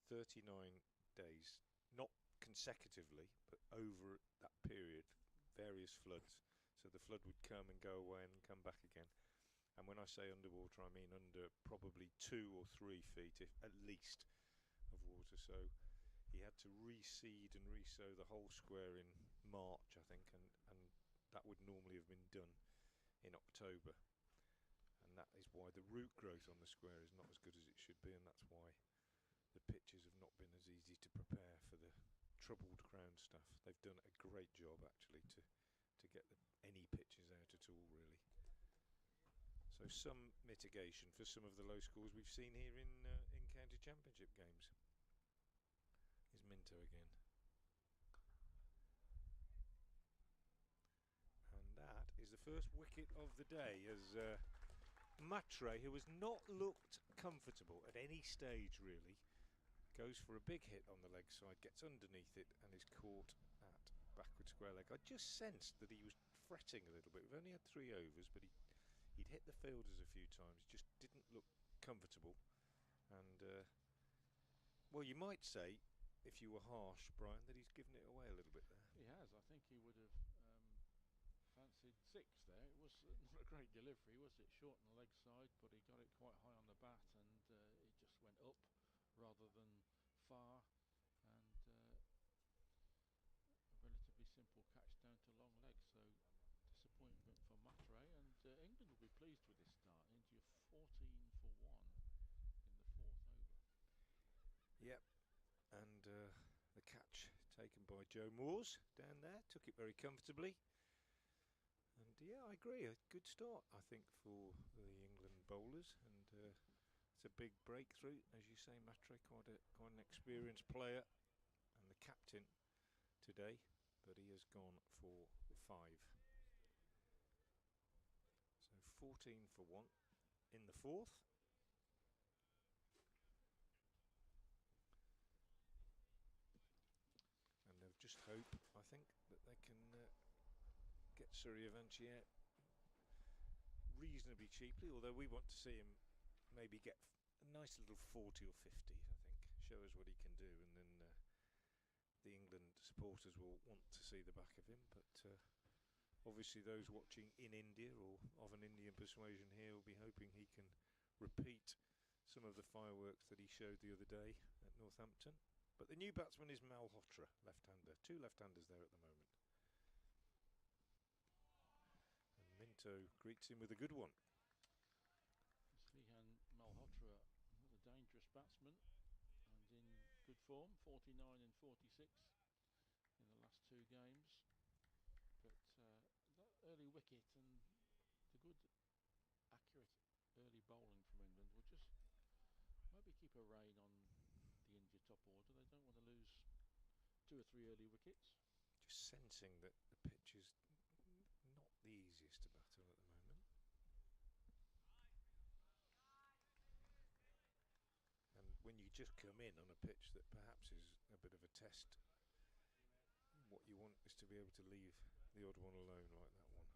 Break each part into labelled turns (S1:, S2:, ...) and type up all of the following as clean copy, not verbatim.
S1: 39 days, not consecutively, but over that period, various floods. So the flood would come and go away and come back again. And when I say underwater, I mean under probably 2 or 3 feet, if at least, of water. So he had to reseed and resow the whole square in March, I think, and that would normally have been done in October. And that is why the root growth on the square is not as good as it should be, and that's why the pitches have not been as easy to prepare for the troubled ground stuff. They've done a great job actually to get any pitches out at all, really. So some mitigation for some of the low scores we've seen here in county championship games. Here's Minto again. And that is the first wicket of the day as Matre, who has not looked comfortable at any stage really, goes for a big hit on the leg side, gets underneath it and is caught at backward square leg. I just sensed that he was fretting a little bit. We've only had 3 overs, but he'd hit the fielders a few times, just didn't look comfortable. And well, you might say, if you were harsh, Brian, that he's given it away a little bit there.
S2: He has. I think he would have fancied 6 there. It was not a great delivery, was it? Short on the leg side, but he got it quite high on the bat, and it just went up rather than far, and a relatively simple catch down to long leg. So disappointment for Matre, and England will be pleased with this start. India 14 for 1 in the 4th over.
S1: Yep, and the catch taken by Joe Moores down there, took it very comfortably. And yeah, I agree, a good start I think for the England bowlers, and it's a big breakthrough, as you say, Matre, quite an experienced player and the captain today, but he has gone for 5. So 14 for 1 in the 4th. And they'll just hope, I think, that they can get Suryavanshi out reasonably cheaply, although we want to see him maybe get a nice little 40 or 50, I think. Show us what he can do, and then the England supporters will want to see the back of him. But obviously those watching in India or of an Indian persuasion here will be hoping he can repeat some of the fireworks that he showed the other day at Northampton. But the new batsman is Malhotra, left-hander. 2 left-handers there at the moment. And Minto greets him with a good one.
S2: Slihan Malhotra, a dangerous batsman and in good form, 49 and 46 in the last 2 games. But that early wicket and the good, accurate early bowling from England will just maybe keep a rein on the India top order. They don't want to lose 2 or 3 early wickets.
S1: Just sensing that the pitch is not the easiest to bat on at the moment. And when you just come in on a pitch that perhaps is a bit of a test, what you want is to be able to leave the odd one alone like that one.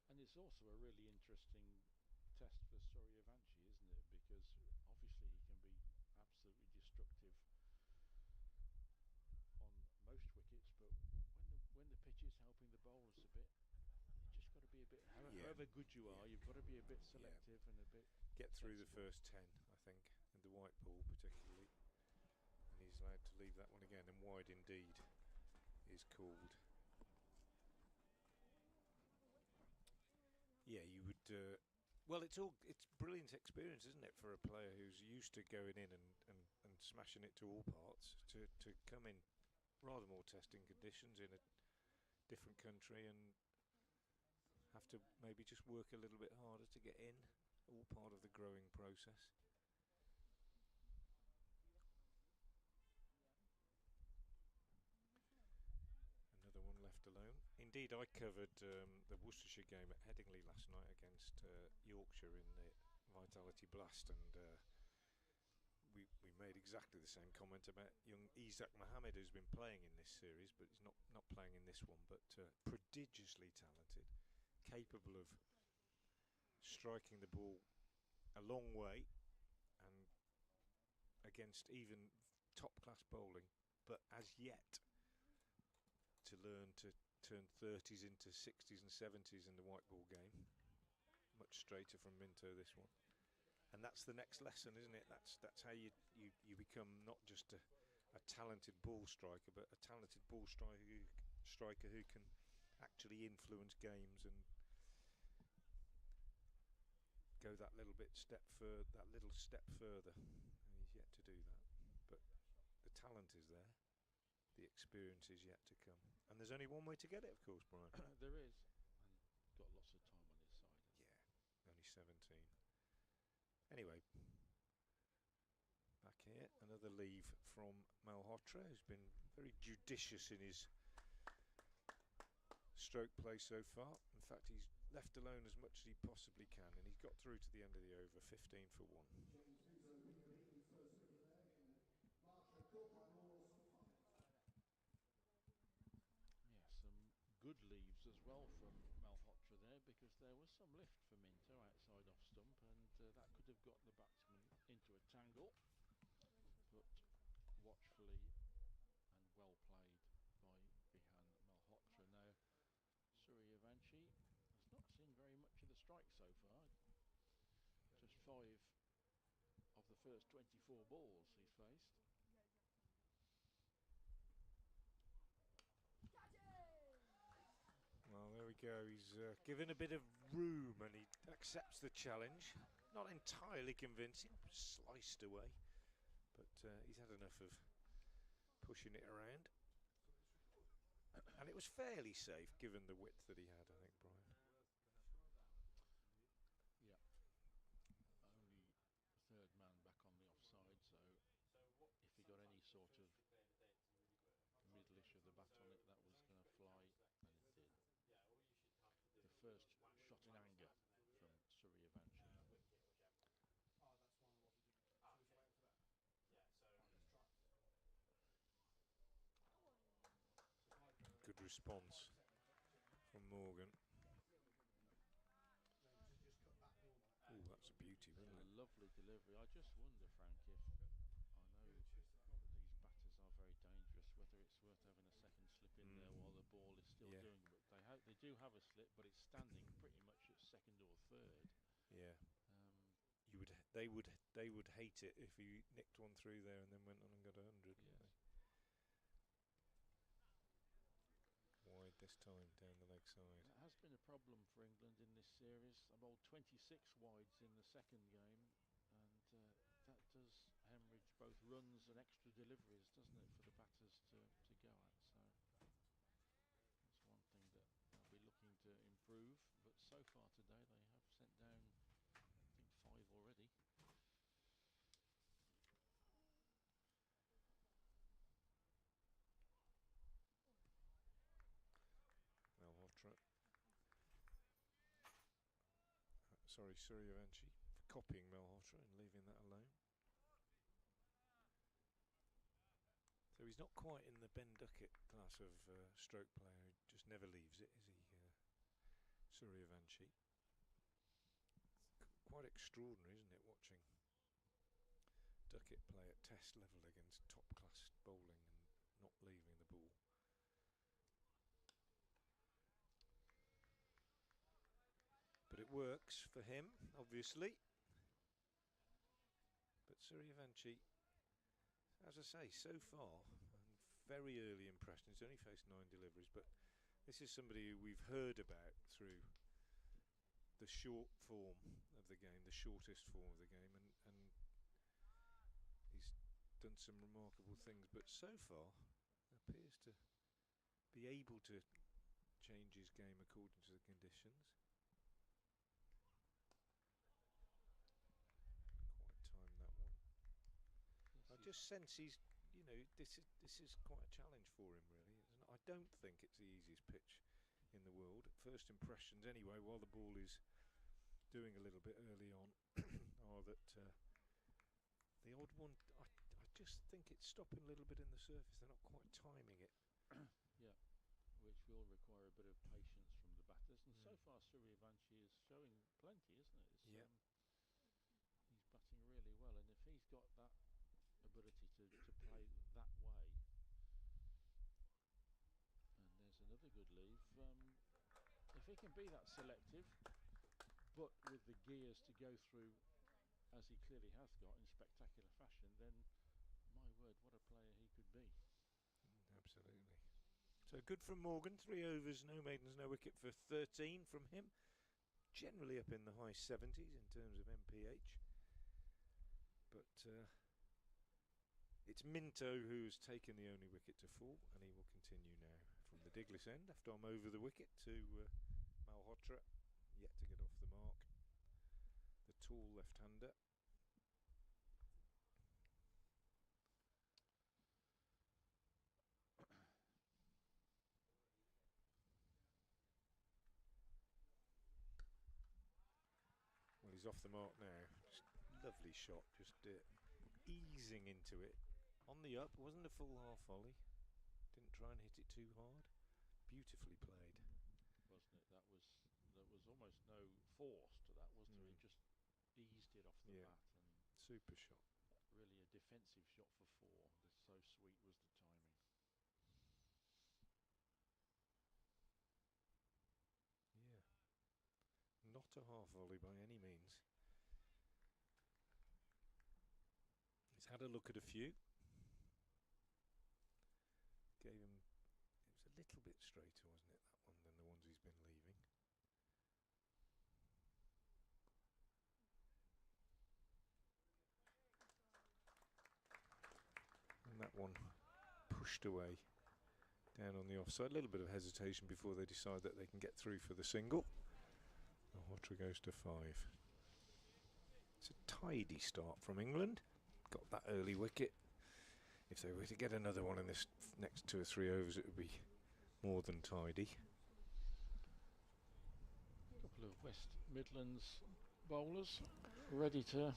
S2: And it's also a really interesting test for Suryavanshi, isn't it? Because obviously he can be absolutely destructive on most wickets, but when the pitch is helping the bowlers a bit, you just got to be a bit, however good you are, you've got to be a bit selective and a bit
S1: get through sensible. The first 10, I think, and the white ball particularly, and he's allowed to leave that one again, and wide indeed is called. Yeah, you would well, it's brilliant experience, isn't it, for a player who's used to going in and smashing it to all parts, to come in rather more testing conditions in a different country and have to maybe just work a little bit harder to get in, all part of the growing process. Another one left alone. Indeed, I covered the Worcestershire game at Headingley last night against Yorkshire in the Vitality Blast, and we made exactly the same comment about young Isaac Mohammed, who's been playing in this series, but he's not playing in this one, but prodigiously talented, capable of striking the ball a long way, and against even top-class bowling, but as yet to learn to turn 30s into 60s and 70s in the white ball game. Much straighter from Minto, this one. And that's the next lesson, isn't it? That's how you become not just a talented ball striker, but a talented ball striker who can actually influence games and go that little step further. And he's yet to do that. But the talent is there. The experience is yet to come. And there's only one way to get it, of course, Brian.
S2: There is. And got lots of time on his side.
S1: Yeah, only 17. Anyway, back here, another leave from Malhotra, who's been very judicious in his stroke play so far. In fact, he's left alone as much as he possibly can, and he's got through to the end of the over, 15 for 1.
S2: Yeah, some good leaves as well from Malhotra there, because there was some lift for Minto outside off stump, and that could have got the batsman into a tangle, but watchfully and well played by Bihan Malhotra. Now Suryavanshi has not seen very much of the strike so far, just 5 of the first 24 balls he's faced.
S1: Well, there we go. He's given a bit of room and he accepts the challenge. Not entirely convincing, sliced away, but he's had enough of pushing it around. And it was fairly safe given the width that he had, I think, Brian.
S2: Yeah, only third man back on the offside, so if he got any sort of middle-ish of the bat on it, that was going to fly, and it did. The first shot in anger from Suryavanshi.
S1: Good response from Morgan. Oh, that's a beauty, wasn't it?
S2: Lovely delivery. I just wonder, Frank, if I know these batters are very dangerous, whether it's worth having a second slip in there while the ball is still doing it. But they do have a slip, but it's standing pretty much at second or third.
S1: Yeah. They would hate it if he nicked one through there and then went on and got 100.
S2: Yes.
S1: Wide this time down the leg side.
S2: That has been a problem for England in this series. I bowled 26 wides in the second game, and that does hemorrhage both runs and extra deliveries, doesn't it, for the batters to go at. So that's one thing that they'll be looking to improve. But so far today they have sent down, I think, 5 already.
S1: Malhotra. Sorry, Suryavanshi for copying Malhotra and leaving that alone. So he's not quite in the Ben Duckett class of stroke player who just never leaves it, is he, Suryavanshi? Quite extraordinary, isn't it, watching Duckett play at test level against top-class bowling and not leaving the ball. But it works for him, obviously. But Suryavanshi, as I say, so far, very early impression. He's only faced 9 deliveries, but this is somebody who we've heard about through the short form of the game, the shortest form of the game, and he's done some remarkable things. But so far, appears to be able to change his game according to the conditions. Quite timed that one. Yes, I just sense he's, you know, this is quite a challenge for him, really. I don't think it's the easiest pitch in the world. First impressions, anyway, while the ball is doing a little bit early on, are that the odd one. I just think it's stopping a little bit in the surface. They're not quite timing it.
S2: Yeah, which will require a bit of patience from the batters. And so far, Suryavanshi is showing plenty, isn't it? He's batting really well, and if he's got that ability to play he can be that selective, but with the gears to go through, as he clearly has got in spectacular fashion, then my word, what a player he could be.
S1: Absolutely. So good from Morgan. 3 overs, no maidens, no wicket for 13 from him. Generally up in the high 70s in terms of MPH. But it's Minto who's taken the only wicket to fall, and he will continue now from the Diglis end after I'm over the wicket to Malhotra, yet to get off the mark. The tall left-hander. Well, he's off the mark now. Just lovely shot, just easing into it. On the up, wasn't a full half volley. Didn't try and hit it too hard. Beautifully played.
S2: Wasn't it? There was almost no force to that, was there? He just eased it off the bat. And
S1: super shot.
S2: Really a defensive shot for 4. So sweet was the timing.
S1: Yeah. Not a half volley by any means. He's had a look at a few. Gave him, it was a little bit straighter, wasn't it, that one, than the ones he's been leaving. And that one pushed away down on the offside. A little bit of hesitation before they decide that they can get through for the single. Malhotra goes to 5. It's a tidy start from England. Got that early wicket. If they were to get another one in this next 2 or 3 overs, it would be more than tidy.
S2: A couple of West Midlands bowlers ready to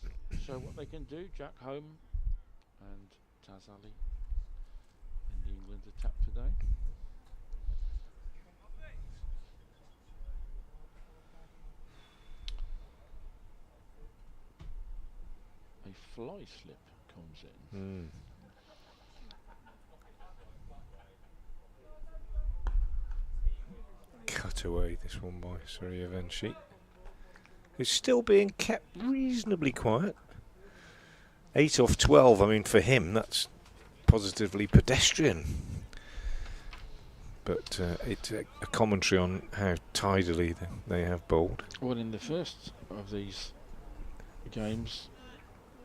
S2: show what they can do. Jack Home and Taz Ali in the England attack today. A fly slip comes in.
S1: Cut away, this one by Suryavanshi, who's still being kept reasonably quiet. 8 off 12, I mean, for him that's positively pedestrian. But it's a commentary on how tidily they have bowled.
S2: Well, in the first of these games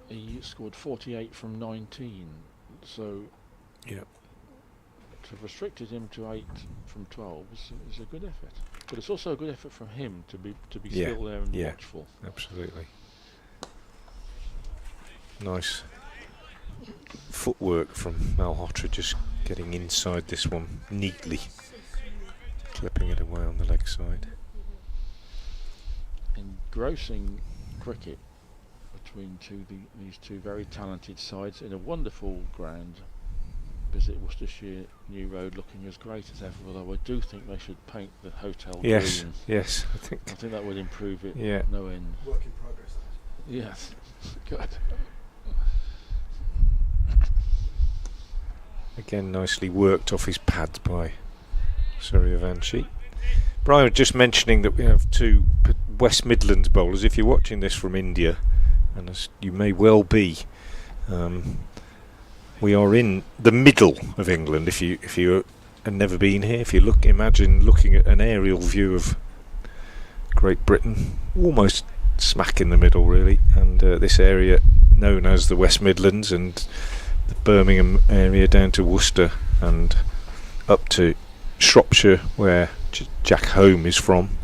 S2: he scored 48 from 19, so
S1: yep.
S2: To have restricted him to 8 from 12 is a good effort. But it's also a good effort from him to be still there and watchful.
S1: Absolutely. Nice footwork from Malhotra, just getting inside this one neatly, clipping it away on the leg side.
S2: Engrossing cricket between these two very talented sides in a wonderful ground. Visit Worcestershire New Road looking as great as ever, although I do think they should paint the hotel green.
S1: Yes, I think
S2: that would improve it no end.
S3: Work in progress.
S2: Yes, good.
S1: Again, nicely worked off his pads by Suryavanshi. Brian was just mentioning that we have 2 West Midlands bowlers. If you're watching this from India, and as you may well be, we are in the middle of England. If you have never been here, if you imagine looking at an aerial view of Great Britain, almost smack in the middle really, and this area known as the West Midlands, and the Birmingham area down to Worcester and up to Shropshire, where Jack Home is from.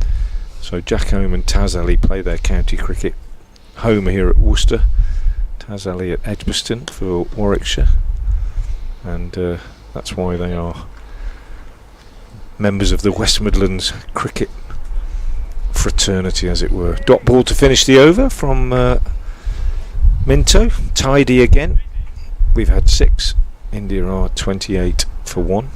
S1: So Jack Home and Taz Ali play their county cricket. Home here at Worcester, Taz Ali at Edgbaston for Warwickshire, and that's why they are members of the West Midlands cricket fraternity, as it were. Dot ball to finish the over from Minto. Tidy again. We've had 6. India are 28 for 1.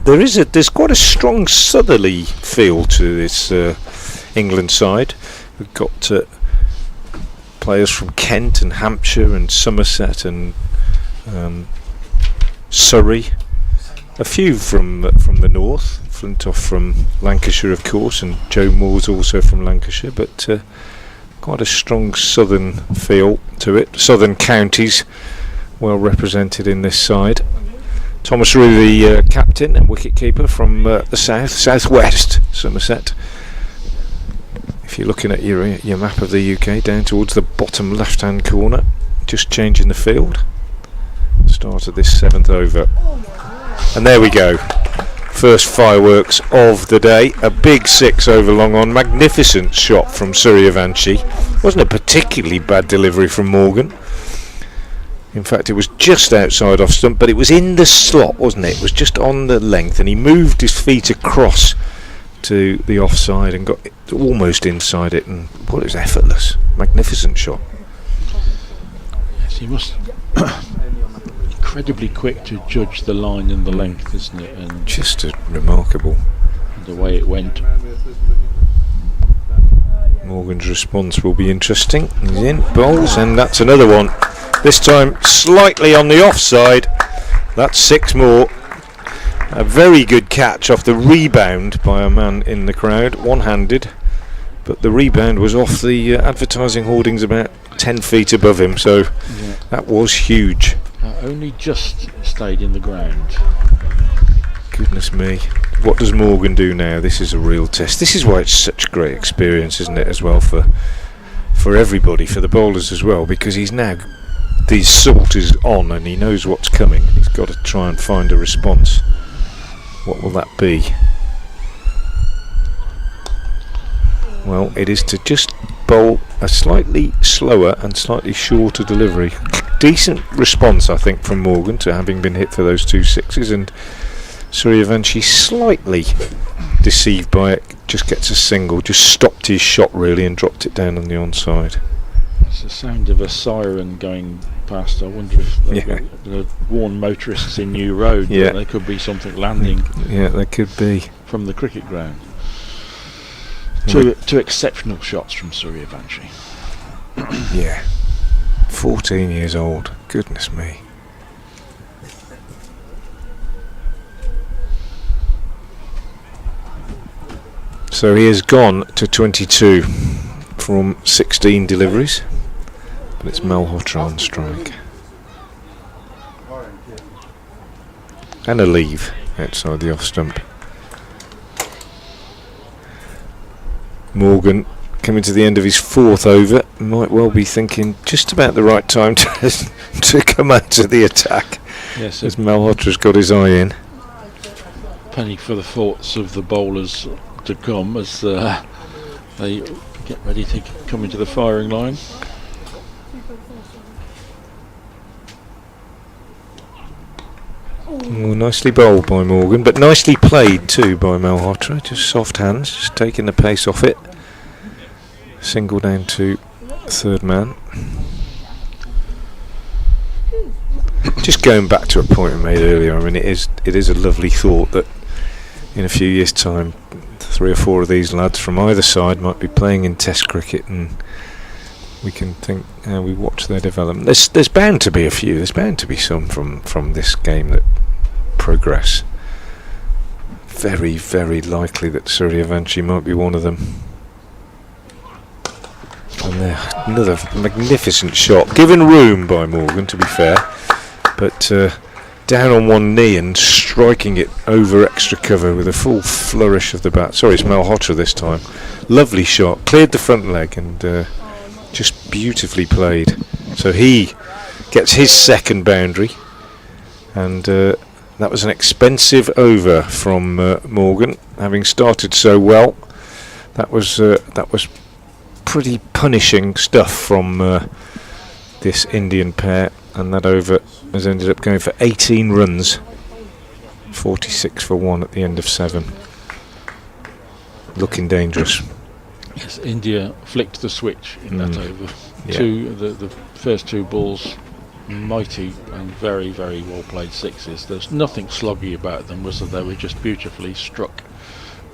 S1: There's quite a strong southerly feel to this England side. We've got players from Kent and Hampshire and Somerset and Surrey, a few from the north. Flintoff from Lancashire, of course, and Joe Moore's also from Lancashire, but quite a strong southern feel to it. Southern counties well represented in this side. Thomas Rue, the captain and wicket-keeper from the southwest Somerset. If you're looking at your map of the UK, down towards the bottom left-hand corner, just changing the field. Start of this 7th over. And there we go. First fireworks of the day. A big 6 over long on. Magnificent shot from Suryavanshi. Wasn't a particularly bad delivery from Morgan. In fact, it was just outside off stump, but it was in the slot, wasn't it? It was just on the length, and he moved his feet across to the offside and got it almost inside it, and well, it was effortless. Magnificent shot.
S2: Yes, he must incredibly quick to judge the line and the length, isn't it? And
S1: just remarkable.
S2: The way it went.
S1: Morgan's response will be interesting. He's in, bowls, and that's another one. This time slightly on the offside. That's 6 more. A very good catch off the rebound by a man in the crowd, one-handed, but the rebound was off the advertising hoardings about 10 feet above him, so that was huge.
S2: Only just stayed in the ground.
S1: Goodness me. What does Morgan do now? This is a real test. This is why it's such great experience, isn't it, as well, for everybody, for the bowlers as well, because he's now, the salt is on and he knows what's coming. He's got to try and find a response. What will that be? Well, it is to just bowl a slightly slower and slightly shorter delivery. Decent response, I think, from Morgan to having been hit for those 2 6s, and Suryavanshi slightly deceived by it, just gets a single, just stopped his shot really and dropped it down on the onside.
S2: It's the sound of a siren going past. I wonder if the warned motorists in New Road, there could be something landing.
S1: Yeah, there could be.
S2: From the cricket ground. Two exceptional shots from Suryavanshi.
S1: Yeah. 14 years old. Goodness me. So he has gone to 22 from 16 deliveries, but it's Malhotra on strike. And a leave outside the off stump. Morgan, coming to the end of his 4th over, might well be thinking just about the right time to come out to the attack.
S2: Yes,
S1: as Malhotra's got his eye in.
S2: Penny for the thoughts of the bowlers to come as they get ready to come into the firing line.
S1: Oh, nicely bowled by Morgan, but nicely played too by Malhotra. Just soft hands, just taking the pace off it. Single down to 3rd man. Just going back to a point I made earlier, I mean, it is a lovely thought that in a few years' time 3 or 4 of these lads from either side might be playing in Test cricket, and we can think how we watch their development. There's bound to be a few. There's bound to be some from this game that progress. Very, very likely that Suryavanshi might be one of them. And there, another magnificent shot, given room by Morgan, to be fair, but down on one knee and striking it over extra cover with a full flourish of the bat. Sorry, it's Malhotra this time. Lovely shot, cleared the front leg and just beautifully played. So he gets his 2nd boundary, and that was an expensive over from Morgan, having started so well. That was pretty punishing stuff from this Indian pair, and that over has ended up going for 18 runs, 46 for 1 at the end of 7. Looking dangerous.
S2: Yes, India flicked the switch in that over.
S1: Yeah.
S2: The first 2 balls, mighty and very, very well played 6s. There's nothing sloggy about them, was there? They were just beautifully struck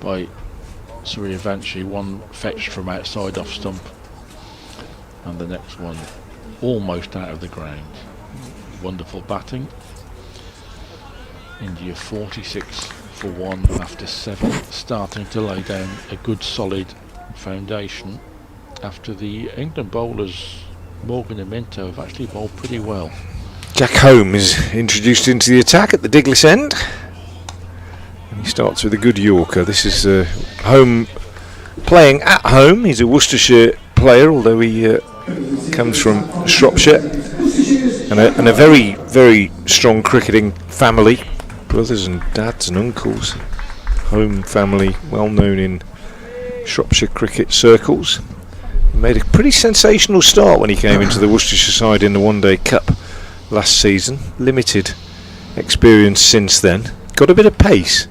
S2: by Suryavanshi. One fetched from outside off stump, and the next one almost out of the ground. Wonderful batting. India 46 for 1 after 7, starting to lay down a good solid foundation after the England bowlers Morgan and Minto have actually bowled pretty well.
S1: Jack Home is introduced into the attack at the Diglis end, and he starts with a good Yorker. This is Home playing at home. He's a Worcestershire player, although he comes from Shropshire, and a very, very strong cricketing family, brothers and dads and uncles. Home family, well known in Shropshire cricket circles. He made a pretty sensational start when he came into the Worcestershire side in the One Day Cup last season. Limited experience since then. Got a bit of pace.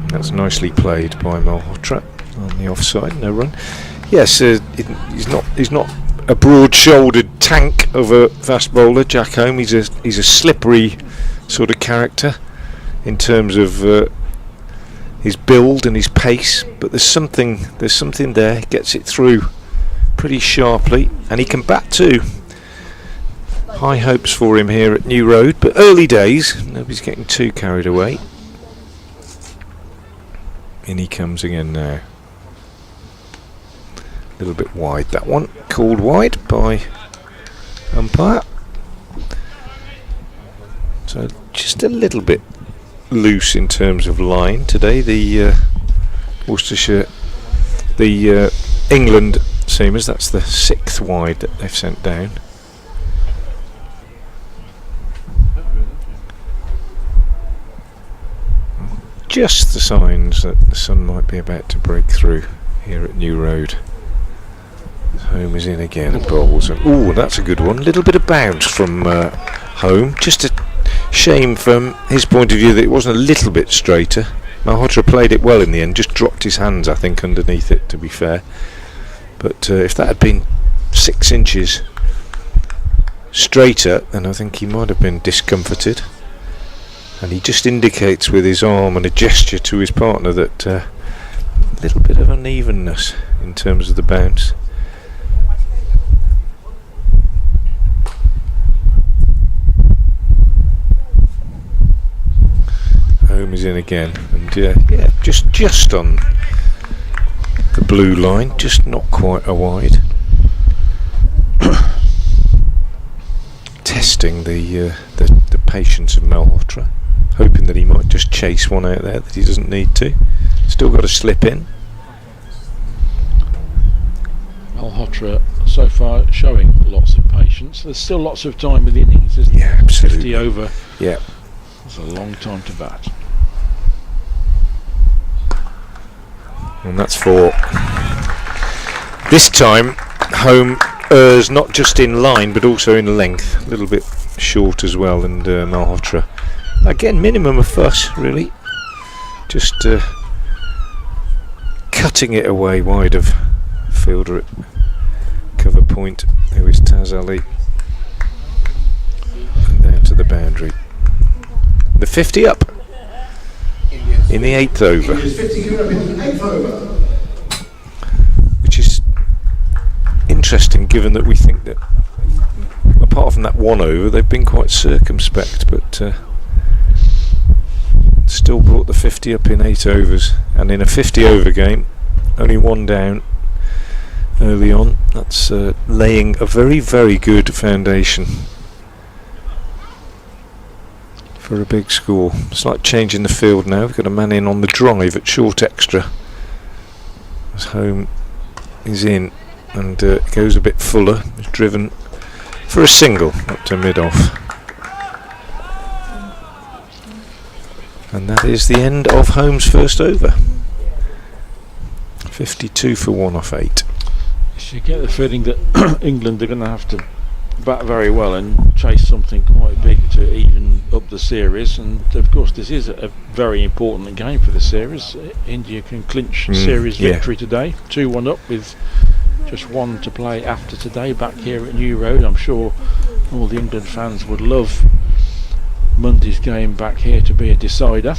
S1: That's nicely played by Malhotra on the offside, no run. Yes, he's not a broad-shouldered tank of a fast bowler, Jack Home. He's a slippery sort of character in terms of his build and his pace, but there's something there. He gets it through pretty sharply, and he can bat too. High hopes for him here at New Road, but early days. Nobody's getting too carried away. In he comes again now. A little bit wide, that one. Called wide by umpire. So just a little bit loose in terms of line today. The Worcestershire, the England seamers, that's the 6th wide that they've sent down. Just the signs that the sun might be about to break through here at New Road. Home is in again and bowls. Oh, that's a good one. Little bit of bounce from Home. Just a shame from his point of view that it wasn't a little bit straighter. Malhotra played it well in the end. Just dropped his hands, I think, underneath it, to be fair. But if that had been 6 inches straighter, then I think he might have been discomforted. And he just indicates with his arm and a gesture to his partner that a little bit of unevenness in terms of the bounce. Home is in again, and yeah, just on the blue line, just not quite a wide. Testing the patience of Malhotra, hoping that he might just chase one out there that he doesn't need to. Still got to slip in.
S2: Malhotra so far showing lots of patience. There's still lots of time with innings, isn't there?
S1: Yeah, absolutely.
S2: 50 over.
S1: Yeah.
S2: It's a long time to bat.
S1: And that's 4. This time, Home errs not just in line but also in length. A little bit short as well, and Malhotra again minimum of fuss really, just cutting it away wide of fielder at cover point, who is Taz Ali, and down to the boundary. The 50 up in the 8th over, which is interesting given that we think that apart from that 1 over they've been quite circumspect, but still brought the 50 up in 8 overs, and in a 50 over game only 1 down early on. That's laying a very, very good foundation for a big score. It's like changing the field now. We've got a man in on the drive at short extra as Home is in, and goes a bit fuller. It's driven for a single up to mid-off. And that is the end of Home's first over. 52 for 1 off 8.
S2: You get the feeling that England are going to have to bat very well and chase something quite big to even up the series, and of course this is a very important game for the series. India can clinch series victory today, 2-1 up with just 1 to play after today back here at New Road. I'm sure all the England fans would love Monday's game back here to be a decider.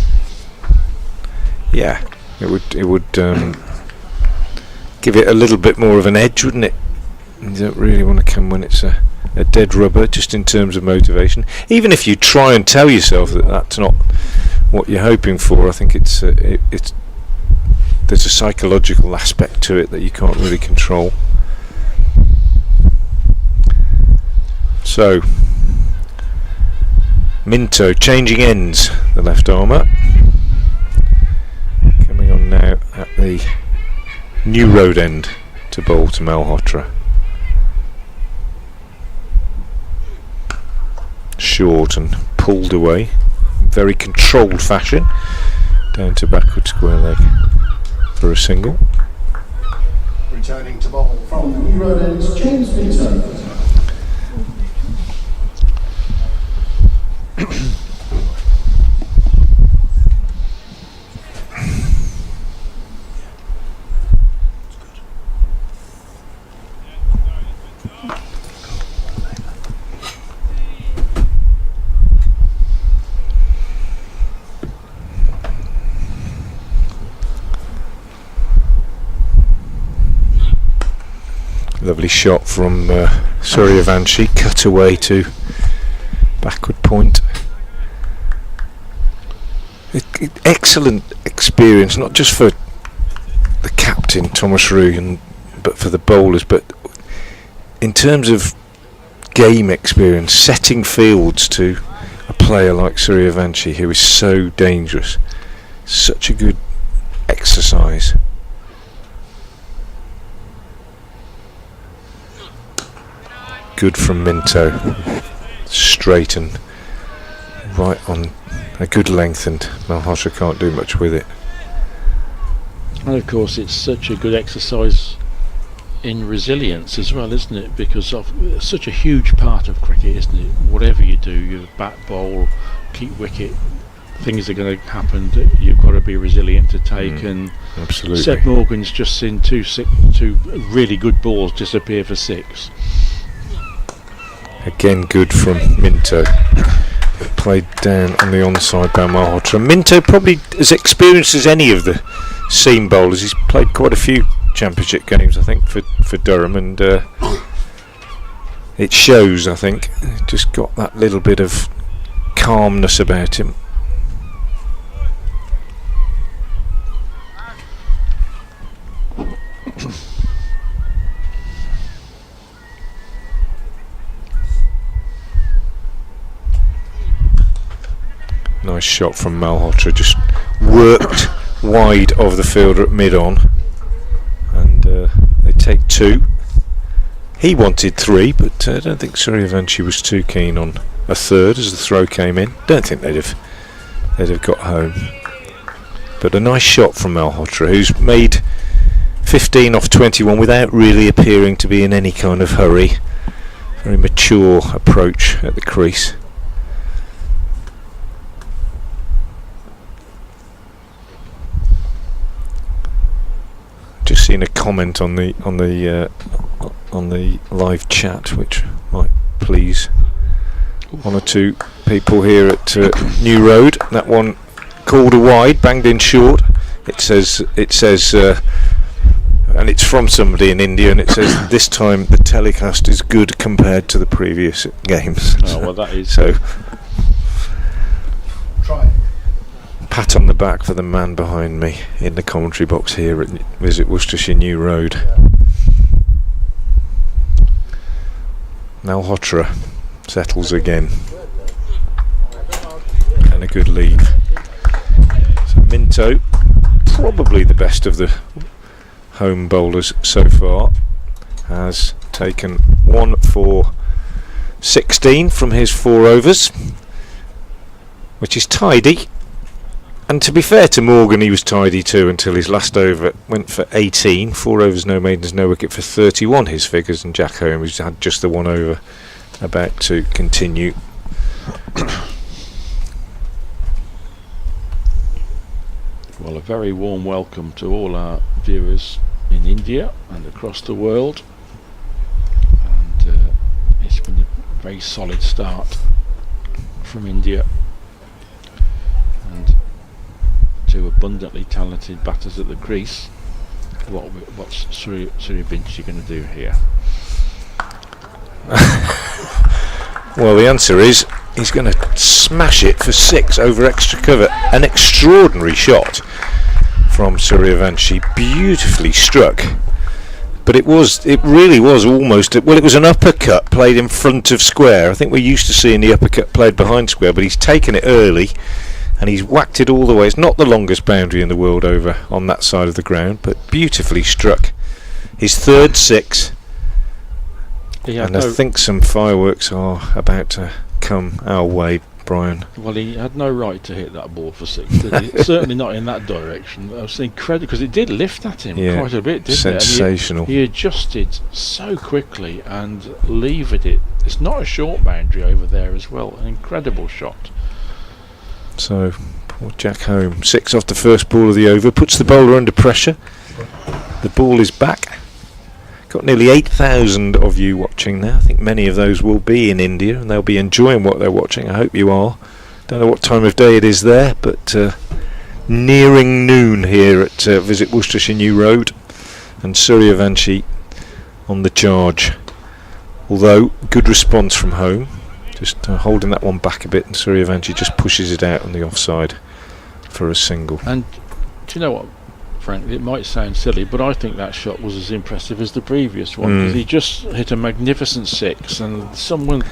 S1: Yeah, it would give it a little bit more of an edge, wouldn't it? You don't really want to come when it's a a dead rubber just in terms of motivation. Even if you try and tell yourself that that's not what you're hoping for, I think it's there's a psychological aspect to it that you can't really control. So Minto changing ends, the left armour, coming on now at the New Road end to bowl to Malhotra. Short and pulled away, very controlled fashion, down to backward square leg for a single.
S3: Returning to bowl from the New Road ends, James Minto.
S1: Lovely shot from Suryavanshi, cut away to backward point. Excellent experience, not just for the captain Thomas Rue, but for the bowlers. But in terms of game experience, setting fields to a player like Suryavanshi, who is so dangerous, such a good exercise. Good from Minto, straight and right on a good length, and Malhotra can't do much with it.
S2: And of course it's such a good exercise in resilience as well, isn't it? Because of such a huge part of cricket, isn't it? Whatever you do, you bat, bowl, keep wicket, things are going to happen that you've got to be resilient to take. And
S1: absolutely.
S2: Seb Morgan's just seen two really good balls disappear for 6.
S1: Again good from Minto. Played down on the onside by Malhotra. Minto probably as experienced as any of the seam bowlers. He's played quite a few championship games, I think, for Durham, and it shows, I think. Just got that little bit of calmness about him. Nice shot from Malhotra, just worked wide of the fielder at mid-on, and they take 2. He wanted 3, but I don't think Suryavanshi was too keen on a third as the throw came in. Don't think they'd have got home. But a nice shot from Malhotra, who's made 15 off 21 without really appearing to be in any kind of hurry. Very mature approach at the crease. Just seen a comment on the live chat, which might please one or two people here at New Road. That one called a wide, banged in short. It says, and it's from somebody in India, and it says this time the telecast is good compared to the previous games.
S2: Oh well, that is
S1: so. Try. Pat on the back for the man behind me in the commentary box here at Visit Worcestershire New Road. Malhotra settles again, and a good lead. So Minto, probably the best of the home bowlers so far, has taken 1 for 16 from his 4 overs, which is tidy. And to be fair to Morgan, he was tidy too until his last over went for 18. 4 overs, no maidens, no wicket for 31, his figures. And Jack Holmes had just the 1 over, about to continue.
S2: Well, a very warm welcome to all our viewers in India and across the world. And it's been a very solid start from India. And 2 abundantly talented batters at the crease. What's Suryavanshi going to do here?
S1: Well, the answer is he's going to smash it for 6 over extra cover. An extraordinary shot from Suryavanshi, beautifully struck. But it really was almost, well, it was an uppercut played in front of square. I think we're used to seeing the uppercut played behind square, but he's taken it early and he's whacked it all the way. It's not the longest boundary in the world over on that side of the ground, but beautifully struck. His third 6. And I think some fireworks are about to come our way, Brian.
S2: Well, he had no right to hit that ball for 6, did he? Certainly not in that direction. I was incredible, because it did lift at him quite a bit, didn't it?
S1: Sensational.
S2: He adjusted so quickly and levered it. It's not a short boundary over there as well. An incredible shot.
S1: So, poor Jack Home. 6 off the first ball of the over. Puts the bowler under pressure. The ball is back. Got nearly 8,000 of you watching now. I think many of those will be in India and they'll be enjoying what they're watching. I hope you are. Don't know what time of day it is there, but nearing noon here at Visit Worcestershire New Road, and Suryavanshi on the charge. Although, good response from Home. Just holding that one back a bit, and Suryavanshi just pushes it out on the offside for a single.
S2: And do you know what, Frank, it might sound silly, but I think that shot was as impressive as the previous one. He just hit a magnificent 6, and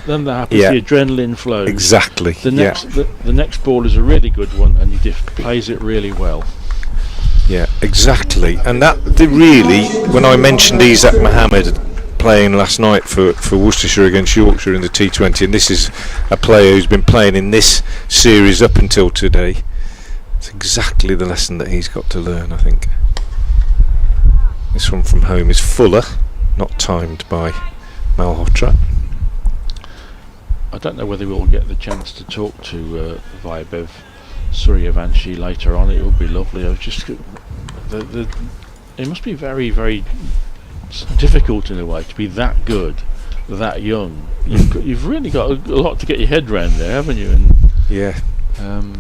S2: then that happens, the adrenaline flows.
S1: Exactly.
S2: The next ball is a really good one, and he plays it really well.
S1: Yeah, exactly. And that really, when I mentioned Isaac Mohammed playing last night for Worcestershire against Yorkshire in the T20, and this is a player who's been playing in this series up until today. It's exactly the lesson that he's got to learn, I think. This one from Home is fuller, not timed by Malhotra.
S2: I don't know whether we'll get the chance to talk to Vaibhav Suryavanshi later on. It would be lovely. I was just it must be very, very difficult in a way to be that good, that young. You've really got a lot to get your head around there, haven't you? And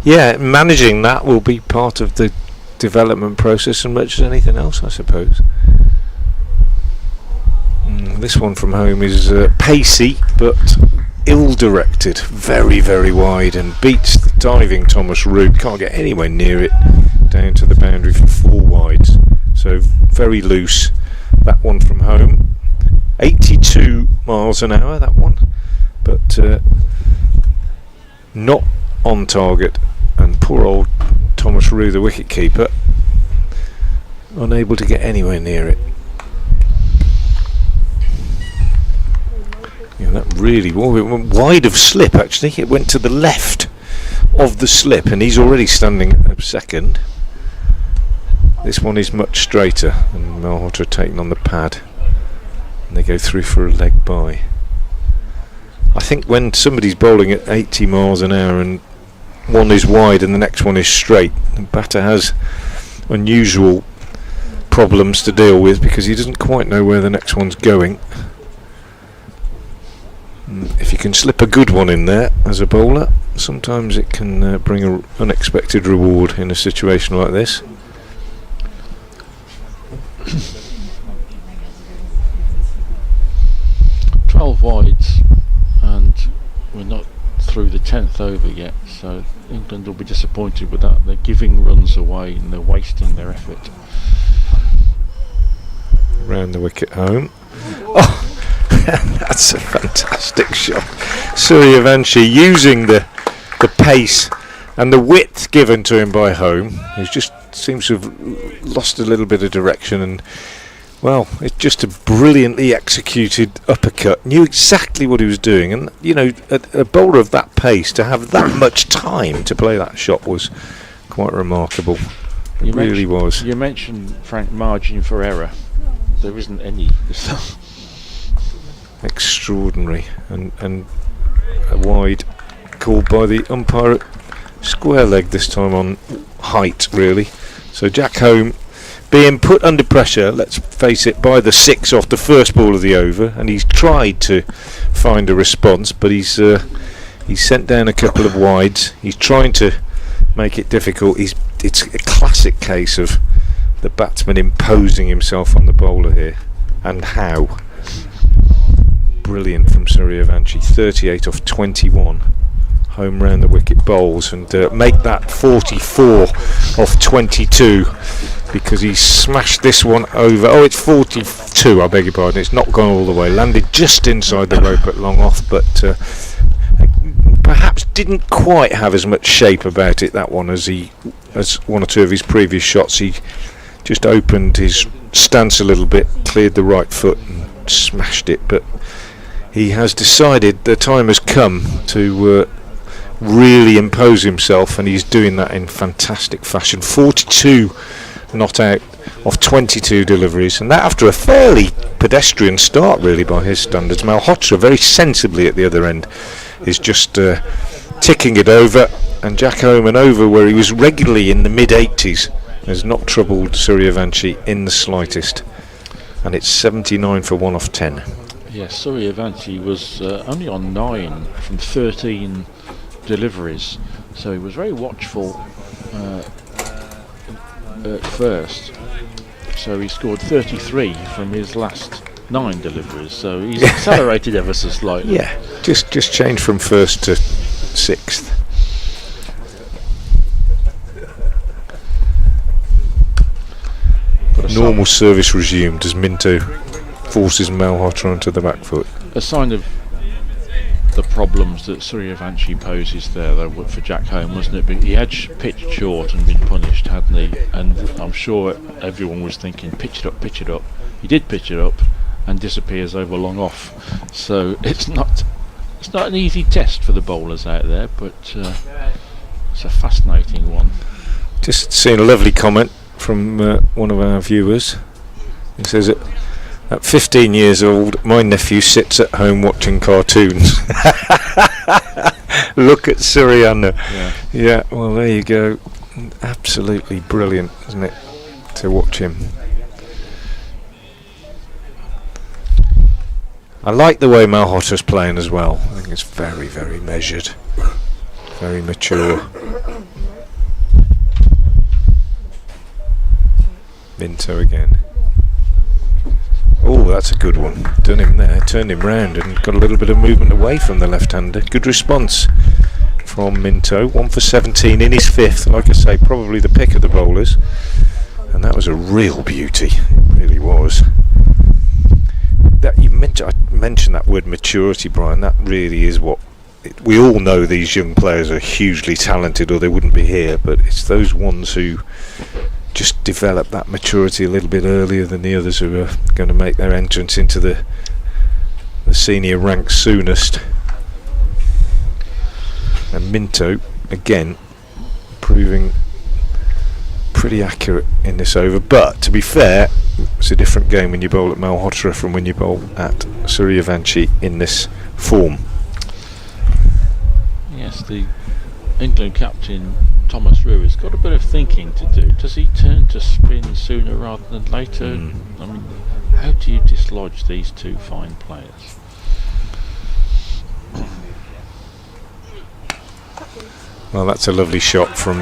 S1: yeah, managing that will be part of the development process, and much as anything else, I suppose. This one from Home is pacey but ill-directed, very, very wide, and beats the diving Thomas Root. Can't get anywhere near it, down to the boundary for 4 wides. So very loose. That one from Home, 82 miles an hour, that one, but not on target. And poor old Thomas Root, the wicket-keeper, unable to get anywhere near it. Yeah, that really, it went wide of slip actually. It went to the left of the slip, and he's already standing at second. This one is much straighter, and Malhotra taking on the pad, and they go through for a leg by. I think when somebody's bowling at 80 miles an hour and one is wide and the next one is straight, the batter has unusual problems to deal with because he doesn't quite know where the next one's going. If you can slip a good one in there as a bowler, sometimes it can bring an unexpected reward in a situation like this.
S2: Wides, and we're not through the 10th over yet, so England will be disappointed with that. They're giving runs away and they're wasting their effort.
S1: Round the wicket Home. Oh, that's a fantastic shot. Suryavanshi using the pace and the width given to him by Home. He just seems to have lost a little bit of direction, and well, it's just a brilliantly executed uppercut. Knew exactly what he was doing, and you know, a bowler of that pace to have that much time to play that shot was quite remarkable. It really was.
S2: You mentioned, Frank, margin for error. There isn't any.
S1: Extraordinary, and a wide called by the umpire at square leg this time on height, really. So Jack Home being put under pressure, let's face it, by the 6 off the first ball of the over, and he's tried to find a response, but he's sent down a couple of wides. He's trying to make it difficult. It's a classic case of the batsman imposing himself on the bowler here, and how brilliant from Suryavanshi. 38 off 21. Home round the wicket bowls, and make that 44 off 22, because he smashed this one over. Oh, it's 42, I beg your pardon. It's not gone all the way. Landed just inside the rope at long off, but perhaps didn't quite have as much shape about it, that one, as one or two of his previous shots. He just opened his stance a little bit, cleared the right foot and smashed it. But he has decided the time has come to really impose himself, and he's doing that in fantastic fashion. 42 not out of 22 deliveries, and that after a fairly pedestrian start really by his standards. Malhotra very sensibly at the other end is just ticking it over, and Jack Oman over where he was regularly in the mid-80s has not troubled Suryavanshi in the slightest, and it's 79 for 1 off 10.
S2: Yes, Suryavanshi was only on 9 from 13 deliveries, so he was very watchful at first. So he scored 33 from his last 9 deliveries, so he's accelerated ever so slightly.
S1: Yeah, just changed from first to 6th. Normal service resumed as Minto forces Malhotra onto the back foot.
S2: A sign of the problems that Suryavanshi poses there, though, for Jack Home, wasn't it? But he had pitched short and been punished, hadn't he? And I'm sure everyone was thinking, pitch it up, pitch it up. He did pitch it up and disappears over long off. So it's not an easy test for the bowlers out there, but it's a fascinating one.
S1: Just seeing a lovely comment from one of our viewers. He says that at 15 years old, my nephew sits at home watching cartoons. Look at Suryana. Yeah, well, there you go. Absolutely brilliant, isn't it, to watch him. I like the way Malhotra's playing as well. I think it's very, very measured, very mature. Minto again. Oh, that's a good one. Done him there, turned him round and got a little bit of movement away from the left-hander. Good response from Minto. 1 for 17 in his 5th. Like I say, probably the pick of the bowlers. And that was a real beauty. It really was. I mentioned that word maturity, Brian. That really is what... we all know these young players are hugely talented or they wouldn't be here, but it's those ones who just develop that maturity a little bit earlier than the others who are going to make their entrance into the senior ranks soonest. And Minto again proving pretty accurate in this over, but to be fair, it's a different game when you bowl at Malhotra from when you bowl at Suryavanshi in this form.
S2: Yes, the England captain Thomas Rue has got a bit of thinking to do. Does he turn to spin sooner rather than later? I mean, how do you dislodge these two fine players?
S1: Well, that's a lovely shot from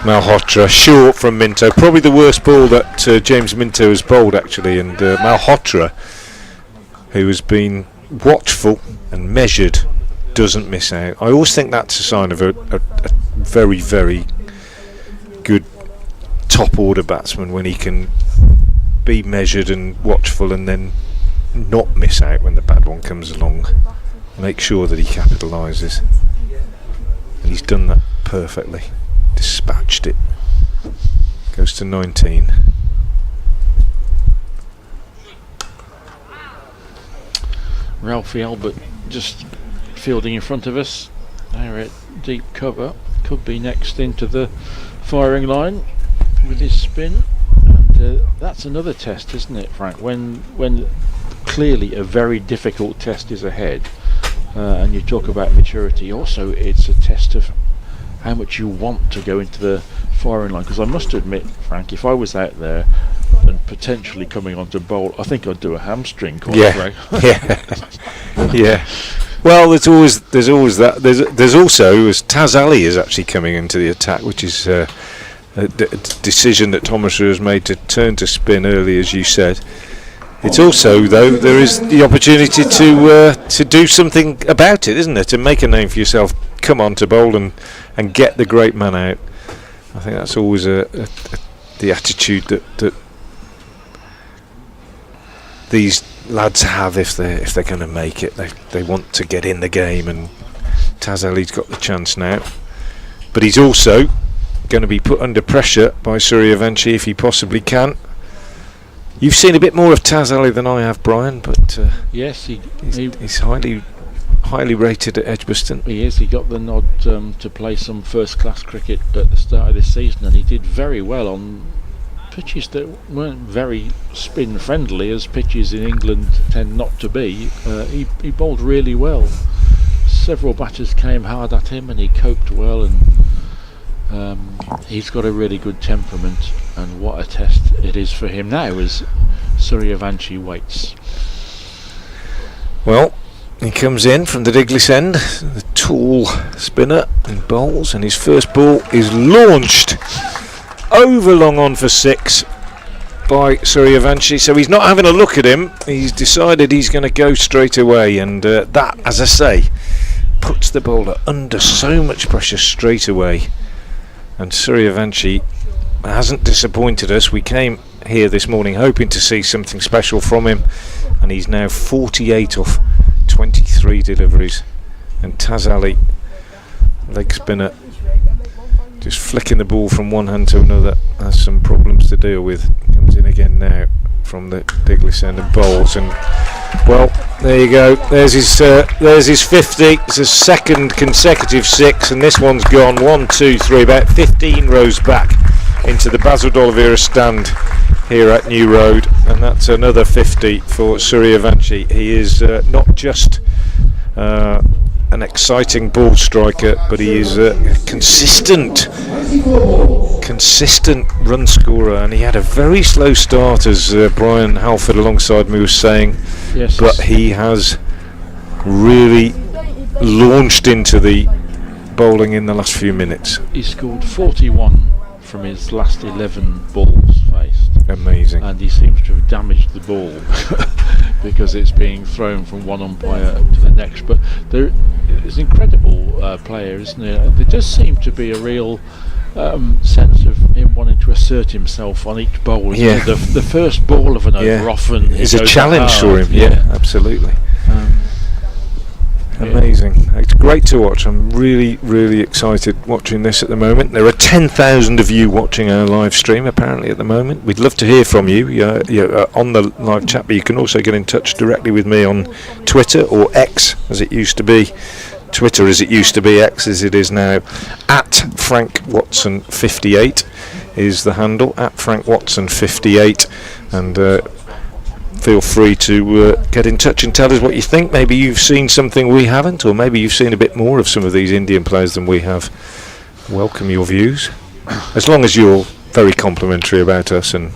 S1: Malhotra, short from Minto. Probably the worst ball that James Minto has bowled, actually, and Malhotra, who has been watchful and measured, doesn't miss out. I always think that's a sign of a very, very good top order batsman, when he can be measured and watchful and then not miss out when the bad one comes along. Make sure that he capitalises, and he's done that perfectly. Dispatched it. Goes to 19.
S2: Ralphie Albert just fielding in front of us. They're at deep cover. Could be next into the firing line with his spin. And that's another test, isn't it, Frank? When clearly a very difficult test is ahead, and you talk about maturity, also it's a test of how much you want to go into the firing line. Because I must admit, Frank, if I was out there and potentially coming on to bowl, I think I'd do a hamstring call.
S1: Yeah. Yeah. Well, there's always that. There's also, as Taz Ali is actually coming into the attack, which is a decision that Thomas has made to turn to spin early, as you said. It's also, though, there is the opportunity to do something about it, isn't there? To make a name for yourself, come on to bowl and get the great man out. I think that's always the attitude that these lads have if they're going to make it. They want to get in the game, and Taz Ali's got the chance now. But he's also going to be put under pressure by Suryavanshi if he possibly can. You've seen a bit more of Taz Ali than I have, Brian, but
S2: yes,
S1: he's highly rated at Edgbaston.
S2: He is. He got the nod to play some first-class cricket at the start of this season, and he did very well on pitches that weren't very spin-friendly, as pitches in England tend not to be. He bowled really well. Several batters came hard at him, and he coped well, and he's got a really good temperament, and what a test it is for him now as Suryavanshi waits.
S1: Well, he comes in from the Diglis end, the tall spinner, and bowls, and his first ball is launched over long on for 6 by Suryavanshi. So he's not having a look at him, he's decided he's going to go straight away, and that, as I say, puts the bowler under so much pressure straight away. And Suryavanshi hasn't disappointed us. We came here this morning hoping to see something special from him, and he's now 48 off 23 deliveries. And Taz Ali, leg spinner, just flicking the ball from one hand to another, has some problems to deal with. Comes in again now from the Diglis end and bowls, and well, there you go. There's his 50. It's a second consecutive 6, and this one's gone 1, 2, 3, about 15 rows back into the Basil D'Oliveira stand here at New Road, and that's another 50 for Suryavanshi. He is not just an exciting ball striker, but he is a consistent run scorer, and he had a very slow start, as Brian Halford alongside me was saying.
S2: Yes,
S1: but he has really launched into the bowling in the last few minutes.
S2: He scored 41 from his last 11 balls faced.
S1: Amazing.
S2: And he seems to have damaged the ball because it's being thrown from one umpire to the next. But there is an incredible player, isn't there? There does seem to be a real sense of him wanting to assert himself on each bowl.
S1: Yeah.
S2: The first ball of an over often
S1: is a challenge for him. Yeah, absolutely. Amazing. It's great to watch. I'm really excited watching this at the moment. There are 10,000 of you watching our live stream apparently at the moment. We'd love to hear from you on the live chat, but you can also get in touch directly with me on Twitter, or X as it used to be. Twitter as it used to be, X as it is now. At Frank Watson 58 is the handle, at Frank Watson 58, and feel free to get in touch and tell us what you think. Maybe you've seen something we haven't, or maybe you've seen a bit more of some of these Indian players than we have. Welcome your views, as long as you're very complimentary about us and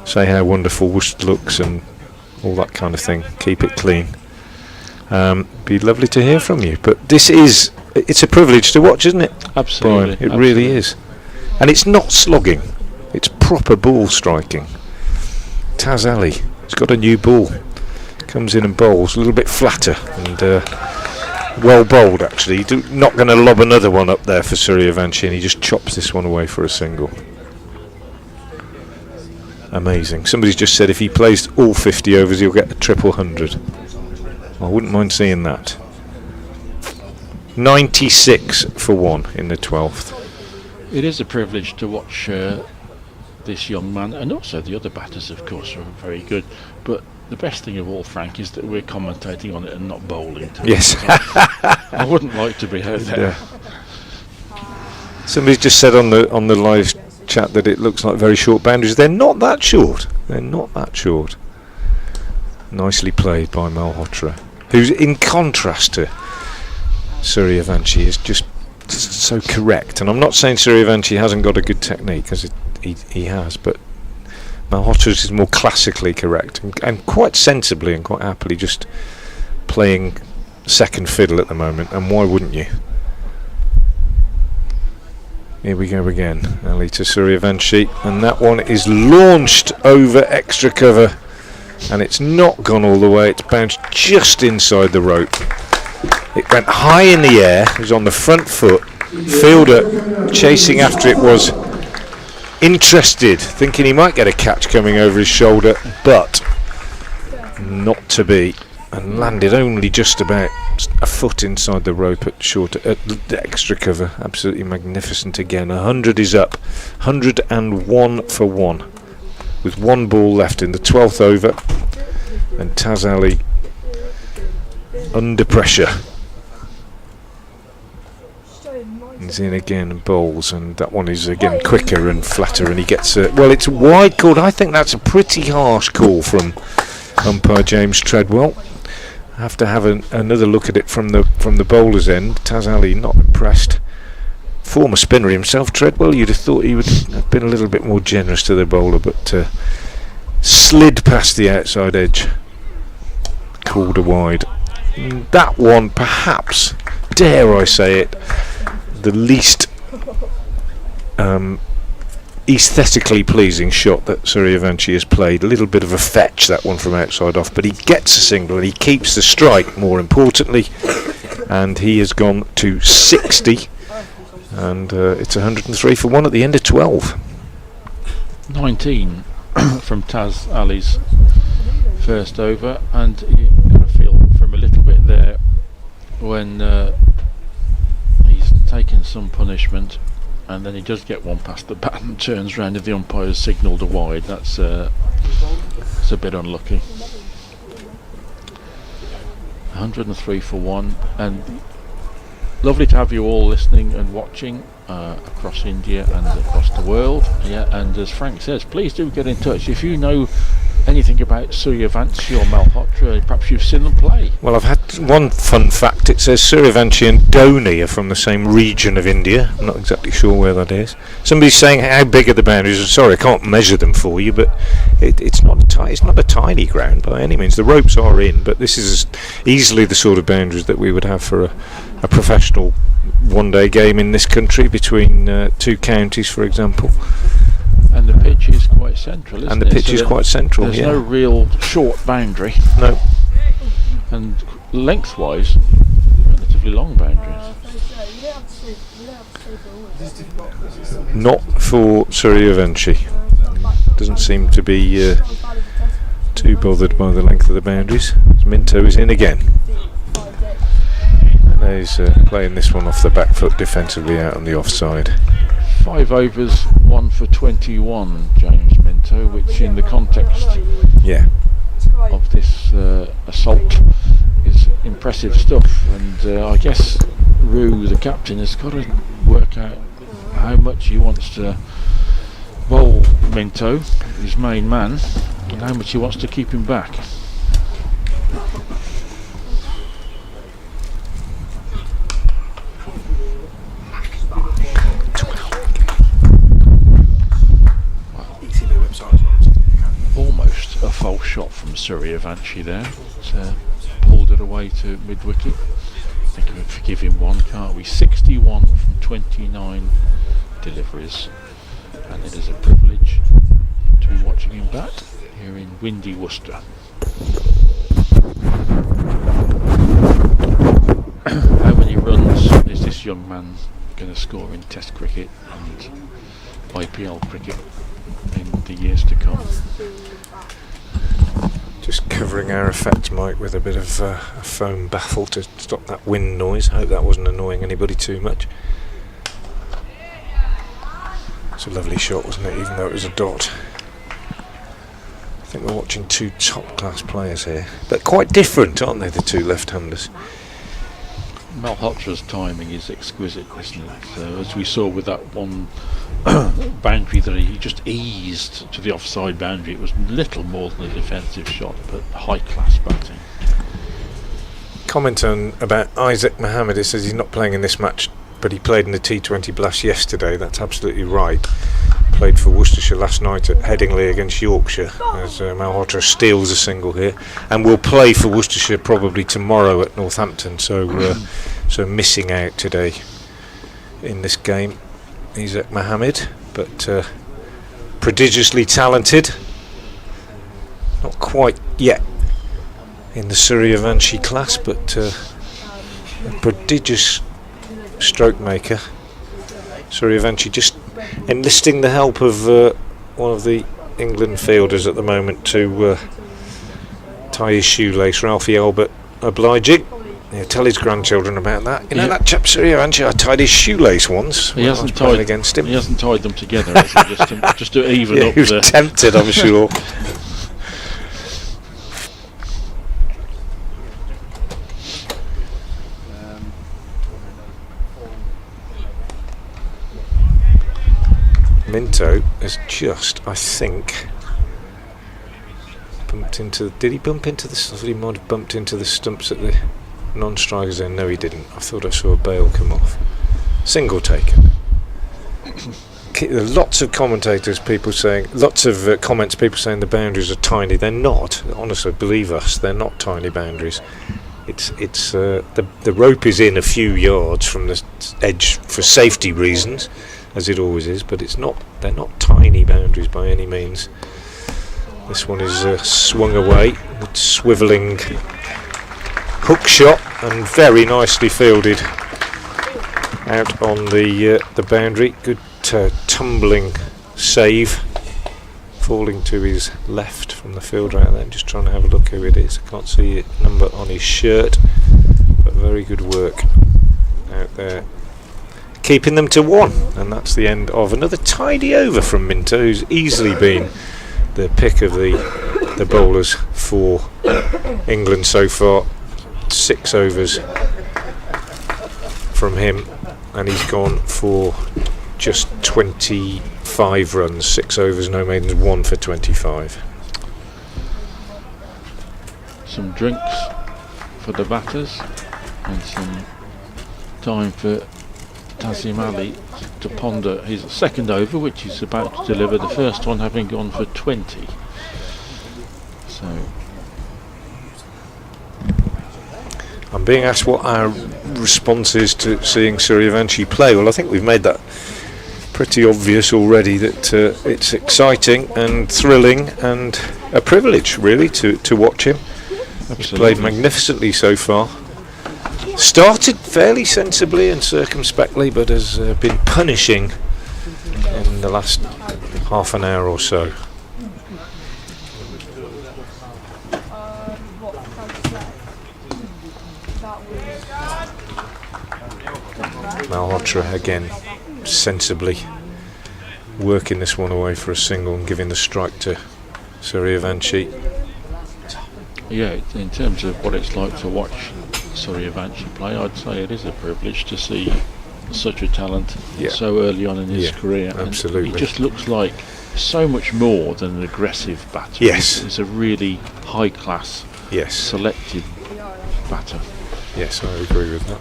S1: say how wonderful Worcester looks and all that kind of thing. Keep it clean. Be lovely to hear from you. But it's a privilege to watch, isn't it?
S2: Absolutely.
S1: Brian? It really is. And it's not slogging, it's proper ball striking. Taz Ali, he's got a new ball, comes in and bowls a little bit flatter, and well bowled actually. Not going to lob another one up there for Suryavanshi, and he just chops this one away for a single. Amazing. Somebody's just said if he plays all 50 overs he'll get a triple 100. I wouldn't mind seeing that. 96 for 1 in the 12th.
S2: It is a privilege to watch this young man, and also the other batters of course are very good, but the best thing of all, Frank, is that we're commentating on it and not bowling.
S1: Yes.
S2: I wouldn't like to be heard there.
S1: Yeah. Somebody just said on the live chat that it looks like very short boundaries. They're not that short. Nicely played by Malhotra, who's, in contrast to Suryavanshi, is just so correct. And I'm not saying Suryavanshi hasn't got a good technique, because he has, but Malhotra's is more classically correct and quite sensibly and quite happily just playing second fiddle at the moment. And why wouldn't you? Here we go again. Ali to Suryavanshi, and that one is launched over extra cover and it's not gone all the way. It's bounced just inside the rope. It went high in the air. It was on the front foot. Fielder chasing after it was interested, thinking he might get a catch coming over his shoulder, but not to be, and landed only just about a foot inside the rope at the extra cover. Absolutely magnificent again. 100 is up. 101 for 1 with 1 ball left in the 12th over, and Taz Ali under pressure. He's in again and bowls, and that one is again quicker and flatter, and he gets well, it's a wide call. I think that's a pretty harsh call from umpire James Treadwell. I have to have another look at it from the bowler's end. Taz Ali not impressed. Former spinner himself, Treadwell, you'd have thought he would have been a little bit more generous to the bowler, but slid past the outside edge, called a wide. That one, perhaps, dare I say it, the least aesthetically pleasing shot that Suryavanshi has played. A little bit of a fetch, that one from outside off, but he gets a single and he keeps the strike, more importantly, and he has gone to 60, and it's 103 for 1 at the end of 12.
S2: 19 from Taz Ali's first over, and you got to feel from a little bit there when he's taken some punishment, and then he does get one past the bat and turns round if the umpire's signalled a wide. That's it's a bit unlucky. 103 for 1, and lovely to have you all listening and watching across India and across the world. Yeah, and as Frank says, please do get in touch if you know anything about Suryavanshi or Malhotra. Perhaps you've seen them play.
S1: Well, I've had one fun fact. It says Suryavanshi and Dhoni are from the same region of India. I'm not exactly sure where that is. Somebody's saying how big are the boundaries. Sorry, I can't measure them for you, but it's not a tiny ground by any means. The ropes are in, but this is easily the sort of boundaries that we would have for a professional one-day game in this country between 2 counties, for example.
S2: And the pitch is quite central, isn't it?
S1: And the pitch is quite central,
S2: there's no real short boundary.
S1: No.
S2: And lengthwise, relatively long boundaries.
S1: Not for Suryavanshi. Doesn't seem to be too bothered by the length of the boundaries. Minto is in again. And he's playing this one off the back foot defensively out on the offside.
S2: 5 overs, 1 for 21, James Minto, which in the context of this assault is impressive stuff. And I guess Roo, the captain, has got to work out how much he wants to bowl Minto, his main man, and how much he wants to keep him back. Almost a false shot from Suryavanshi there. Pulled it away to mid-wicket. I think we can forgive him one, can't we? 61 from 29 deliveries, and it is a privilege to be watching him bat here in windy Worcester. How many runs is this young man going to score in Test cricket and IPL cricket in the years to come?
S1: Just covering our effects, Mike, with a bit of a foam baffle to stop that wind noise. I hope that wasn't annoying anybody too much. It's a lovely shot, wasn't it, even though it was a dot. I think we're watching 2 top-class players here, but quite different, aren't they, the 2 left-handers?
S2: Malhotra's timing is exquisite, isn't it? So, as we saw with that one boundary that he just eased to the offside boundary, it was little more than a defensive shot, but high-class batting.
S1: Comment on about Isaac Mohammed. He says he's not playing in this match, but he played in the T20 Blast yesterday. That's absolutely right. Played for Worcestershire last night at Headingley against Yorkshire, as Malhotra steals a single here, and will play for Worcestershire probably tomorrow at Northampton, so missing out today in this game. Isaac Mohammed, but prodigiously talented. not quite yet in the Suryavanshi class, but a prodigious stroke maker. Suryavanshi just enlisting the help of one of the England fielders at the moment to tie his shoelace. Ralphie Albert obliging. Yeah, tell his grandchildren about that. You know that chap Suryavanshi, I tied his shoelace once.
S2: He hasn't tied
S1: against him.
S2: He hasn't tied them together, has he? just to even up.
S1: He was tempted, I'm sure. Minto has just, I think, bumped into. Did he bump into the? I thought he might have bumped into the stumps at the non-strikers end. No, he didn't. I thought I saw a bail come off. Single taken. Lots of commentators, people saying, lots of comments, people saying the boundaries are tiny. They're not. Honestly, believe us, they're not tiny boundaries. It's the rope is in a few yards from the edge for safety reasons, as it always is, but it's not. They're not tiny boundaries by any means. This one is swung away with swivelling hook shot and very nicely fielded out on the boundary. Good tumbling save, falling to his left from the fielder out there. Just trying to have a look who it is. I can't see a number on his shirt, but very good work out there, keeping them to 1, and that's the end of another tidy over from Minto, who's easily been the pick of the bowlers for England so far. 6 overs from him, and he's gone for just 25 runs. 6 overs, no maidens, 1 for 25.
S2: Some drinks for the batters and some time for Tazim Ali to ponder his second over, which he's about to deliver, the first one having gone for 20. So
S1: I'm being asked what our response is to seeing Suryavanshi play. Well, I think we've made that pretty obvious already, that it's exciting and thrilling and a privilege really to watch him.
S2: absolutely.
S1: He's played magnificently so far. Started fairly sensibly and circumspectly, but has been punishing in the last half an hour or so. Malhotra again sensibly working this one away for a single and giving the strike to Suryavanshi.
S2: Yeah, in terms of what it's like to watch Suryavanshi play, I'd say it is a privilege to see such a talent so early on in his career.
S1: Absolutely.
S2: And he just looks like so much more than an aggressive batter.
S1: Yes.
S2: He's a really high class, selected batter.
S1: Yes, I agree with that.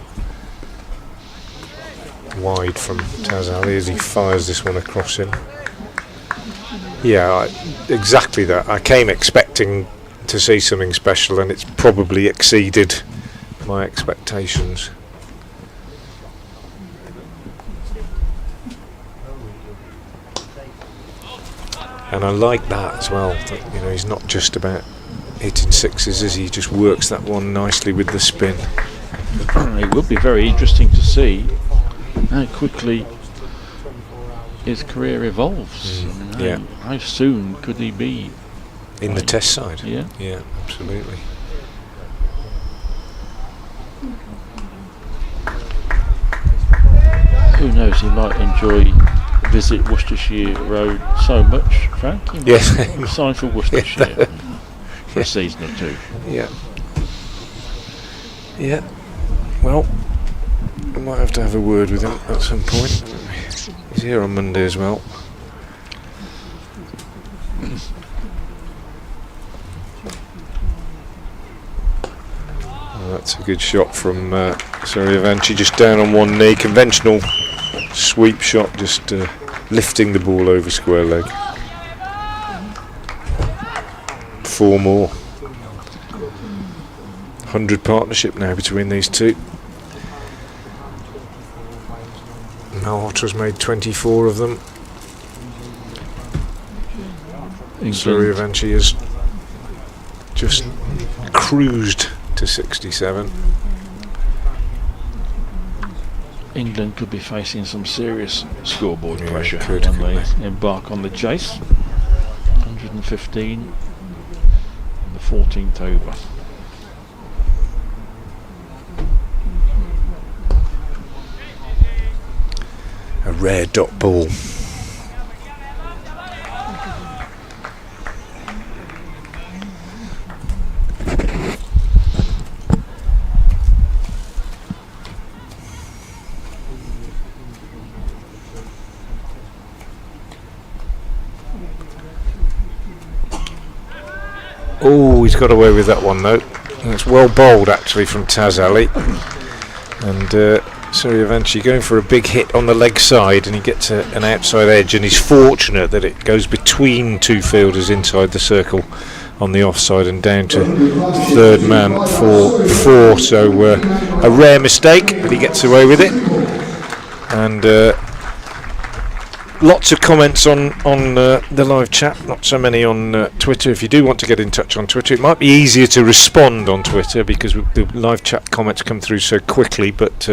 S1: Wide from Taz Ali as he fires this one across him. Yeah, exactly that. I came expecting to see something special, and it's probably exceeded my expectations. And I like that as well, that, you know, he's not just about hitting sixes, is he? He just works that one nicely with the spin.
S2: It would be very interesting to see how quickly his career evolves. How soon could he be
S1: in the test side?
S2: Yeah,
S1: absolutely.
S2: Who knows, he might enjoy visit Worcestershire Road so much, Frank. He might sign for Worcestershire for a season or two.
S1: Yeah. Well, I might have to have a word with him at some point. He's here on Monday as well. Well, that's a good shot from Suryavanshi, just down on one knee. Conventional sweep shot, just lifting the ball over square leg. 4 more. 100 partnership now between these two. Malhotra's made 24 of them. Suryavanshi has just cruised to 67.
S2: England could be facing some serious scoreboard pressure
S1: could
S2: when they embark on the chase. 115 on the 14th over.
S1: A rare dot ball. Oh, he's got away with that one though. It's well bowled actually from Taz Ali. And Suryavanshi going for a big hit on the leg side, and he gets an outside edge, and he's fortunate that it goes between two fielders inside the circle on the offside and down to third man for 4. So a rare mistake, but he gets away with it. And lots of comments on the live chat, not so many on Twitter. If you do want to get in touch on Twitter, it might be easier to respond on Twitter because the live chat comments come through so quickly, but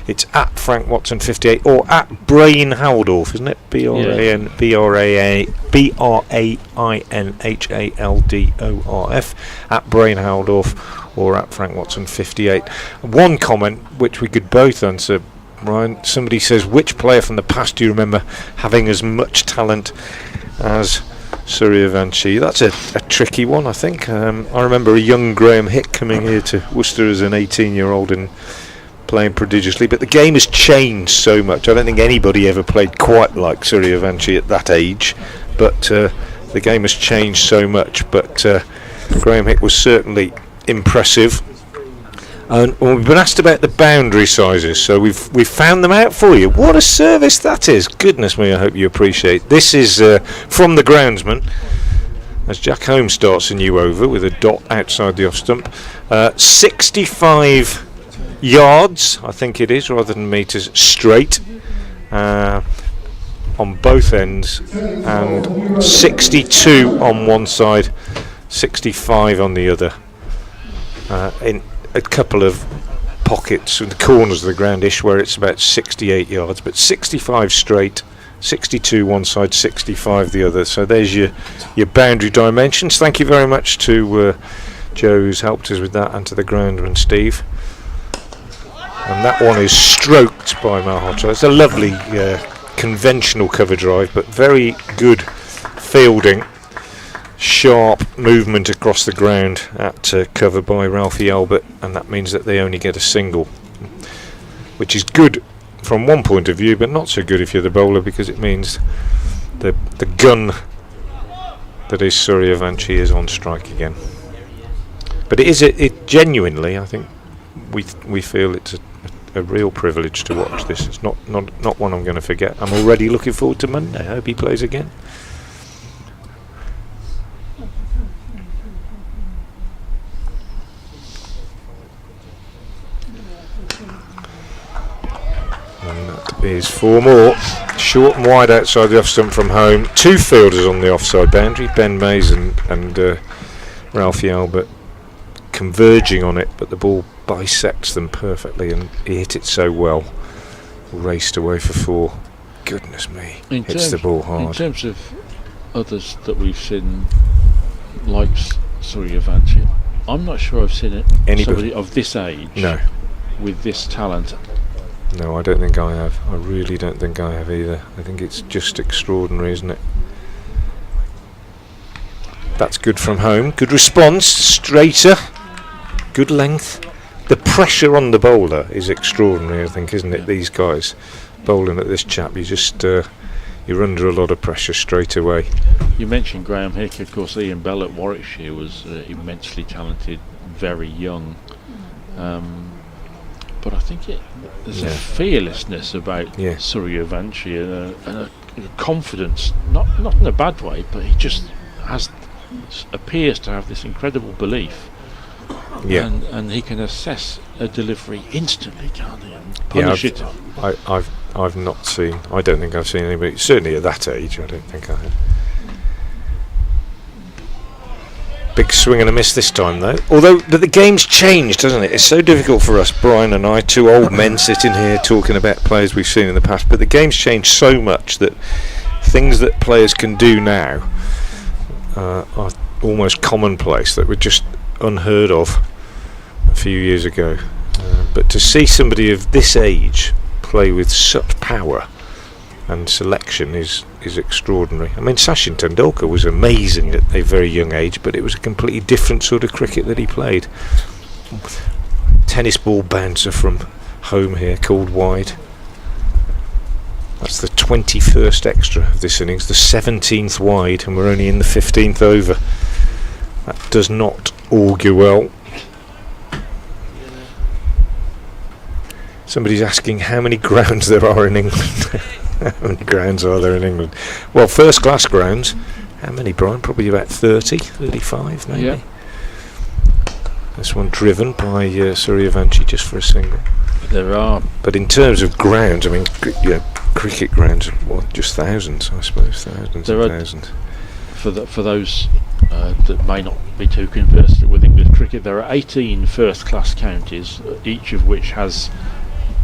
S1: it's at Frank Watson 58 or at Brain Haldorf, isn't it? BRAINHALDORF, at Brain Haldorf or at Frank Watson 58. One comment which we could both answer, Ryan, somebody says, which player from the past do you remember having as much talent as Suryavanshi? That's a tricky one, I think. I remember a young Graham Hick coming here to Worcester as an 18-year-old and playing prodigiously, but the game has changed so much. I don't think anybody ever played quite like Suryavanshi at that age, but the game has changed so much. But Graham Hick was certainly impressive. And we've been asked about the boundary sizes, so we've found them out for you. What a service that is! Goodness me, I hope you appreciate. This is from the groundsman as Jack Holmes starts a new over with a dot outside the off stump. 65 yards, I think it is, rather than metres, straight on both ends, and 62 on one side, 65 on the other. In a couple of pockets in the corners of the groundish where it's about 68 yards, but 65 straight, 62 one side, 65 the other. So there's your boundary dimensions. Thank you very much to Joe, who's helped us with that, and to the groundman Steve. And that one is stroked by Malhotra. It's a lovely conventional cover drive, but very good fielding. Sharp movement across the ground at cover by Ralphie Albert, and that means that they only get a single, which is good from one point of view, but not so good if you're the bowler, because it means the gun that is Suryavanshi is on strike again. But it genuinely, I think we feel it's a real privilege to watch this. It's not one I'm going to forget. I'm already looking forward to Monday. I hope he plays again. Is 4 more, short and wide outside the off stump from home. 2 fielders on the offside boundary, Ben Mays and Ralphie Albert converging on it, but the ball bisects them perfectly, and he hit it so well. Raced away for 4. Goodness me, hits the ball hard.
S2: In terms of others that we've seen, like Suryavanshi, I'm not sure I've seen somebody of this age with this talent.
S1: No, I don't think I have. I really don't think I have either. I think it's just extraordinary, isn't it? That's good from home. Good response. Straighter. Good length. The pressure on the bowler is extraordinary, I think, isn't it? These guys bowling at this chap, you're under a lot of pressure straight away.
S2: You mentioned Graham Hick. Of course, Ian Bell at Warwickshire was immensely talented, very young. But I think there's a fearlessness about Suryavanshi and a confidence, not in a bad way, but he just appears to have this incredible belief. Yeah, and he can assess a delivery instantly, can't he? And punish it.
S1: I've not seen. I don't think I've seen anybody, certainly at that age. I don't think I have. Big swing and a miss this time, though. But the game's changed, hasn't it? It's so difficult for us, Brian and I, two old men sitting here talking about players we've seen in the past. But the game's changed so much that things that players can do now are almost commonplace, that were just unheard of a few years ago. But to see somebody of this age play with such power and selection is extraordinary. I mean, Sachin Tendulkar was amazing at a very young age, but it was a completely different sort of cricket that he played. Tennis ball bouncer from home here, called wide. That's the 21st extra of this innings, the 17th wide, and we're only in the 15th over. That does not augur well. Somebody's asking how many grounds there are in England. How many grounds are there in England? Well, first class grounds. How many, Brian? Probably about 30, 35 maybe.
S2: Yeah.
S1: This one driven by Suryavanshi just for a single.
S2: There are.
S1: But in terms of grounds, I mean, cricket grounds, well, just thousands, I suppose. Thousands and thousands.
S2: For those that may not be too conversant with English cricket, there are 18 first class counties, each of which has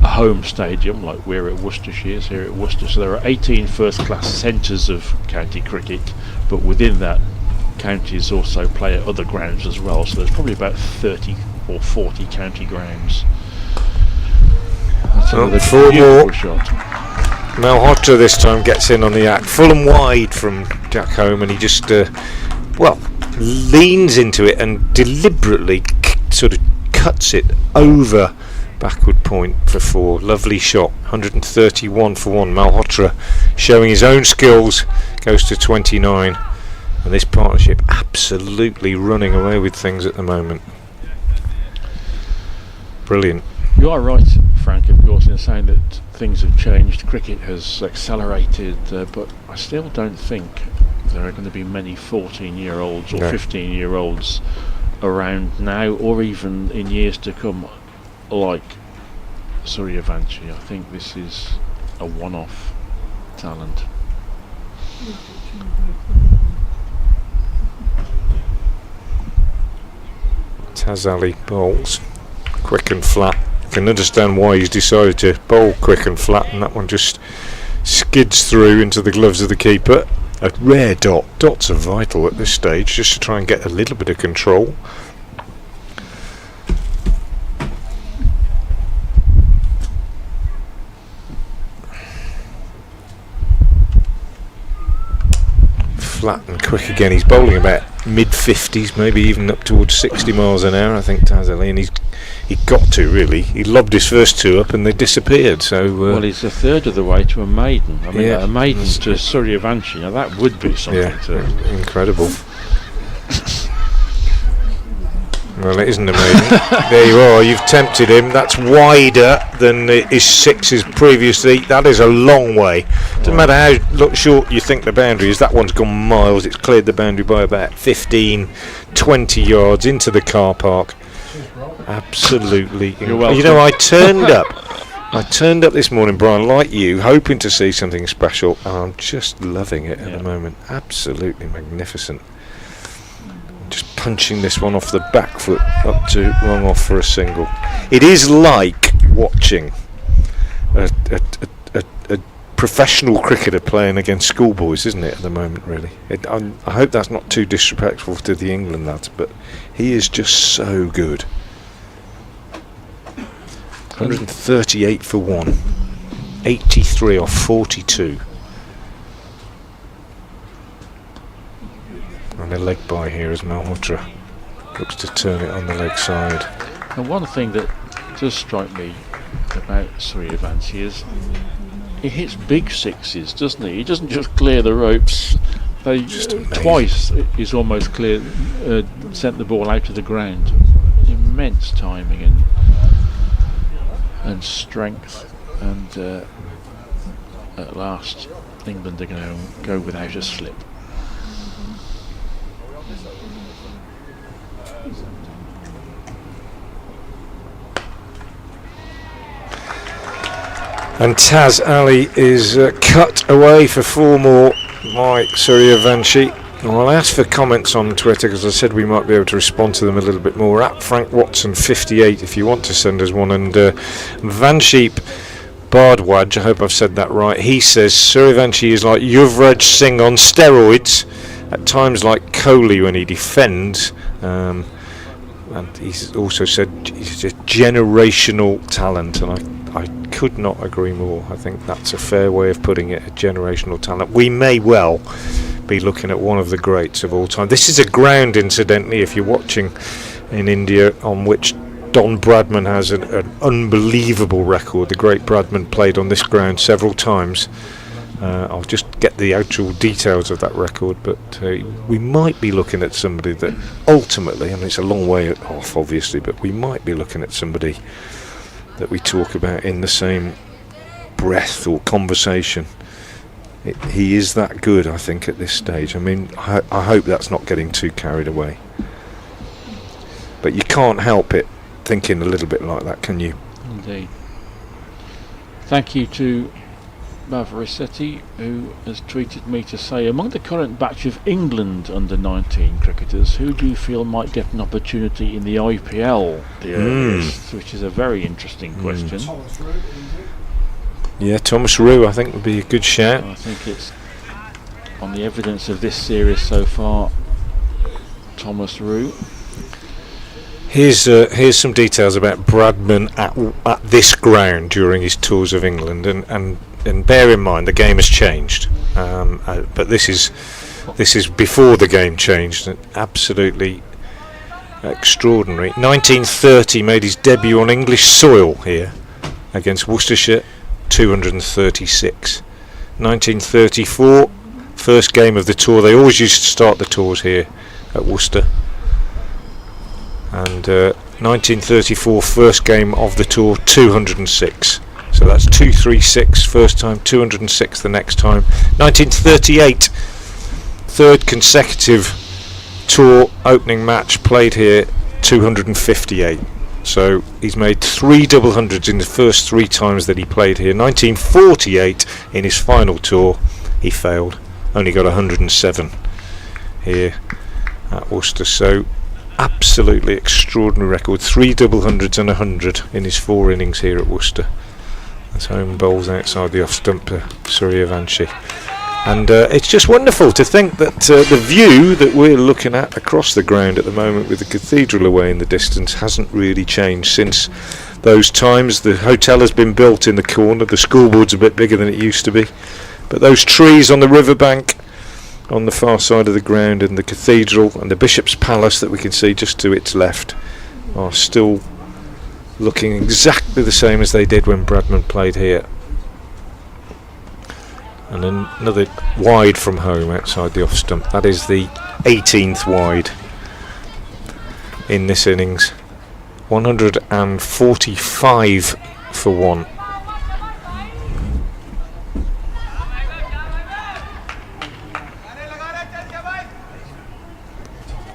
S2: a home stadium, like we're at Worcestershire, here at Worcester. So there are 18 first class centres of county cricket, but within that, counties also play at other grounds as well. So there's probably about 30 or 40 county grounds. That's another beautiful shot.
S1: Malhotra this time gets in on the act, full and wide from Jack Home, and he just leans into it and deliberately sort of cuts it over backward point for 4. Lovely shot. 131 for 1. Malhotra showing his own skills, goes to 29, and this partnership absolutely running away with things at the moment. Brilliant.
S2: You are right, Frank, of course, in saying that things have changed. Cricket has accelerated, but I still don't think there are going to be many 14-year-olds or 15-year-olds around now, or even in years to come, like Suryavanshi. I think this is a one-off talent.
S1: Taz Ali bowls quick and flat. You can understand why he's decided to bowl quick and flat, and that one just skids through into the gloves of the keeper. A rare dot. Dots are vital at this stage, just to try and get a little bit of control. Flat and quick again. He's bowling about mid-50s, maybe even up towards 60 miles an hour, I think, Taz Ali, and he got to, really. He lobbed his first two up and they disappeared. So
S2: well, he's a third of the way to a maiden. I mean, a maiden to Suryavanshi. Now that would be something to
S1: incredible. Well, it isn't a maiden. There you are. You've tempted him. That's wider than his sixes previously. That is a long way. Doesn't matter how short you think the boundary is. That one's gone miles. It's cleared the boundary by about 15, 20 yards into the car park. Absolutely.
S2: You're welcome.
S1: You know, I turned up this morning, Brian, like you, hoping to see something special, and I'm just loving it at the moment. Absolutely magnificent. Just punching this one off the back foot up to long off for a single. It is like watching a professional cricketer playing against schoolboys, isn't it, at the moment, really? I hope that's not too disrespectful to the England lads, but he is just so good. 138 for 1. 83 off 42. And a leg by here as Malhotra looks to turn it on the leg side.
S2: And one thing that does strike me about Suryavanshi is he hits big sixes, doesn't he? He doesn't just clear the ropes. Twice he's almost cleared, sent the ball out of the ground. Immense timing and strength, and at last England are going to go without a slip.
S1: And Taz Ali is cut away for 4 more by Suryavanshi. Well, I asked for comments on Twitter because I said we might be able to respond to them a little bit more. At Frank Watson 58, if you want to send us one, and Vansheep Bardwaj, I hope I've said that right. He says Suryavanshi is like Yuvraj Singh on steroids. At times like Kohli when he defends. And he's also said he's a generational talent, and I could not agree more. I think that's a fair way of putting it, a generational talent. We may well be looking at one of the greats of all time. This is a ground, incidentally, if you're watching in India, on which Don Bradman has an unbelievable record. The great Bradman played on this ground several times. I'll just get the actual details of that record, but we might be looking at somebody that ultimately, I mean it's a long way off obviously, but we might be looking at somebody that we talk about in the same breath or conversation. He is that good, I think, at this stage. I mean, I hope that's not getting too carried away. But you can't help it thinking a little bit like that, can you?
S2: Indeed. Thank you to Maverisetti, who has tweeted me to say, among the current batch of England under-19 cricketers, who do you feel might get an opportunity in the IPL the earliest? Which is a very interesting question.
S1: Yeah, Thomas Rue, I think, would be a good shout.
S2: I think it's, on the evidence of this series so far, Thomas Rue.
S1: Here's some details about Bradman at this ground during his tours of England, and bear in mind the game has changed, but this is before the game changed. Absolutely extraordinary. 1930 made his debut on English soil here against Worcestershire, 236. 1934, first game of the tour. They always used to start the tours here at Worcester. And 1934, first game of the tour, 206. So that's 236 first time, 206 the next time. 1938, third consecutive tour opening match played here, 258. So he's made 3 double hundreds in the first 3 times that he played here. 1948, in his final tour, he failed. Only got 107 here at Worcester. So absolutely extraordinary record. 3 double hundreds and 100 in his 4 innings here at Worcester. That's home bowls outside the off stump, Suryavanshi. And it's just wonderful to think that the view that we're looking at across the ground at the moment with the cathedral away in the distance hasn't really changed since those times. The hotel has been built in the corner, the scoreboard's a bit bigger than it used to be, but those trees on the riverbank on the far side of the ground and the cathedral and the Bishop's Palace that we can see just to its left are still looking exactly the same as they did when Bradman played here. And another wide from home outside the off stump. That is the 18th wide in this innings. 145 for 1.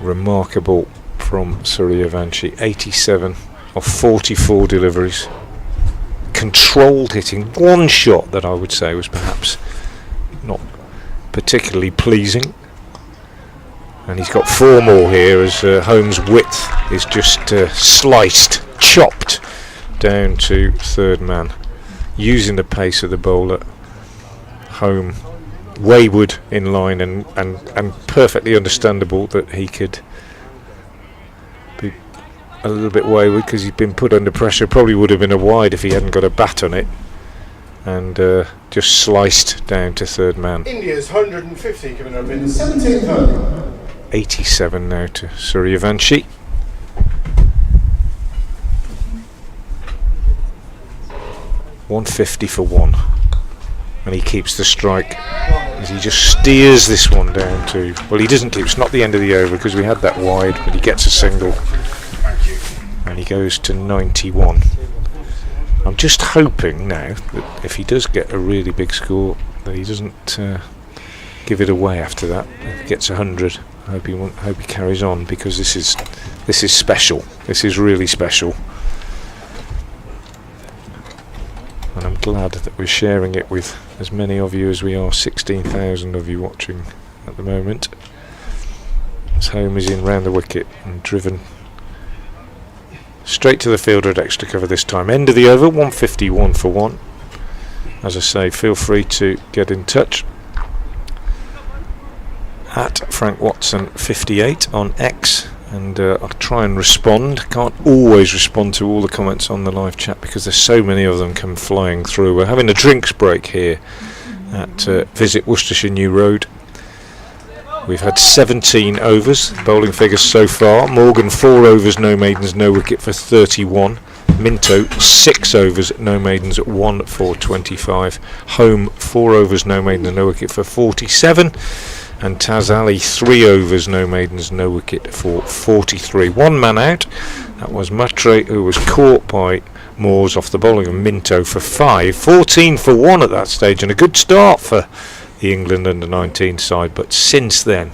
S1: Remarkable from Suryavanshi. 87 of 44 deliveries. Controlled hitting. One shot that I would say was perhaps not particularly pleasing, and he's got 4 more here as Holmes' width is just sliced, chopped down to third man, using the pace of the bowler. Home wayward in line and perfectly understandable that he could be a little bit wayward because he's been put under pressure. Probably would have been a wide if he hadn't got a bat on it, and just sliced down to third man.
S3: India's 150 coming up in the 17th over.
S1: 87 now to Suryavanshi. .150 for 1, and he keeps the strike as he just steers this one down to, well, he doesn't keep, it's not the end of the over because we had that wide, but he gets a single and he goes to 91. I'm just hoping now that if he does get a really big score that he doesn't give it away after that. If he gets 100, I hope he carries on, because this is special. This is really special, and I'm glad that we're sharing it with as many of you as we are. 16,000 of you watching at the moment. As home is in round the wicket and driven straight to the fielder at extra cover this time. End of the over, 151 for 1. As I say, feel free to get in touch at Frank Watson 58 on X, and I'll try and respond. Can't always respond to all the comments on the live chat because there's so many of them come flying through. We're having a drinks break here at Visit Worcestershire New Road. We've had 17 overs, bowling figures so far. Morgan 4 overs, no maidens, no wicket for 31. Minto 6 overs, no maidens, 1 for 25. Home 4 overs, no maidens, no wicket for 47. And Taz Ali 3 overs, no maidens, no wicket for 43. One man out. That was Matre, who was caught by Moores off the bowling of Minto for 5. 14 for 1 at that stage, and a good start for the England under-19 side. But since then,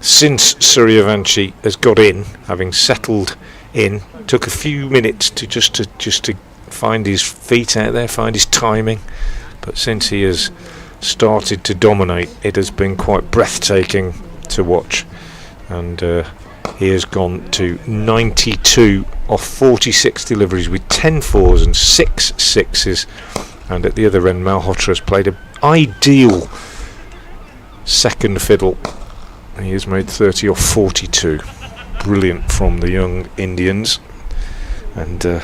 S1: since Suryavanshi has got in, having settled in, took a few minutes to just to find his feet out there, find his timing. But since he has started to dominate, it has been quite breathtaking to watch, and he has gone to 92 off 46 deliveries with 10 fours and 6 sixes, and at the other end Malhotra has played an ideal second fiddle. He has made 30 off 42. Brilliant from the young Indians, and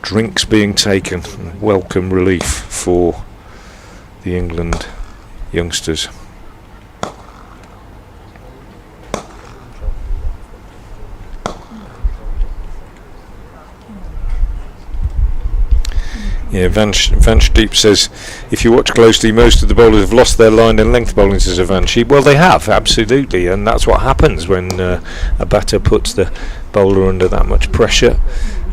S1: drinks being taken, and welcome relief for the England youngsters. Yeah, Vanshdeep says, if you watch closely, most of the bowlers have lost their line and length bowling, says Vanshi. Well, they have, absolutely, and that's what happens when a batter puts the bowler under that much pressure.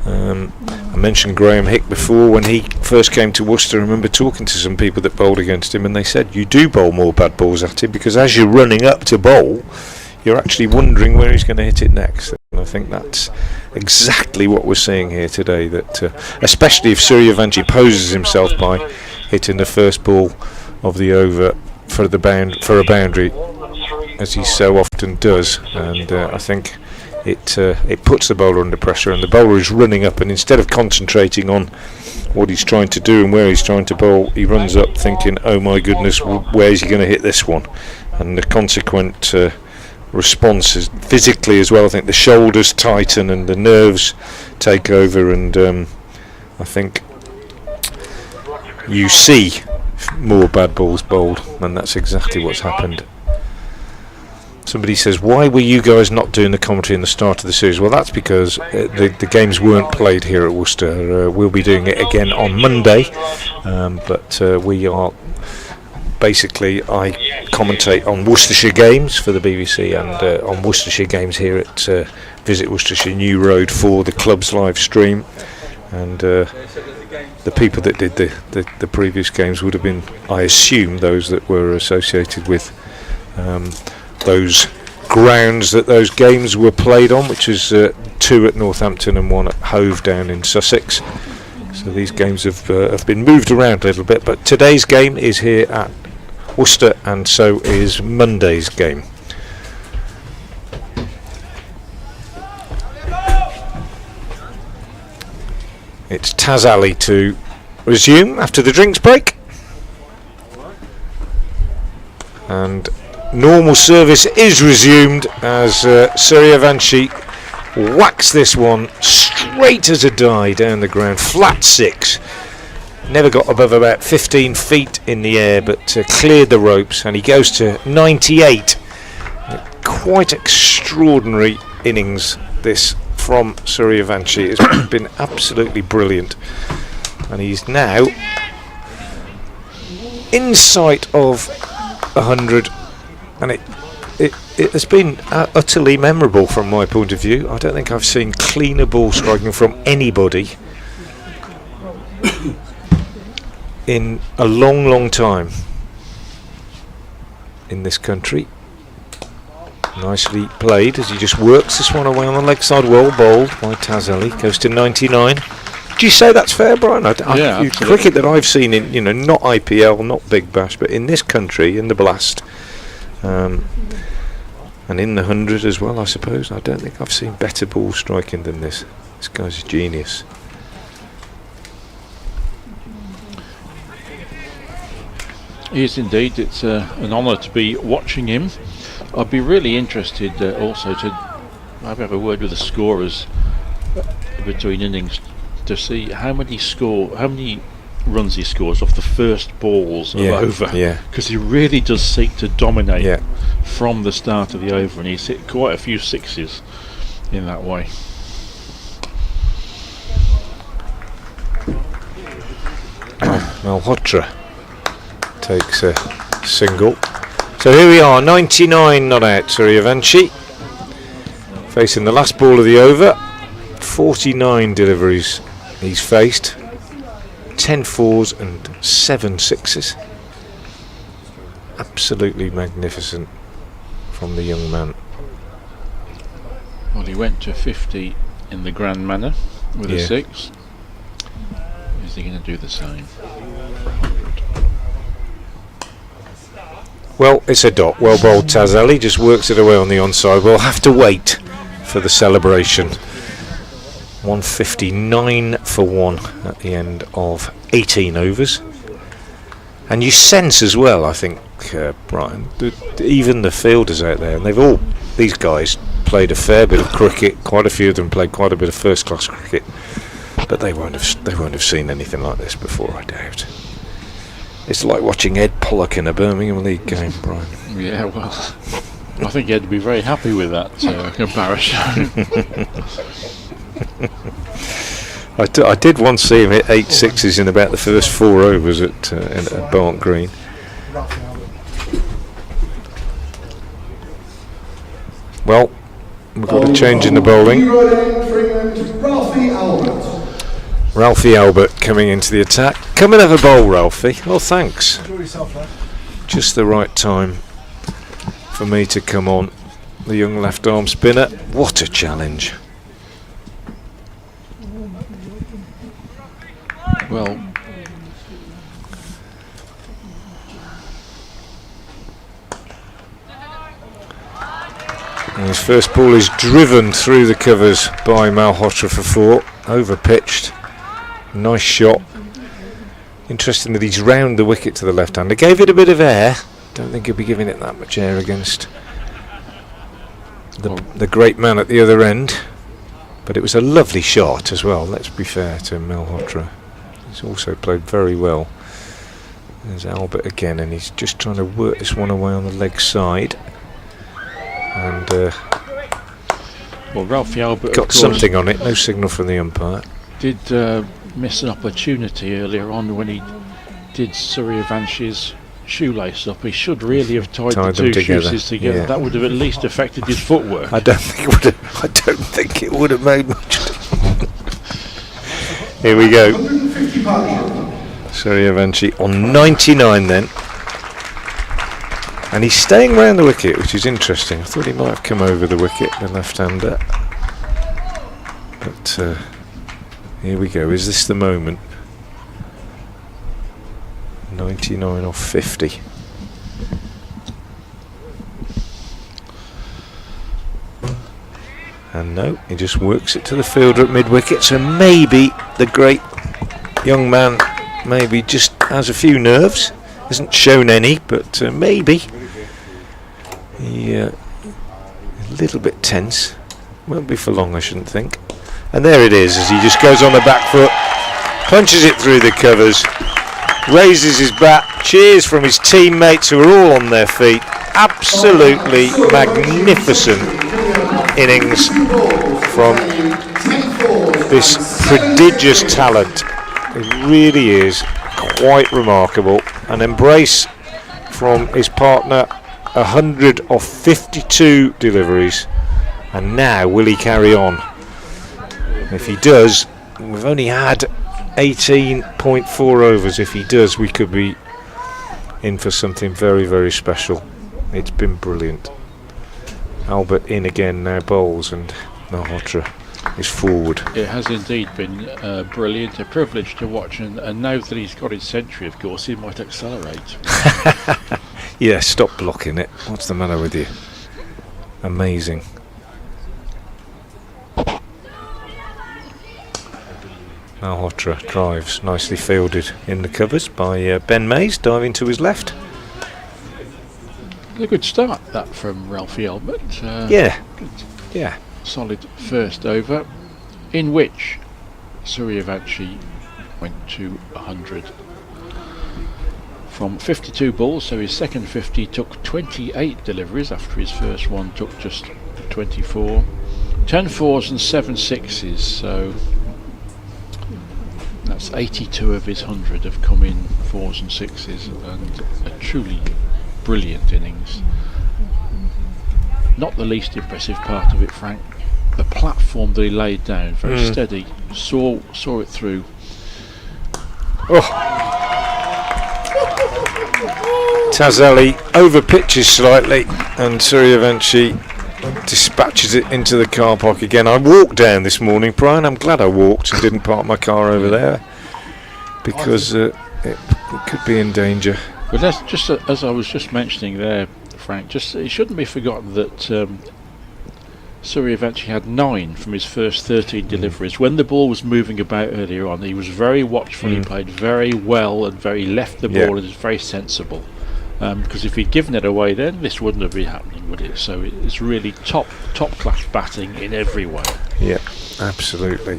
S1: I mentioned Graham Hick before. When he first came to Worcester, I remember talking to some people that bowled against him, and they said you do bowl more bad balls at him because as you're running up to bowl, you're actually wondering where he's going to hit it next. And I think that's exactly what we're seeing here today, that especially if Suryavanshi poses himself by hitting the first ball of the over for a boundary, as he so often does, and I think it puts the bowler under pressure, and the bowler is running up, and instead of concentrating on what he's trying to do and where he's trying to bowl, he runs up thinking, oh my goodness, where's he going to hit this one? And the consequent response is physically as well. I think the shoulders tighten and the nerves take over, and I think you see more bad balls bowled, and that's exactly what's happened. Somebody says, why were you guys not doing the commentary in the start of the series? Well, that's because the games weren't played here at Worcester. We'll be doing it again on Monday, but we are basically, I commentate on Worcestershire games for the BBC and on Worcestershire games here at Visit Worcestershire New Road for the club's live stream, and the people that did the previous games would have been, I assume, those that were associated with those grounds that those games were played on, which is 2 at Northampton and 1 at Hove down in Sussex. So these games have been moved around a little bit, but today's game is here at Worcester, and so is Monday's game. It's Taz Ali to resume after the drinks break, and normal service is resumed as Suryavanshi whacks this one straight as a die down the ground, flat 6. Never got above about 15 feet in the air, but cleared the ropes, and he goes to 98. Quite extraordinary innings this from Suryavanshi. It's been absolutely brilliant, and he's now in sight of 100. And it has been utterly memorable from my point of view. I don't think I've seen cleaner ball striking from anybody in a long time in this country. Nicely played as he just works this one away on the leg side. Well bowled by Taz Ali. Goes to 99. Do you say that's fair, Brian?
S2: Yeah,
S1: cricket that I've seen in, not IPL, not Big Bash, but in this country, in the Blast, and in the 100 as well, I suppose. I don't think I've seen better ball striking than this. This guy's a genius.
S2: He is indeed. It's an honour to be watching him. I'd be really interested also to have a word with the scorers between innings to see how many runs he scores off the first balls of over.
S1: Yeah.
S2: Because he really does seek to dominate from the start of the over, and he's hit quite a few sixes in that way.
S1: Malhotra takes a single. So here we are, 99 not out, Suryavanshi. Facing the last ball of the over. 49 deliveries he's faced. 10 fours and 7 sixes. Absolutely magnificent from the young man.
S2: Well, he went to 50 in the grand manner with a 6. Is he going to do the same for 100?
S1: Well, it's a dot. Well bowled, Tazali. Just works it away on the onside. We'll have to wait for the celebration. 159 for 1 at the end of 18 overs. And you sense as well, I think, Brian, even the fielders out there, and these guys played a fair bit of cricket. Quite a few of them played quite a bit of first-class cricket, but they won't have seen anything like this before, I doubt. It's like watching Ed Pollock in a Birmingham League game, Brian.
S2: Yeah, well, I think Ed would be very happy with that comparison.
S1: I did once see him hit 8 sixes in about the first 4 overs at Barnt Green. Well, we've got a change in the bowling. Ralphie Albert coming into the attack. Come and have a bowl, Ralphie. Well, thanks. Just the right time for me to come on. The young left arm spinner. What a challenge.
S2: Well,
S1: and his first ball is driven through the covers by Malhotra for 4. Over pitched. Nice shot. Interesting that he's round the wicket to the left hander. Gave it a bit of air. Don't think he'll be giving it that much air against the great man at the other end. But it was a lovely shot as well, let's be fair to Malhotra. He's also played very well. There's Albert again, and he's just trying to work this one away on the leg side. And
S2: well, Ralphie Albert
S1: got something on it. No signal from the umpire.
S2: Did miss an opportunity earlier on when he did Suryavanshi's shoelace up. He should really have tied the two shoelaces together. That would have at least affected his footwork.
S1: I don't think it would have made much. Here we go. Suryavanshi on 99 then. And he's staying round the wicket, which is interesting. I thought he might have come over the wicket, the left-hander. But here we go. Is this the moment? 99 off 50. And no, he just works it to the fielder at mid-wicket. So maybe the great young man maybe just has a few nerves. Hasn't shown any, but maybe. A little bit tense. Won't be for long, I shouldn't think. And there it is, as he just goes on the back foot, punches it through the covers, raises his bat, cheers from his teammates who are all on their feet. Absolutely magnificent innings from this prodigious talent. It really is quite remarkable. An embrace from his partner, 100 of 52 deliveries, and now will he carry on? If he does, we've only had 18.4 overs. If he does, we could be in for something very, very special. It's been brilliant. Albert in again now, bowls, and Malhotra is forward.
S2: It has indeed been brilliant, a privilege to watch, and now that he's got his century, of course, he might accelerate.
S1: Yeah, stop blocking it. What's the matter with you? Amazing. Malhotra drives, nicely fielded in the covers by Ben Mays, diving to his left.
S2: A good start that from Ralphie Albert.
S1: Yeah.
S2: Good,
S1: Yeah.
S2: solid first over, in which Suryavanshi went to 100 from 52 balls. So his second 50 took 28 deliveries after his first one took just 24. 10 fours and 7 sixes. So that's 82 of his 100 have come in fours and sixes, and a truly brilliant innings. Not the least impressive part of it, Frank, the platform that he laid down, very steady, saw it through.
S1: Tazelli over pitches slightly, and Suryavanshi dispatches it into the car park again. I walked down this morning, Brian. I'm glad I walked and didn't park my car over there, because it could be in danger.
S2: But that's just as I was just mentioning there, Frank. Just it shouldn't be forgotten that Suryavanshi had 9 from his first 13 deliveries. When the ball was moving about earlier on, he was very watchful. He played very well and very left the ball and was very sensible. Because if he'd given it away, then this wouldn't have been happening, would it? So it's really top class batting in every way.
S1: Yeah, absolutely.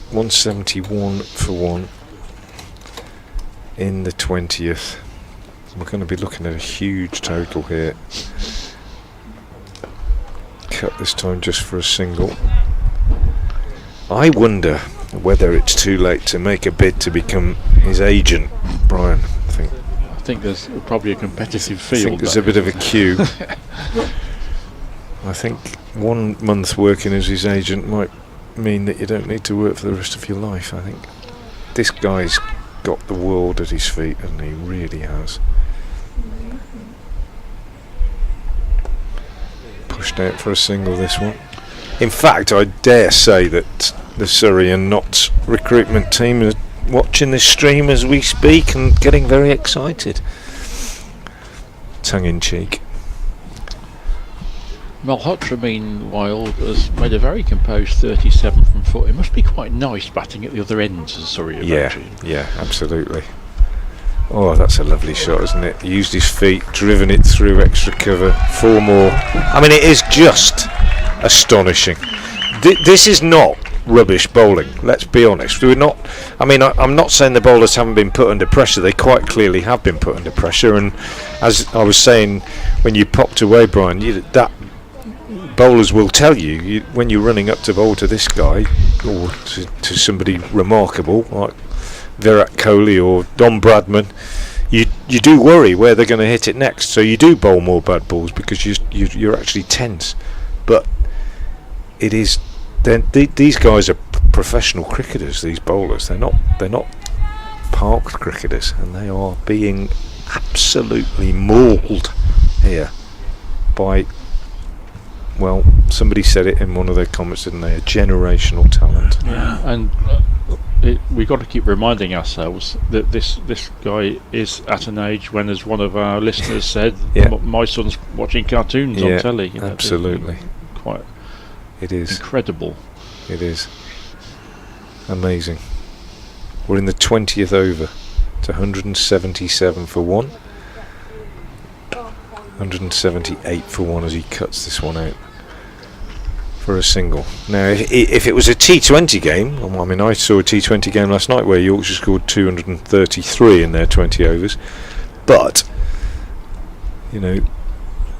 S1: 171 for 1 in the 20th. We're going to be looking at a huge total here. Cut this time just for a single. I wonder whether it's too late to make a bid to become his agent, Brian.
S2: I think there's probably a competitive field.
S1: I think there's a bit of a queue. I think 1 month working as his agent might mean that you don't need to work for the rest of your life. I think this guy's got the world at his feet, and he really has. Pushed out for a single, this one. In fact, I dare say that the Surrey and Notts recruitment team is watching this stream as we speak and getting very excited. Tongue in cheek.
S2: Malhotra, meanwhile, has made a very composed 37 from foot. It must be quite nice batting at the other end, sorry.
S1: Yeah, absolutely. Oh, that's a lovely shot, isn't it? Used his feet, driven it through extra cover, 4 more. I mean, it is just astonishing. This is not rubbish bowling, let's be honest. We're not. I mean, I'm not saying the bowlers haven't been put under pressure. They quite clearly have been put under pressure, and as I was saying when you popped away, Brian, that bowlers will tell you, when you're running up to bowl to this guy or to somebody remarkable like Virat Kohli or Don Bradman, you do worry where they're going to hit it next. So you do bowl more bad balls because you're actually tense. But it is. These guys are professional cricketers. These bowlers, they're not parked cricketers, and they are being absolutely mauled here by. Well, somebody said it in one of their comments, didn't they? A generational talent.
S2: Yeah, and we've got to keep reminding ourselves that this guy is at an age when, as one of our listeners said, my son's watching cartoons on telly.
S1: Absolutely.
S2: Quite.
S1: It is
S2: incredible.
S1: It is amazing. We're in the 20th over to 177 for 1. 178 for 1 as he cuts this one out for a single. Now, if it was a T20 game, I mean, I saw a T20 game last night where Yorkshire scored 233 in their 20 overs, but you know,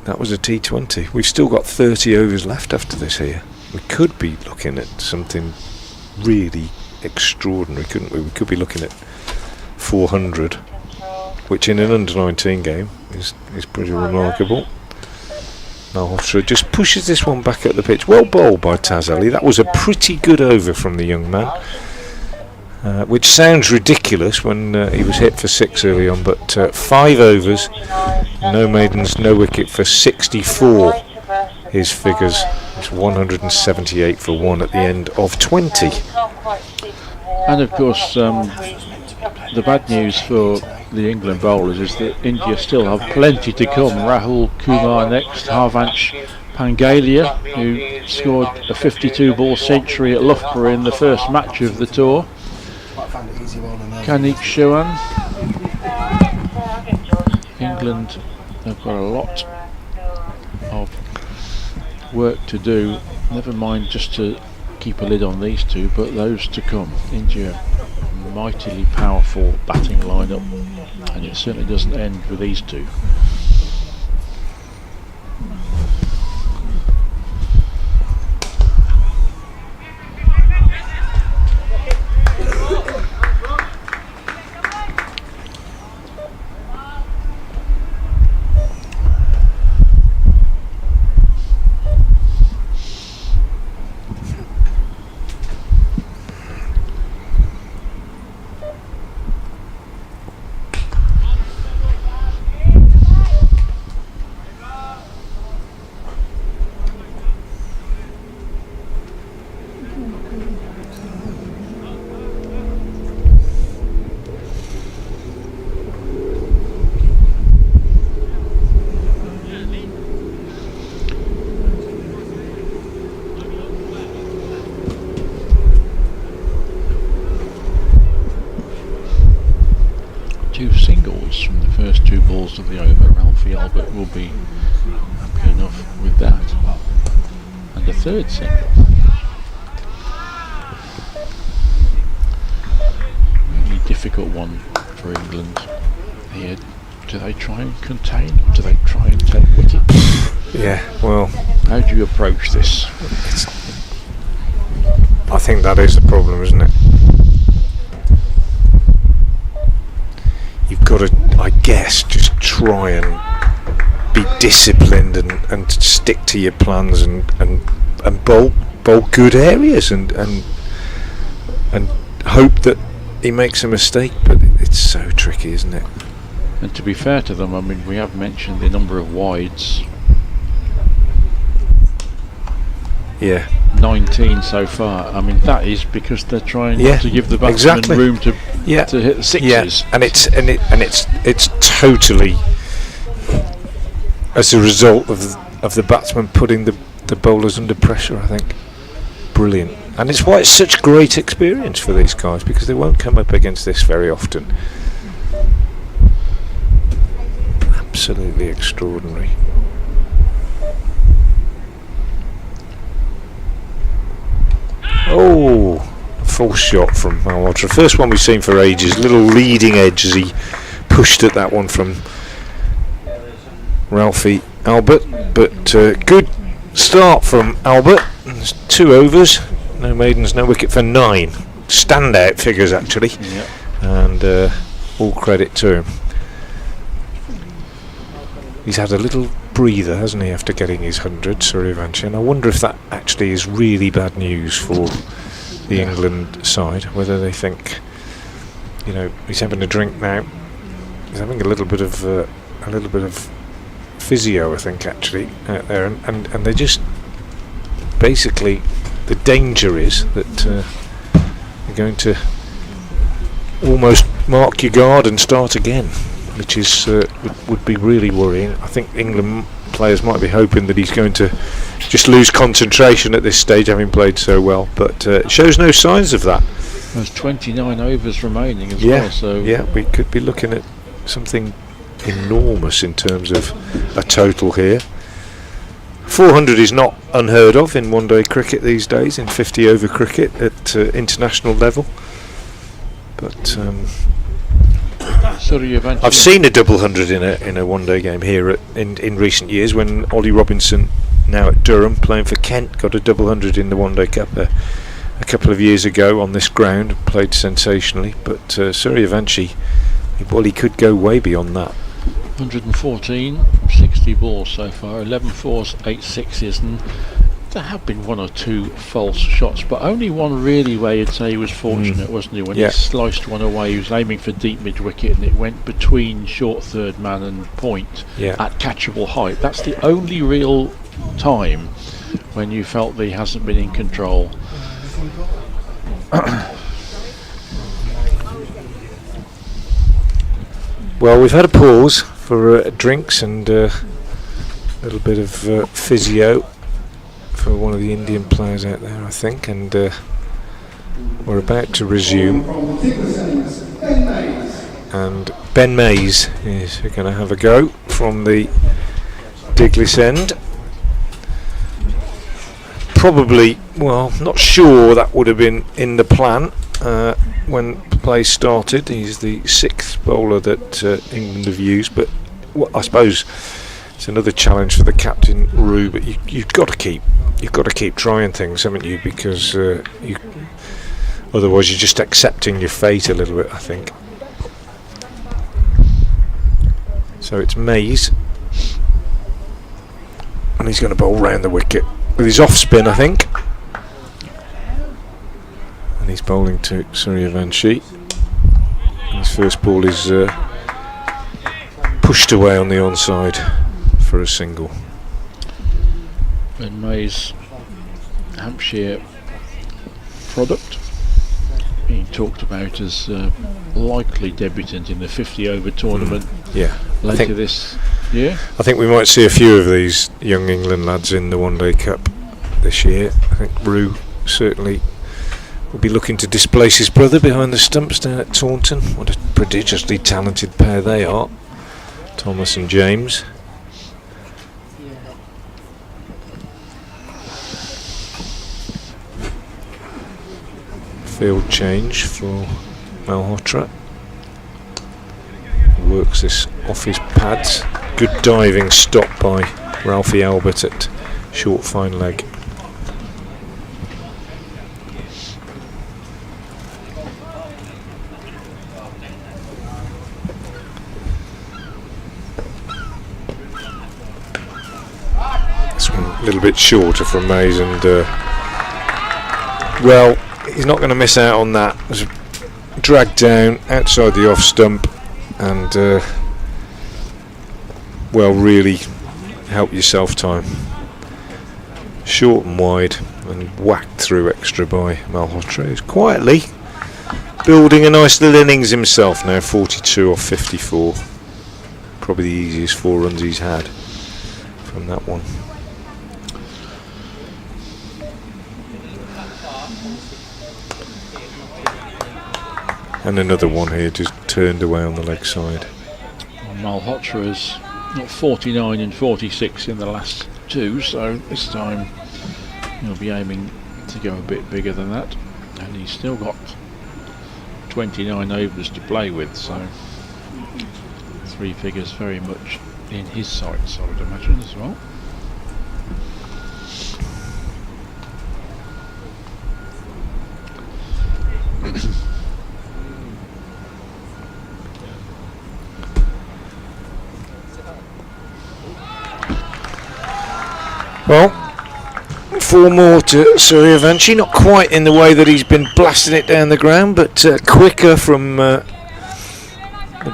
S1: that was a T20. We've still got 30 overs left after this here. We could be looking at something really extraordinary, couldn't we? We could be looking at 400, which in an under-19 game is pretty remarkable. Malhotra just pushes this one back at the pitch. Well bowled by Tazelli. That was a pretty good over from the young man, which sounds ridiculous when he was hit for 6 early on, but 5 overs, no maidens, no wicket for 64. His figures is 178 for 1 at the end of 20.
S2: And of course, the bad news for the England bowlers is that India still have plenty to come. Rahul, Kumar next, Harvansh, Pangalia, who scored a 52-ball century at Loughborough in the first match of the tour. Kanik Shuan. England have got a lot of work to do, never mind just to keep a lid on these two, but those to come. India, mightily powerful batting lineup, and it certainly doesn't end with these two. Of the over. Ralphie Albert will be happy enough with that. And a third single. Really difficult one for England here. Do they try and contain, or do they try and take wickets?
S1: Yeah, well,
S2: how do you approach this?
S1: I think that is the problem, isn't it? You've got to, I guess, just try and be disciplined and stick to your plans and bowl good areas and hope that he makes a mistake, but it's so tricky, isn't it?
S2: And to be fair to them, I mean, we have mentioned the number of wides.
S1: Yeah.
S2: 19 so far. I mean, that is because they're trying not to give the batsman room to hit the sixes.
S1: Yeah, and it's totally as a result of the batsman putting the bowlers under pressure. I think brilliant, and it's why it's such great experience for these guys, because they won't come up against this very often. Absolutely extraordinary. Oh, false shot from Malhotra. First one we've seen for ages. Little leading edge as he pushed at that one from Ralphie Albert. But good start from Albert. There's 2 overs, no maidens, no wicket for 9. Standout figures actually, and all credit to him. He's had a little breather, hasn't he, after getting his 100, Suryavanshi, and I wonder if that actually is really bad news for the England side, whether they think, you know, he's having a drink now, he's having a little bit of physio, I think, actually, out there, and they just basically, the danger is that you're going to almost mark your guard and start again, which is would be really worrying. I think England players might be hoping that he's going to just lose concentration at this stage, having played so well, but it shows no signs of that.
S2: There's 29 overs remaining as well, so
S1: yeah, we could be looking at something enormous in terms of a total here. 400 is not unheard of in one-day cricket these days, in 50-over cricket at international level, but I've seen a double 100 in a one-day game here in recent years, when Ollie Robinson, now at Durham, playing for Kent, got a double 100 in the one-day cup a couple of years ago on this ground, played sensationally. But Suryavanshi, well, he could go way beyond that.
S2: 114 from 60 balls so far, 11 fours, 8 sixes, and there have been 1 or 2 false shots, but only one really where you'd say he was fortunate, wasn't he? When he sliced one away, he was aiming for deep mid-wicket and it went between short third man and point at catchable height. That's the only real time when you felt that he hasn't been in control.
S1: Well, we've had a pause for drinks and little bit of physio for one of the Indian players out there, I think, and we're about to resume. And Ben Mays is going to have a go from the Diglis end. Probably, well, not sure that would have been in the plan when play started. He's the 6th bowler that England have used, but I suppose it's another challenge for the captain, Roo. But you've got to keep trying things, haven't you? Because otherwise you're just accepting your fate a little bit, I think. So it's Mays, and he's going to bowl round the wicket with his off spin, I think. And he's bowling to Suryavanshi. And his first ball is pushed away on the onside for a single.
S2: Ben Mays, Hampshire product, being talked about as likely debutant in the 50-over tournament later this year. I
S1: think we might see a few of these young England lads in the One Day Cup this year. I think Roo certainly will be looking to displace his brother behind the stumps down at Taunton. What a prodigiously talented pair they are, Thomas and James. Field change for Malhotra. Works this off his pads. Good diving stop by Ralphie Albert at short fine leg. This one a little bit shorter from Mays, and well, he's not going to miss out on that. It was dragged down outside the off stump, and well, really help yourself time. Short and wide, and whacked through extra by Malhotra. He's quietly building a nice little innings himself now, 42 off 54. Probably the easiest 4 runs he's had from that one. And another one here just turned away on the leg side.
S2: Malhotra has got 49 and 46 in the last 2, so this time he'll be aiming to go a bit bigger than that. And he's still got 29 overs to play with, so 3 figures very much in his sights, I would imagine, as well.
S1: Well, 4 more to Suryavanshi, not quite in the way that he's been blasting it down the ground, but quicker from the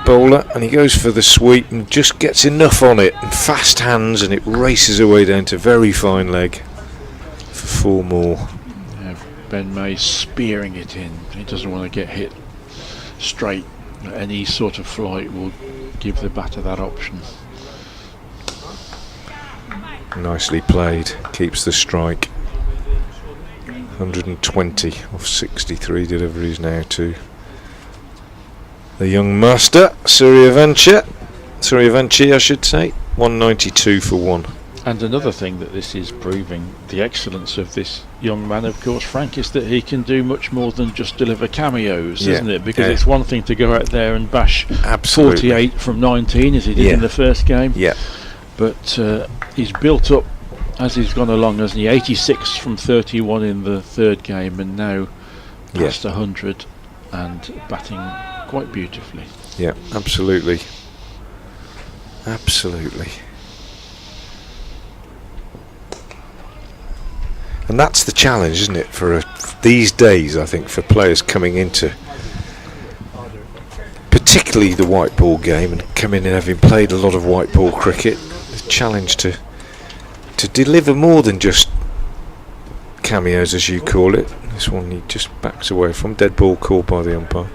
S1: bowler, and he goes for the sweep and just gets enough on it, and fast hands, and it races away down to very fine leg for 4 more.
S2: Yeah, Ben May spearing it in. He doesn't want to get hit straight. Any sort of flight will give the batter that option.
S1: Nicely played, keeps the strike. 120 off 63 deliveries now to the young master, Suryavanshi, I should say. 192 for 1.
S2: And another thing that this is proving the excellence of this young man, of course, Frank, is that he can do much more than just deliver cameos, isn't it? Because it's one thing to go out there and bash 48 from 19 as he did in the first game.
S1: Yeah.
S2: But he's built up as he's gone along, hasn't he? 86 from 31 in the 3rd game, and now past 100 and batting quite beautifully.
S1: Yeah, absolutely. Absolutely. And that's the challenge, isn't it, for these days, I think, for players coming into particularly the white ball game and coming in having played a lot of white ball cricket. The challenge to deliver more than just cameos, as you call it. This one he just backs away from. Dead ball called by the umpire.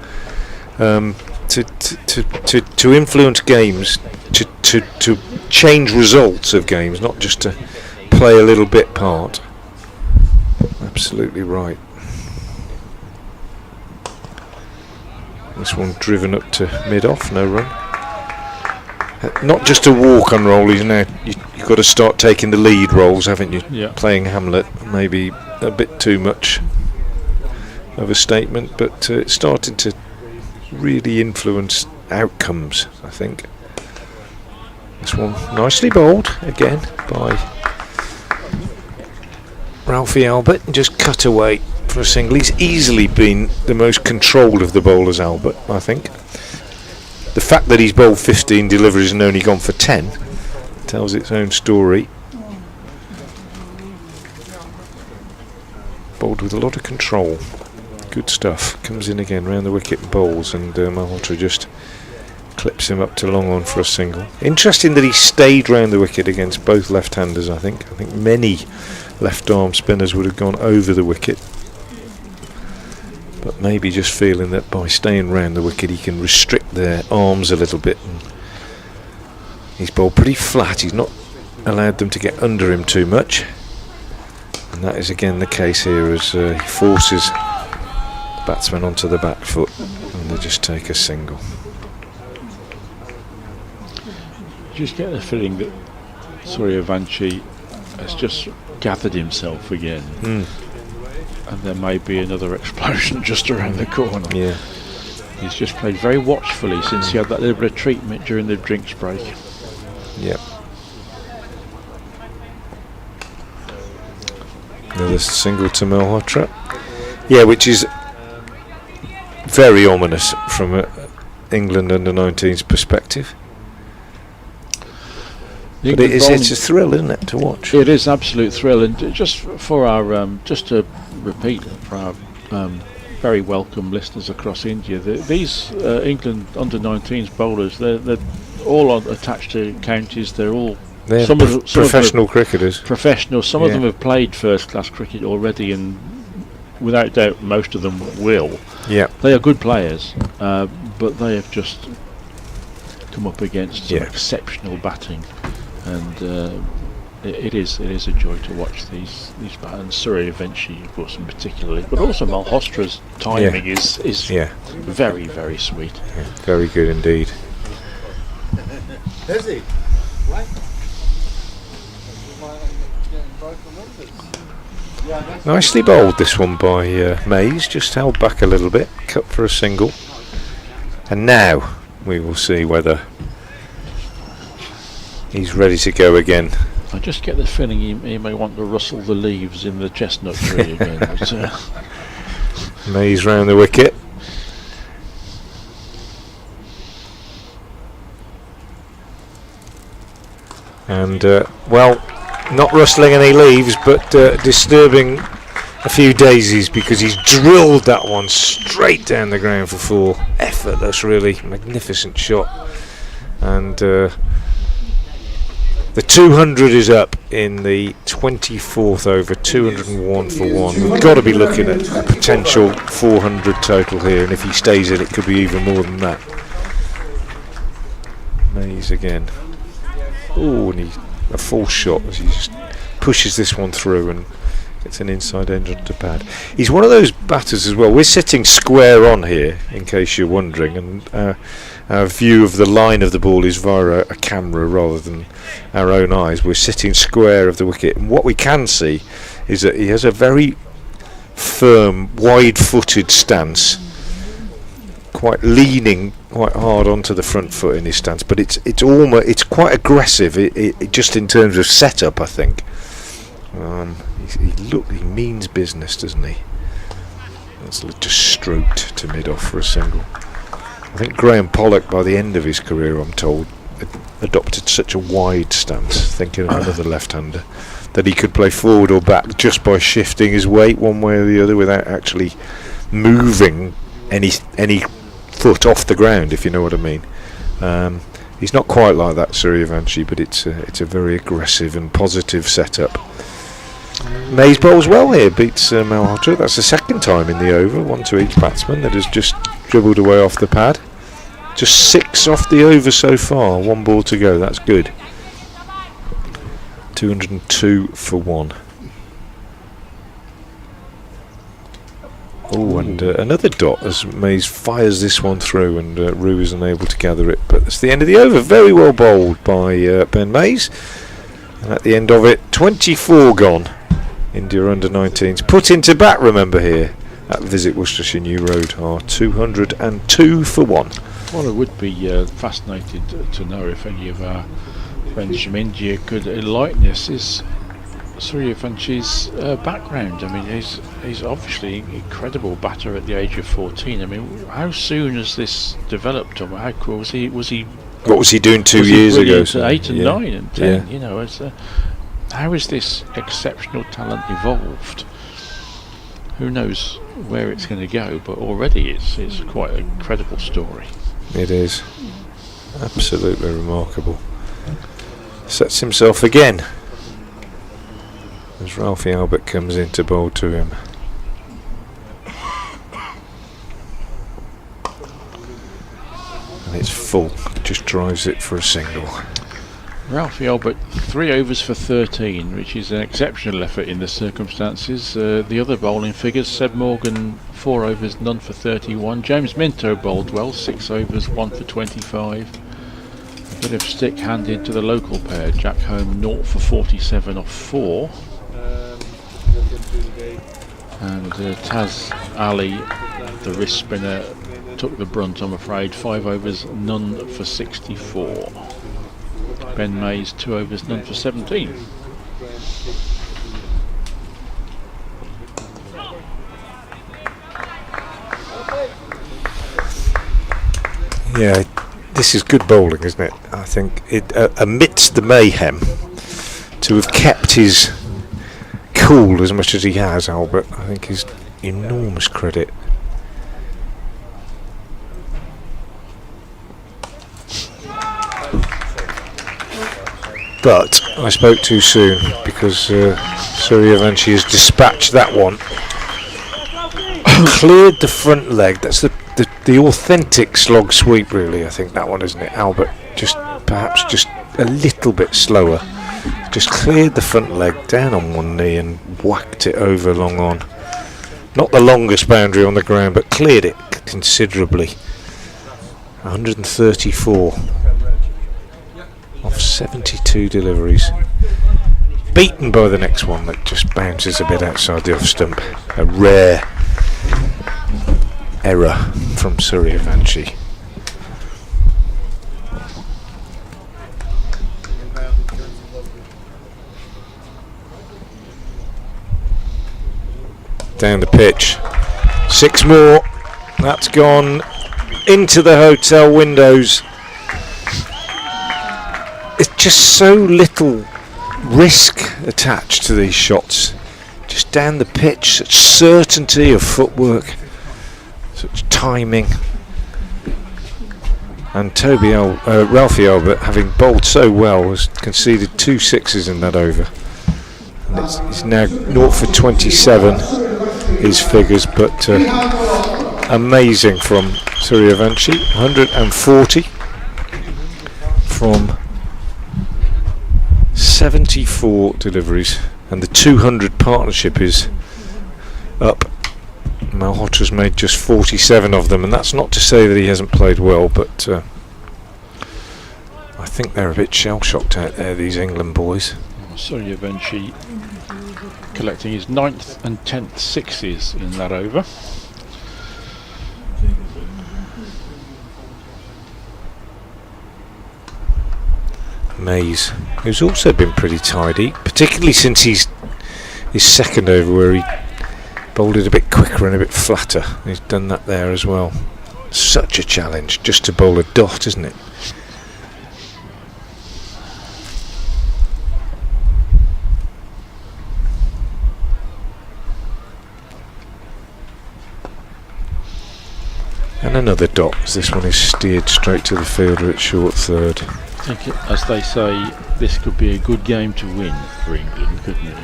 S1: to influence games, to change results of games, not just to play a little bit part. Absolutely right. This one driven up to mid-off, no run. Not just a walk on roll, you've got to start taking the lead rolls, haven't you?
S2: Yeah.
S1: Playing Hamlet, maybe a bit too much of a statement, but it's starting to really influence outcomes, I think. This one nicely bowled again by Ralphie Albert, just cut away for a single. He's easily been the most controlled of the bowlers, Albert, I think. The fact that he's bowled 15 deliveries and only gone for 10 tells its own story. Bowled with a lot of control. Good stuff. Comes in again round the wicket and bowls, and Malhotra just clips him up to long on for a single. Interesting that he stayed round the wicket against both left-handers, I think. I think many left-arm spinners would have gone over the wicket. But maybe just feeling that by staying round the wicket he can restrict their arms a little bit. And he's bowled pretty flat. He's not allowed them to get under him too much. And that is again the case here as he forces the batsman onto the back foot and they just take a single.
S2: Just get the feeling that Suryavanshi has just gathered himself again. And there may be another explosion just around the corner.
S1: Yeah.
S2: He's just played very watchfully since he had that little bit of treatment during the drinks break.
S1: Yep. Another single to Malhotra. Yeah, which is very ominous from an England under-19s perspective. But it's a thrill, isn't it, to watch?
S2: It is an absolute thrill, and just for our just to repeat for our very welcome listeners across India, these England under-19s bowlers, they're all attached to counties. They're all
S1: professional cricketers.
S2: Professional. Some of them have played first-class cricket already, and without doubt, most of them will.
S1: Yeah,
S2: they are good players, but they have just come up against some exceptional batting. And it is a joy to watch these and Suryavanshi, of course, in particularly, but also Malhotra's timing is very, very sweet.
S1: Yeah, very good indeed. Nicely bowled this one by Mays, just held back a little bit, cut for a single, and now we will see whether he's ready to go again.
S2: I just get the feeling he may want to rustle the leaves in the chestnut tree again. But,
S1: Mays round the wicket. And, well, not rustling any leaves, but disturbing a few daisies because he's drilled that one straight down the ground for 4. Effortless, really. Magnificent shot. And the 200 is up in the 24th over, 201 for 1. We've got to be looking at a potential 400 total here, and if he stays in, it could be even more than that. Mays again. Oh, and a false shot as he just pushes this one through and gets an inside end onto pad. He's one of those batters as well. We're sitting square on here, in case you're wondering, and our view of the line of the ball is via a camera rather than our own eyes. We're sitting square of the wicket, and what we can see is that he has a very firm, wide-footed stance, quite leaning quite hard onto the front foot in his stance, but it's quite aggressive. It just in terms of setup, I think. He means business, doesn't he? That's just stroked to mid-off for a single. I think Graham Pollock, by the end of his career, I'm told, adopted such a wide stance, thinking of another left-hander, that he could play forward or back just by shifting his weight one way or the other without actually moving any foot off the ground, if you know what I mean. He's not quite like that, Suryavanshi, but it's a very aggressive and positive setup. Mays bowls well here, beats Malhotra. That's the second time in the over, 1 to each batsman, that has just dribbled away off the pad. Just 6 off the over so far. 1 ball to go. That's good. 202 for 1. Oh, and another dot as Mays fires this one through, and Rue is unable to gather it. But it's the end of the over. Very well bowled by Ben Mays. And at the end of it, 24 gone. India under-19s put into bat, remember, here at Visit Worcestershire New Road are 202 for 1.
S2: Well, I would be fascinated to know if any of our friends from India could enlighten us. Is Suryavansh's background? I mean, he's obviously an incredible batter at the age of 14. I mean, how soon has this developed? Or how was he?
S1: What was he doing 2 years ago?
S2: So 8 and 9 and 10. You know, how has this exceptional talent evolved? Who knows where it's going to go? But already it's quite an incredible story.
S1: It is absolutely remarkable. Sets himself again as Ralphie Albert comes in to bowl to him. And it's full, just drives it for a single.
S2: Ralphie Albert 3 overs for 13, which is an exceptional effort in the circumstances. The other bowling figures: Seb Morgan 4 overs, none for 31. James Minto bowled well, 6 overs, 1 for 25. A bit of stick handed to the local pair. Jack Home 0 for 47 off 4. And Taz Ali, the wrist spinner, took the brunt, I'm afraid. 5 overs, none for 64. Ben Mays 2 overs, none for 17.
S1: Yeah, this is good bowling, isn't it? I think it amidst the mayhem, to have kept his cool as much as he has, Albert, I think is enormous credit. But I spoke too soon, because Suryavanshi has dispatched that one. Cleared the front leg. That's the authentic slog sweep, really. I think that one, isn't it, Albert? Perhaps just a little bit slower. Just cleared the front leg down on one knee and whacked it over long on. Not the longest boundary on the ground, but cleared it considerably. 134 off 72 deliveries. Beaten by the next one that just bounces a bit outside the off stump. A rare error from Suryavanshi. Down the pitch. 6 more. That's gone into the hotel windows. It's just so little risk attached to these shots. Just down the pitch, such certainty of footwork, such timing. And Ralphie Albert, having bowled so well, has conceded 2 sixes in that over. And it's now 0 for 27, his figures, but amazing from Suryavanshi. 140 from 74 deliveries, and the 200 partnership is up. Malhotra's made just 47 of them, and that's not to say that he hasn't played well, but I think they're a bit shell-shocked out there, these England boys.
S2: Suryavanshi collecting his 9th and 10th sixes in that over.
S1: Mays, who's also been pretty tidy, particularly since his second over, where he bowled it a bit quicker and a bit flatter. He's done that there as well. Such a challenge just to bowl a dot, isn't it? And another dot, as this one is steered straight to the fielder at short third.
S2: I think, as they say, this could be a good game to win for England, couldn't it?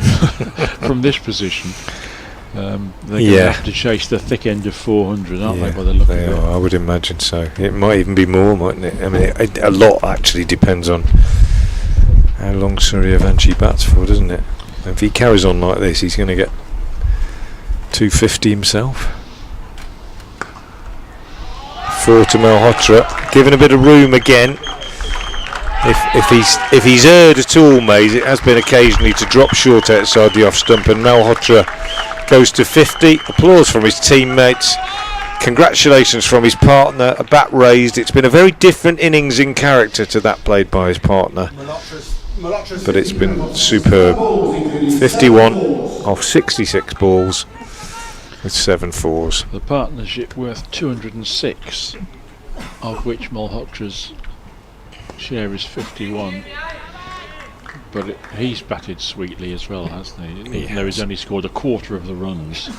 S2: From this position. They're going to have to chase the thick end of 400, aren't they, by the look of it?
S1: I would imagine so. It might even be more, mightn't it? I mean, a lot actually depends on how long Suryavanshi bats for, doesn't it? If he carries on like this, he's going to get 250 himself. 4 to Malhotra, giving a bit of room again. If he's erred at all, Mays, it has been occasionally to drop short outside the off stump, and Malhotra goes to 50. Applause from his teammates. Congratulations from his partner. A bat raised. It's been a very different innings in character to that played by his partner, but it's been superb. 51 off 66 balls with 7 fours.
S2: The partnership worth 206, of which Malhotra's share is 51. But he's batted sweetly as well, hasn't he? Even though he's only scored a quarter of the runs,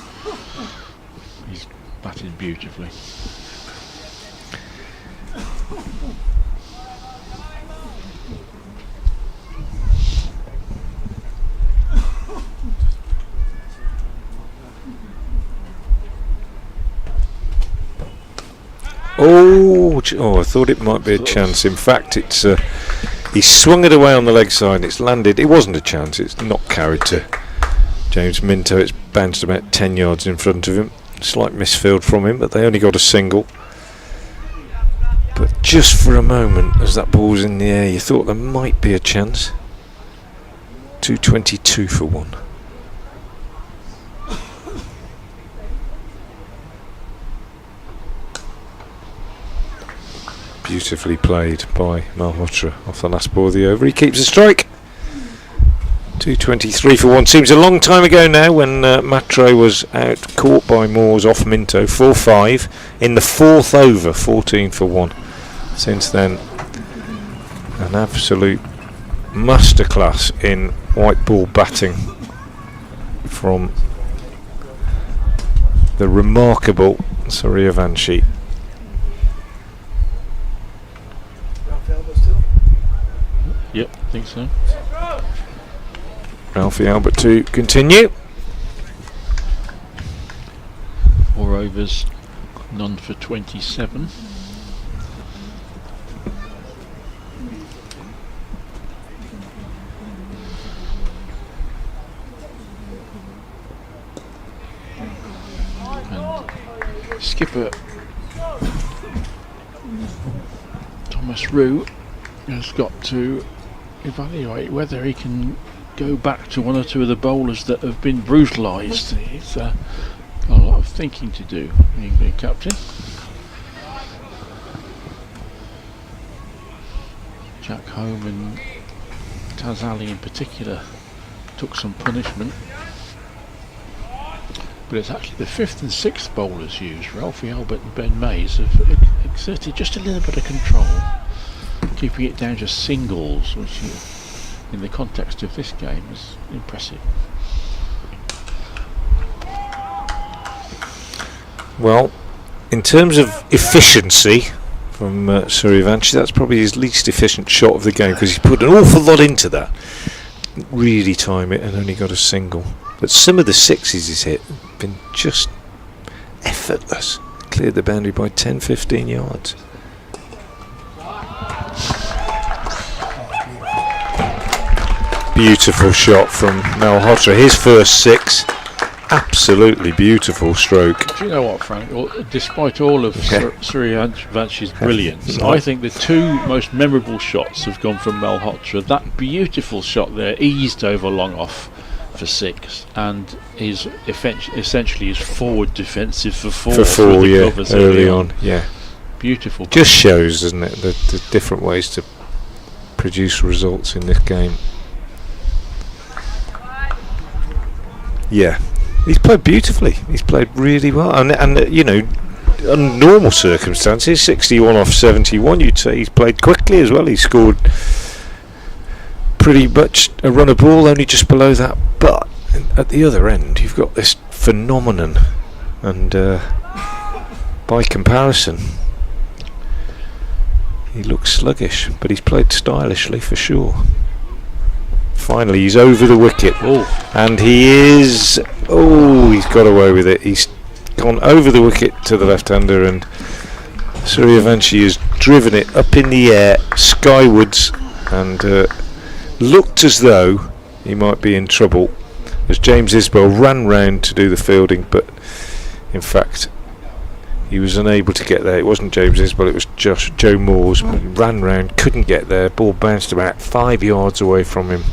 S2: he's batted beautifully.
S1: I thought it might be a chance. In fact, it's he swung it away on the leg side and it's landed. It wasn't a chance. It's not carried to James Minto. It's bounced about 10 yards in front of him. Slight misfield from him, but they only got a single. But just for a moment, as that ball was in the air, you thought there might be a chance. 222 for 1. Beautifully played by Malhotra off the last ball of the over. He keeps a strike. 223 for 1. Seems a long time ago now when Matre was out, caught by Moores off Minto. 4-5 in the 4th over. 14 for 1. Since then, an absolute masterclass in white ball batting from the remarkable Suryavanshi.
S2: Yep, I think so.
S1: Ralphie Albert to continue.
S2: 4 overs, none for 27. And skipper Thomas Roux has got to evaluate whether he can go back to one or two of the bowlers that have been brutalised. He's got a lot of thinking to do, being captain. Jack Home and Taz Ali in particular took some punishment, but it's actually the 5th and 6th bowlers used. Ralphie Albert and Ben Mays have exerted just a little bit of control, keeping it down to singles, which in the context of this game is impressive.
S1: Well, in terms of efficiency from Suryavanshi, that's probably his least efficient shot of the game, because he's put an awful lot into that. Didn't really time it and only got a single. But some of the sixes he's hit have been just effortless. Cleared the boundary by 10-15 yards. Beautiful shot from Malhotra. His first 6. Absolutely beautiful stroke.
S2: Do you know what, Frank? Well, despite all of Suryavansh's brilliance, I think the 2 most memorable shots have gone from Malhotra. That beautiful shot there, eased over long off for 6, and his essentially his forward defensive for 4.
S1: For 4, early on. Yeah.
S2: Beautiful.
S1: Just shows, doesn't it, the different ways to produce results in this game. Yeah, he's played beautifully. He's played really well, and you know, under normal circumstances, 61 off 71, you'd say he's played quickly as well. He scored pretty much a run of ball, only just below that. But at the other end, you've got this phenomenon, and by comparison, he looks sluggish, but he's played stylishly for sure. Finally, he's over the wicket, and he is. Oh, he's got away with it. He's gone over the wicket to the left-hander, and Suryavanshi has driven it up in the air, skywards, and looked as though he might be in trouble as James Isbell ran round to do the fielding, but in fact he was unable to get there. It wasn't James Isbell, it was Joe Moores. Ran round, couldn't get there. Ball bounced about 5 yards away from him,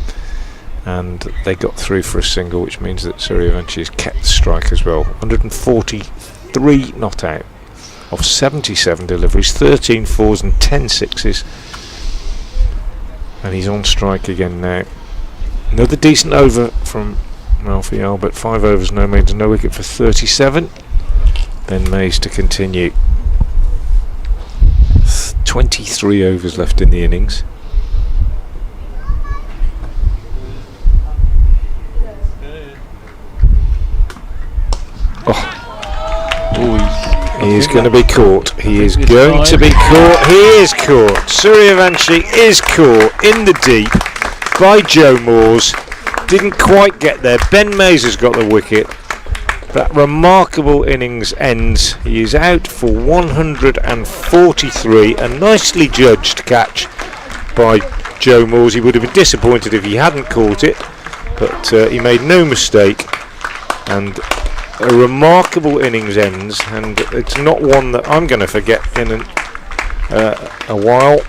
S1: and they got through for a single, which means that Suryavanshi has kept the strike as well. 143 not out of 77 deliveries, 13 fours and 10 sixes, and he's on strike again now. Another decent over from Malhotra, but 5 overs, no mains, no wicket for 37. Ben Mays to continue. 23 overs left in the innings. He is going to be caught. He is going to be caught. He is caught. Suryavanshi is caught in the deep by Joe Moores. Didn't quite get there. Ben Mays has got the wicket. That remarkable innings ends. He is out for 143. A nicely judged catch by Joe Moores. He would have been disappointed if he hadn't caught it, but he made no mistake, and a remarkable innings ends, and it's not one that I'm going to forget in a while,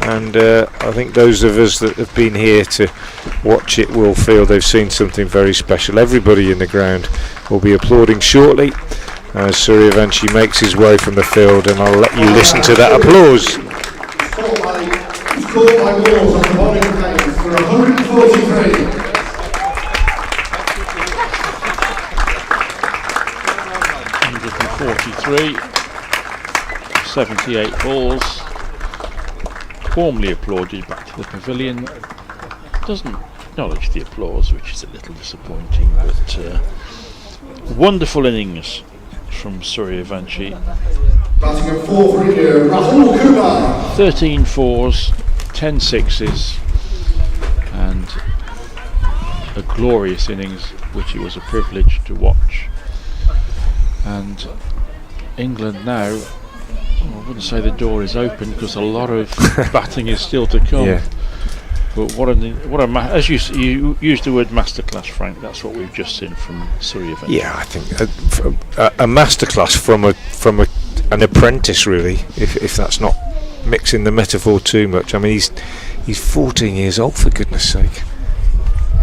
S1: and I think those of us that have been here to watch it will feel they've seen something very special. Everybody in the ground will be applauding shortly as Suryavanshi makes his way from the field, and I'll let you listen to that applause.
S3: Scored by Moores on the bowling phase for 143.
S2: 43, 78 balls, warmly applauded back to the pavilion. Doesn't acknowledge the applause, which is a little disappointing, but wonderful innings from Suryavanshi.
S3: Batting at 4 for India, Rahul Kumar.
S2: 13 fours, 10 sixes, and a glorious innings which it was a privilege to watch. And England now, I wouldn't say the door is open because a lot of batting is still to come.
S1: Yeah.
S2: But as you used the word masterclass, Frank. That's what we've just seen from Suryavanshi.
S1: Yeah, I think a masterclass from an apprentice, really. If that's not mixing the metaphor too much. I mean, he's 14 years old, for goodness sake.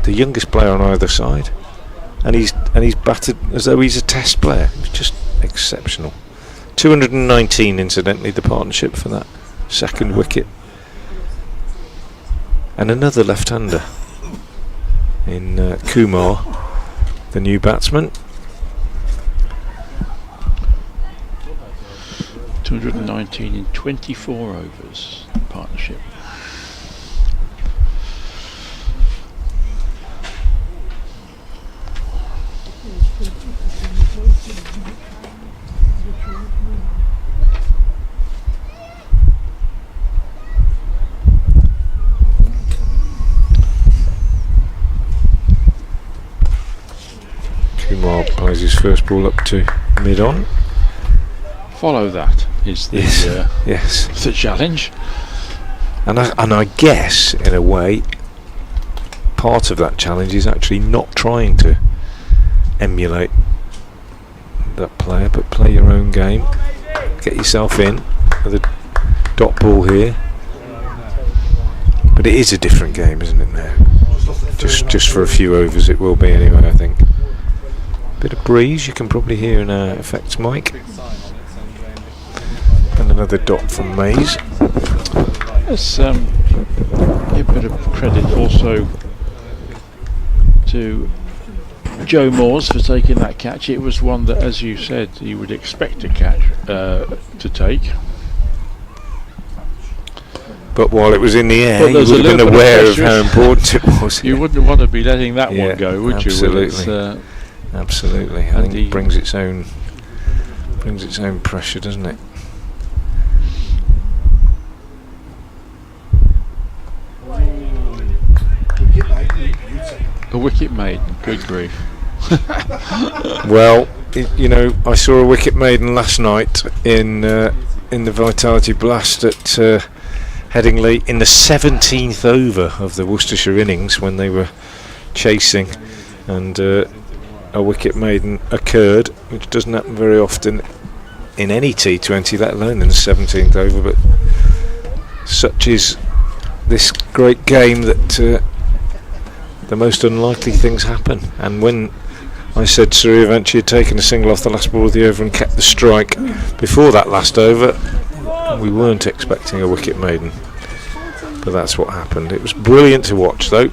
S1: The youngest player on either side. And he's batted as though he's a test player. It's just exceptional. 219, incidentally, the partnership for that second wicket. And another left-hander in Kumar, the new batsman.
S2: 219 in 24 overs, partnership.
S1: Kumar plays his first ball up to mid-on.
S2: Follow that is the
S1: yes.
S2: the challenge.
S1: And I guess, in a way, part of that challenge is actually not trying to emulate that player, but play your own game. Get yourself in with a dot ball here. But it is a different game, isn't it now? Just for a few overs it will be anyway, I think. Bit of breeze you can probably hear in our effects mic. And another dot from Mays.
S2: Let's give a bit of credit also to Joe Moores for taking that catch. It was one that, as you said, you would expect a catch to take.
S1: But while it was in the air, you would have been aware of how important it was.
S2: You wouldn't want to be letting that one go, would
S1: absolutely.
S2: you?
S1: Absolutely. I think it brings its own pressure, doesn't it?
S2: A wicket maiden, good grief.
S1: Well, you know, I saw a wicket maiden last night in the Vitality Blast at Headingley in the 17th over of the Worcestershire innings when they were chasing, and a wicket maiden occurred, which doesn't happen very often in any T20, let alone in the 17th over. But such is this great game that the most unlikely things happen. And when I said Suryavanshi had taken a single off the last ball of the over and kept the strike before that last over, we weren't expecting a wicket maiden, but that's what happened. It was brilliant to watch though,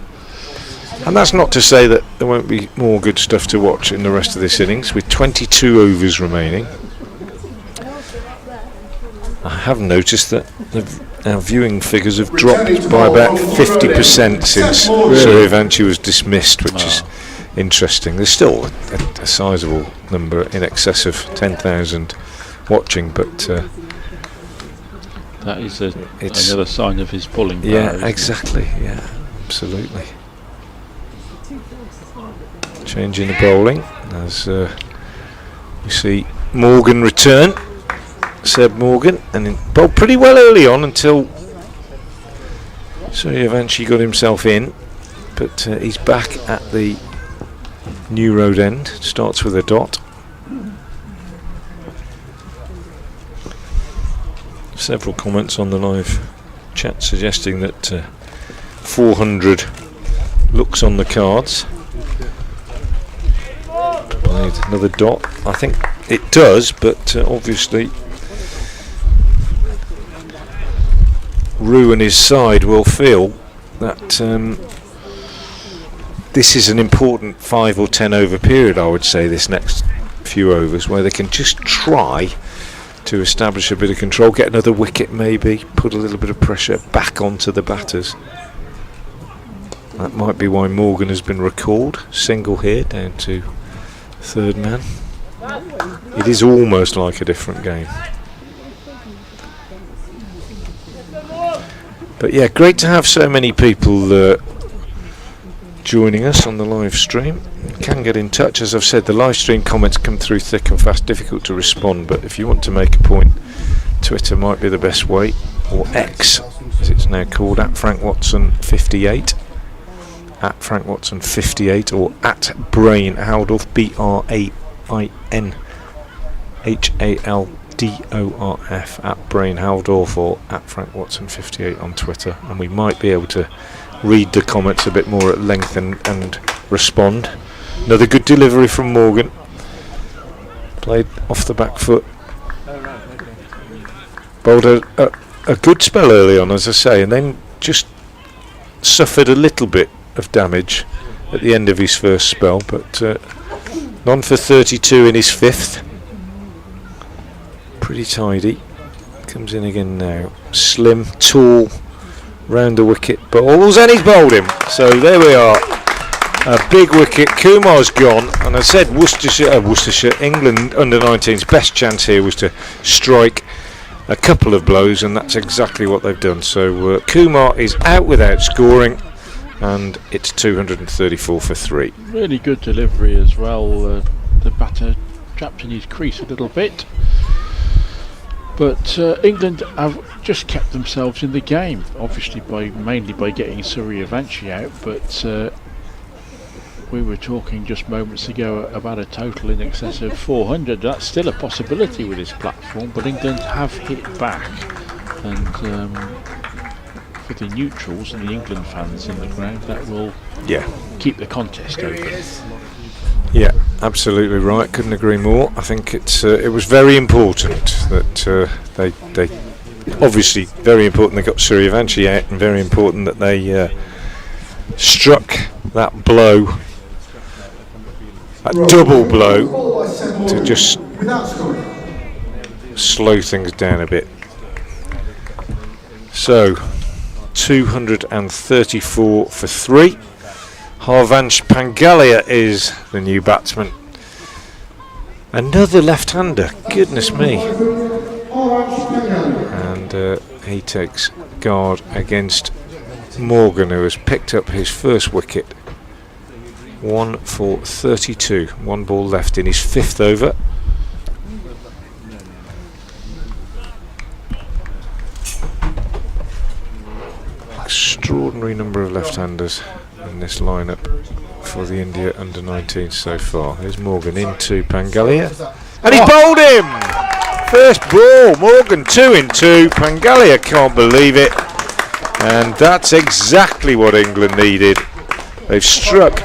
S1: and that's not to say that there won't be more good stuff to watch in the rest of this innings. With 22 overs remaining, I have noticed that our viewing figures have dropped by about 50% since Suryavanshi was dismissed, which is interesting. There's still a sizable number, in excess of 10,000 watching, but
S2: that is another sign of his pulling power.
S1: Yeah, exactly. Yeah, absolutely. Changing the bowling as we see Morgan return. Seb Morgan, and he bowled pretty well early on until Suryavanshi got himself in, but he's back at the New Road end. Starts with a dot. Several comments on the live chat suggesting that 400 looks on the cards. Played another dot. I think it does, but obviously Rue and his side will feel that this is an important 5 or 10 over period, I would say, this next few overs, where they can just try to establish a bit of control, get another wicket maybe, put a little bit of pressure back onto the batters. That might be why Morgan has been recalled. Single here, down to third man. It is almost like a different game. But yeah, great to have so many people joining us on the live stream. You can get in touch. As I've said, the live stream comments come through thick and fast, difficult to respond, but if you want to make a point, Twitter might be the best way, or X as it's now called, at Frank Watson 58, at Frank Watson 58, or at Brain Haldorf, BrainHaldorf, at Brain Haldorf, or at Frank Watson 58 on Twitter, and we might be able to read the comments a bit more at length and respond. Another good delivery from Morgan, played off the back foot. Bowled a good spell early on, as I say, and then just suffered a little bit of damage at the end of his first spell, but none for 32 in his fifth. Pretty tidy. Comes in again now. Slim, tall, round the wicket balls, and he's bowled him. So there we are. A big wicket. Kumar's gone, and I said Worcestershire, England under 19s best chance here was to strike a couple of blows, and that's exactly what they've done. So Kumar is out without scoring, and it's 234 for 3.
S2: Really good delivery as well. The batter trapped in his crease a little bit, but England have just kept themselves in the game, obviously mainly by getting Suryavanshi out, but we were talking just moments ago about a total in excess of 400. That's still a possibility with this platform, but England have hit back, and for the neutrals and the England fans in the ground, that will keep the contest open.
S1: Yeah, absolutely right. Couldn't agree more. I think it was very important that they obviously very important they got Suryavanshi out, and very important that they struck that blow, that double blow, to just slow things down a bit. So 234 for 3. Harvansh Pangalia is the new batsman. Another left-hander, goodness me. And he takes guard against Morgan, who has picked up his first wicket 1 for 32. 1 ball left in his 5th over. Extraordinary number of left-handers in this lineup for the India under-19s so far. Here's Morgan into Pangalia, and he bowled him! First ball, Morgan 2 in 2. Pangalia can't believe it, and that's exactly what England needed. They've struck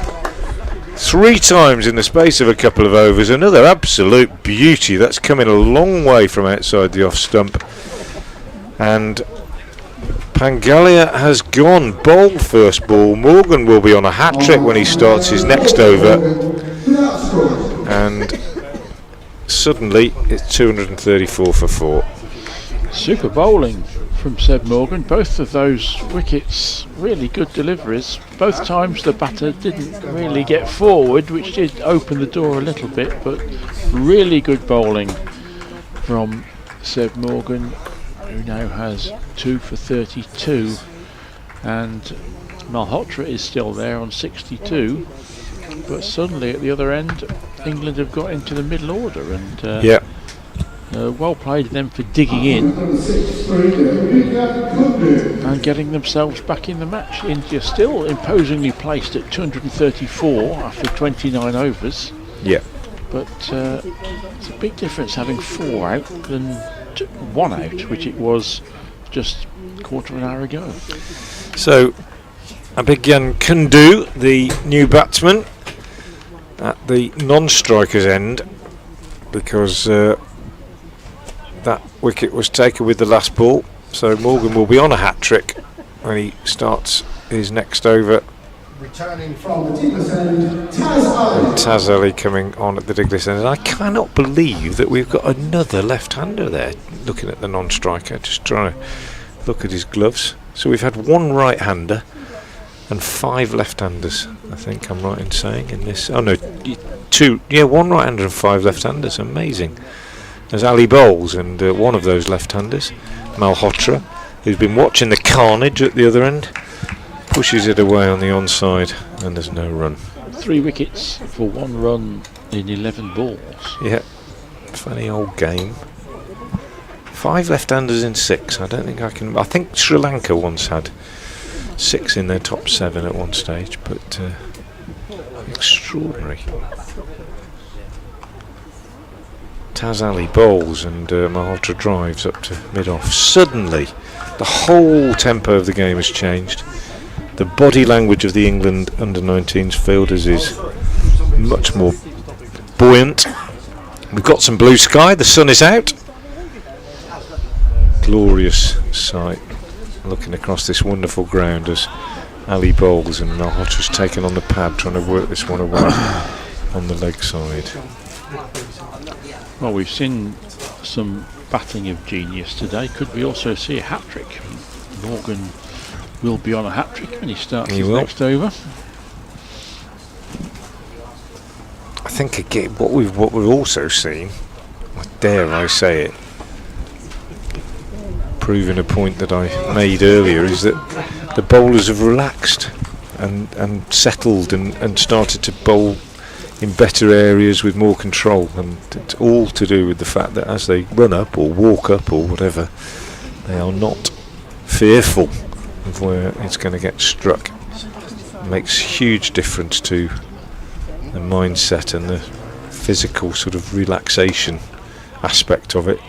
S1: 3 times in the space of a couple of overs. Another absolute beauty. That's coming a long way from outside the off stump, and Pangalia has gone bowled first ball. Morgan will be on a hat-trick when he starts his next over, and suddenly it's 234 for 4.
S2: Super bowling from Seb Morgan. Both of those wickets, really good deliveries. Both times the batter didn't really get forward, which did open the door a little bit, but really good bowling from Seb Morgan, who now has 2 for 32, and Malhotra is still there on 62, but suddenly at the other end England have got into the middle order, and well played them for digging in and getting themselves back in the match. India still imposingly placed at 234 after 29 overs.
S1: Yeah.
S2: But it's a big difference having 4 out than 1 out, which it was just a quarter of an hour ago.
S1: So Abhigyan Kundu, the new batsman, at the non-striker's end, because that wicket was taken with the last ball. So Morgan will be on a hat-trick when he starts his next over.
S3: Returning from the Douglas end, Taz Ali.
S1: Taz Ali coming on at the Douglas end. And I cannot believe that we've got another left-hander there, looking at the non-striker, just trying to look at his gloves. So we've had 1 right-hander and 5 left-handers, I think I'm right in saying, in this. Oh no, 2, 1 right-hander and 5 left-handers. Amazing. There's Ali bowls, and one of those left-handers, Malhotra, who's been watching the carnage at the other end, pushes it away on the onside, and there's no run.
S2: 3 wickets for 1 run in 11 balls.
S1: Yeah, funny old game. 5 left-handers in 6. I don't think I can. I think Sri Lanka once had 6 in their top 7 at one stage, but extraordinary. Taz Ali bowls, and Malhotra drives up to mid-off. Suddenly, the whole tempo of the game has changed. The body language of the England under-19s fielders is much more buoyant. We've got some blue sky, the sun is out. Glorious sight, looking across this wonderful ground as Ali bowls and Malhotra's taken on the pad, trying to work this one away on the leg side.
S2: Well, we've seen some batting of genius today. Could we also see a hat-trick? Morgan will be on a hat-trick when he starts his next over.
S1: I think again what we've also seen, dare I say it, proving a point that I made earlier, is that the bowlers have relaxed and settled and started to bowl in better areas with more control, and it's all to do with the fact that as they run up or walk up or whatever, they are not fearful of where it's going to get struck. It makes huge difference to the mindset and the physical sort of relaxation aspect of it.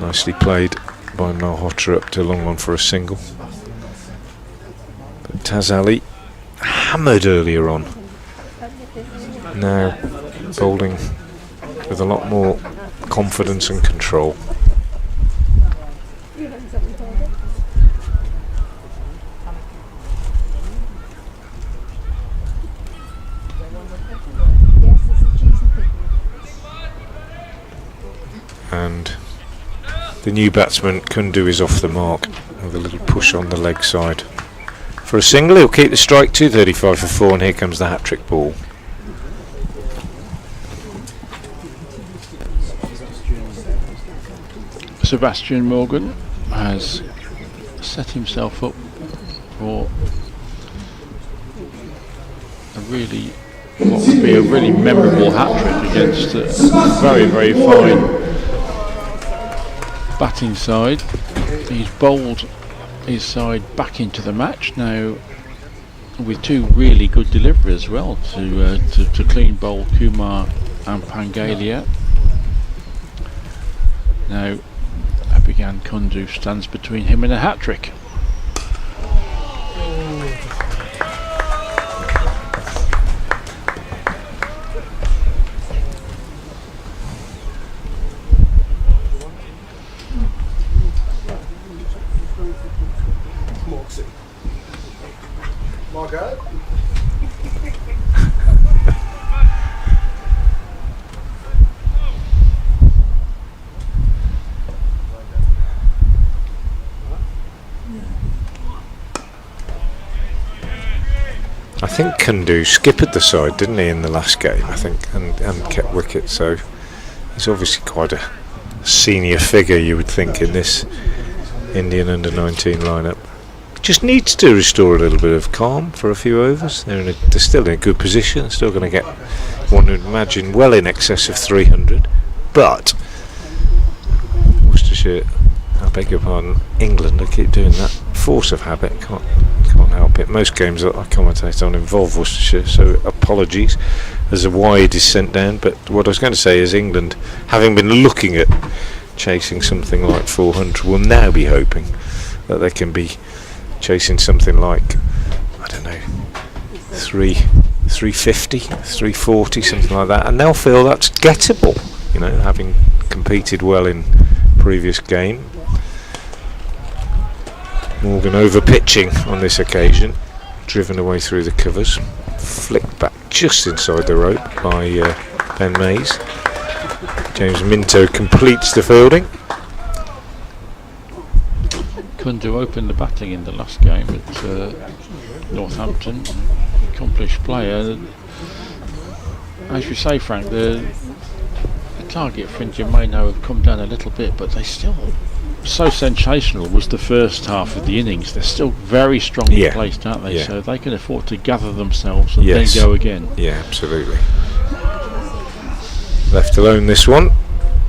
S1: Nicely played by Malhotra up to long on for a single. But Taz Ali hammered earlier on. Now bowling with a lot more confidence and control. And the new batsman Kundu is off the mark with a little push on the leg side for a single. He'll keep the strike, 235 for 4, and here comes the hat-trick ball.
S2: Sebastian Morgan has set himself up for a really what would be a really memorable hat-trick against a very, very fine batting side. He's bowled his side back into the match now with two really good deliveries as well to clean bowl Kumar and Pangalia. Now Abhigan Kundu stands between him and a hat-trick.
S1: I think Kundu skippered the side, didn't he, in the last game, I think, and kept wicket, so he's obviously quite a senior figure, you would think, in this Indian under-19 lineup. Just needs to restore a little bit of calm for a few overs. They're still in a good position, they're still going to get, one would imagine, well in excess of 300, but Worcestershire, I beg your pardon, England, I keep doing that force of habit, can't help it. Most games that I commentate on involve Worcestershire, so apologies as a wide is sent down, but what I was going to say is England, having been looking at chasing something like 400, will now be hoping that they can be chasing something like, I don't know, 350, 340, something like that, and they'll feel that's gettable, you know, having competed well in previous game. Morgan over pitching on this occasion, driven away through the covers, flicked back just inside the rope by Ben Mays. James Minto completes the fielding.
S2: Kundu opened the batting in the last game at Northampton, accomplished player. As you say, Frank, the target fringe may now have come down a little bit, but they still, so sensational was the first half of the innings. They're still very strongly placed, aren't they? So they can afford to gather themselves and then go again.
S1: Yeah, absolutely. Left alone this one.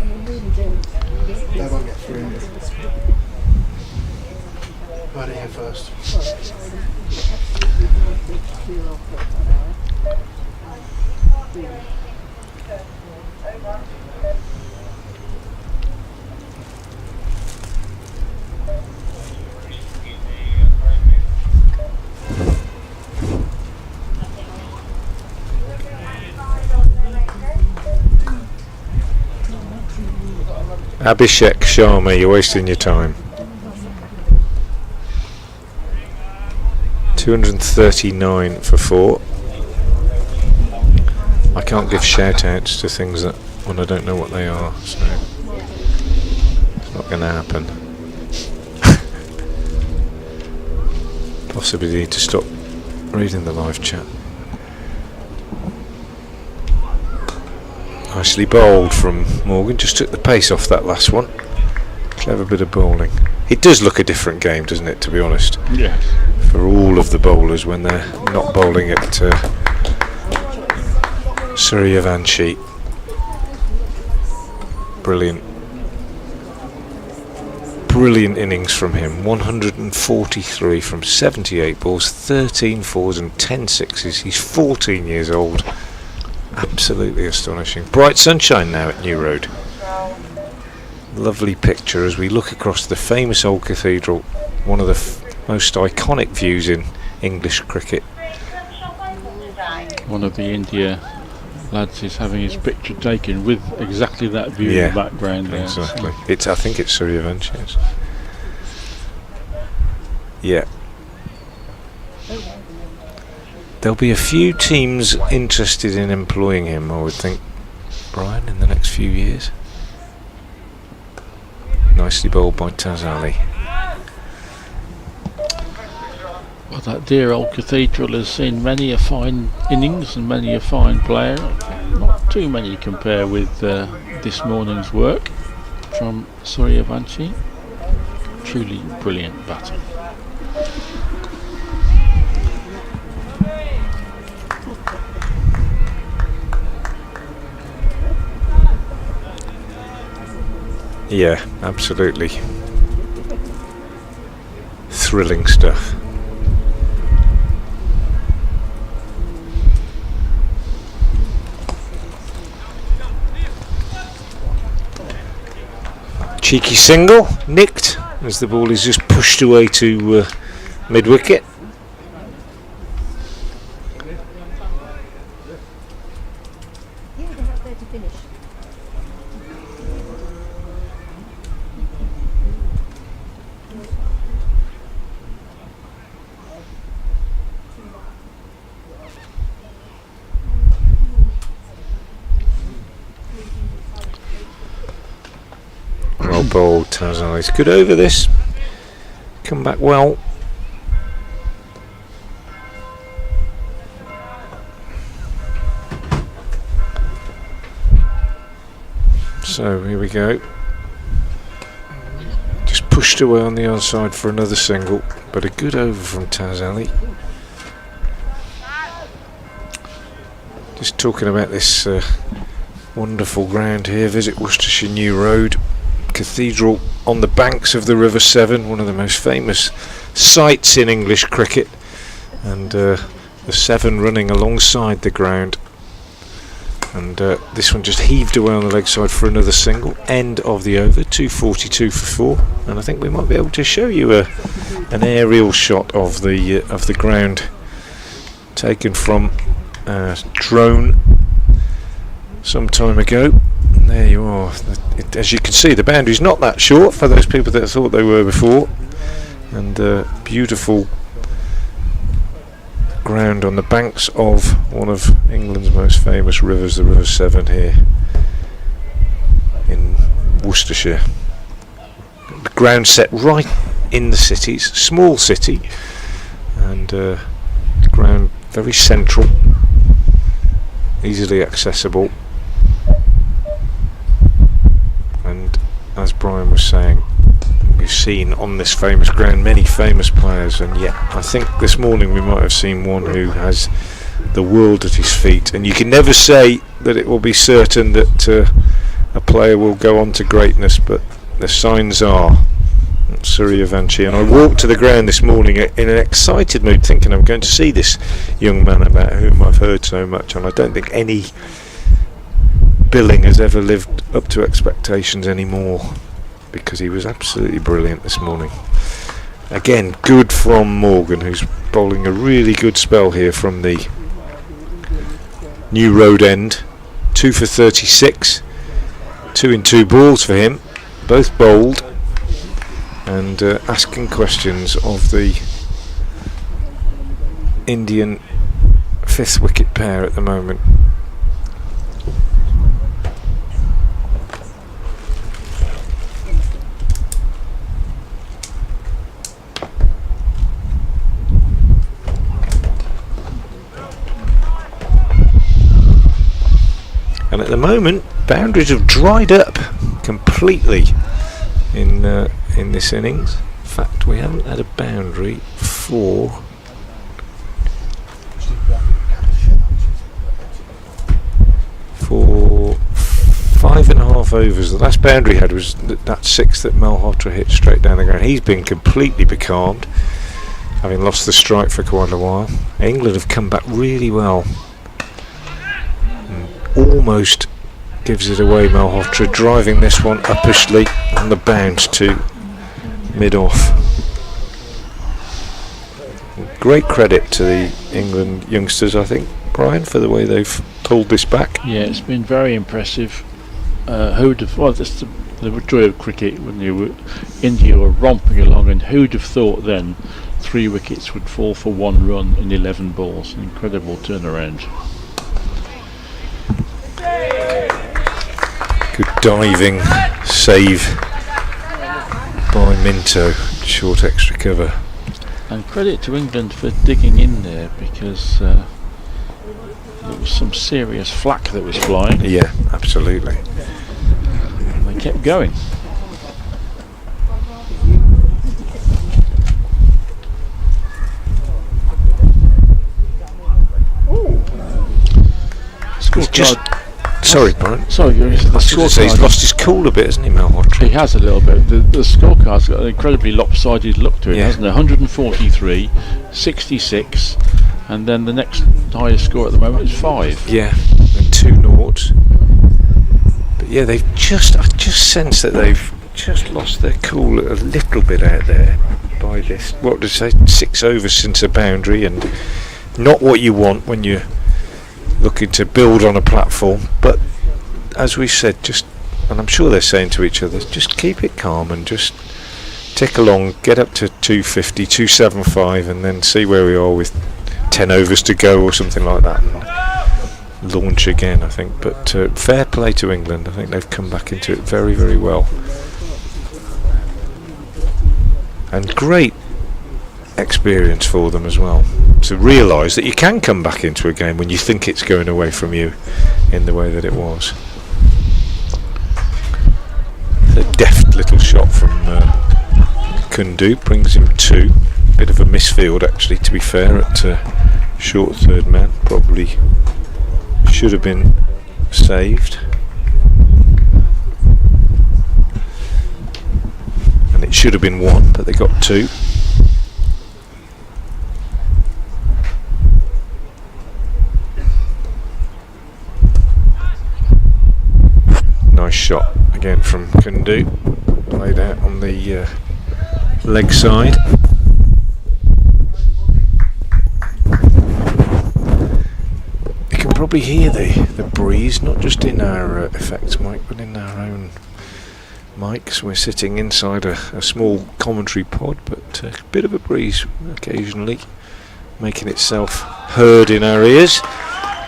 S3: They won't get 300. Right here first.
S1: Abhishek Sharma, you're wasting your time. 239 for 4. I can't give shout outs to things that when I don't know what they are, so it's not going to happen. Possibly need to stop reading the live chat. Nicely bowled from Morgan, just took the pace off that last one. Clever bit of bowling. It does look a different game, doesn't it, to be honest?
S2: Yes.
S1: For all of the bowlers when they're not bowling at Suryavanshi. Brilliant innings from him. 143 from 78 balls, 13 fours and 10 sixes. He's 14 years old. Absolutely astonishing. Bright sunshine now at New Road. Lovely picture as we look across the famous old cathedral, one of the most iconic views in English cricket.
S2: One of the India lads is having his picture taken with exactly that view in the background there.
S1: Exactly. I think it's Suryavanshi. Yeah. There'll be a few teams interested in employing him, I would think, Brian, in the next few years. Nicely bowled by Taz Ali.
S2: Well, that dear old cathedral has seen many a fine innings and many a fine player. Not too many to compare with this morning's work from Suryavanshi. Truly brilliant batting.
S1: Yeah, absolutely. Thrilling stuff. Cheeky single, nicked as the ball is just pushed away to mid-wicket. Well bowled, Tazal. He's good over this. Come back well. So here we go. Just pushed away on the onside for another single, but a good over from Tazali. Just talking about this wonderful ground here. Visit Worcestershire New Road Cathedral on the banks of the River Severn, one of the most famous sights in English cricket, and the Severn running alongside the ground. And this one just heaved away on the leg side for another single. End of the over, 242 for 4. And I think we might be able to show you an aerial shot of the ground taken from a drone some time ago. There you are. As you can see, the boundary's not that short for those people that thought they were before. And beautiful ground on the banks of one of England's most famous rivers, the River Severn, here in Worcestershire. The ground set right in the city. It's a small city, and ground very central, easily accessible. And as Brian was saying, we've seen on this famous ground many famous players, and yet I think this morning we might have seen one who has the world at his feet. And you can never say that it will be certain that a player will go on to greatness, but the signs are Suryavanshi. And I walked to the ground this morning in an excited mood, thinking I'm going to see this young man about whom I've heard so much, and I don't think any billing has ever lived up to expectations anymore, because he was absolutely brilliant this morning. Again, good from Morgan, who's bowling a really good spell here from the New Road end. 2 for 36, 2 in 2 balls for him, both bowled, and asking questions of the Indian 5th wicket pair at the moment. And at the moment, boundaries have dried up completely in this innings. In fact, we haven't had a boundary for 5.5 overs. The last boundary he had was that 6 that Malhotra hit straight down the ground. He's been completely becalmed, having lost the strike for quite a while. England have come back really well. Almost gives it away, Malhotra, driving this one uppishly on the bounce to mid-off. Great credit to the England youngsters, I think, Brian, for the way they've pulled this back.
S2: Yeah, it's been very impressive. Who'd have? Well, that's the joy of cricket when India were romping along, and who'd have thought then 3 wickets would fall for 1 run in 11 balls? An incredible turnaround.
S1: Good diving save by Minto, short extra cover.
S2: And credit to England for digging in there, because there was some serious flak that was flying.
S1: Yeah, absolutely.
S2: They kept going.
S1: Sorry, Brian.
S2: Sorry,
S1: I was going to say he's lost his cool a bit, hasn't he, Malhotra?
S2: He has a little bit. The scorecard's got an incredibly lopsided look to it,
S1: Yeah.
S2: hasn't it? 143, 66, and then the next highest score at the moment is 5.
S1: Yeah, and 2 noughts. But yeah, I just sense that they've just lost their cool a little bit out there by this. What did I say? 6 overs since a boundary, and not what you want when you're looking to build on a platform. But as we said, and I'm sure they're saying to each other, just keep it calm and just tick along, get up to 250, 275, and then see where we are with 10 overs to go or something like that, and launch again, I think. But fair play to England. I think they've come back into it very, very well. And great experience for them as well, to realise that you can come back into a game when you think it's going away from you in the way that it was. A deft little shot from Kundu brings him 2. Bit of a misfield, actually, to be fair, at short third man. Probably should have been saved. And it should have been 1, but they got 2. Nice shot again from Kundu, played out on the leg side. You can probably hear the breeze, not just in our effects mic, but in our own mics. We're sitting inside a small commentary pod, but a bit of a breeze occasionally making itself heard in our ears.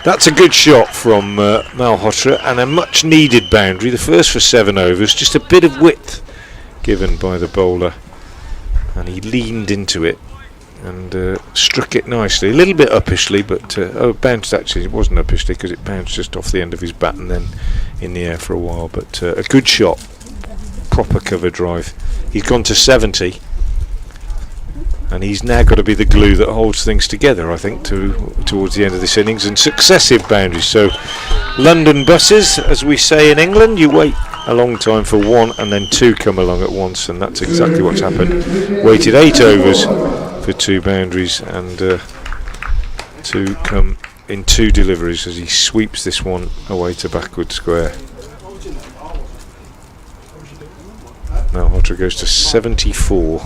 S1: That's a good shot from Malhotra, and a much needed boundary, the first for 7 overs, just a bit of width given by the bowler, and he leaned into it and struck it nicely, a little bit uppishly, but it bounced. Actually, it wasn't uppishly because it bounced just off the end of his bat and then in the air for a while, but a good shot, proper cover drive. He's gone to 70, and he's now got to be the glue that holds things together, I think, towards the end of this innings, and successive boundaries. So London buses, as we say in England, you wait a long time for 1 and then 2 come along at once, and that's exactly what's happened. Waited 8 overs for 2 boundaries, and 2 come in 2 deliveries as he sweeps this one away to backward square. Malhotra goes to 74.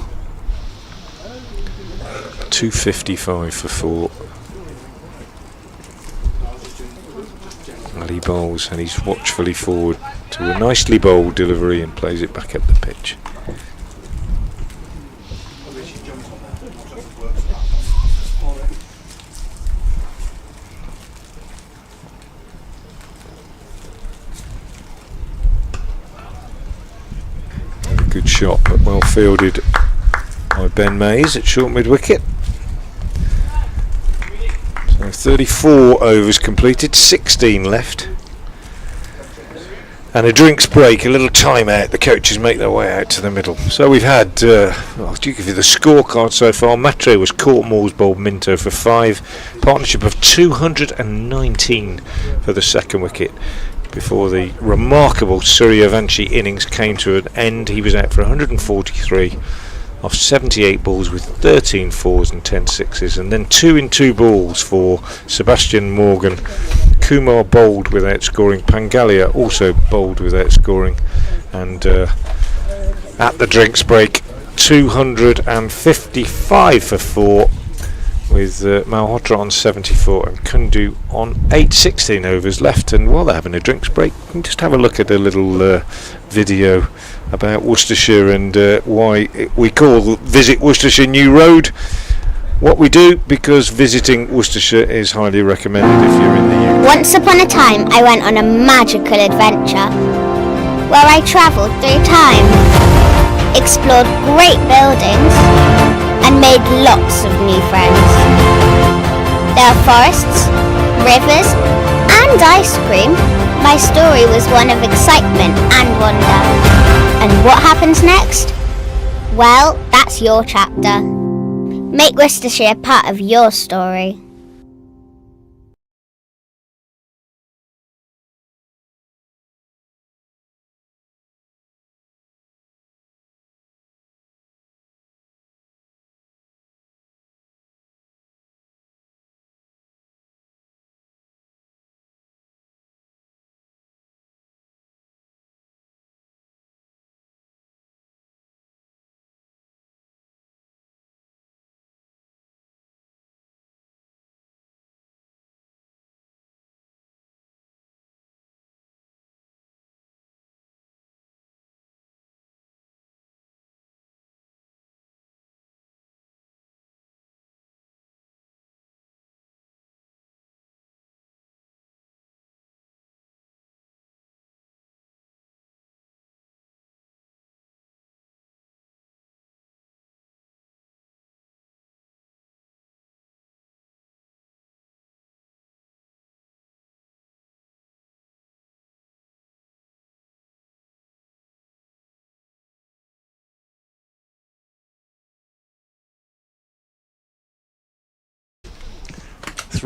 S1: 255 for 4. And he bowls, and he's watchfully forward to a nicely bowled delivery and plays it back up the pitch. A good shot, but well fielded by Ben Mays at short mid wicket. So 34 overs completed, 16 left, and a drinks break, a little time out. The coaches make their way out to the middle. So we've had, I'll give you the scorecard so far. Matre was Courtmore's bowled Minto for 5, partnership of 219 for the second wicket, before the remarkable Suryavanshi innings came to an end. He was out for 143 off 78 balls with 13 fours and 10 sixes, and then 2 in 2 balls for Sebastian Morgan. Kumar bowled without scoring, Pangalia also bowled without scoring, and at the drinks break 255 for 4, with Malhotra on 74 and Kundu on 8. 16 overs left, and while they're having a drinks break, you can just have a look at a little video about Worcestershire and why we call Visit Worcestershire New Road what we do, because visiting Worcestershire is highly recommended if you're in the UK.
S4: Once upon a time, I went on a magical adventure where I travelled through time, explored great buildings, and made lots of new friends. There are forests, rivers, and ice cream. My story was one of excitement and wonder. And what happens next? Well, that's your chapter. Make Worcestershire part of your story.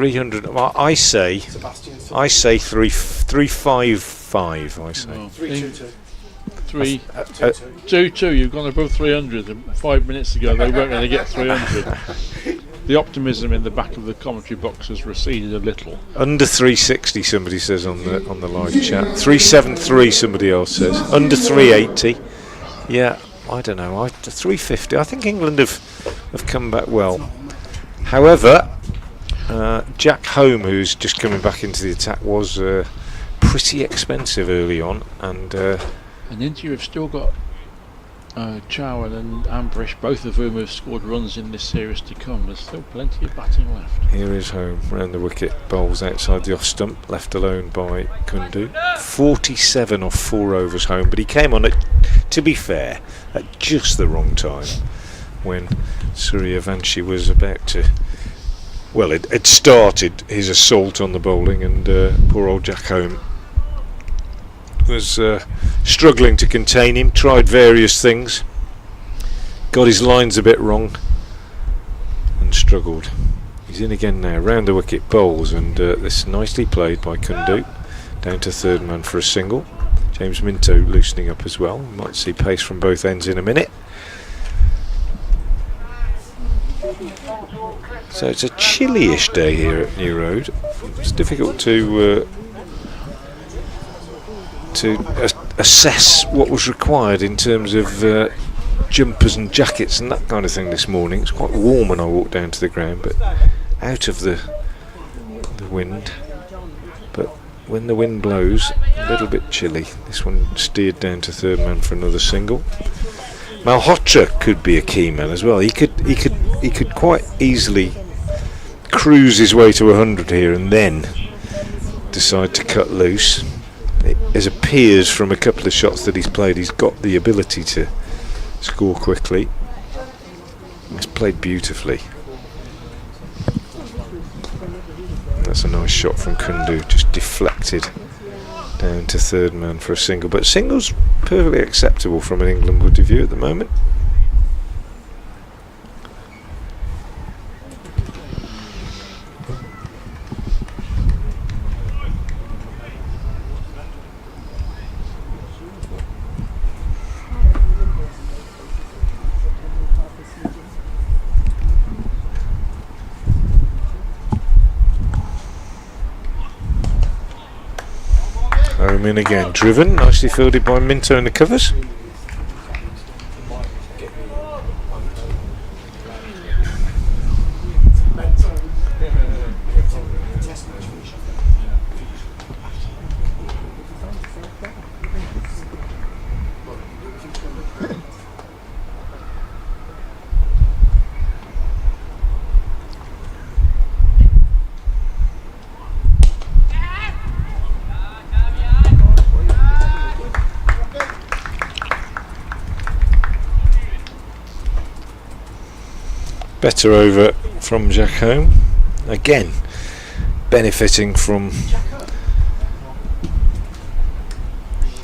S1: 300. Well, I say 355. I say.
S2: 2-2. You've gone above 300. And 5 minutes ago, they weren't going to get 300. The optimism in the back of the commentary box has receded a little.
S1: Under 360, somebody says on the live chat. 373, somebody else says. Under 380. Yeah, I don't know. 350. I think England have come back well. However, Jack Home, who's just coming back into the attack, was pretty expensive early on, and
S2: India have still got Chowan and Ambrish, both of whom have scored runs in this series to come. There's still plenty of batting left.
S1: Here is Home round the wicket, bowls outside the off stump, left alone by Kundu. 47 off 4 overs Home, but he came on, to be fair, at just the wrong time when Suryavanshi was about to. Well, it started his assault on the bowling, and poor old Jack Home was struggling to contain him, tried various things, got his lines a bit wrong and struggled. He's in again now, round the wicket, bowls, and this nicely played by Kundu, down to third man for a single. James Minto loosening up as well. We might see pace from both ends in a minute. So it's a chilly-ish day here at New Road. It's difficult to assess what was required in terms of jumpers and jackets and that kind of thing this morning. It's quite warm when I walked down to the ground, but out of the wind. But when the wind blows, a little bit chilly. This one steered down to third man for another single. Malhotra could be a key man as well. He could quite easily cruise his way to 100 here and then decide to cut loose. It appears from a couple of shots that he's played, he's got the ability to score quickly. He's played beautifully. That's a nice shot from Kundu, just deflected down to third man for a single. But single's perfectly acceptable from an England point of view at the moment. Home in again, driven, nicely fielded by Minto in the covers. Better over from Jack Home, again benefiting from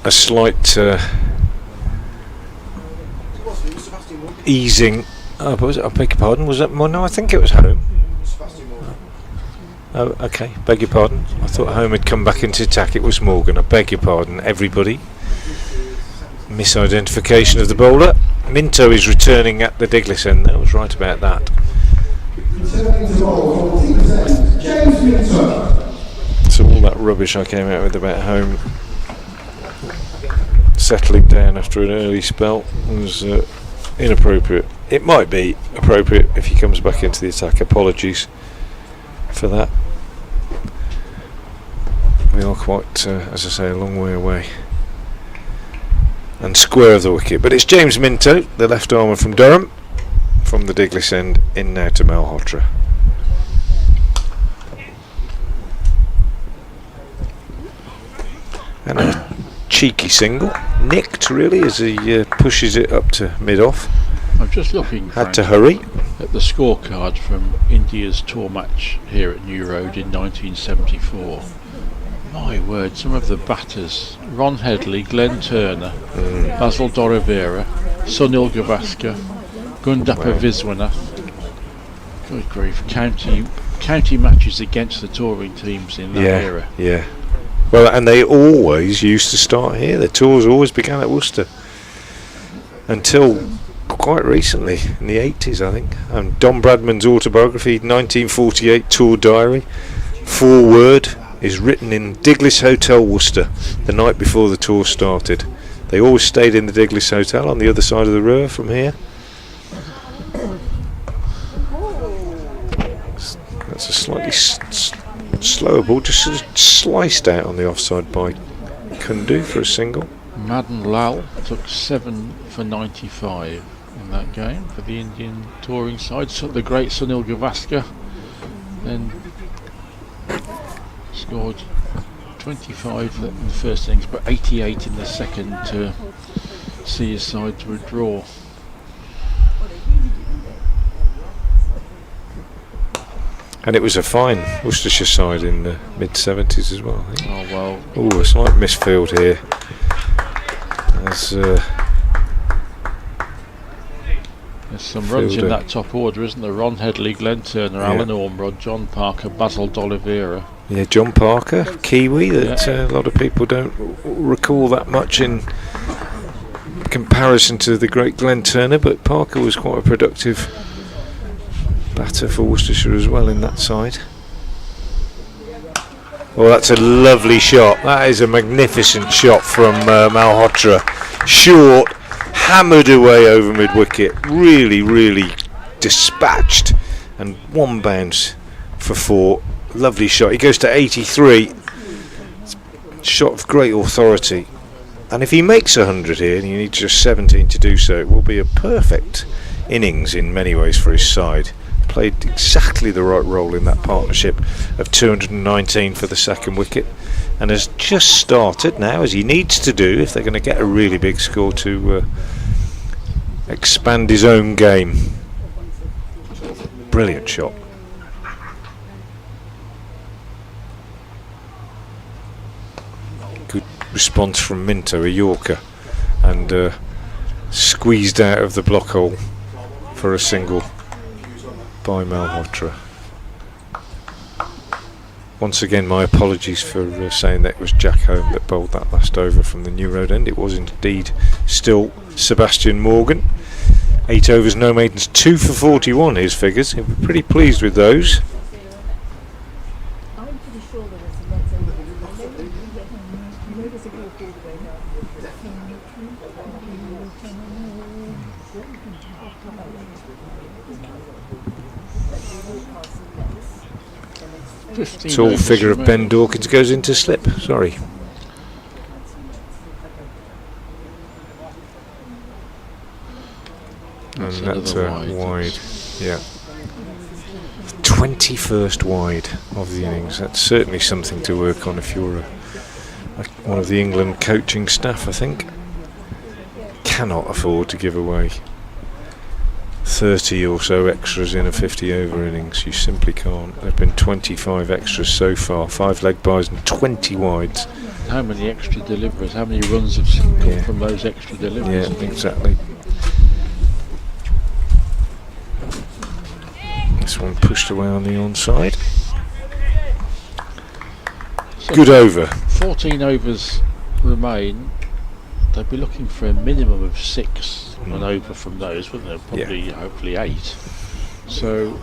S1: a slight easing. I beg your pardon, was that more? No, I think it was Home. Oh, okay, beg your pardon. I thought Home had come back into attack. It was Morgan. I beg your pardon, everybody. Misidentification of the bowler. Minto is returning at the Diglis end. I was right about that. So all that rubbish I came out with about Home settling down after an early spell was inappropriate. It might be appropriate if he comes back into the attack. Apologies for that. We are quite, as I say, a long way away and square of the wicket, but it's James Minto, the left armer from Durham, from the Diglis end, in now to Malhotra. And a cheeky single, nicked really as he pushes it up to mid-off.
S2: I'm just looking,
S1: had to hurry,
S2: at the scorecard from India's tour match here at New Road in 1974. My word, some of the batters: Ron Headley, Glenn Turner, Basil Dorivera, Sunil Gavaskar, Gundappa Viswanath. Good grief, County county matches against the touring teams in that era.
S1: Yeah. Well, and they always used to start here. The tours always began at Worcester until quite recently, in the 80s, I think. And Don Bradman's autobiography, 1948 tour diary, foreword is written in Diglis Hotel, Worcester, the night before the tour started. They always stayed in the Diglis Hotel on the other side of the river from here. That's a slightly slower ball, just sort of sliced out on the offside by Kundu for a single.
S2: Madan Lal took 7 for 95 in that game for the Indian touring side. So the great Sunil Gavaskar then scored 25 in the first innings, but 88 in the second to see his side to a draw.
S1: And it was a fine Worcestershire side in the mid-70s as well, I think.
S2: Oh well.
S1: Oh, a slight misfield here.
S2: There's some runs in that top order, isn't there? Ron Headley, Glenn Turner, Alan Ormrod, John Parker, Basil D'Oliveira.
S1: Yeah, John Parker, Kiwi, that a lot of people don't recall that much in comparison to the great Glenn Turner, but Parker was quite a productive batter for Worcestershire as well in that side. Well, that's a lovely shot. That is a magnificent shot from Malhotra. Short, hammered away over mid-wicket. Really, really dispatched. And one bounce for 4. Lovely shot. He goes to 83. Shot of great authority. And if he makes 100 here, and he needs just 17 to do so, it will be a perfect innings in many ways for his side. Played exactly the right role in that partnership of 219 for the second wicket, and has just started now, as he needs to do if they're going to get a really big score, to expand his own game. Brilliant shot. Good response from Minto, a Yorker, and squeezed out of the block hole for a single by Malhotra. Once again, my apologies for saying that it was Jack Home that bowled that last over from the New Road end. It was indeed still Sebastian Morgan. 8 overs, no maidens, 2 for 41 his figures. He'll be pretty pleased with those. Tall figure of Ben Dawkins goes into slip. Sorry. And that's wide. Yeah. 21st wide of the innings. That's certainly something to work on if you're one of the England coaching staff, I think. Cannot afford to give away 30 or so extras in a 50 over innings. You simply can't. There have been 25 extras so far, 5 leg byes and 20 wides.
S2: How many extra deliveries, how many runs have come from those extra deliveries?
S1: Yeah, exactly. This one pushed away on the onside.
S2: So
S1: good over.
S2: 14 overs remain. They'd be looking for a minimum of 6 and over from those, wouldn't they? Probably, hopefully 8. So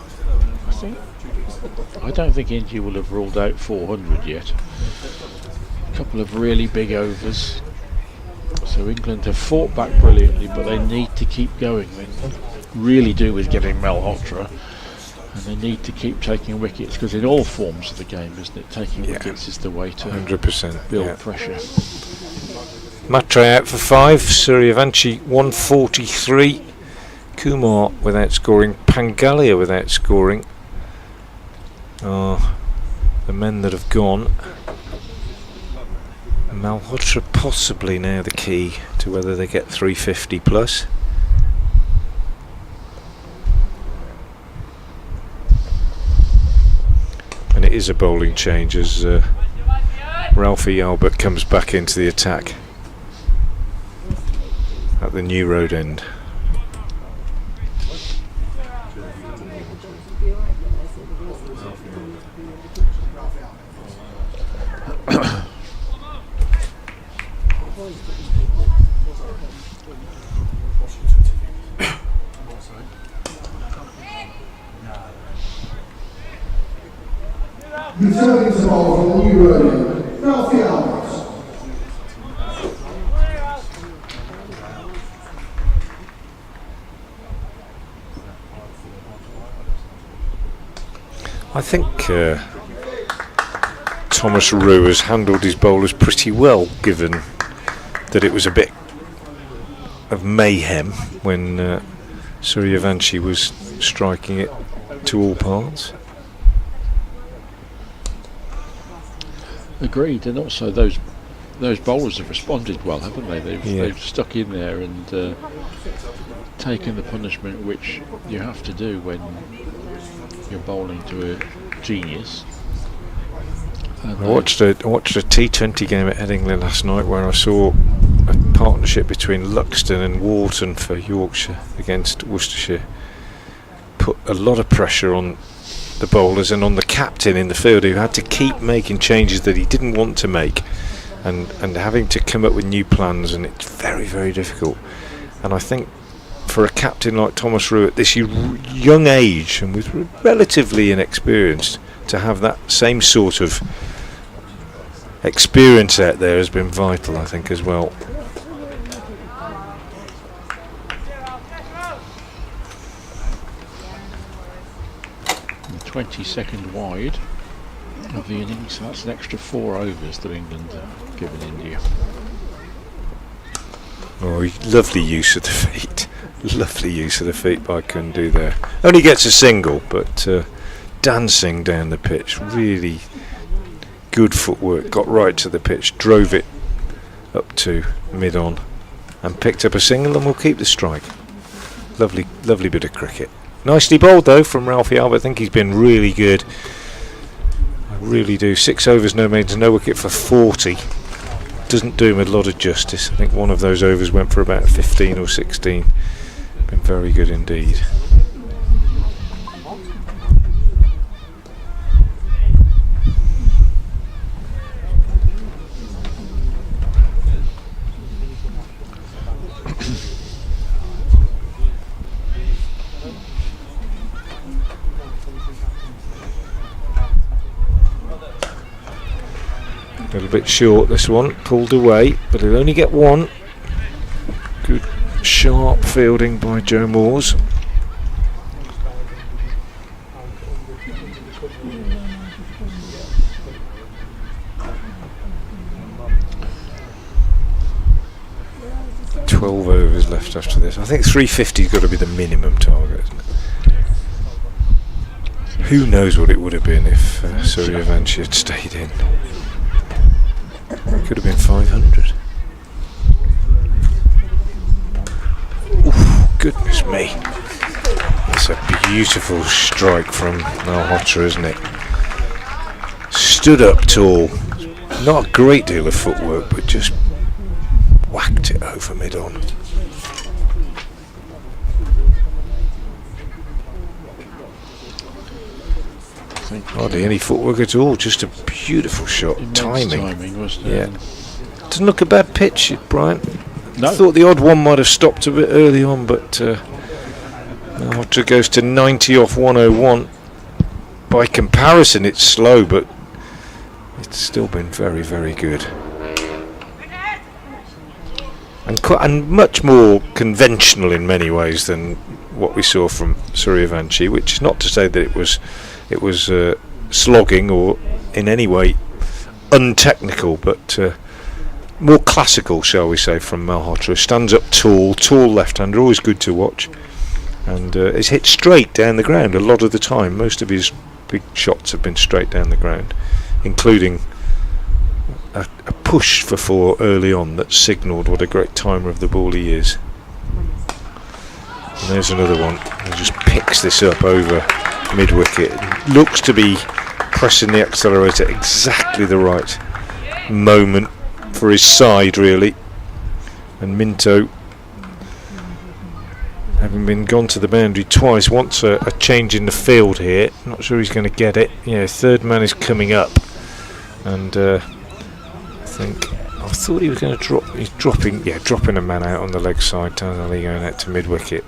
S2: I don't think India will have ruled out 400 yet. A couple of really big overs. So England have fought back brilliantly, but they need to keep going. They really do with getting Malhotra, and they need to keep taking wickets, because in all forms of the game, isn't it? Taking wickets is the way to
S1: 100%
S2: build pressure.
S1: Matre out for 5, Suryavanshi 143, Kumar without scoring, Pangalia without scoring. The men that have gone. Malhotra possibly now the key to whether they get 350 plus. And it is a bowling change as Ralphie Albert comes back into the attack at the New Road end.
S3: Returning to bowl from the new rodent, Vaibhav.
S1: I think Thomas Roux has handled his bowlers pretty well, given that it was a bit of mayhem when Suryavanshi was striking it to all parts.
S2: Agreed, and also those bowlers have responded well, haven't they? They've stuck in there and taken the punishment which you have to do when you're bowling to a genius. And
S1: I watched a T20 game at Headingley last night where I saw a partnership between Luxton and Wharton for Yorkshire against Worcestershire put a lot of pressure on the bowlers and on the captain in the field, who had to keep making changes that he didn't want to make and having to come up with new plans, and it's very, very difficult. And I think for a captain like Thomas Roux at this young age and with relatively inexperienced, to have that same sort of experience out there has been vital, I think, as well.
S2: 22nd wide of the innings, so that's an extra 4 overs that England have given India.
S1: Oh, lovely use of the feet. Lovely use of the feet by Kundu there. Only gets a single, but dancing down the pitch. Really good footwork. Got right to the pitch, drove it up to mid-on and picked up a single, and will keep the strike. Lovely, lovely bit of cricket. Nicely bowled though from Vaibhav. I think he's been really good. I really do. 6 overs, no maidens, no wicket for 40. Doesn't do him a lot of justice. I think one of those overs went for about 15 or 16. Been very good indeed. A little bit short this one, pulled away, but he'll only get one. Good sharp fielding by Joe Moores. $12 overs left after this. I think 350's got to be the minimum target, isn't it? Who knows what it would have been if Suryavanshi had stayed in. Could have been 500. Oof, goodness me. That's a beautiful strike from Malhotra, isn't it? Stood up tall. Not a great deal of footwork, but just whacked it over mid-on. Hardly any footwork at all, just a beautiful shot. Timing,
S2: wasn't it?
S1: Yeah. Doesn't look a bad pitch, Brian.
S2: No.
S1: I thought the odd one might have stopped a bit early on, but Malhotra goes to 90 off 101. By comparison, it's slow, but it's still been very, very good. And much more conventional in many ways than what we saw from Suryavanshi, which is not to say that it was slogging or in any way untechnical, but more classical, shall we say, from Malhotra. Stands up tall left-hander, always good to watch, and is hit straight down the ground a lot of the time. Most of his big shots have been straight down the ground, including a push for 4 early on that signalled what a great timer of the ball he is. And there's another one. He just picks this up over mid-wicket. Looks to be pressing the accelerator exactly the right moment for his side, really. And Minto having been gone to the boundary twice, wants a change in the field here. Not sure he's going to get it. Yeah, third man is coming up, and I thought he was going to drop. He's dropping a man out on the leg side. Tazali going out to mid wicket.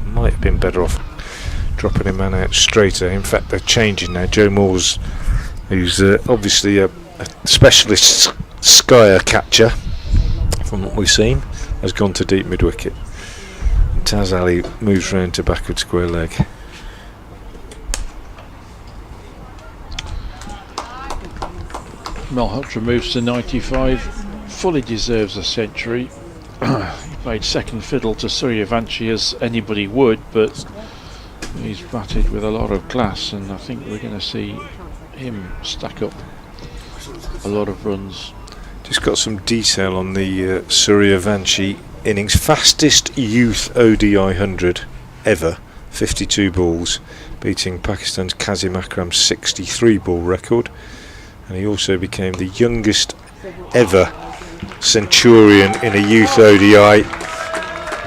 S1: Might have been better off dropping a man out straighter. In fact, they're changing now. Joe Moores, who's obviously a specialist skyer catcher, from what we've seen, has gone to deep mid wicket. Taz Ali moves round to backward square leg.
S2: Malhotra moves to 95, fully deserves a century. He played second fiddle to Suryavanshi as anybody would, but he's batted with a lot of class, and I think we're going to see him stack up a lot of runs.
S1: Just got some detail on the Suryavanshi innings. Fastest youth ODI 100 ever, 52 balls, beating Pakistan's Kazim Akram's 63 ball record, and he also became the youngest ever centurion in a youth ODI,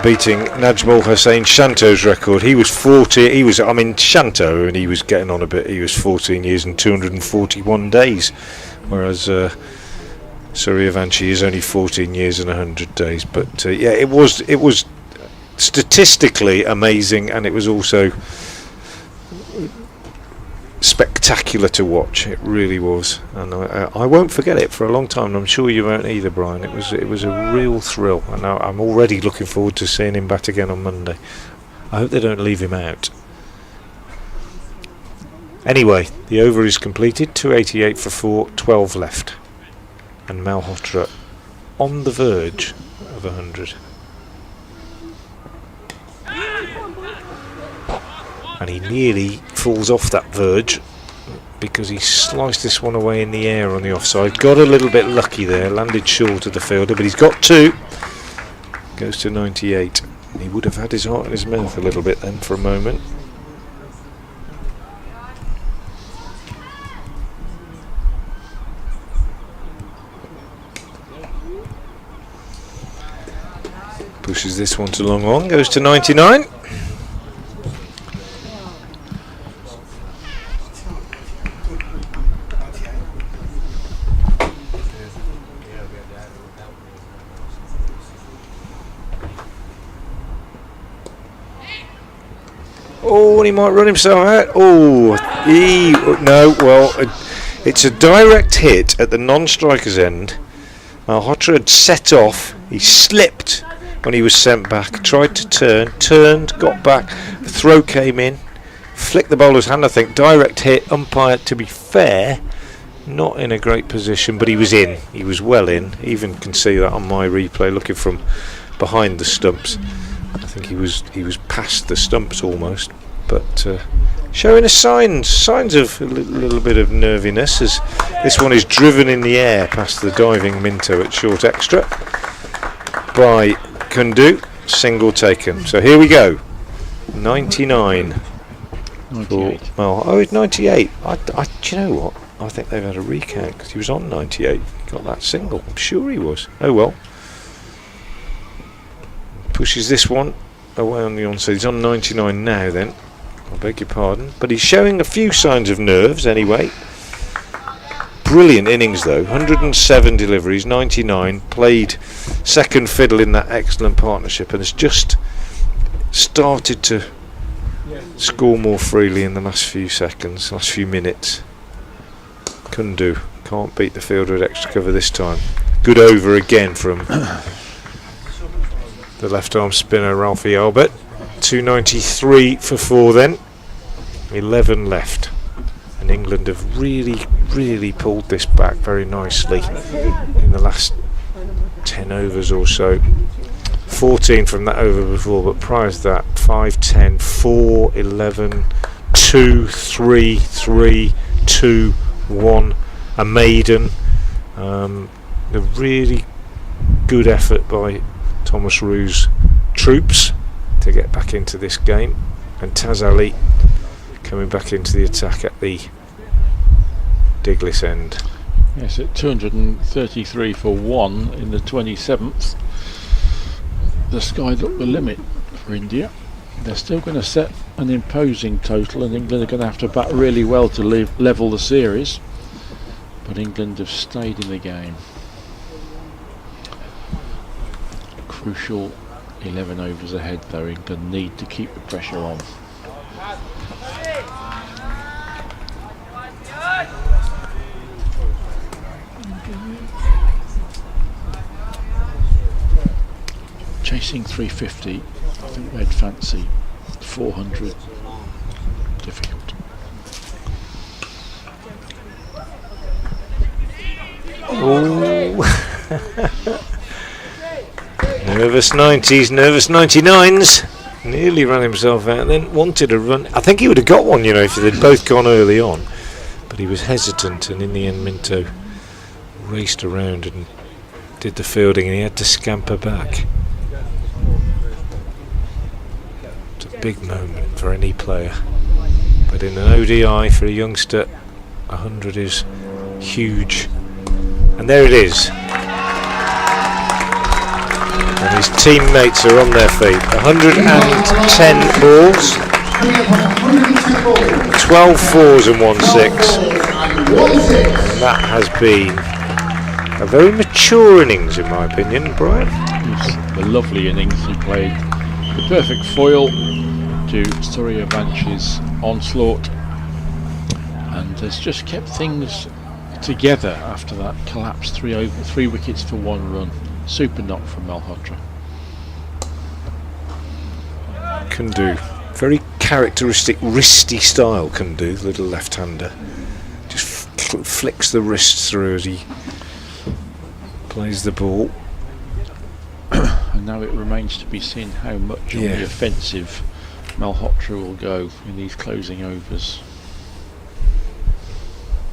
S1: beating Najmul Hussain Shanto's record. He was 40. He was, Shanto, and he was getting on a bit. He was 14 years and 241 days, whereas Suryavanshi is only 14 years and 100 days. But yeah, it was statistically amazing, and it was also spectacular to watch. It really was, and I won't forget it for a long time, and I'm sure you won't either, Brian. It was a real thrill, and I'm already looking forward to seeing him bat again on Monday. I hope they don't leave him out. Anyway, the over is completed. 288 for 4, 12 left, and Malhotra on the verge of 100. And he nearly falls off that verge because he sliced this one away in the air on the offside. Got a little bit lucky there, landed short of the fielder, but he's got 2. Goes to 98. He would have had his heart in his mouth a little bit then for a moment. Pushes this one to long on, goes to 99. Oh, and he might run himself out. It's a direct hit at the non-striker's end. Malhotra had set off. He slipped when he was sent back. Tried to turned, got back. The throw came in, flicked the bowler's hand. I think direct hit. Umpire, to be fair, not in a great position, but he was in. He was well in. Even can see that on my replay, looking from behind the stumps. I think he was past the stumps almost, but showing us signs of a little bit of nerviness as this one is driven in the air past the diving Minto at short extra by Kundu. Single taken. So here we go. 99.
S2: 98.
S1: It's 98. Do you know what? I think they've had a recount because he was on 98. Got that single. I'm sure he was. Oh well. Pushes this one away on the onside. He's on 99 now then. I beg your pardon. But he's showing a few signs of nerves anyway. Brilliant innings though. 107 deliveries, 99. Played second fiddle in that excellent partnership and has just started to score more freely in the last few seconds, last few minutes. Kundu can't beat the fielder at extra cover this time. Good over again from the left arm spinner Ralphie Albert. 293 for 4 then. 11 left. And England have really pulled this back very nicely in the last 10 overs or so. 14 from that over before, but prior to that 5, 10, 4, 11, 2, 3, 3, 2, 1. A maiden. A really good effort by Thomas Rue's troops to get back into this game, and Taz Ali coming back into the attack at the Diglis end.
S2: Yes, at 233 for 1 in the 27th. The sky looked the limit for India. They're still going to set an imposing total, and England are going to have to bat really well to level the series. But England have stayed in the game. Crucial 11 overs ahead though. England need to keep the pressure on. Chasing 350, I think they'd fancy 400. Difficult.
S1: Oh. Nervous 90s, nervous 99s. Nearly ran himself out then. Wanted a run. I think he would have got one, you know, if they'd both gone early on. But he was hesitant, and in the end Minto raced around and did the fielding, and he had to scamper back. It's a big moment for any player. But in an ODI for a youngster, 100 is huge. And there it is. And his teammates are on their feet. 110 balls, 12 fours and 1 6. And that has been a very mature innings, in my opinion, Brian.
S2: It's a lovely innings. He played the perfect foil to Suryavansh's onslaught, and has just kept things together after that collapse. 3 wickets for 1 run. Super knock from Malhotra.
S1: Can do. Very characteristic wristy style, can do, the little left-hander. Just flicks the wrists through as he plays the ball.
S2: And now it remains to be seen how much on the offensive Malhotra will go in these closing overs.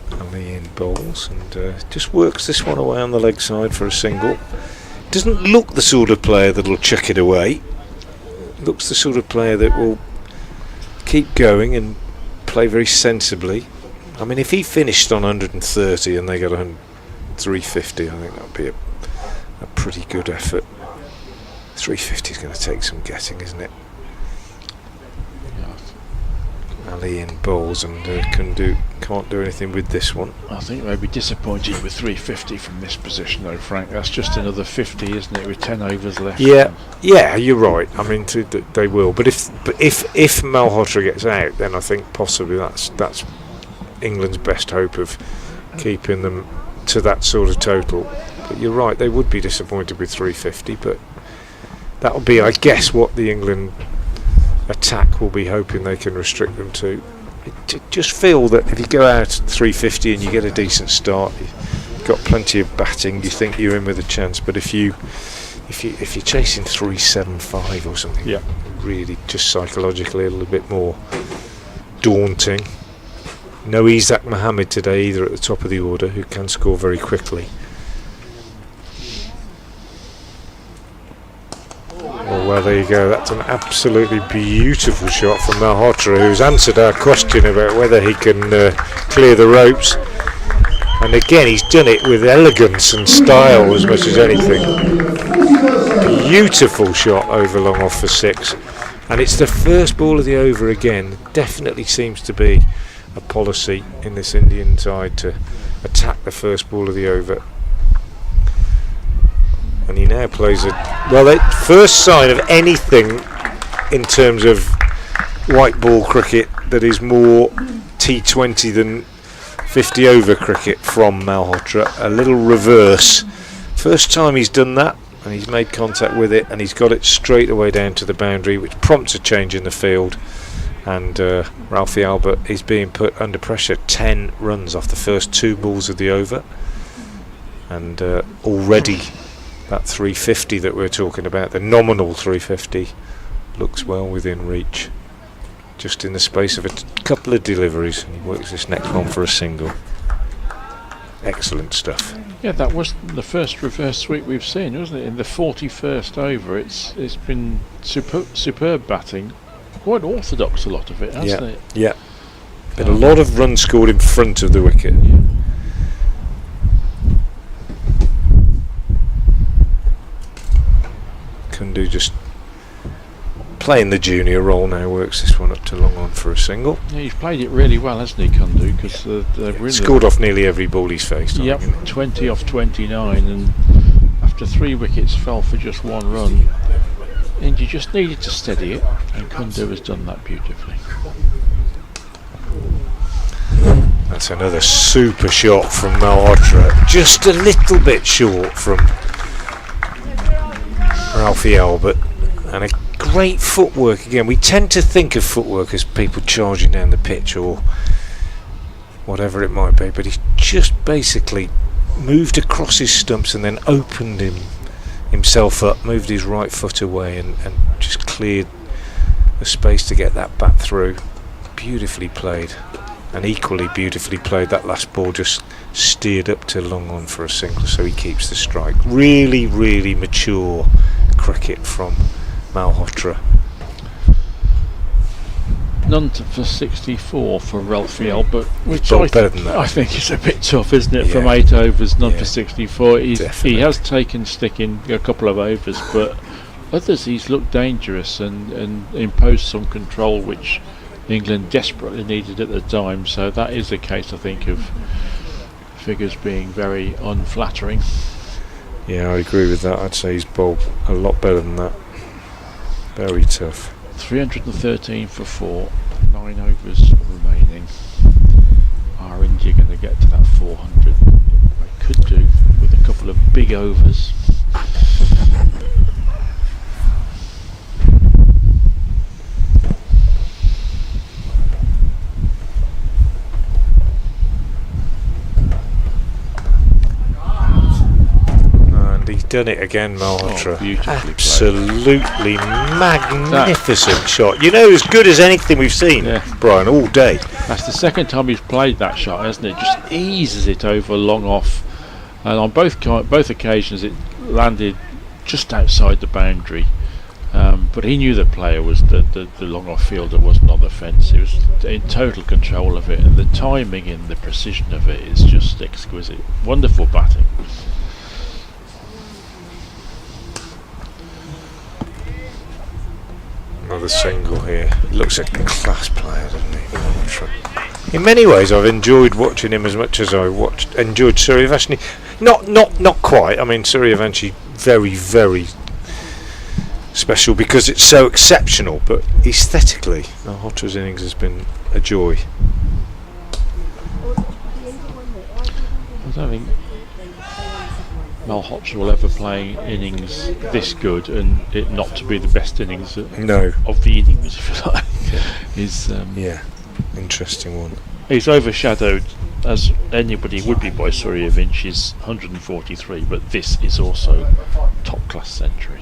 S1: Ali in bowls and just works this one away on the leg side for a single. Doesn't look the sort of player that'll chuck it away. Looks the sort of player that will keep going and play very sensibly. I mean, if he finished on 130 and they got 350, I think that would be a pretty good effort. 350 is going to take some getting, isn't it? Ali in bowls and can't do anything with this one.
S2: I think they'd be disappointed with 350 from this position though, Frank. That's just another 50, isn't it, with 10 overs left?
S1: Yeah, you're right. I mean, they will. But if Malhotra gets out, then I think possibly that's England's best hope of keeping them to that sort of total. But you're right, they would be disappointed with 350. But that'll be, I guess, what the England attack will be hoping they can restrict them to. Just feel that if you go out at 350 and you get a decent start, you've got plenty of batting, you think you're in with a chance. But if you're chasing 375 or something, really just psychologically a little bit more daunting. No Isaac Mohammed today either at the top of the order, who can score very quickly. Oh, well, there you go. That's an absolutely beautiful shot from Malhotra, who's answered our question about whether he can clear the ropes. And again, he's done it with elegance and style as much as anything. Beautiful shot over long off for 6. And it's the first ball of the over again. Definitely seems to be a policy in this Indian side to attack the first ball of the over. And he now plays the first sign of anything in terms of white ball cricket that is more T20 than 50 over cricket from Malhotra. A little reverse. First time he's done that, and he's made contact with it, and he's got it straight away down to the boundary, which prompts a change in the field. And Ralphie Albert is being put under pressure. 10 runs off the first 2 balls of the over, and already that 350 that we're talking about, the nominal 350, looks well within reach. Just in the space of a couple of deliveries, and he works this next one for a single. Excellent stuff.
S2: Yeah, that was the first reverse sweep we've seen, wasn't it? In the 41st over, it's been superb batting. Quite orthodox, a lot of it, hasn't it?
S1: Yeah. Been a lot of runs scored in front of the wicket.
S2: Yeah.
S1: Kundu just playing the junior role now, works this one up to long on for a single.
S2: Yeah, he's played it really well, hasn't he, Kundu? Because they've
S1: Scored off nearly every ball he's faced.
S2: Yep,
S1: I think.
S2: 20 off 29, and after 3 wickets fell for just 1 run. And you just needed to steady it, and Kundu has done that beautifully.
S1: That's another super shot from Malhotra, just a little bit short from Raphael, and a great footwork again. We tend to think of footwork as people charging down the pitch or whatever it might be, but he's just basically moved across his stumps and then opened himself up, moved his right foot away and just cleared the space to get that bat through. Beautifully played, and equally beautifully played that last ball, just steered up to long on for a single, so he keeps the strike. Really, really mature cricket from Malhotra.
S2: None for 64 for Raphael, but which
S1: better than that.
S2: I think is a bit tough, isn't it?
S1: Yeah.
S2: From 8 overs, none
S1: Yeah.
S2: for 64. He
S1: Definitely.
S2: has taken stick in a couple of overs, but others he's looked dangerous and imposed some control, which England desperately needed at the time. So that is a case, I think, of figures being very unflattering.
S1: Yeah, I agree with that. I'd say he's bowled a lot better than that. Very tough.
S2: 313 for 4, 9 overs remaining. Are India going to get to that 400? They could do with a couple of big overs.
S1: He's done it again, Malhotra.
S2: Oh, beautifully played.
S1: Absolutely magnificent shot. You know, as good as anything we've seen,
S2: Yeah.
S1: Brian, all day.
S2: That's the second time he's played that shot, hasn't it? Just eases it over long off, and on both occasions it landed just outside the boundary. But he knew the player was the long off fielder wasn't on the fence. He was in total control of it, and the timing and the precision of it is just exquisite. Wonderful batting.
S1: Another single here. He looks like a class player, doesn't he, Malhotra? In many ways, I've enjoyed watching him as much as I enjoyed Suryavanshi. Not quite. I mean, Suryavanshi very, very special because it's so exceptional. But aesthetically, Malhotra's innings has been a joy.
S2: I don't think Malhotra will ever play innings this good and it not to be the best innings
S1: No.
S2: of the innings, if you like. Is
S1: Yeah, interesting one.
S2: he's overshadowed, as anybody would be, by Suryavanchi's 143, but this is also top class century.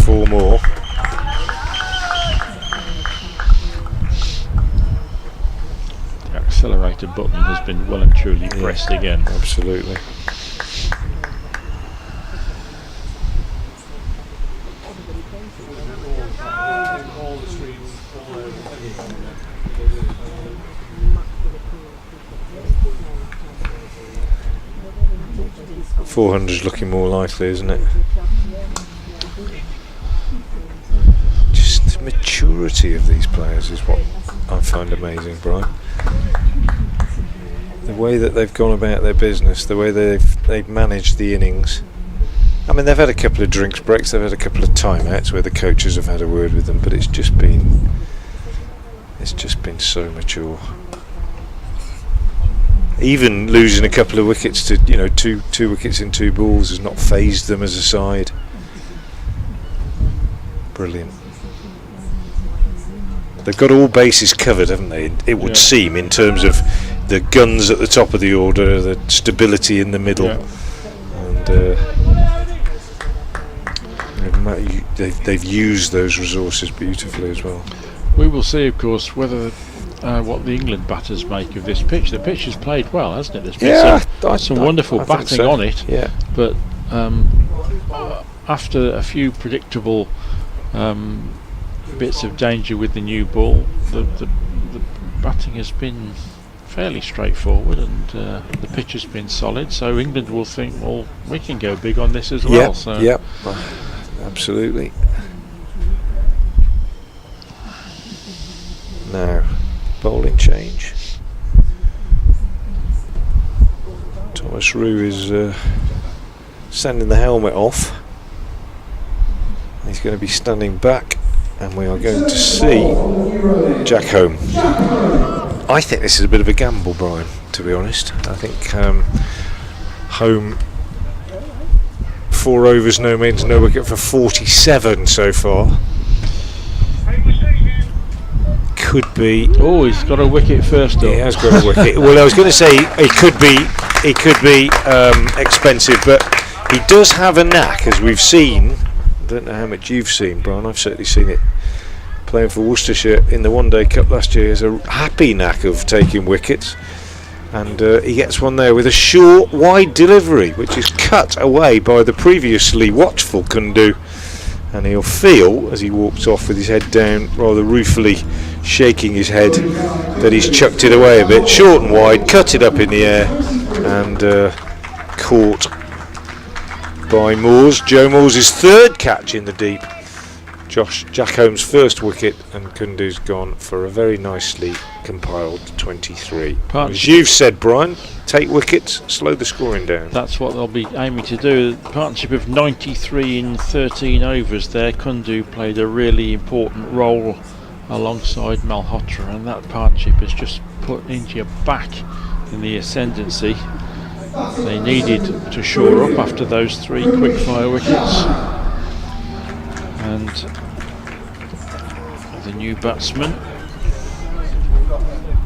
S1: 4 more.
S2: The accelerator button has been well and truly pressed again.
S1: Absolutely. $400's looking more likely, isn't it? Just the maturity of these players is what I find amazing, Brian. The way that they've gone about their business, the way they've managed the innings. I mean, they've had a couple of drinks breaks, they've had a couple of timeouts where the coaches have had a word with them, but it's just been so mature. Even losing a couple of wickets to, two wickets in 2 balls has not phased them as a side. Brilliant. They've got all bases covered, haven't they? It would seem, in terms of the guns at the top of the order, the stability in the middle, and they've used those resources beautifully as well.
S2: We will see, of course, whether what the England batters make of this pitch. The pitch has played well, hasn't it? There's been some wonderful batting on it.
S1: Yeah.
S2: But after a few predictable bits of danger with the new ball, the batting has been fairly straightforward, and the pitch has been solid. So England will think, well, we can go big on this as well.
S1: Absolutely. Now, bowling change. Thomas Rue is sending the helmet off. He's going to be standing back, and we are going to see Jack Home. I think this is a bit of a gamble, Brian, to be honest. I think Home, 4 overs, no mids, no wicket for 47 so far. Could be.
S2: Oh, he's got a wicket first up.
S1: He has got a wicket. Well, I was going to say it could be expensive, but he does have a knack, as we've seen. I don't know how much you've seen, Brian. I've certainly seen it playing for Worcestershire in the One Day Cup last year. He has a happy knack of taking wickets, and he gets one there with a short, wide delivery, which is cut away by the previously watchful Kundu. And he'll feel, as he walks off with his head down, rather ruefully shaking his head, that he's chucked it away a bit. Short and wide, cut it up in the air, and caught by Moores. Joe Moores' third catch in the deep. Jack Holmes' first wicket, and Kundu's gone for a very nicely compiled 23. As you've said, Brian, take wickets, slow the scoring down.
S2: That's what they'll be aiming to do. The partnership of 93 in 13 overs there. Kundu played a really important role alongside Malhotra, and that partnership has just put India back in the ascendancy. They needed to shore up after those 3 quick-fire wickets. And the new batsman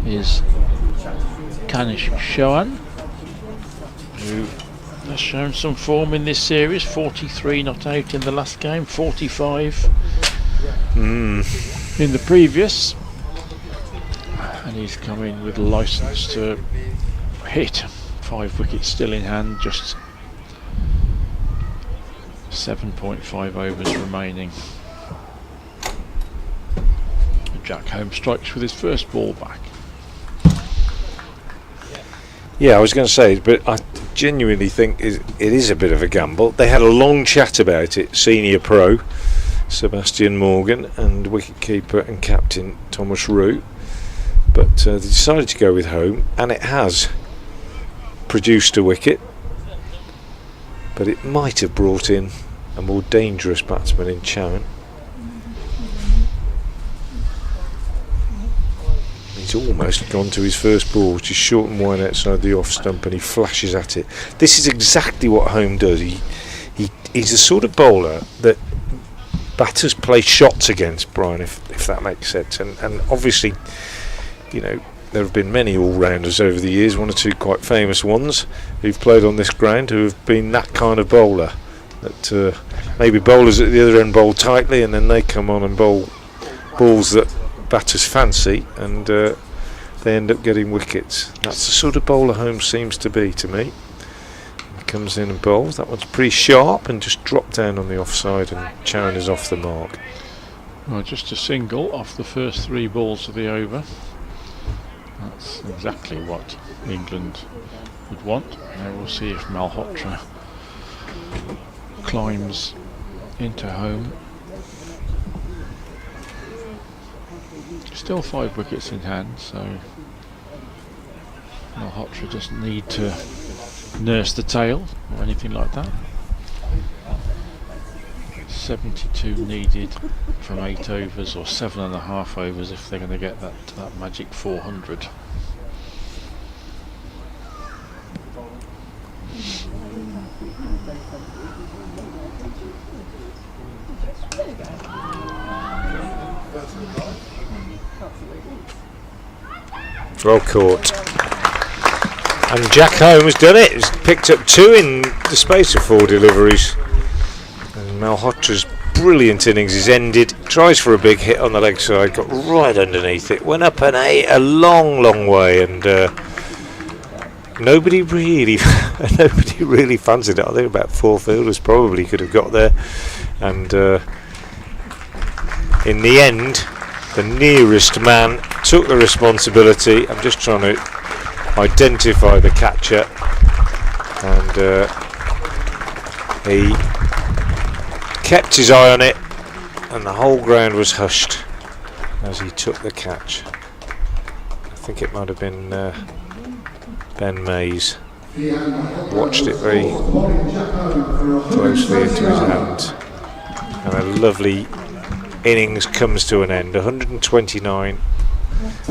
S2: is Kanish Chauhan, who has shown some form in this series. 43 not out in the last game, 45 in the previous, and he's come in with a licence to hit. 5 wickets still in hand, just 7.5 overs remaining. Jack Holmes strikes with his first ball back.
S1: Yeah, I was going to say, but I genuinely think it is a bit of a gamble. They had a long chat about it, senior pro Sebastian Morgan and wicketkeeper and captain Thomas Rue, but they decided to go with Home, and it has produced a wicket, but it might have brought in a more dangerous batsman in Chauhan. He's almost gone to his first ball, which is short and wide outside the off stump, and he flashes at it. This is exactly what Home does. He's the sort of bowler that batters play shots against, Brian, if that makes sense. And obviously, you know, there have been many all-rounders over the years, 1 or 2 quite famous ones, who've played on this ground who have been that kind of bowler. That maybe bowlers at the other end bowl tightly, and then they come on and bowl balls that batters fancy, and they end up getting wickets. That's the sort of bowler Holmes seems to be to me. He comes in and bowls. That one's pretty sharp and just dropped down on the offside, and Chauhan is off the mark.
S2: Well, just a single off the first 3 balls of the over. That's exactly what England would want. Now we'll see if Malhotra climbs into Home. Still 5 wickets in hand, so Malhotra doesn't need to nurse the tail or anything like that. 72 needed from 8 overs, or 7.5 overs if they're going to get that magic 400.
S1: Well caught. And Jack Home has done it. He's picked up 2 in the space of 4 deliveries. And Malhotra's brilliant innings is ended. Tries for a big hit on the leg side, got right underneath it, went up and a long way, and nobody really fancied it. I think about 4 fielders probably could have got there, and in the end the nearest man took the responsibility. I'm just trying to identify the catcher, and he kept his eye on it, and the whole ground was hushed as he took the catch. I think it might have been Ben Mays. Watched it very closely into his hands, and a lovely innings comes to an end. 129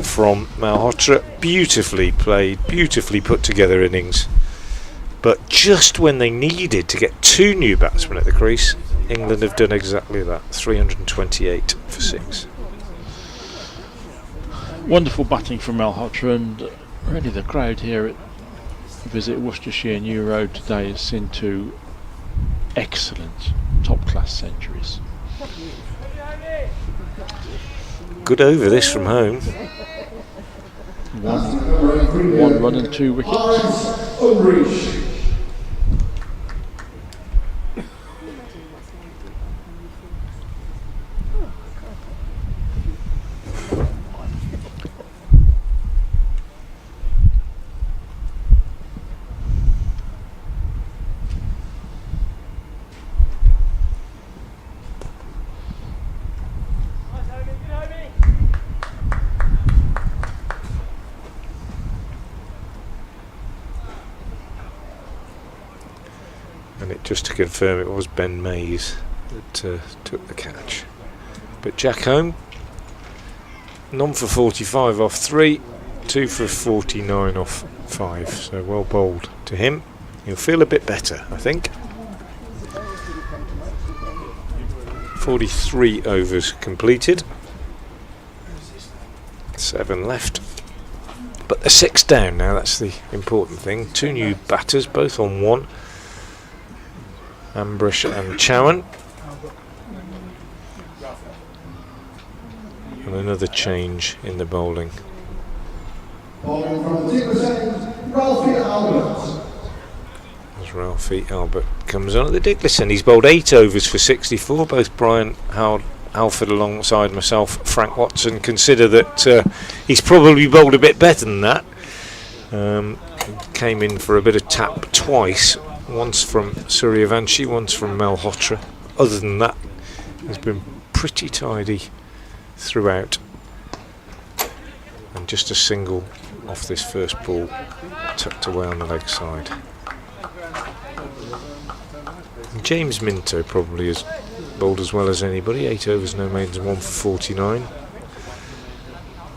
S1: from Malhotra. Beautifully played, beautifully put together innings. But just when they needed to get 2 new batsmen at the crease, England have done exactly that. 328 for 6.
S2: Wonderful batting from Malhotra, and really the crowd here at Visit Worcestershire New Road today has seen 2 excellent top-class centuries.
S1: Good over this from home.
S2: One run and 2 wickets.
S1: And it, just to confirm, it was Ben Mays that took the catch. But Jack Home, none for 45 off 3, 2 for 49 off 5. So well bowled to him. He'll feel a bit better, I think. 43 overs completed. 7 left. But they're 6 down now, that's the important thing. 2 new batters, both on 1. Ambrish and Chowan. And another change in the bowling.
S3: Bowling from the Digless end, Ralphie Albert.
S1: As Ralphie Albert comes on at the Digless end. He's bowled 8 overs for 64. Both Brian Halford alongside myself, Frank Watson, consider that he's probably bowled a bit better than that. Came in for a bit of tap twice. Once from Suryavanshi, once from Malhotra. Other than that, he's been pretty tidy throughout. And just a single off this first ball, tucked away on the leg side. James Minto probably has bowled as well as anybody. 8 overs, no maidens, 1 for 49.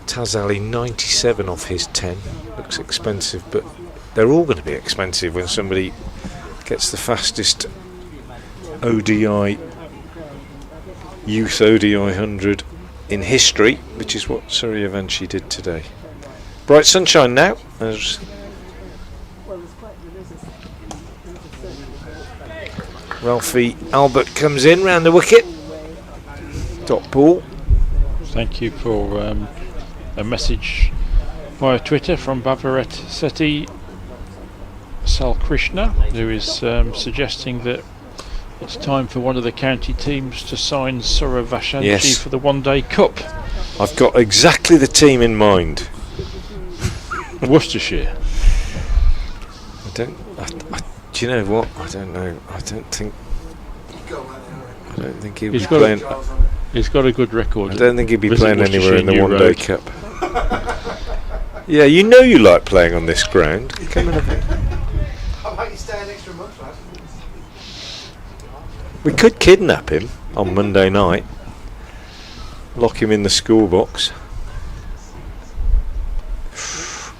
S1: Taz Ali 97 off his 10. Looks expensive, but they're all going to be expensive when somebody gets the fastest ODI, youth ODI 100 in history, which is what Suryavanshi did today. Bright sunshine now as Ralphie Albert comes in round the wicket. Dot ball.
S2: Thank you for a message via Twitter from Bhavaret Seti Sal Krishna, who is suggesting that it's time for one of the county teams to sign Suryavanshi for the One-Day Cup.
S1: I've got exactly the team in mind.
S2: Worcestershire.
S1: Do you know what? I don't know. I don't think he'll be playing.
S2: He's got a good record.
S1: I don't think he'll be playing anywhere in the One-Day Cup. Yeah, you know you like playing on this ground. Come in a bit.
S3: I might stay an extra month, lad.
S1: We could kidnap him on Monday night, lock him in the school box.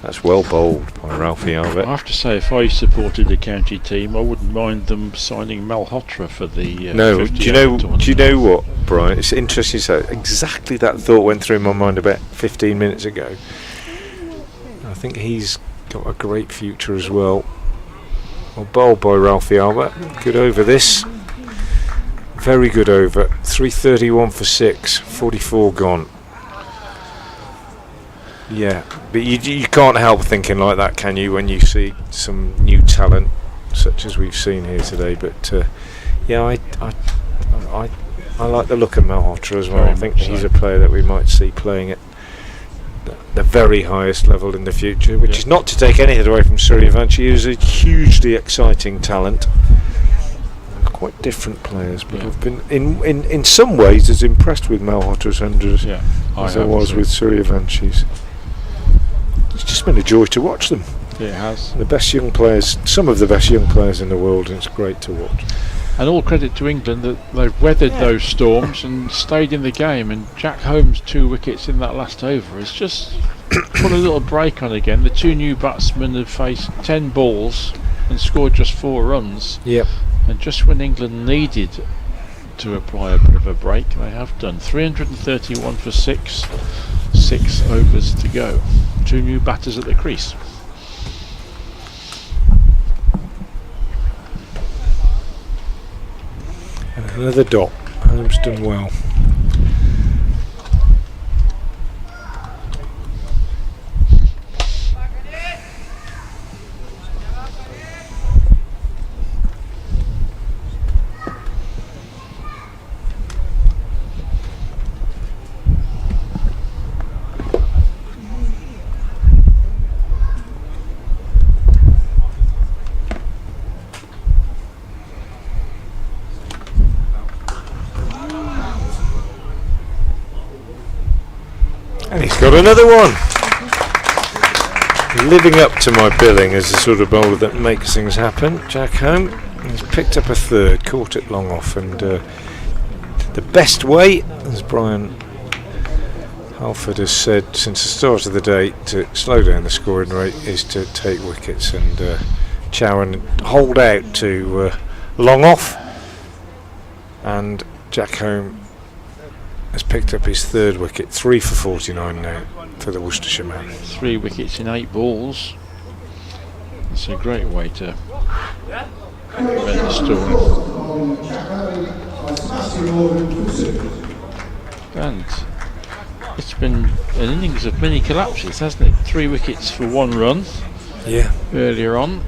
S1: That's well bowled by Ralphie Albert.
S2: I have to say, if I supported the county team, I wouldn't mind them signing Malhotra for the
S1: no. Do you know what, Brian? It's interesting. So exactly that thought went through my mind about 15 minutes ago. I think he's got a great future as well. Well bowled by Ralphie Albert. Good over this. Very good over. 331 for 6. 44 gone. Yeah, but you can't help thinking like that, can you, when you see some new talent such as we've seen here today? But yeah, I like the look of Malhotra as well. I think he's a player that we might see playing at the very highest level in the future, which is not to take anything away from Suryavanshi. He is a hugely exciting talent. quite different players, but I've been in some ways as impressed with Malhotra's 100 as I was with Suryavanshis. It's just been a joy to watch them.
S2: It has.
S1: The best young players, some of the best young players in the world, and it's great to watch.
S2: And all credit to England that they've weathered those storms and stayed in the game. And Jack Holmes' 2 wickets in that last over has just put a little break on again. The 2 new batsmen have faced 10 balls and scored just 4 runs.
S1: Yep.
S2: And just when England needed to apply a bit of a break, they have done. 331 for 6 overs to go. 2 new batters at the crease.
S1: And another dot. Holmes done well. And he's got another one. Living up to my billing as the sort of bowler that makes things happen. Jack Holmes has picked up a 3rd, caught it long off, and the best way, as Brian Halford has said since the start of the day, to slow down the scoring rate is to take wickets and chow and hold out to long off. And Jack Holmes has picked up his 3rd wicket, 3 for 49 now for the Worcestershire man. 3
S2: wickets in 8 balls. It's a great way to end the story. And it's been an innings of many collapses, hasn't it? 3 wickets for 1 run.
S1: Yeah.
S2: Earlier on.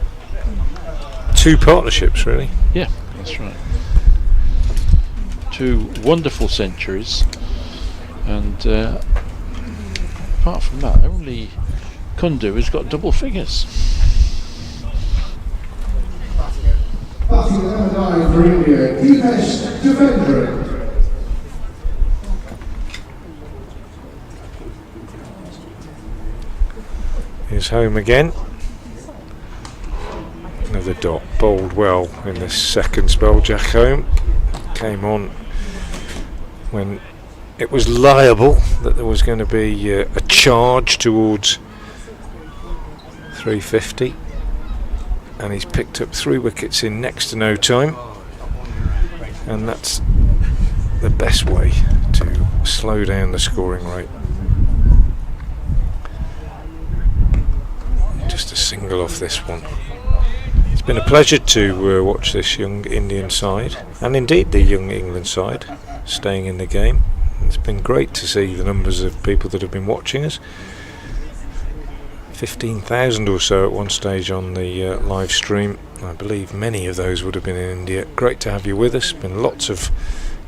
S1: 2 partnerships, really.
S2: Yeah, that's right. 2 wonderful centuries, and apart from that, only Kundu has got double figures.
S3: Batting number 9 for India, Dinesh Devendra.
S1: He's home again. Another dot. Bowled well in this 2nd spell. Jack Holmes came on when it was liable that there was going to be a charge towards 350, and he's picked up 3 wickets in next to no time, and that's the best way to slow down the scoring rate. Just a single off this one. It's been a pleasure to watch this young Indian side, and indeed the young England side, staying in the game. It's been great to see the numbers of people that have been watching us. 15,000 or so at one stage on the live stream. I believe many of those would have been in India. Great to have you with us. Been lots of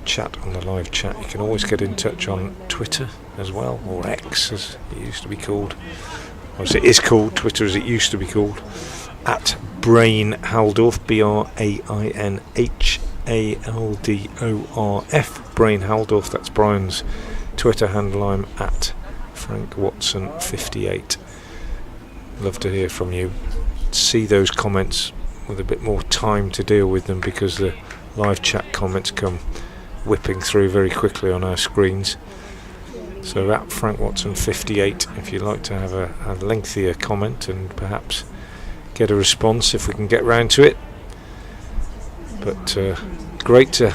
S1: chat on the live chat. You can always get in touch on Twitter as well, or X as it used to be called, or as it is called, Twitter as it used to be called, at Brain Haldorf, BrainHaldorf, Brain Haldorf. That's Brian's Twitter handle. I'm at Frank Watson 58. Love to hear from you. See those comments with a bit more time to deal with them, because the live chat comments come whipping through very quickly on our screens. So at Frank Watson 58 if you'd like to have a lengthier comment and perhaps get a response if we can get round to it. But great to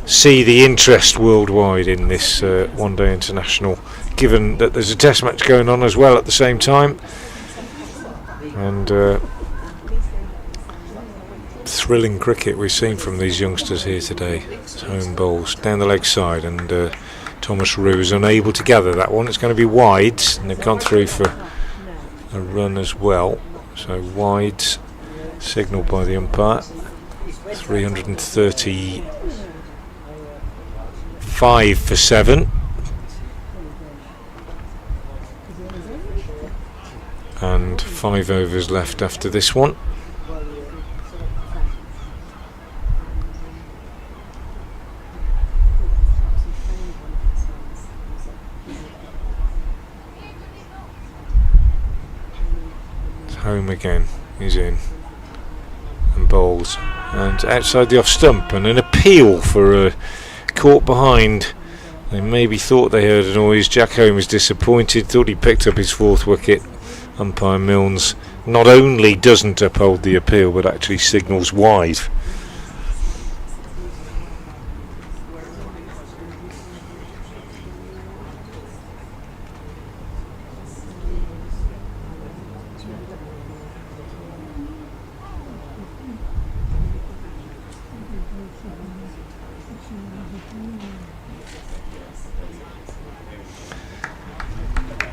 S1: see the interest worldwide in this one-day international, given that there's a test match going on as well at the same time, and thrilling cricket we've seen from these youngsters here today. Home bowls down the leg side, and Thomas Rue is unable to gather that one. It's going to be wides, and they've gone through for a run as well. So wides signalled by the umpire. 335 for 7. And 5 overs left after this one. Home again. He's in and bowls, and outside the off stump, and an appeal for caught behind. They maybe thought they heard a noise. Jack Home was disappointed, thought he picked up his 4th wicket. Umpire Milnes not only doesn't uphold the appeal but actually signals wide.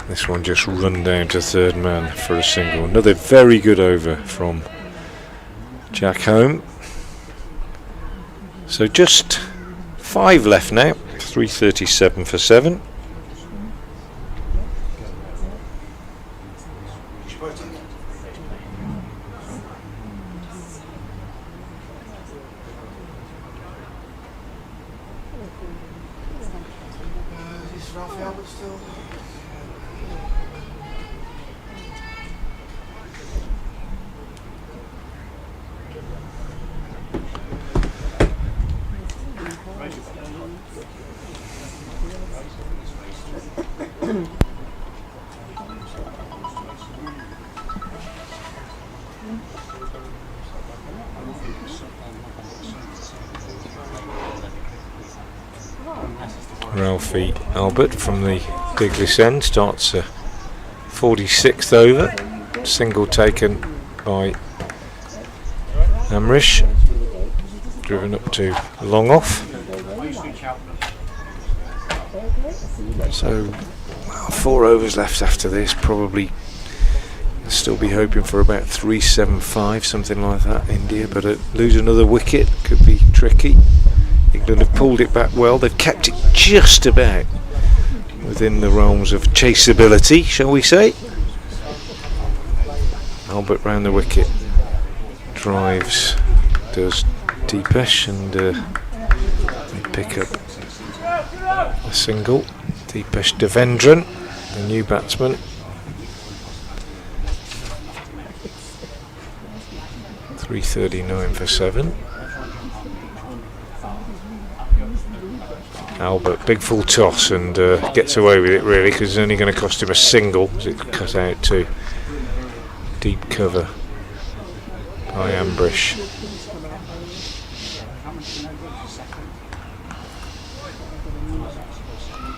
S1: This one just run down to 3rd man for a single. Another very good over from Jack Home. So just 5 left now. 3:37 for 7.
S3: Is Ralph Albert still?
S1: Ralphie Albert from the Biglis end starts a 46th over. Single taken by Amrish. Driven up to long off. So 4 overs left after this. Probably still be hoping for about 375, something like that, India, but lose another wicket could be tricky. England have pulled it back well. They've kept it just about within the realms of chaseability, shall we say. Albert round the wicket, drives, does Deepesh, and they pick up a single. Deepesh Devendran, the new batsman. 3:39 for 7. Albert, big full toss, and gets away with it really, because it's only going to cost him a single as it cut out to deep cover by Ambrish.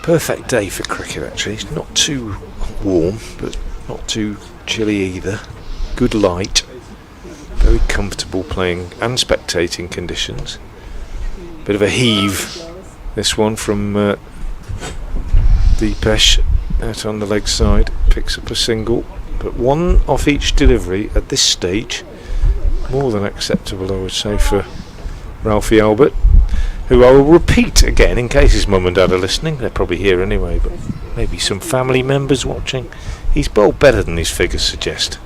S1: Perfect day for cricket actually. It's not too warm but not too chilly either. Good light, very comfortable playing and spectating conditions. Bit of a heave, this one from Deepesh out on the leg side, picks up a single, but one off each delivery at this stage, more than acceptable I would say for Ralphie Albert, who I will repeat again in case his mum and dad are listening. They're probably here anyway, but maybe some family members watching. He's bowled better than his figures suggest.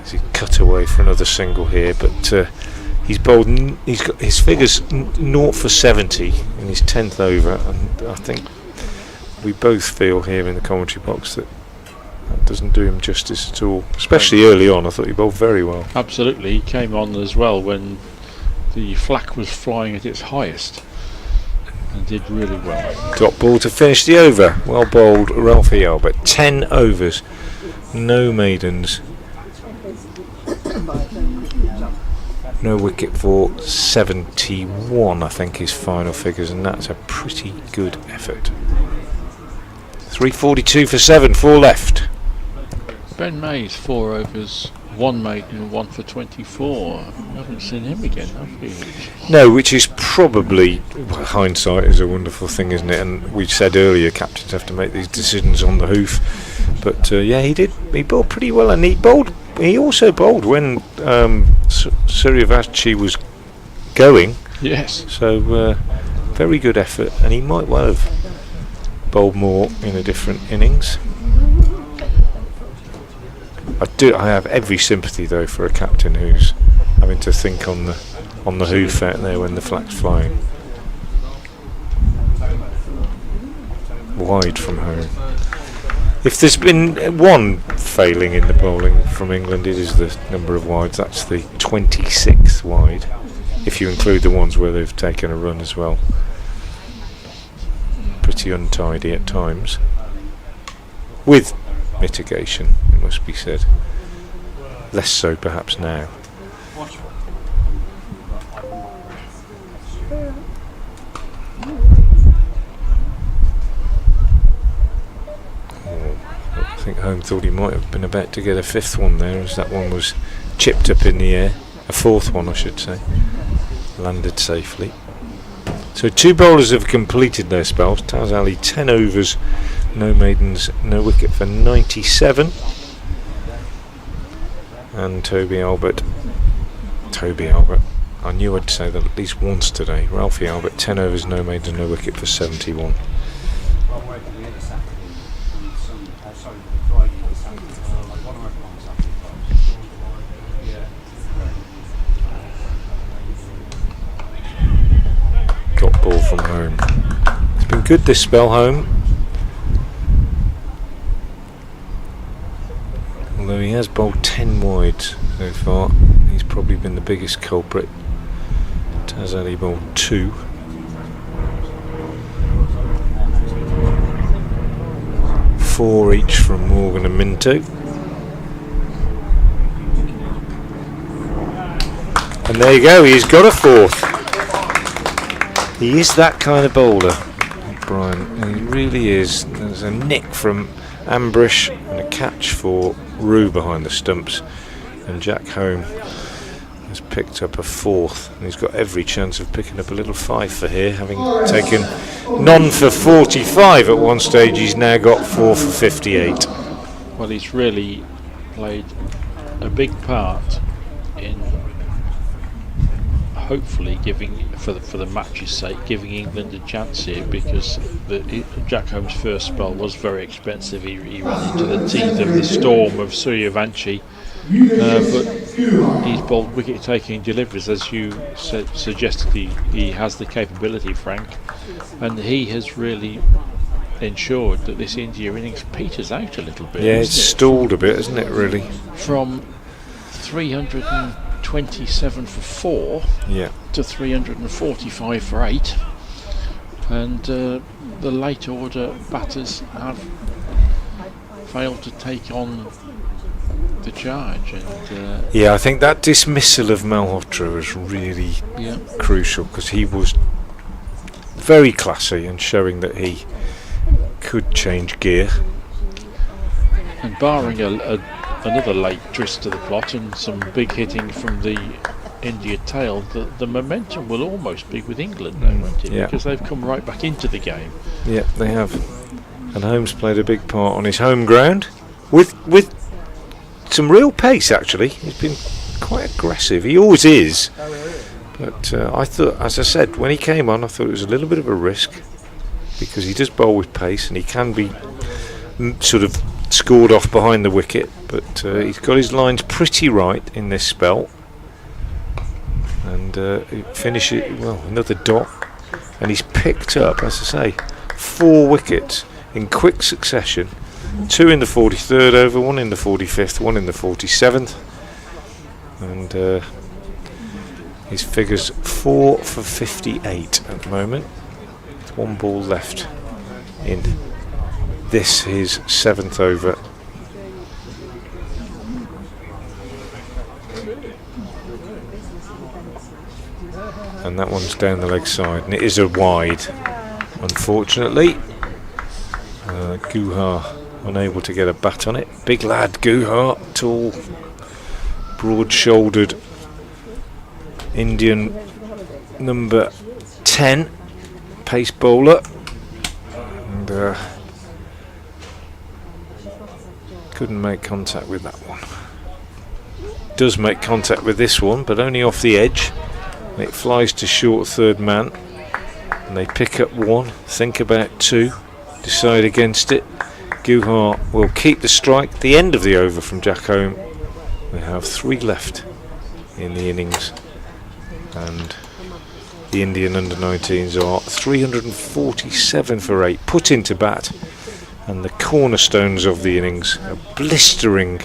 S1: He cut away for another single here, but he's bowled. He's got his figures 0 for 70 in his 10th over, and I think we both feel here in the commentary box that doesn't do him justice at all. Especially early on, I thought he bowled very well.
S2: Absolutely, he came on as well when the flak was flying at its highest and did really well.
S1: Dot ball to finish the over. Well bowled, Ralphie Albert. 10 overs, no maidens. No wicket for 71, I think, his final figures, and that's a pretty good effort. 3:42 for 7, 4 left.
S2: Ben Mays, 4 overs, 1 maiden, 1 for 24. We haven't seen him again, have we?
S1: No, which is probably, well, hindsight is a wonderful thing, isn't it? And we said earlier captains have to make these decisions on the hoof, but yeah, he did. He bowled pretty well, and he also bowled when Suryavanshi was going.
S2: Yes.
S1: So very good effort, and he might well have bowled more in a different innings. I have every sympathy though for a captain who's having to think on the hoof out there when the flak's flying. Wide from home. If there's been one failing in the bowling from England, it is the number of wides. That's the 26th wide, if you include the ones where they've taken a run as well. Pretty untidy at times, with mitigation, it must be said. Less so perhaps now. I think Home thought he might have been about to get a fifth one there, as that one was chipped up in the air. A fourth one, I should say. Landed safely. So 2 bowlers have completed their spells. Taz Ali 10 overs, no maidens, no wicket for 97. And Toby Albert, I knew I'd say that at least once today. Ralphie Albert 10 overs, no maidens, no wicket for 71. Got ball from Home. It's been good this spell, Home. Although he has bowled 10 wides so far, he's probably been the biggest culprit. Taz Ali bowled 2. Four each from Morgan and Minto. And there you go, he's got a fourth. He is that kind of bowler, Brian. He really is. There's a nick from Ambrish and a catch for Rue behind the stumps. And Jack Home has picked up a fourth. And he's got every chance of picking up a little five for here, having taken none for 45 at one stage. He's now got 4 for 58.
S2: Well, he's really played a big part in hopefully giving, for the match's sake, giving England a chance here, because Jack Holmes' first spell was very expensive. He ran into the teeth of the storm of Suryavanshi, but he's bowled wicket-taking deliveries, as you suggested. He has the capability, Frank, and he has really ensured that this India innings peters out a little bit.
S1: Yeah, it's stalled a bit, isn't it, really?
S2: From 327 for 4 to 345 for 8, and the late order batters have failed to take on the charge. And
S1: I think that dismissal of Malhotra was really crucial, because he was very classy and showing that he could change gear.
S2: And barring another late twist to the plot and some big hitting from the India tail, the momentum will almost be with England now, won't it? Because they've come right back into the game. Yeah,
S1: they have. And Holmes played a big part on his home ground with some real pace, actually. He's been quite aggressive. He always is. But I thought, as I said, when he came on, I thought it was a little bit of a risk, because he does bowl with pace and he can be sort of scored off behind the wicket, but he's got his lines pretty right in this spell, and finish it well, another dot, and he's picked up, as I say, 4 wickets in quick succession. 2 in the 43rd over, 1 in the 45th, 1 in the 47th, and his figures 4 for 58 at the moment, with 1 ball left in this, his 7th over. And that one's down the leg side, and it is a wide, unfortunately. Guha unable to get a bat on it. Big lad, Guha, tall, broad-shouldered Indian number 10 pace bowler, and couldn't make contact with that one. Does make contact with this one, but only off the edge. It flies to short third man, and they pick up 1, think about 2, decide against it. Guha will keep the strike. The end of the over from Jack Home. We have 3 left in the innings, and the Indian under-19s are 347 for 8, put into bat, and the cornerstones of the innings. A blistering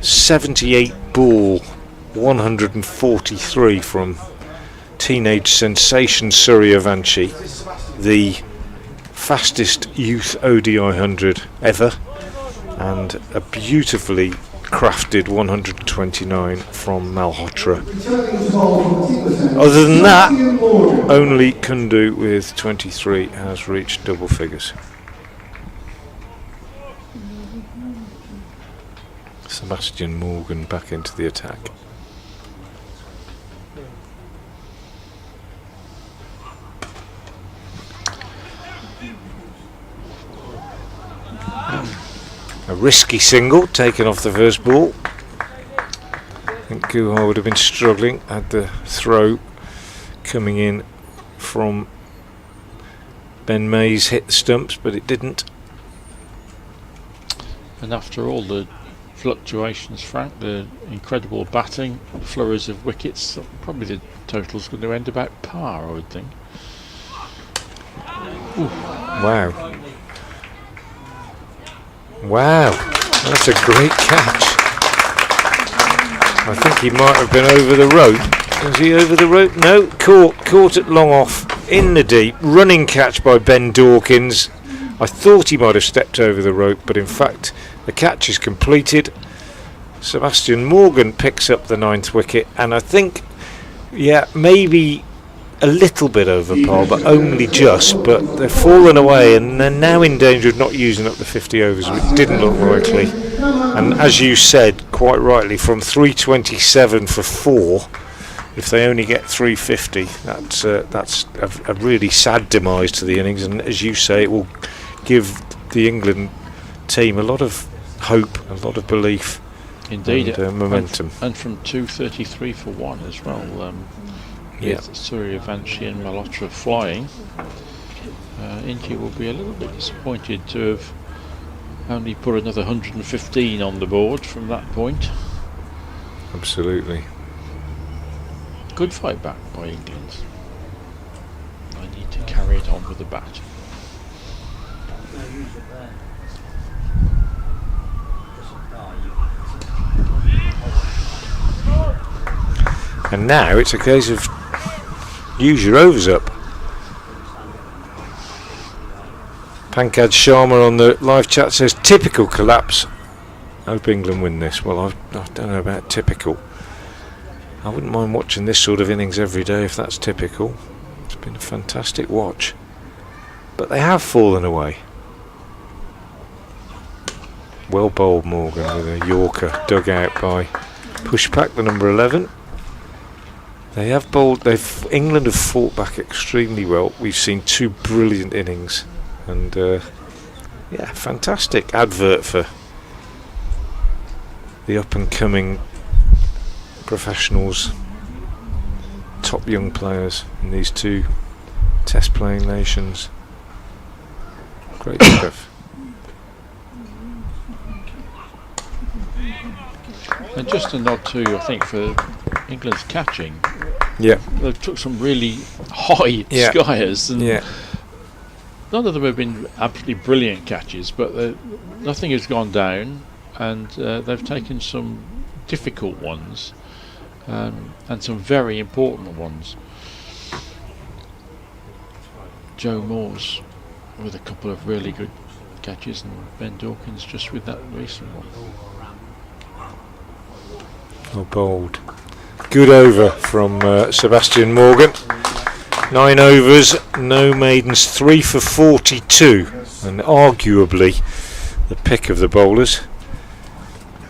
S1: 78 ball, 143 from teenage sensation Suryavanshi, the fastest youth ODI 100 ever, and a beautifully crafted 129 from Malhotra. Other than that, only Kundu with 23 has reached double figures. Sebastian Morgan back into the attack. A risky single taken off the first ball. I think Guha would have been struggling had the throw coming in from Ben Mays hit the stumps, but it didn't.
S2: And after all the fluctuations, Frank, the incredible batting, flurries of wickets, probably the total's going to end about par, I would think. Ooh.
S1: Wow. Wow, that's a great catch. I think he might have been over the rope. Was he over the rope? No, caught at long off, in the deep, running catch by Ben Dawkins. I thought he might have stepped over the rope, but in fact the catch is completed. Sebastian Morgan picks up the 9th wicket, and I think, yeah, maybe a little bit over par, but only just. But they've fallen away, and they're now in danger of not using up the 50 overs, which didn't look likely. And as you said quite rightly, from 327 for 4, if they only get 350, that's a really sad demise to the innings. And as you say, it will give the England team a lot of hope, a lot of belief,
S2: indeed,
S1: and momentum.
S2: And from 233 for 1 as well.
S1: Yeah.
S2: With Suryavanshi and Malhotra flying, India will be a little bit disappointed to have only put another 115 on the board from that point.
S1: Absolutely.
S2: Good fight back by England. I need to carry it on with the bat.
S1: And now it's a case of use your overs up. Pankaj Sharma on the live chat says typical collapse. Hope England win this. Well, I don't know about typical. I wouldn't mind watching this sort of innings every day if that's typical. It's been a fantastic watch. But they have fallen away. Well bowled Morgan with a Yorker dug out by Pushpak, the number 11. They have bowled. England have fought back extremely well. We've seen 2 brilliant innings, and yeah, fantastic advert for the up and coming professionals, top young players in these 2 Test playing nations. Great stuff.
S2: And just a nod too, I think, for England's catching.
S1: Yeah,
S2: they took some really high skiers, and none of them have been absolutely brilliant catches, but nothing has gone down, and they've taken some difficult ones and some very important ones. Joe Moore's with a couple of really good catches, and Ben Dawkins just with that recent one.
S1: Oh, bold. Good over from Sebastian Morgan. 9 overs, no maidens, 3 for 42, and arguably the pick of the bowlers.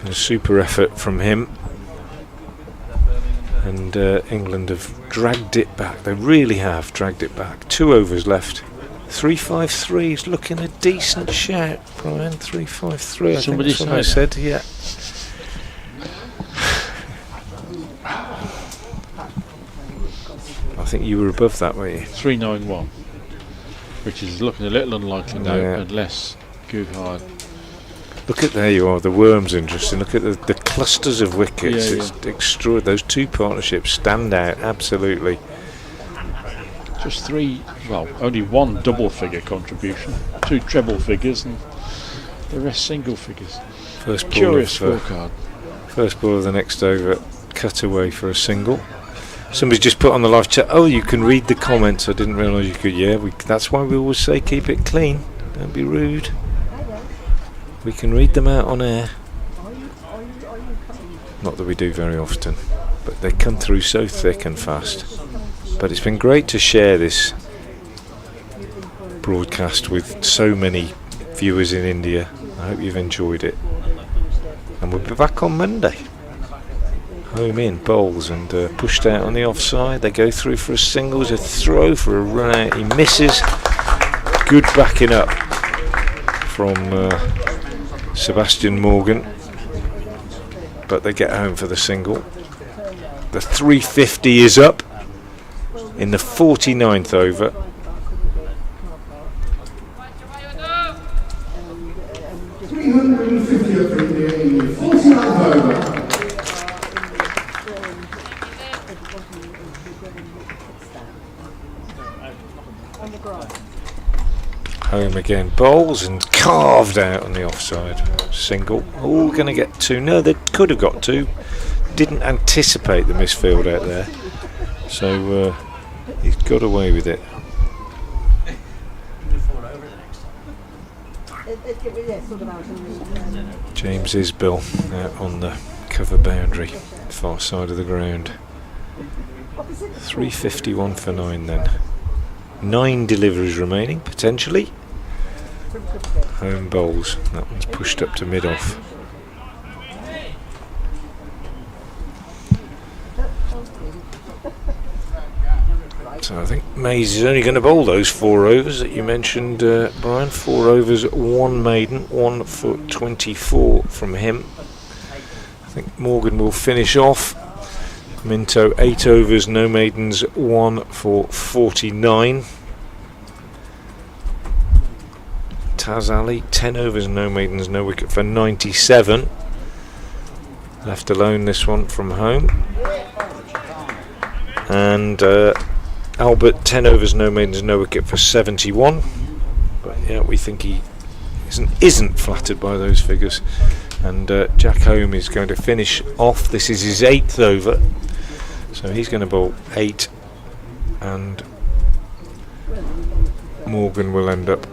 S1: A super effort from him, and England have dragged it back. They really have dragged it back. 2 overs left. 353 is looking a decent shout, Brian. 353.
S2: Somebody
S1: think that's what I said. Yeah. I think you were above that, weren't you?
S2: 391, which is looking a little unlikely now, unless Guha.
S1: Look at, there you are, the worm's interesting. Look at the clusters of wickets. It's extraordinary. Those 2 partnerships stand out, absolutely.
S2: Just three, well, only one double figure contribution, 2 treble figures, and the rest single figures.
S1: First ball
S2: Curious
S1: of,
S2: scorecard.
S1: first ball of the next over, cut away for a single. Somebody's just put on the live chat, oh, you can read the comments. I didn't realise you could. Yeah, that's why we always say keep it clean. Don't be rude. We can read them out on air. Not that we do very often, but they come through so thick and fast. But it's been great to share this broadcast with so many viewers in India. I hope you've enjoyed it. And we'll be back on Monday. Home in, bowls, and pushed out on the offside. They go through for a single, a throw for a run out. He misses. Good backing up from Sebastian Morgan. But they get home for the single. The 350 is up in the 49th over. Home again, bowls and carved out on the offside. Single. Oh, going to get 2. No, they could have got 2. Didn't anticipate the misfield out there. So he's got away with it. James Isbell out on the cover boundary, far side of the ground. 351 for 9 then. 9 deliveries remaining, potentially. Home bowls. That one's pushed up to mid-off. So I think Mays is only going to bowl those 4 overs that you mentioned, Brian. 4 overs, 1 maiden, 1 for 24 from him. I think Morgan will finish off. Minto, 8 overs, no maidens, 1 for 49. Taz Ali, 10 overs, no maidens, no wicket for 97. Left alone this one from home. And Albert, 10 overs, no maidens, no wicket for 71. But yeah, we think he isn't flattered by those figures. And Jack Home is going to finish off. This is his 8th over. So he's going to bowl 8. And Morgan will end up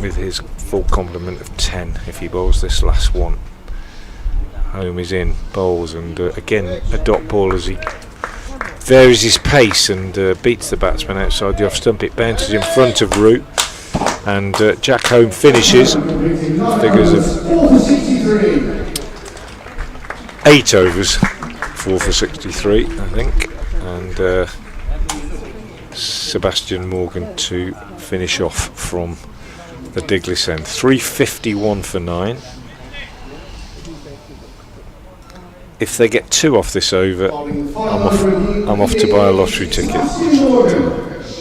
S1: with his full complement of 10 if he bowls this last one. Home is in, bowls, and again a dot ball as he varies his pace and beats the batsman outside the off stump. It bounces in front of Root, and Jack Home finishes. Figures of 8 overs, 4 for 63 I think, and Sebastian Morgan to finish off from the Diglis end. 351 for 9. If they get 2 off this over, I'm off to buy a lottery ticket.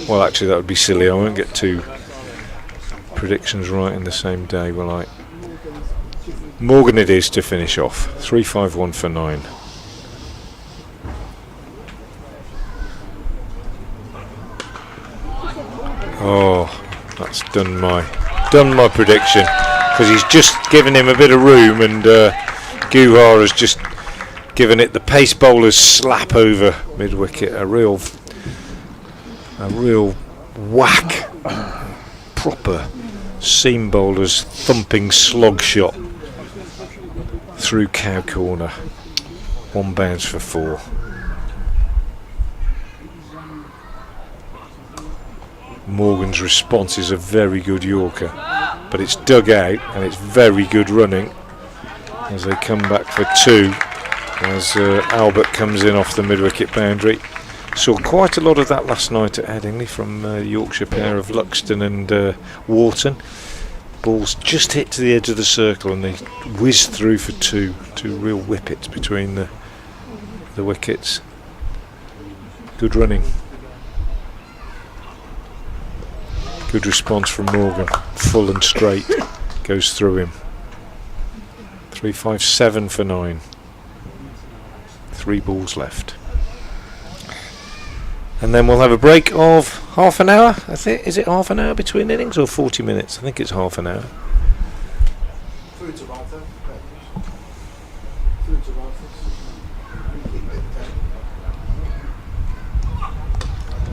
S1: Well, actually that would be silly. I won't get 2 predictions right in the same day, will I? Morgan it is to finish off. 351 for 9. Oh, that's done my prediction, because he's just given him a bit of room, and Guhar has just given it the pace bowler's slap over mid wicket. A real whack, proper seam bowler's thumping slog shot through cow corner. 1 bounce for 4. Morgan's response is a very good Yorker, but it's dug out and it's very good running as they come back for 2 as Albert comes in off the mid-wicket boundary. Saw quite a lot of that last night at Headingley from the Yorkshire pair of Luxton and Wharton. Balls just hit to the edge of the circle and they whizzed through for 2 real whippets between the wickets. Good running. Good response from Morgan, full and straight, goes through him. 357 for 9. 3 balls left. And then we'll have a break of half an hour. I think, is it half an hour between innings or 40 minutes? I think it's half an hour.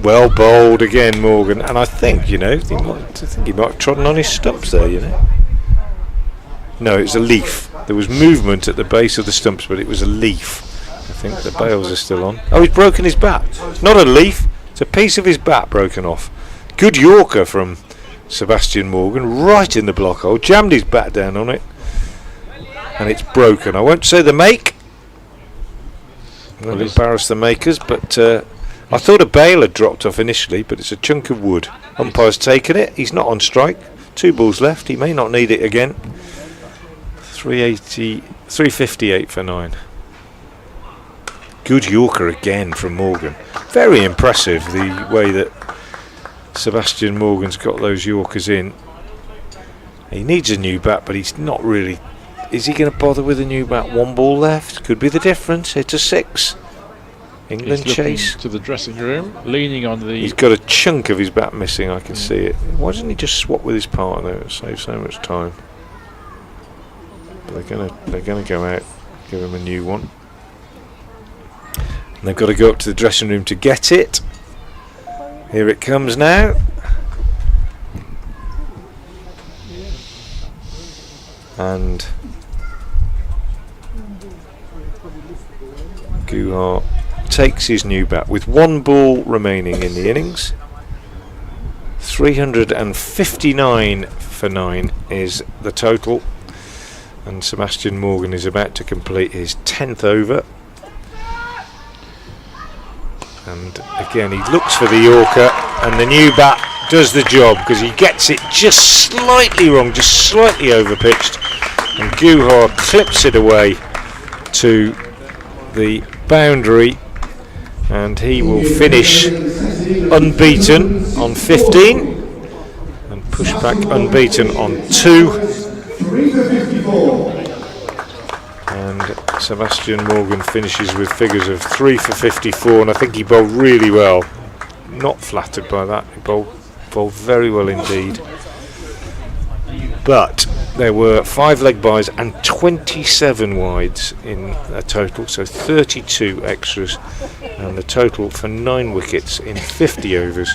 S1: Well bowled again, Morgan, and I think he might have trodden on his stumps there. No, it's a leaf. There was movement at the base of the stumps, but it was a leaf. I think the bails are still on. Oh, he's broken his bat. It's not a leaf, it's a piece of his bat broken off. Good Yorker from Sebastian Morgan, right in the block hole, jammed his bat down on it, and it's broken. I won't say the make, I won't embarrass the makers, but I thought a bail had dropped off initially, but it's a chunk of wood. Umpire's taken it, he's not on strike, 2 balls left, he may not need it again. 358 for 9. Good Yorker again from Morgan. Very impressive the way that Sebastian Morgan's got those Yorkers in. He needs a new bat, but he's not really. Is he going to bother with a new bat? 1 ball left, could be the difference. It's a 6. England
S2: He's
S1: chase
S2: to the dressing room, leaning on the.
S1: He's got a chunk of his bat missing, I can see it. Why doesn't he just swap with his partner? It would save so much time. But they're gonna go out, give him a new one. And they've got to go up to the dressing room to get it. Here it comes now. And Guha takes his new bat with 1 ball remaining in the innings. 359 for 9 is the total, and Sebastian Morgan is about to complete his 10th over. And again he looks for the Yorker, and the new bat does the job because he gets it just slightly wrong, just slightly over pitched, and Guha clips it away to the boundary, and he will finish unbeaten on 15 and push back unbeaten on 2. And Sebastian Morgan finishes with figures of 3 for 54, and I think he bowled really well. Not flattered by that, he bowled very well indeed. But there were 5 leg byes and 27 wides in a total, so 32 extras, and the total for 9 wickets in 50 overs,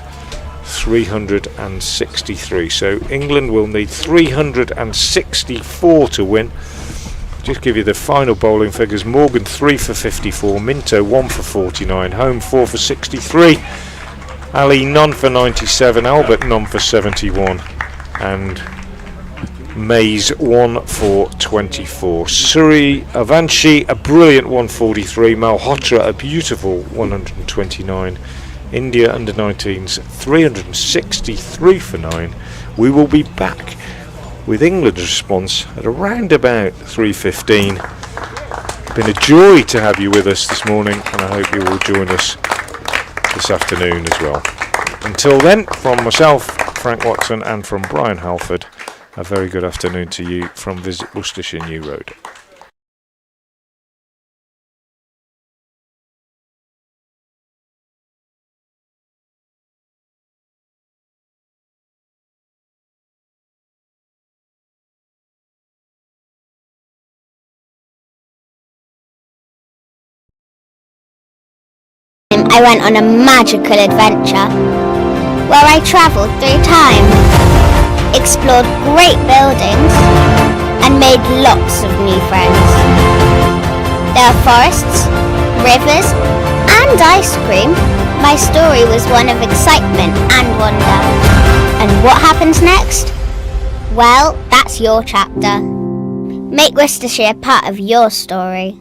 S1: 363. So England will need 364 to win. Just give you the final bowling figures. Morgan 3 for 54, Minto 1 for 49, Home 4 for 63, Ali none for 97, Albert none for 71, and Mays 1 for 24. Suryavanshi a brilliant 143, Malhotra a beautiful 129, India under 19s 363 for 9. We will be back with England's response at around about 3:15. Been a joy to have you with us this morning, and I hope you will join us this afternoon as well. Until then, from myself, Frank Watson, and from Brian Halford, a very good afternoon to you from Visit Worcestershire New Road.
S4: I went on a magical adventure where I travelled through time, explored great buildings, and made lots of new friends. There are forests, rivers, and ice cream. My story was one of excitement and wonder. And what happens next? Well, that's your chapter. Make Worcestershire part of your story.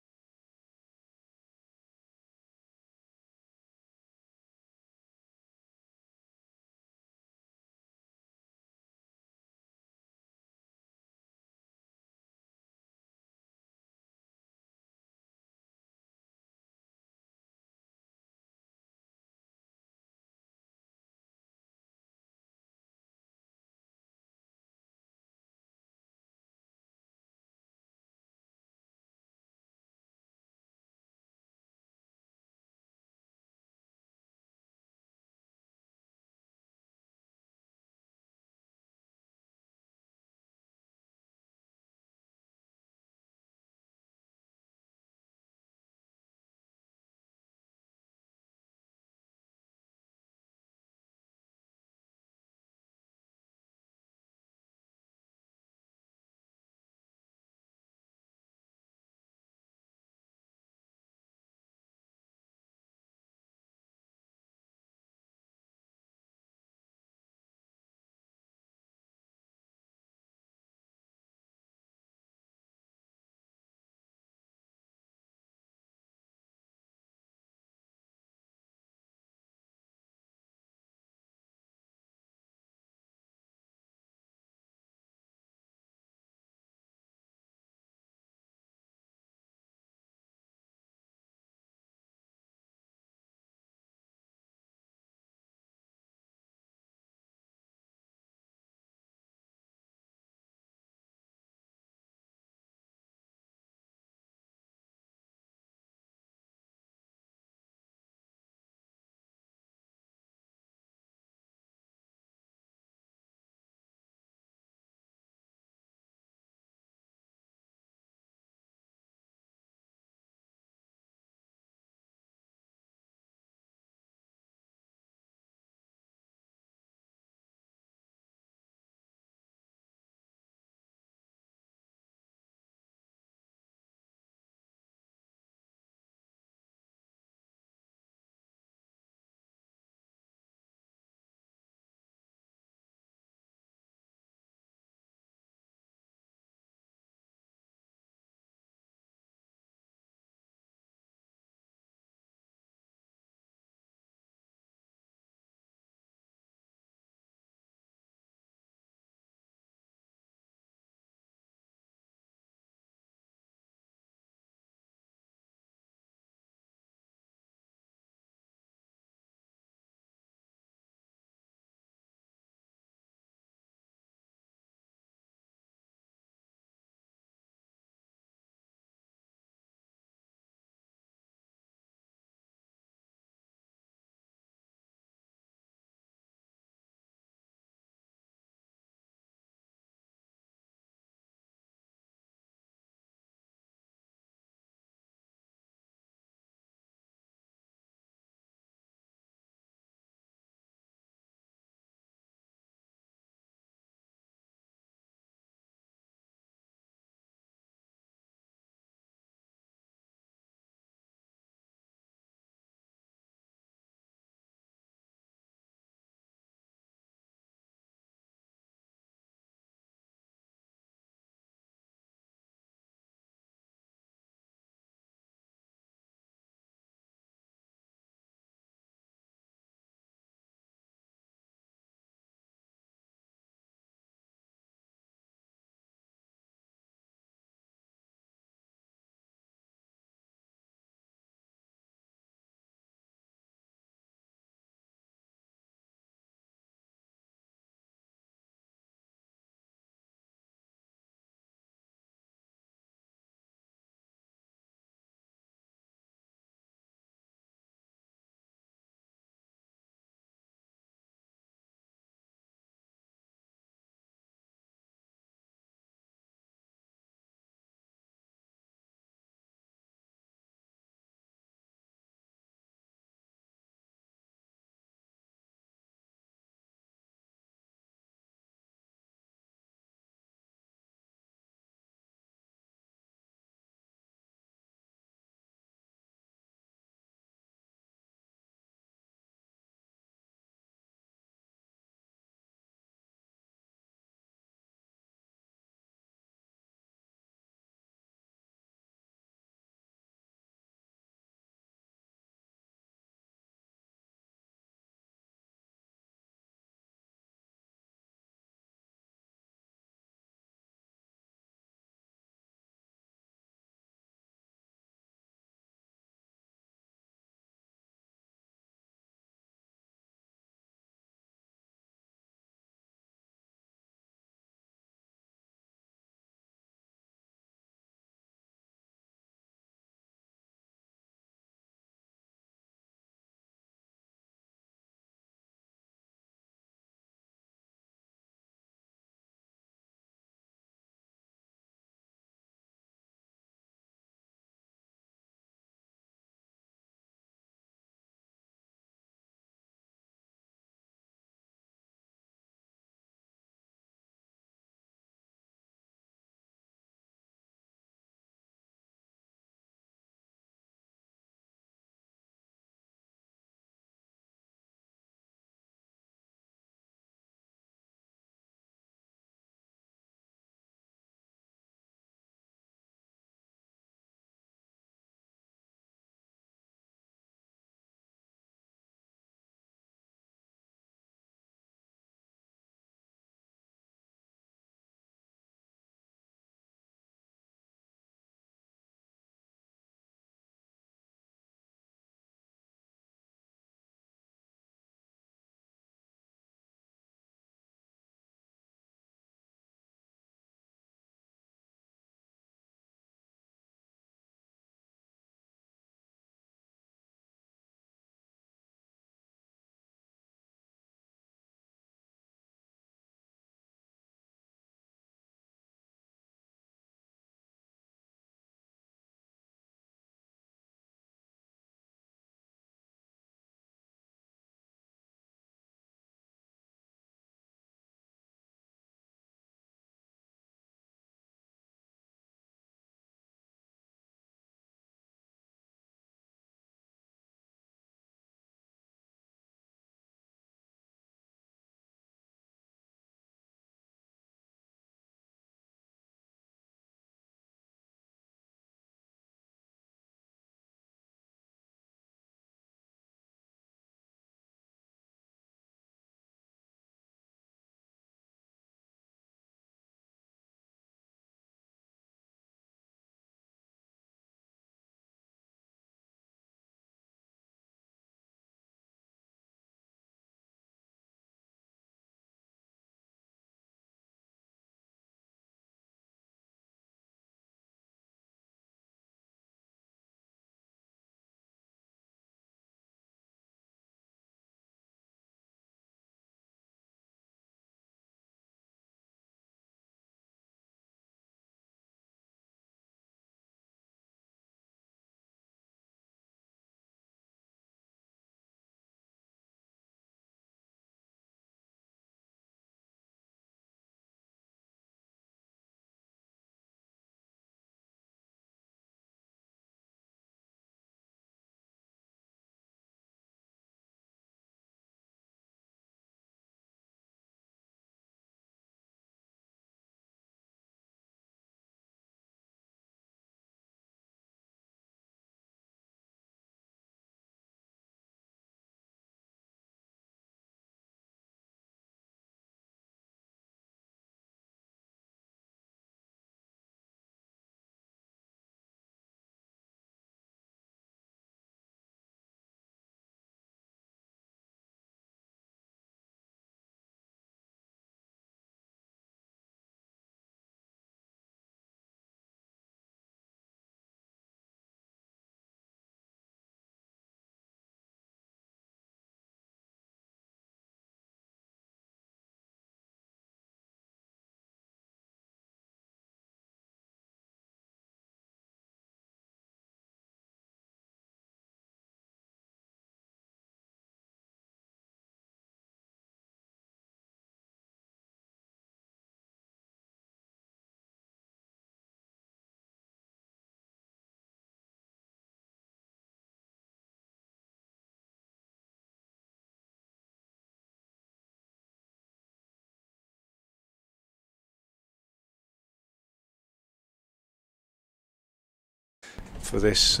S1: for this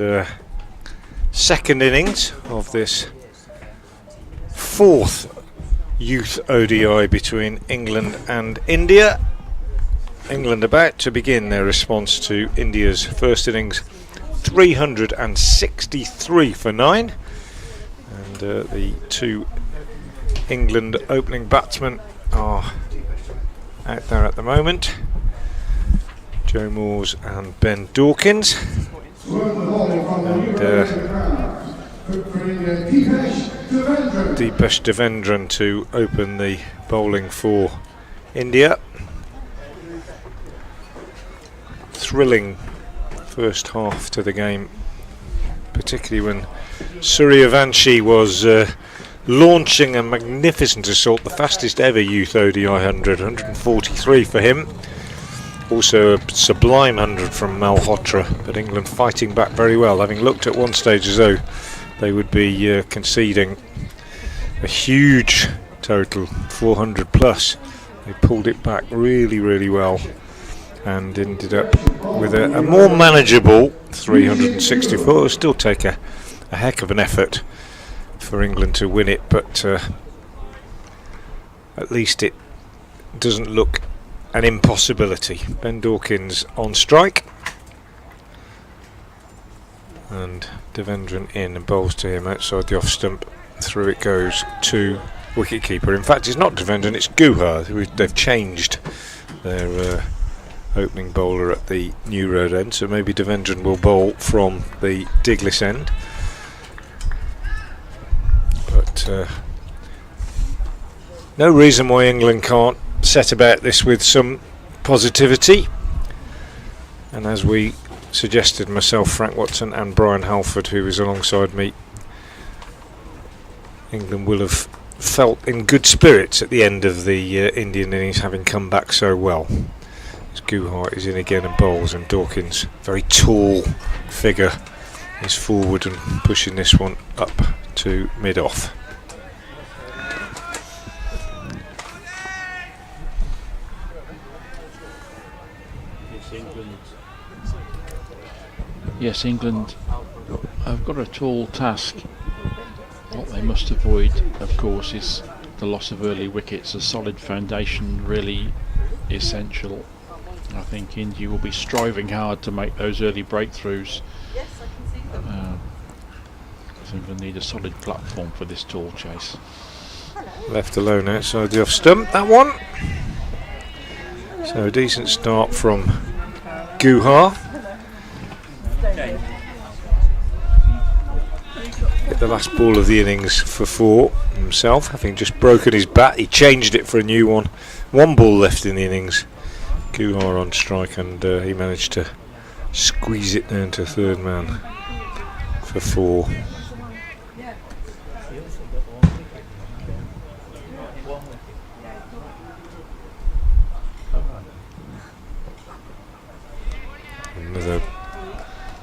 S1: second innings of this fourth youth ODI between England and India. England about to begin their response to India's first innings, 363 for 9, and the two England opening batsmen are out there at the moment, Joe Moores and Ben Dawkins, and Deepesh Devendran to open the bowling for India. Thrilling first half to the game, particularly when Suryavanshi was launching a magnificent assault, the fastest ever youth ODI 100, 143 for him. Also a sublime 100 from Malhotra, but England fighting back very well, having looked at one stage as though they would be conceding a huge total, 400 plus. They pulled it back really, really well and ended up with a more manageable 364. It will still take a heck of an effort for England to win it, but at least it doesn't look an impossibility. Ben Dawkins on strike, and Devendran in and bowls to him outside the off stump. Through it goes to wicketkeeper. In fact, it's not Devendran, it's Guha. They've changed their opening bowler at the New Road end, so maybe Devendran will bowl from the Diglis end. But no reason why England can't set about this with some positivity, and as we suggested, myself, Frank Watson and Brian Halford, who is alongside me, England will have felt in good spirits at the end of the Indian innings, having come back so well. As Guha is in again and bowls, and Dawkins, very tall figure, is forward and pushing this one up to mid-off.
S2: Yes, England have got a tall task. What they must avoid, of course, is the loss of early wickets. A solid foundation really essential. I think India will be striving hard to make those early breakthroughs. England need a solid platform for this tall chase.
S1: Left alone outside the off stump, that one. So a decent start from Guha. Hit the last ball of the innings for 4 himself, having just broken his bat. He changed it for a new one. 1 ball left in the innings. Guha on strike, and he managed to squeeze it down to third man for 4. Another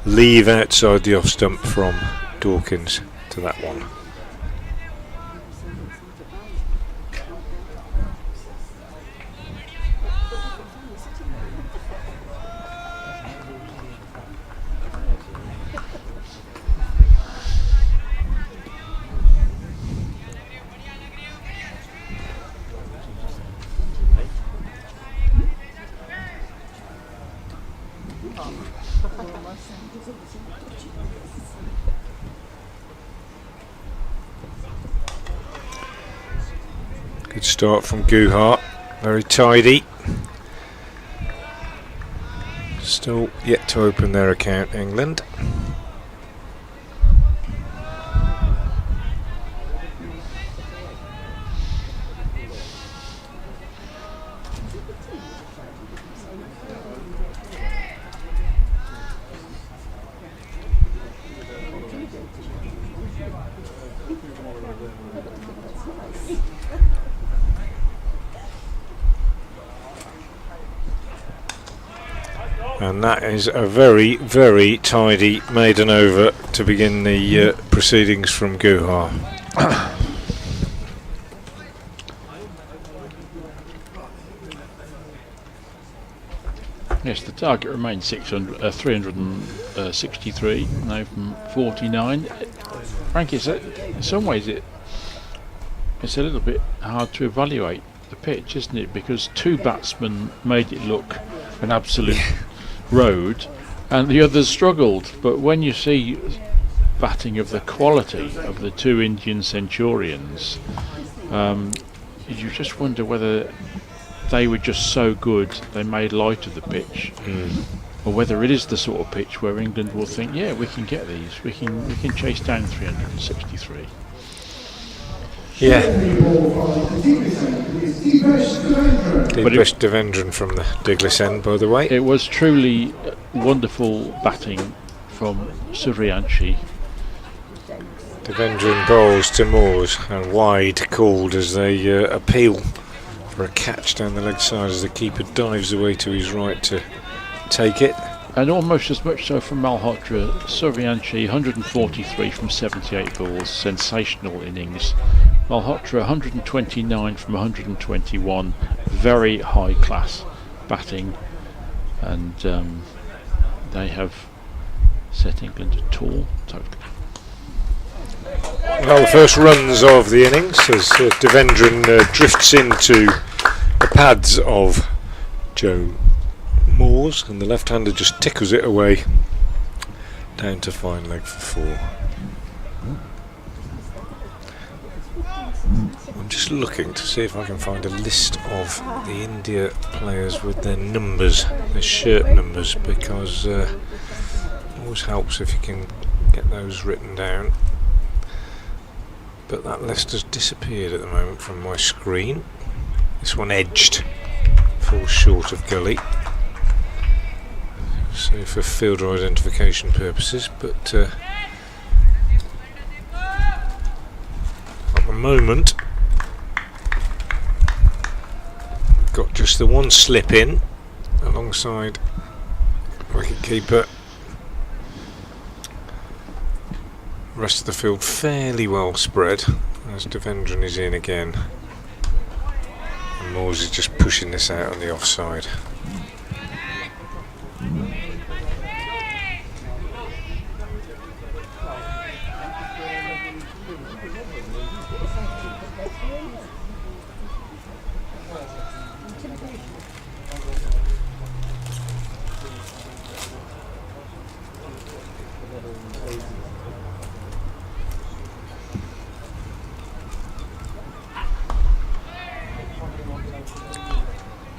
S1: leave outside the off stump from Dawkins to that one. Good start from Guha, very tidy. Still yet to open their account, England. And that is a very, very tidy maiden over to begin the proceedings from Guha.
S2: Yes, the target remains 363 now from 49. Frankly, in some ways it's a little bit hard to evaluate the pitch, isn't it? Because two batsmen made it look an absolute road, and the others struggled. But when you see batting of the quality of the two Indian Centurions, you just wonder whether they were just so good they made light of the pitch, or whether it is the sort of pitch where England will think, yeah, we can get these, we can chase down 363.
S1: Yeah. Deepesh Devendran from the Douglas end, by the way.
S2: It was truly wonderful batting from Suryavanshi.
S1: Devendran bowls to Moores and wide called as they appeal for a catch down the leg side as the keeper dives away to his right to take it.
S2: And almost as much so from Malhotra. Suryavanshi 143 from 78 balls, sensational innings. Malhotra 129 from 121, very high class batting, and they have set England a tall total.
S1: Well, the first runs of the innings as Devendran drifts into the pads of Joe Moores, and the left-hander just tickles it away down to fine leg for 4. I'm just looking to see if I can find a list of the India players with their numbers, their shirt numbers, because it always helps if you can get those written down. But that list has disappeared at the moment from my screen. This one edged, falls short of gully. So for fielder identification purposes, but at the moment we've got just the one slip in alongside wicketkeeper. The rest of the field fairly well spread as Devendran is in again, and Moores is just pushing this out on the offside.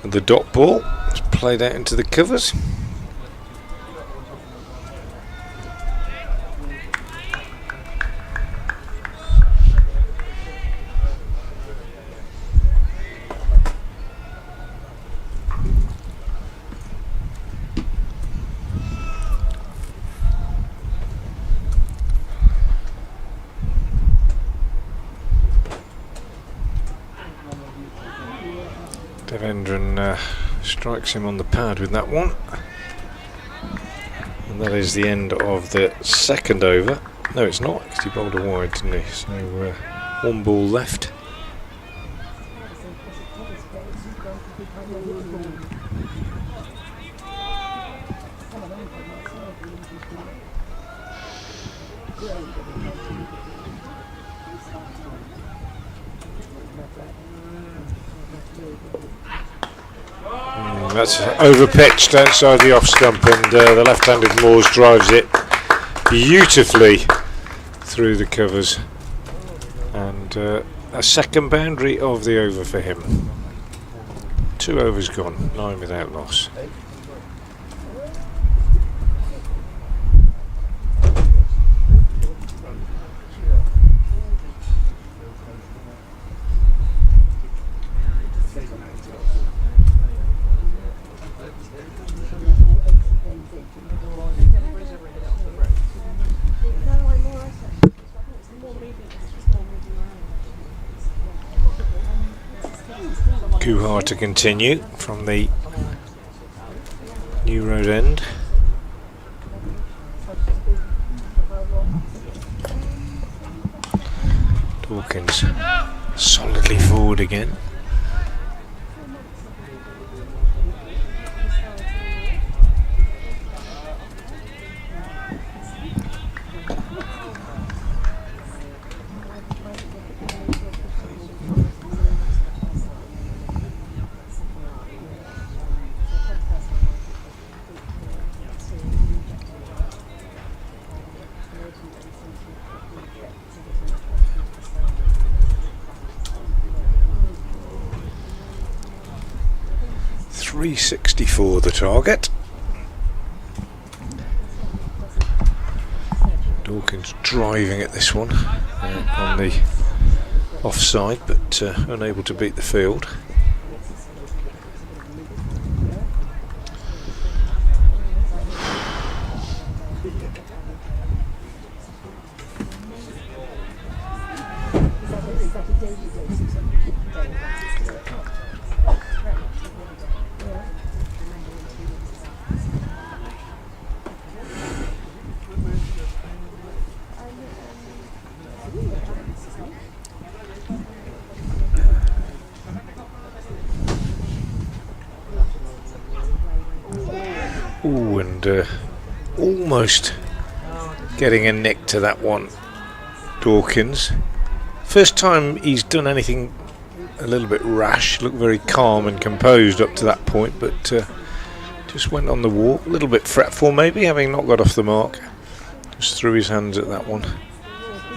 S1: The dot ball is played out into the covers. Devendran strikes him on the pad with that one, and that is the end of the second over. No, it's not, because he bowled a wide, didn't he? So one ball left. That's over-pitched outside the off stump, and the left-handed Moores drives it beautifully through the covers, and a second boundary of the over for him. 2 overs gone, 9 without loss. Guhar to continue from the New Road end. Dawkins solidly forward again. 364 the target. Dawkins driving at this one on the offside, but unable to beat the field. Ooh, and almost getting a nick to that one, Dawkins. First time he's done anything a little bit rash, looked very calm and composed up to that point, but just went on the walk, a little bit fretful maybe, having not got off the mark. Just threw his hands at that one.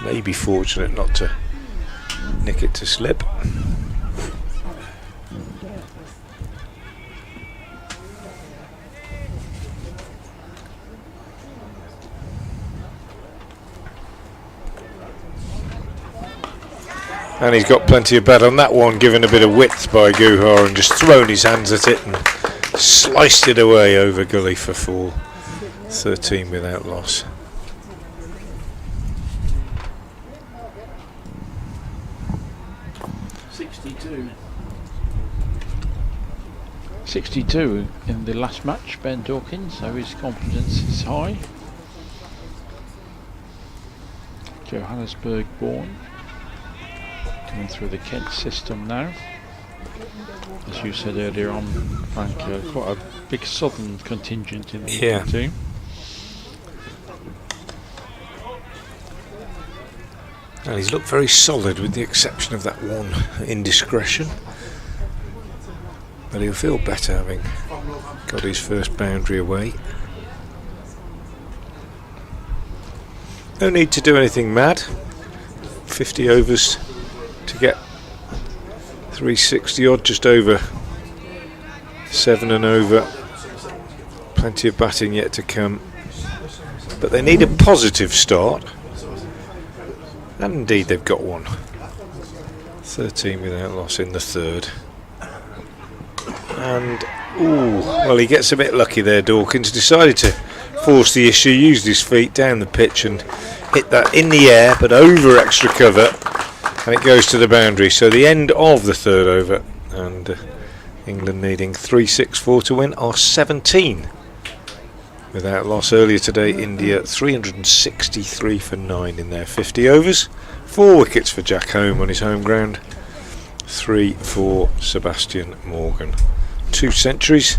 S1: Maybe fortunate not to nick it to slip. And he's got plenty of bat on that one, given a bit of width by Guhar and just thrown his hands at it and sliced it away over gully for 4. 13 without loss.
S2: .62 in the last match, Ben Dawkins, so his confidence is high. Johannesburg born, coming through the Kent system now. As you said earlier on, Frank, quite a big southern contingent in the team.
S1: And he's looked very solid with the exception of that one indiscretion. But he'll feel better having got his first boundary away. No need to do anything mad. 50 overs to get 360 odd, just over 7 and over. Plenty of batting yet to come. But they need a positive start. And indeed they've got one. 13 without loss in the third. And, ooh, well, he gets a bit lucky there, Dawkins. Decided to force the issue, used his feet down the pitch and hit that in the air, but over extra cover. And it goes to the boundary. So the end of the third over. And England needing 364 to win are 17 without loss. Earlier today, India 363 for 9 in their 50 overs. 4 wickets for Jack Home on his home ground. 3 for Sebastian Morgan. 2 centuries.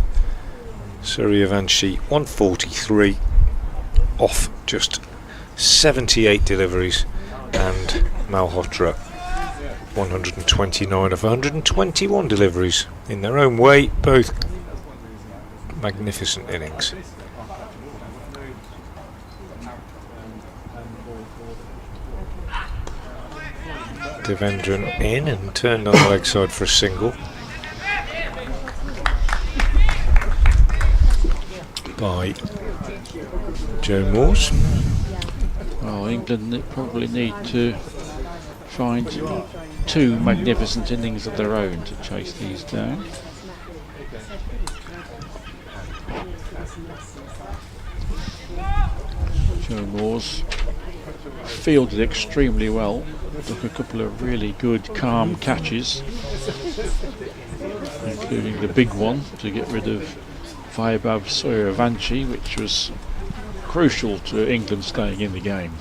S1: Suryavanshi 143 off just 78 deliveries, and Malhotra 129 of 121 deliveries in their own way, both magnificent innings. Devendran in and turned on the leg side for a single by Joe Moores.
S2: Well, England probably need to find 2 magnificent innings of their own to chase these down. Joe Moores fielded extremely well. Took a couple of really good calm catches, including the big one to get rid of Vaibhav Suryavanshi, which was crucial to England staying in the game.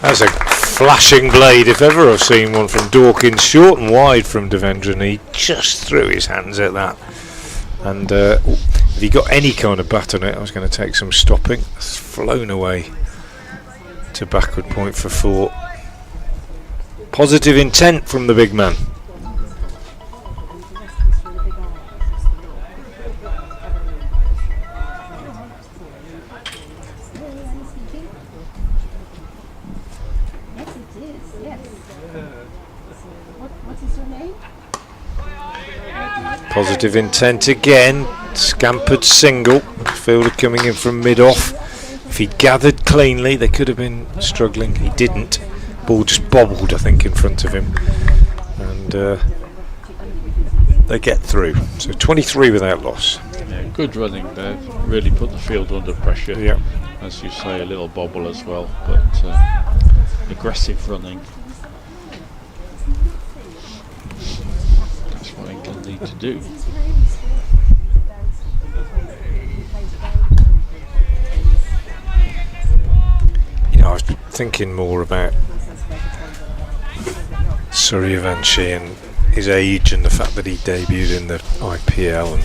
S1: That's a flashing blade if ever I've seen one from Dawkins, short and wide from Devendran. He just threw his hands at that, and if he got any kind of bat on it, I was going to take some stopping. It's flown away to backward point for 4. Positive intent from the big man.
S5: What's his surname?
S1: Positive intent again. Scampered single. Fielder coming in from mid-off. If he gathered cleanly, they could have been struggling. He didn't. Ball just bobbled, I think, in front of him. And they get through. So 23 without loss.
S2: Yeah, good running there. Really put the field under pressure.
S1: Yeah.
S2: As you say, a little bobble as well, but aggressive running. That's what England need to do.
S1: You know, I was thinking more about Suryavanshi and his age and the fact that he debuted in the IPL, and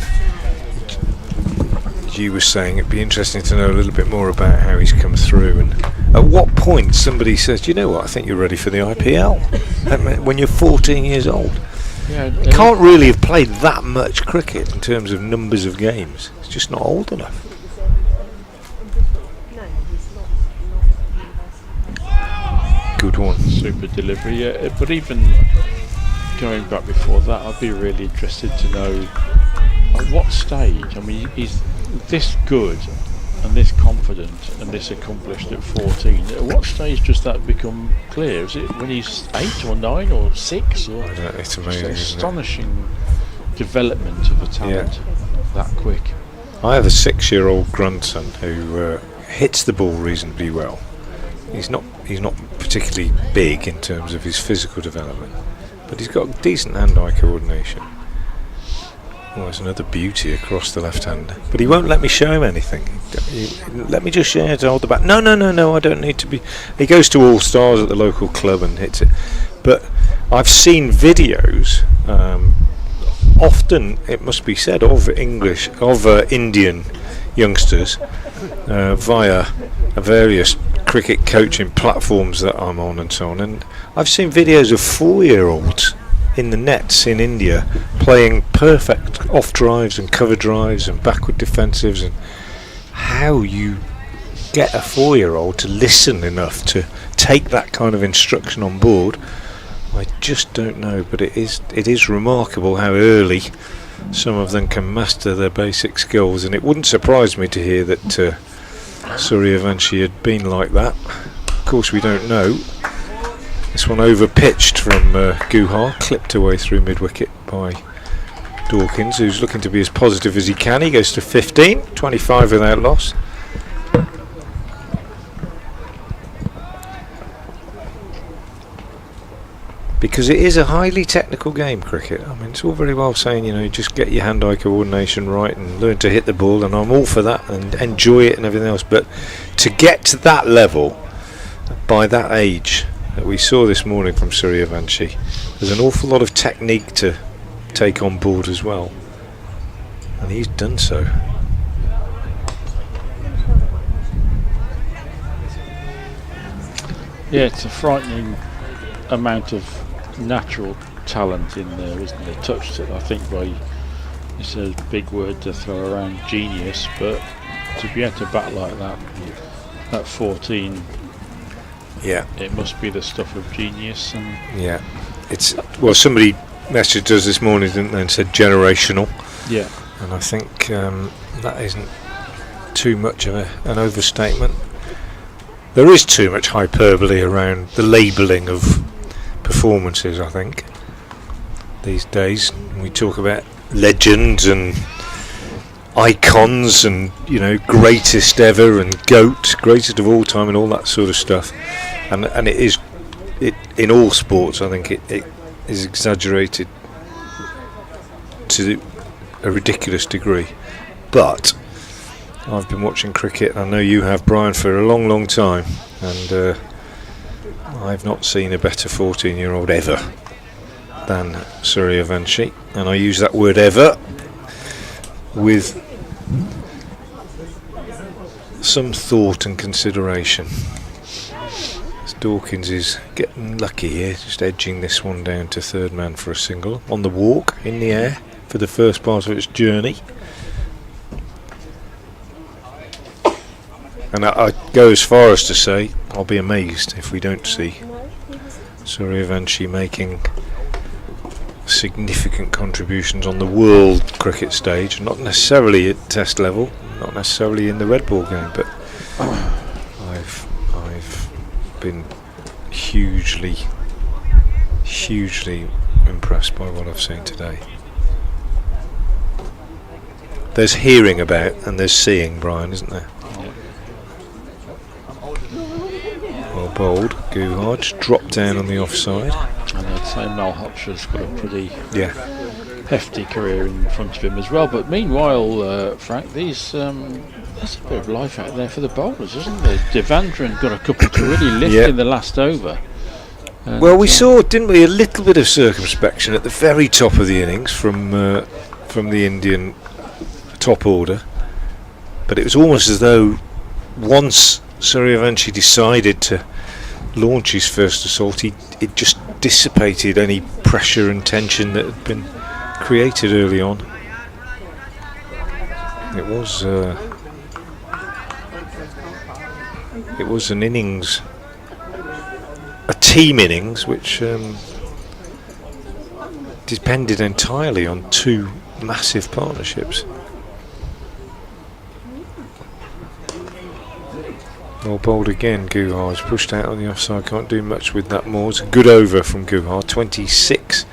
S1: you were saying it'd be interesting to know a little bit more about how he's come through, and at what point somebody says, you know what, I think you're ready for the IPL when you're 14 years old.
S2: Yeah,
S1: He can't really have played that much cricket in terms of numbers of games. He's just not old enough. Good one.
S2: Super delivery, yeah. But even going back before that, I'd be really interested to know at what stage. I mean, he's this good and this confident and this accomplished at 14. At what stage does that become clear? Is it when he's 8 or 9 or 6? Or
S1: I don't know, it's amazing.
S2: it's astonishing development of a talent that quick.
S1: I have a 6-year-old grandson who hits the ball reasonably well. He's not particularly big in terms of his physical development, but he's got decent hand-eye coordination. Oh, there's another beauty across the left hand, but he won't let me show him anything. Let me just show you to hold the bat. No, I don't need to be. He goes to All Stars at the local club and hits it. But I've seen videos, often it must be said, of Indian youngsters via various cricket coaching platforms that I'm on and so on, and I've seen videos of 4-year-olds in the nets in India playing perfect off drives and cover drives and backward defensives, and how you get a 4-year-old to listen enough to take that kind of instruction on board, I just don't know. But it is remarkable how early some of them can master their basic skills, and it wouldn't surprise me to hear that Suryavanshi had been like that. Of course we don't know. This one over pitched from Guha, clipped away through mid-wicket by Dawkins, who's looking to be as positive as he can. He goes to 15, 25 without loss. Because it is a highly technical game, cricket. I mean, it's all very well saying, you know, just get your hand-eye coordination right and learn to hit the ball, and I'm all for that and enjoy it and everything else, but to get to that level by that age that we saw this morning from Suryavanshi, there's an awful lot of technique to take on board as well, and he's done so.
S2: Yeah, it's a frightening amount of natural talent in there, isn't it? Touched it, I think, by, it's a big word to throw around, genius, but to be able to bat like that at 14,
S1: Yeah,
S2: it must be the stuff of genius. And
S1: yeah. It's, well, somebody messaged us this morning, didn't they, and said generational.
S2: yeah,
S1: And I think that isn't too much of an overstatement. There is too much hyperbole around the labelling of performances, I think, these days. We talk about legends and icons and, you know, greatest ever and GOAT, greatest of all time, and all that sort of stuff. And it is, in all sports, I think it is exaggerated to a ridiculous degree. But I've been watching cricket, I know you have, Brian, for a long, long time, and I've not seen a better 14-year-old ever than Suryavanshi, and I use that word ever with some thought and consideration. As Dawkins is getting lucky here, just edging this one down to third man for a single, on the walk, in the air, for the first part of its journey. And I go as far as to say I'll be amazed if we don't see Suryavanshi making significant contributions on the world cricket stage, not necessarily at Test level, not necessarily in the red ball game, but I've been hugely impressed by what I've seen today. There's hearing about and there's seeing, Brian, isn't there? Well bowled, Guhar just dropped down on the offside.
S2: And I'd say Malhotra's got a pretty
S1: Yeah.
S2: hefty career in front of him as well. But meanwhile, Frank, there's a bit of life out there for the bowlers, isn't there? Devendran got a couple to really lift in the last over. And
S1: well, we saw, didn't we, a little bit of circumspection at the very top of the innings from the Indian top order, but it was almost as though once Suryavanshi decided to launch his first assault, it just dissipated any pressure and tension that had been created early on. It was an innings, a team innings, which depended entirely on two massive partnerships. Well bowled again, Guhar's pushed out on the offside, can't do much with that more. It's a good over from Guhar, 26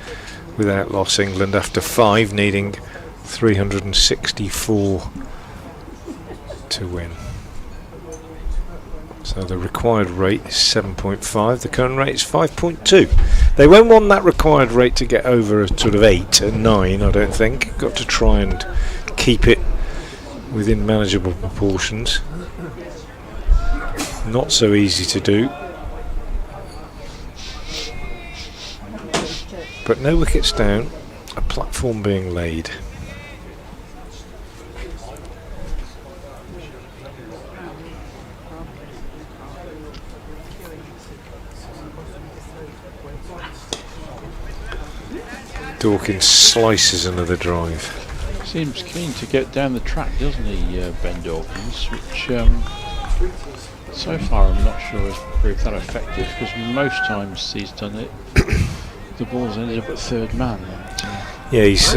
S1: without loss, England after 5, needing 364 to win. So the required rate is 7.5, the current rate is 5.2. They won't want that required rate to get over a sort of 8 and 9, I don't think. Got to try and keep it within manageable proportions. Not so easy to do, but no wickets down, a platform being laid. Dawkins slices another drive.
S2: seems keen to get down the track, doesn't he, Ben Dawkins, which so far I'm not sure has proved that effective, because most times he's done it the ball's ended up at third man.
S1: Yeah, he's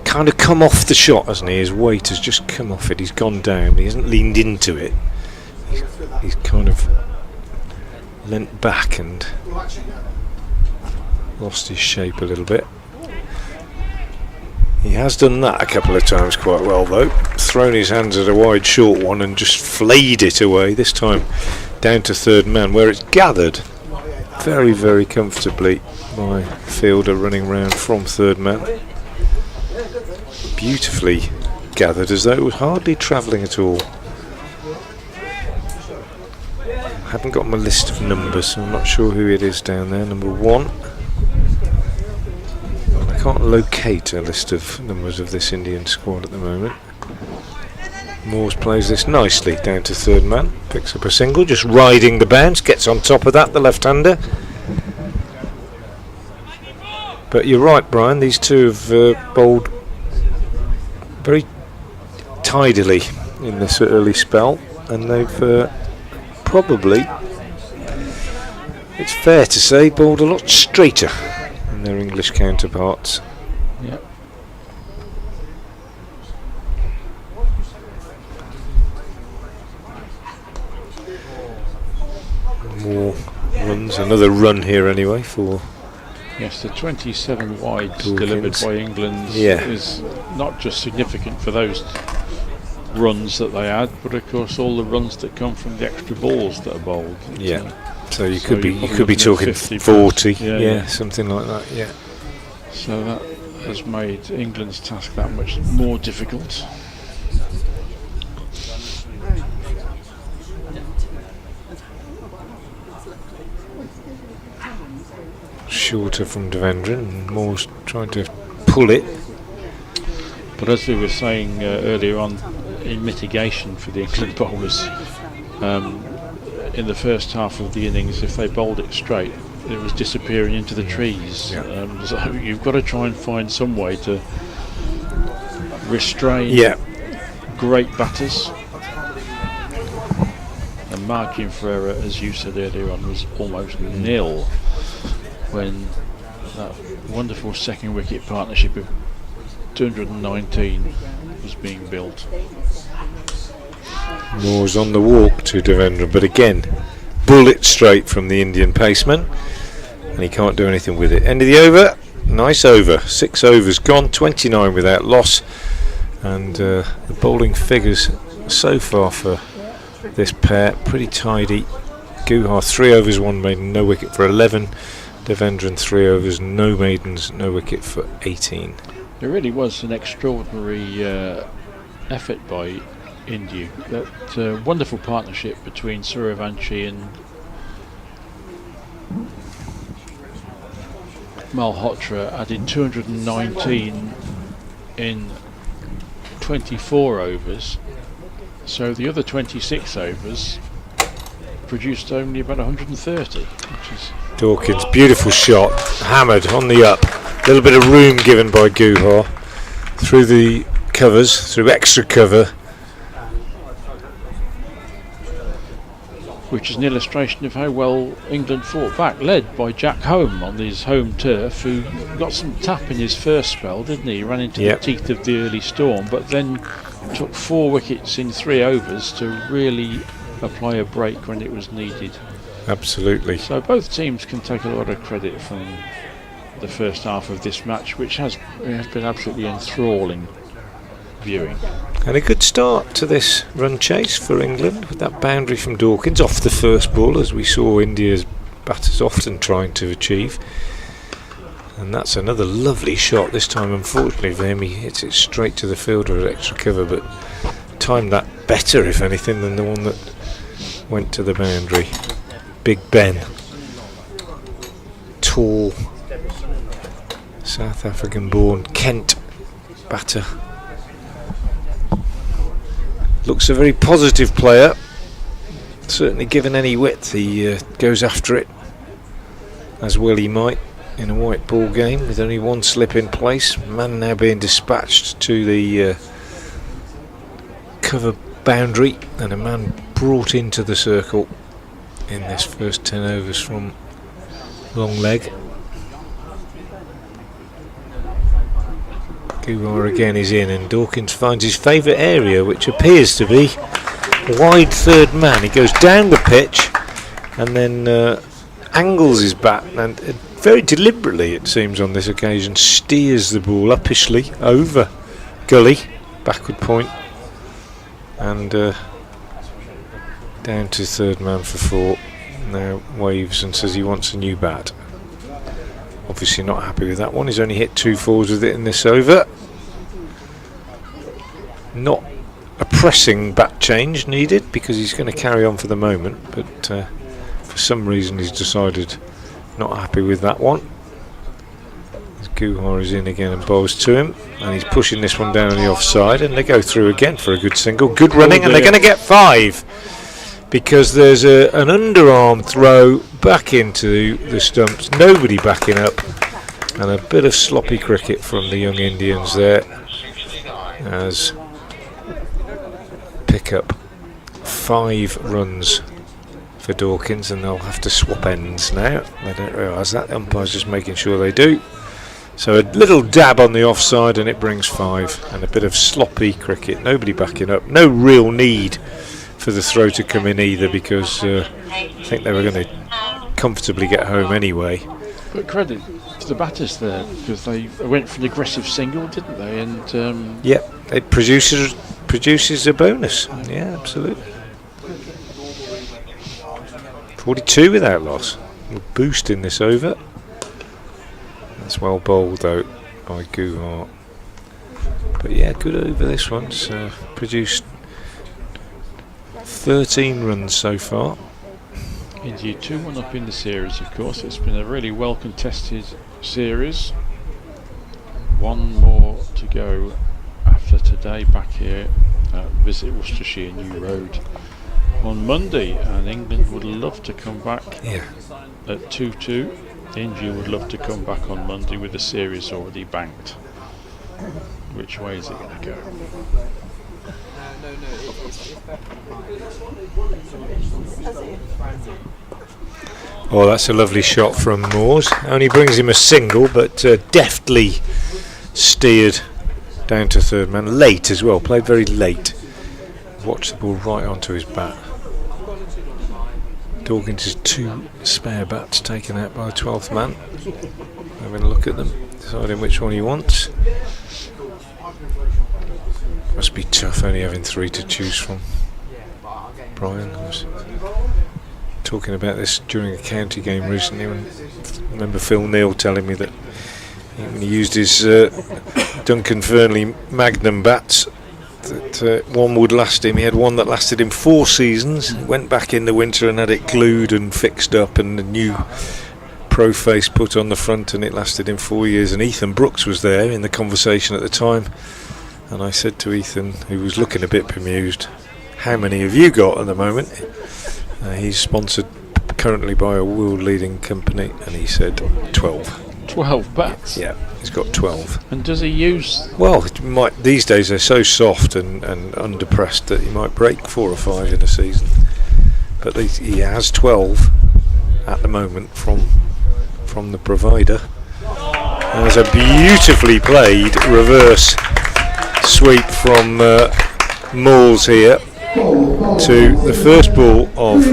S1: kind of come off the shot, hasn't he? His weight has just come off it. He's gone down. He hasn't leaned into it. He's kind of leant back and lost his shape a little bit. He has done that a couple of times quite well, though. Thrown his hands at a wide short one and just flayed it away, this time down to third man, where it's gathered very, very comfortably by fielder running round from third man. Beautifully gathered, as though it was hardly travelling at all. I haven't got my list of numbers, so I'm not sure who it is down there. Number 1. I can't locate a list of numbers of this Indian squad at the moment. Moores plays this nicely down to third man, picks up a single, just riding the bounce, gets on top of that, the left-hander. But you're right, Brian, these two have bowled very tidily in this early spell, and they've probably, it's fair to say, bowled a lot straighter than their English counterparts.
S2: Yeah.
S1: More runs, another run here anyway for...
S2: Yes, the 27 wides
S1: Dawkins.
S2: delivered by England is not just significant for those runs that they had, but of course all the runs that come from the extra balls that are bowled.
S1: Yeah. So you
S2: so
S1: could be
S2: you're
S1: talking
S2: 50
S1: 40,
S2: yeah,
S1: something like that. Yeah.
S2: So that has made England's task that much more difficult.
S1: Shorter from Devendran, and Moore's trying to pull it.
S2: But as we were saying earlier on, in mitigation for the England bowlers, in the first half of the innings, if they bowled it straight, it was disappearing into the trees.
S1: Yeah.
S2: So you've got to try and find some way to restrain great batters. And marking for error, as you said earlier on, was almost nil when that wonderful second wicket partnership of 219 was being built.
S1: Moore's on the walk to Devendra, but again, bullet straight from the Indian paceman, and he can't do anything with it. End of the over, nice over, 6 overs gone, 29 without loss, and the bowling figures so far for this pair, pretty tidy. Guha 3 overs, 1 maiden, no wicket for 11. Devendran 3 overs, no maidens, no wicket for 18.
S2: It really was an extraordinary effort by India. That wonderful partnership between Suryavanshi and Malhotra added 219 in 24 overs, so the other 26 overs produced only about 130, which is...
S1: Dawkins, beautiful shot, hammered on the up, a little bit of room given by Guha through the covers, through extra cover,
S2: which is an illustration of how well England fought back, led by Jack Home on his home turf, who got some tap in his first spell, didn't he? He ran into the teeth of the early storm, but then took 4 wickets in 3 overs to really apply a break when it was needed.
S1: Absolutely.
S2: So both teams can take a lot of credit from the first half of this match, which has been absolutely enthralling viewing.
S1: And a good start to this run chase for England with that boundary from Dawkins off the first ball, as we saw India's batters often trying to achieve. And that's another lovely shot, this time unfortunately for him he hits it straight to the fielder at extra cover, but timed that better if anything than the one that went to the boundary. Big Ben, tall South African born Kent batter. Looks a very positive player, certainly given any width he goes after it as well he might in a white ball game with only 1 slip in place. Man now being dispatched to the cover boundary and a man brought into the circle in this first 10 overs from long leg. Guha again is in, and Dawkins finds his favourite area, which appears to be a wide third man. He goes down the pitch and then angles his bat and very deliberately, it seems on this occasion, steers the ball uppishly over gully, backward point, and down to third man for 4. Now waves and says he wants a new bat. Obviously not happy with that one. He's only hit 2 fours with it in this over. Not a pressing bat change needed because he's going to carry on for the moment, but for some reason he's decided not happy with that one. As Guha is in again and bowls to him, and he's pushing this one down on the offside, and they go through again for a good single. Good running, and they're going to get 5 because there's an underarm throw back into the stumps, nobody backing up, and a bit of sloppy cricket from the young Indians there as pick up 5 runs for Dawkins, and they'll have to swap ends now. They don't realise that. The umpire's just making sure they do. So a little dab on the offside and it brings 5, and a bit of sloppy cricket, nobody backing up, no real need for the throw to come in either, because I think they were going to comfortably get home anyway.
S2: But credit to the batters there, because they went for an aggressive single, didn't they? And
S1: yep, it produces a bonus. Yeah, absolutely. 42 without loss. A boost in this over. That's well bowled though by Guha. But yeah, good over this one. So produced 13 runs so far.
S2: India 2-1 up in the series, of course. It's been a really well contested series. 1 more to go after today back here at Visit Worcestershire New Road on Monday, and England would love to come back at 2-2. India would love to come back on Monday with the series already banked. Which way is it going to go?
S1: Oh, that's a lovely shot from Moores. Only brings him a single, but deftly steered down to third man. Late as well, played very late. Watched the ball right onto his bat. Dawkins' 2 spare bats taken out by the 12th man. Having a look at them, deciding which one he wants. Must be tough only having 3 to choose from. Brian, I was talking about this during a county game recently. I remember Phil Neal telling me that when he used his Duncan Fernley Magnum bats, that one would last him. He had one that lasted him 4 seasons. Went back in the winter and had it glued and fixed up, and a new pro face put on the front, and it lasted him 4 years. And Ethan Brooks was there in the conversation at the time, and I said to Ethan, who was looking a bit bemused, "How many have you got at the moment?" He's sponsored currently by a world leading company, and he said 12.
S2: 12 bats?
S1: Yeah, he's got 12.
S2: And does he use...
S1: Well, it might, these days they're so soft and underpressed that he might break 4 or 5 in a season. But he has 12 at the moment from the provider. And there's a beautifully played reverse sweep from Moores here to the first ball of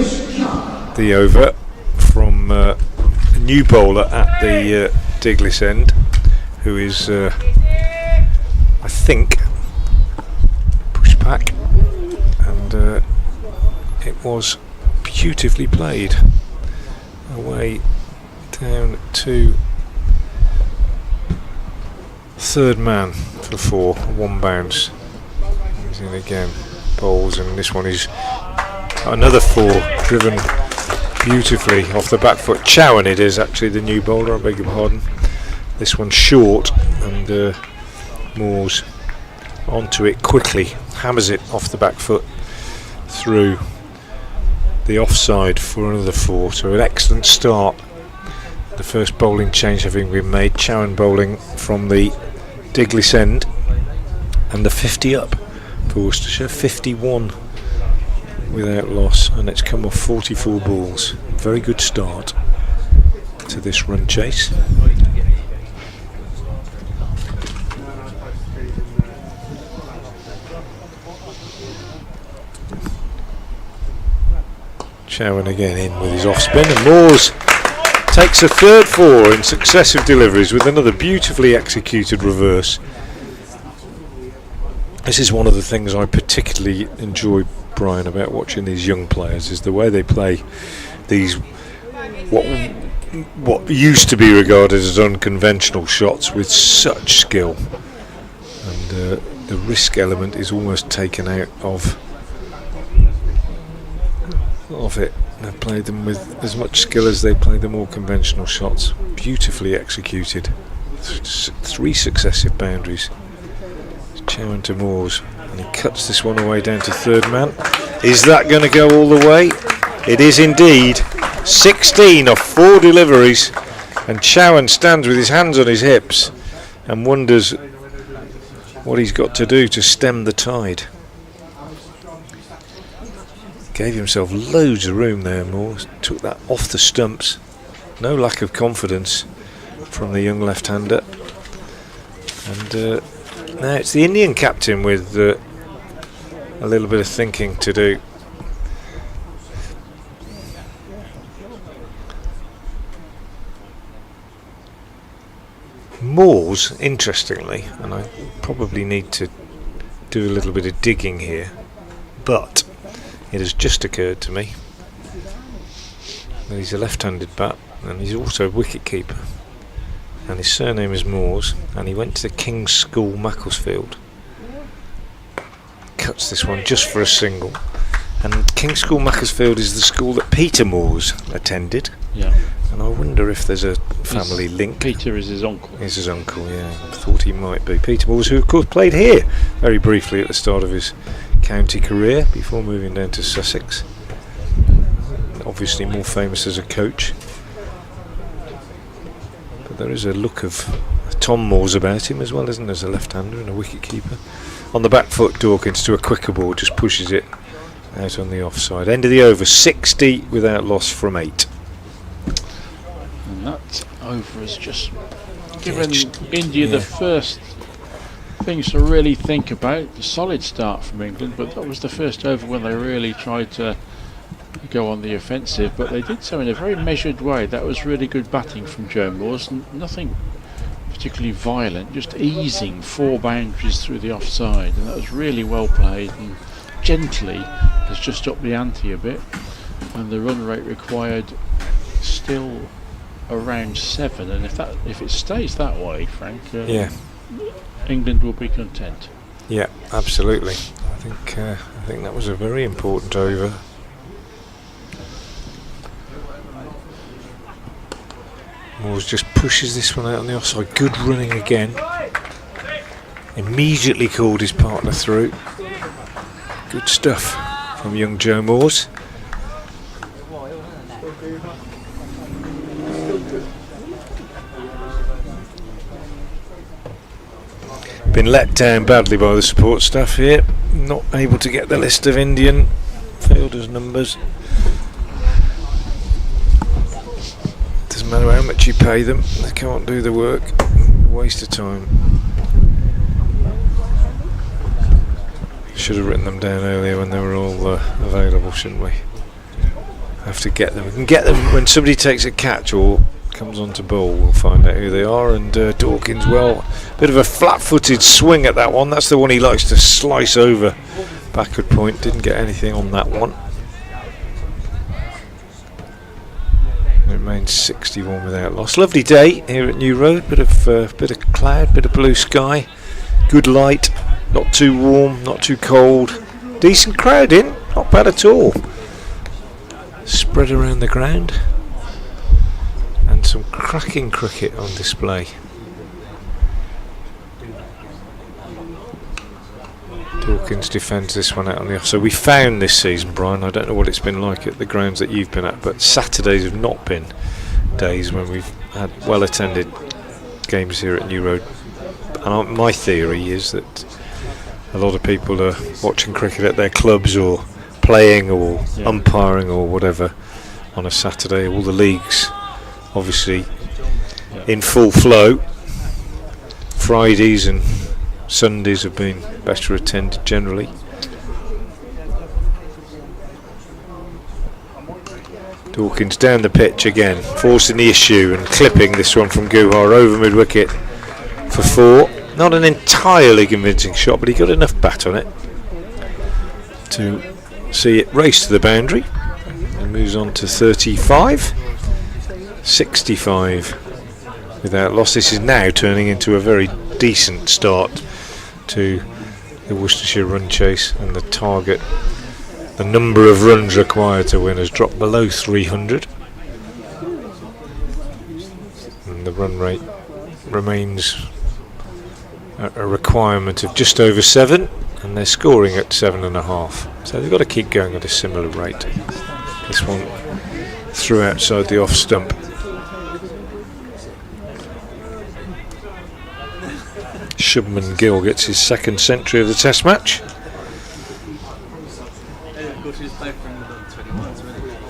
S1: the over from a new bowler at the Diglis end, who is I think push back, and it was beautifully played away down to third man for 4, 1 bounce. He's in again, bowls, and this one is another 4 driven beautifully off the back foot. Chowan it is actually the new bowler, I beg your pardon. This one's short, and Moores onto it quickly, hammers it off the back foot through the offside for another 4. So an excellent start. The first bowling change having been made. Chowan bowling from the Diglis end, and the 50 up for Worcestershire, 51 without loss, and it's come off 44 balls. Very good start to this run chase. Chowan again in with his off spin, and Moores takes a third 4 in successive deliveries with another beautifully executed reverse. This is one of the things I particularly enjoy, Brian, about watching these young players, is the way they play these what used to be regarded as unconventional shots with such skill, and the risk element is almost taken out of it. They've played them with as much skill as they play the more conventional shots. Beautifully executed. 3 successive boundaries. Chowan to Moores, and he cuts this one away down to third man. Is that going to go all the way? It is indeed. 16 of 4 deliveries, and Chowan stands with his hands on his hips and wonders what he's got to do to stem the tide. Gave himself loads of room there, Moores. Took that off the stumps. No lack of confidence from the young left-hander. And now it's the Indian captain with a little bit of thinking to do. Moores, interestingly, and I probably need to do a little bit of digging here, but it has just occurred to me that he's a left-handed bat, and he's also a wicket-keeper, and his surname is Moores, and he went to the King's School, Macclesfield. Cuts this one just for a single, and King's School, Macclesfield is the school that Peter Moores attended.
S2: Yeah.
S1: And I wonder if there's a family link.
S2: Peter is his uncle.
S1: Is his uncle, yeah. I thought he might be. Peter Moores, who of course played here very briefly at the start of his county career before moving down to Sussex. Obviously more famous as a coach. But there is a look of Tom Moores about him as well, isn't there, as a left-hander and a wicket-keeper. On the back foot, Dawkins to a quicker ball, just pushes it out on the offside. End of the over, 60 without loss from 8.
S2: over has just given India the first things to really think about. A solid start from England, but that was the first over when they really tried to go on the offensive, but they did so in a very measured way. That was really good batting from Joe Moores, nothing particularly violent, just easing 4 boundaries through the offside, and that was really well played, and gently has just upped the ante a bit, and the run rate required still around 7, and if it stays that way, Frank, England will be content.
S1: Yeah, absolutely. I think that was a very important over. Moores just pushes this one out on the offside. Good running again. Immediately called his partner through. Good stuff from young Joe Moores. Been let down badly by the support staff here. Not able to get the list of Indian fielders' numbers. Doesn't matter how much you pay them, they can't do the work. Waste of time. Should have written them down earlier when they were all available, shouldn't we? Have to get them. We can get them when somebody takes a catch or comes on to bowl. We'll find out who they are. And Dawkins, well, bit of a flat-footed swing at that one. That's the one he likes to slice over. Backward point. Didn't get anything on that one. Remains 61 without loss. Lovely day here at New Road. Bit of cloud, bit of blue sky. Good light. Not too warm, not too cold. Decent crowd in. Not bad at all. Spread around the ground. And some cracking cricket on display. Dawkins defends this one out on the off. So we found this season, Brian, I don't know what it's been like at the grounds that you've been at, but Saturdays have not been days when we've had well attended games here at New Road. And my theory is that a lot of people are watching cricket at their clubs or playing or umpiring or whatever on a Saturday. All the leagues obviously in full flow. Fridays and Sundays have been better attended generally. Dawkins down the pitch again, forcing the issue and clipping this one from Guhar over mid-wicket for 4. Not an entirely convincing shot, but he got enough bat on it to see it race to the boundary and moves on to 35. 65 without loss. This is now turning into a very decent start to the Worcestershire run chase, and the target, the number of runs required to win, has dropped below 300, and the run rate remains a requirement of just over 7, and they're scoring at 7.5, so they've got to keep going at a similar rate. This one threw outside the off stump. Shubman Gill gets his 2nd century of the Test match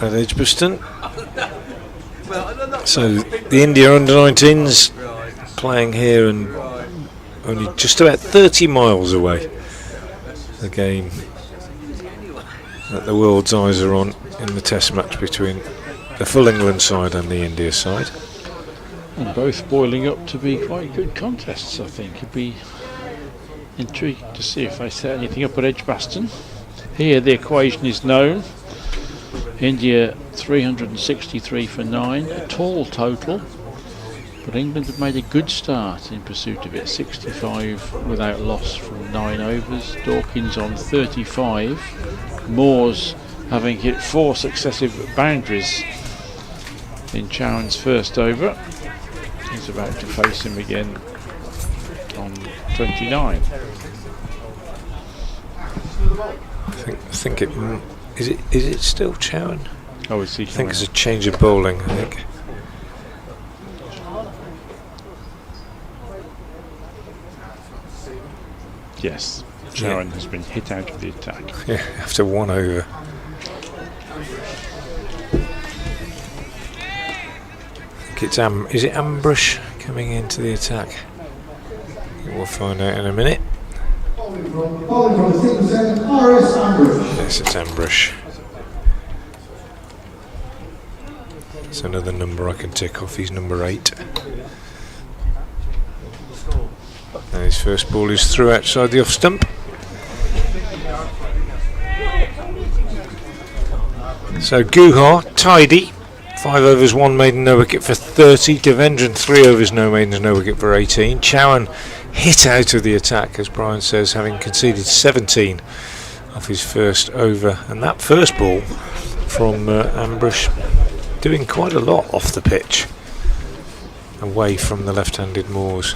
S1: at Edgbaston. So the India under-19s playing here and only just about 30 miles away. The game that the world's eyes are on in the Test match between the full England side and the India side.
S2: And both boiling up to be quite good contests, I think. It'd be intriguing to see if they set anything up at Edgbaston. Here the equation is known. India 363 for 9, a tall total, but England have made a good start in pursuit of it. 65 without loss from 9 overs. Dawkins on 35. Moores having hit 4 successive boundaries in Chowan's first over. He's about to face him again on 29.
S1: I think it is it still Chowan?
S2: Oh, is he?
S1: I think it's a change of bowling. I think.
S2: Yes, Chowan has been hit out of the attack.
S1: Yeah, after 1 over. think it's is it Ambush coming into the attack? We'll find out in a minute. Yes, it's Ambush. It's another number I can tick off. He's number 8. And his first ball is through outside the off stump. So Guha, tidy. 5 overs, 1 maiden, no wicket for 30. Devendran, 3 overs, no maidens, no wicket for 18. Chowan hit out of the attack, as Brian says, having conceded 17 off his first over. And that first ball from Ambush doing quite a lot off the pitch, away from the left-handed Moors.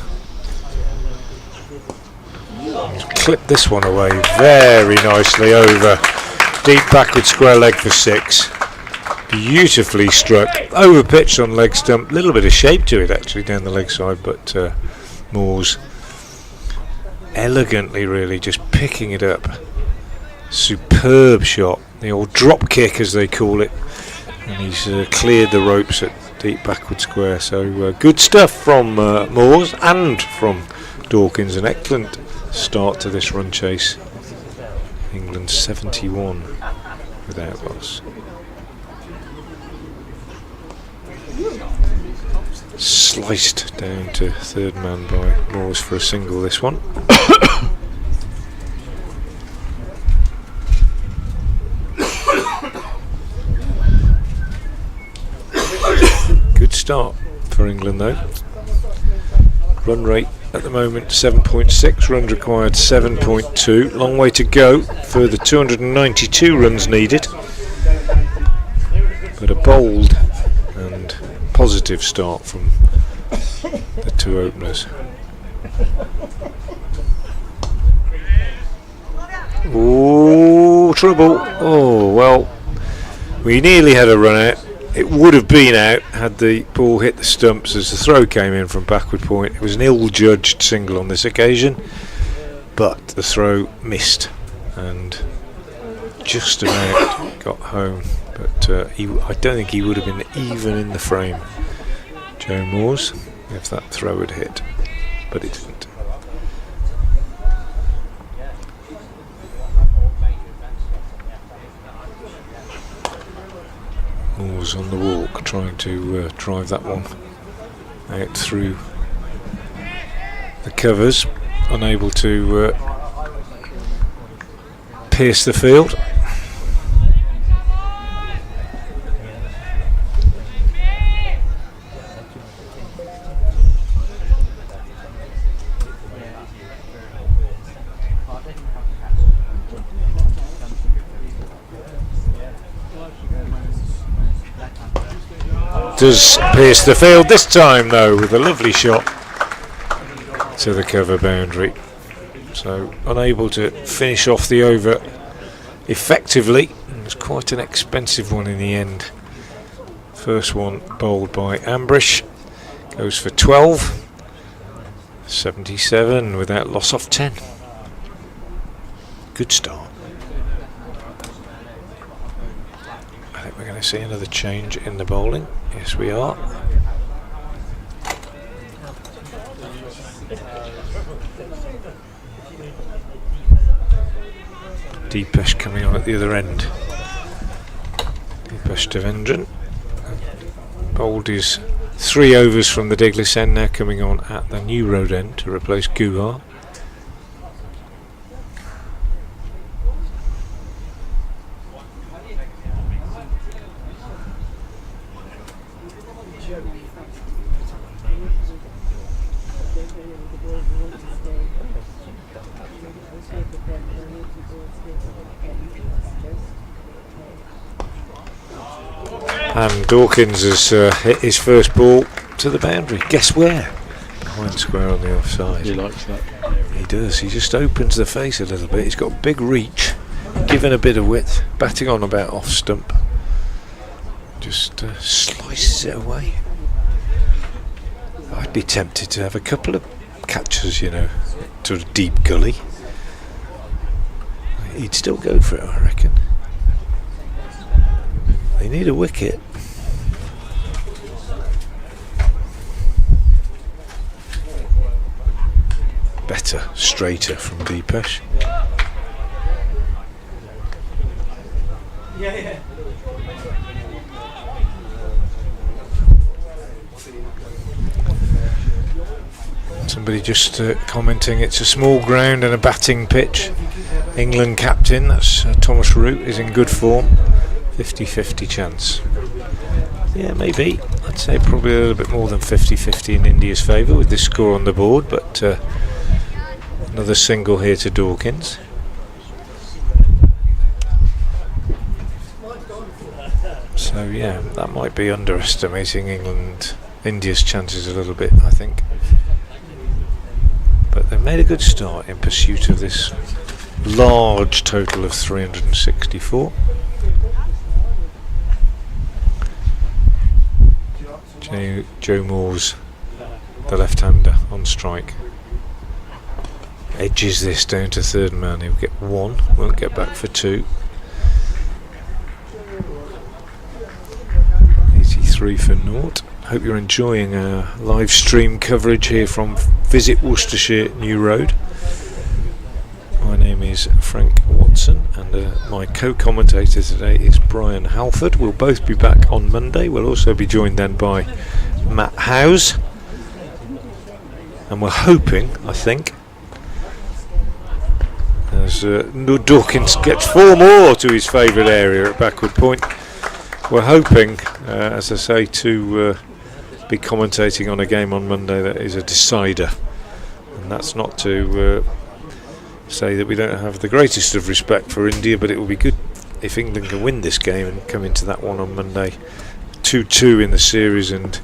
S1: Clipped this one away very nicely over. Deep backward square leg for 6. Beautifully struck. Over pitched on leg stump. Little bit of shape to it actually down the leg side, but Moors elegantly really just picking it up. Superb shot. The old drop kick as they call it. And he's cleared the ropes at deep backward square. So good stuff from Moors and from Dawkins. An excellent start to this run chase. England 71 without loss. Sliced down to third man by Moors for a single this one. Good start for England though. Run rate at the moment 7.6, runs required 7.2. Long way to go, further 292 runs needed. But a bold and positive start from the 2 openers. Oh, trouble. Oh, well, we nearly had a run out. It would have been out had the ball hit the stumps as the throw came in from backward point. It was an ill-judged single on this occasion, but the throw missed and just about got home. But I don't think he would have been even in the frame, Joe Moores, if that throw had hit, but it didn't. Moores on the walk, trying to drive that one out through the covers, unable to pierce the field. Does pierce the field this time though, with a lovely shot to the cover boundary. So unable to finish off the over effectively. It was quite an expensive one in the end. First one bowled by Ambush, goes for 12. 77 without loss off 10. Good start. I think we're going to see another change in the bowling. Yes, we are. Deepesh coming on at the other end. Deepesh Devendran. Bowled is 3 overs from the Diglis end, now coming on at the New Road end to replace Guha. And Dawkins has hit his first ball to the boundary. Guess where? Behind square on the offside.
S2: He likes that.
S1: He does. He just opens the face a little bit. He's got big reach, given a bit of width, batting on about off stump. Just slices it away. I'd be tempted to have a couple of catches, you know, sort of deep gully. He'd still go for it, I reckon. They need a wicket. better, straighter from Deepesh. Somebody just commenting it's a small ground and a batting pitch. England captain, that's Thomas Root, is in good form. 50-50 chance. Yeah, maybe. I'd say probably a little bit more than 50-50 in India's favour with this score on the board, but another single here to Dawkins. So yeah, that might be underestimating India's chances a little bit, I think. But they made a good start in pursuit of this large total of 364. Joe Moore's the left-hander on strike. Edges this down to third man. He'll get one, won't get back for two. 83 for naught. Hope you're enjoying our live stream coverage here from Visit Worcestershire New Road. My name is Frank Watson and my co-commentator today is Brian Halford. We'll both be back on Monday. We'll also be joined then by Matt Howes. And we're hoping, I think, as Dawkins gets 4 more to his favourite area at backward point, we're hoping, as I say, to be commentating on a game on Monday that is a decider. And that's not to say that we don't have the greatest of respect for India, but it will be good if England can win this game and come into that one on Monday. 2-2 in the series, and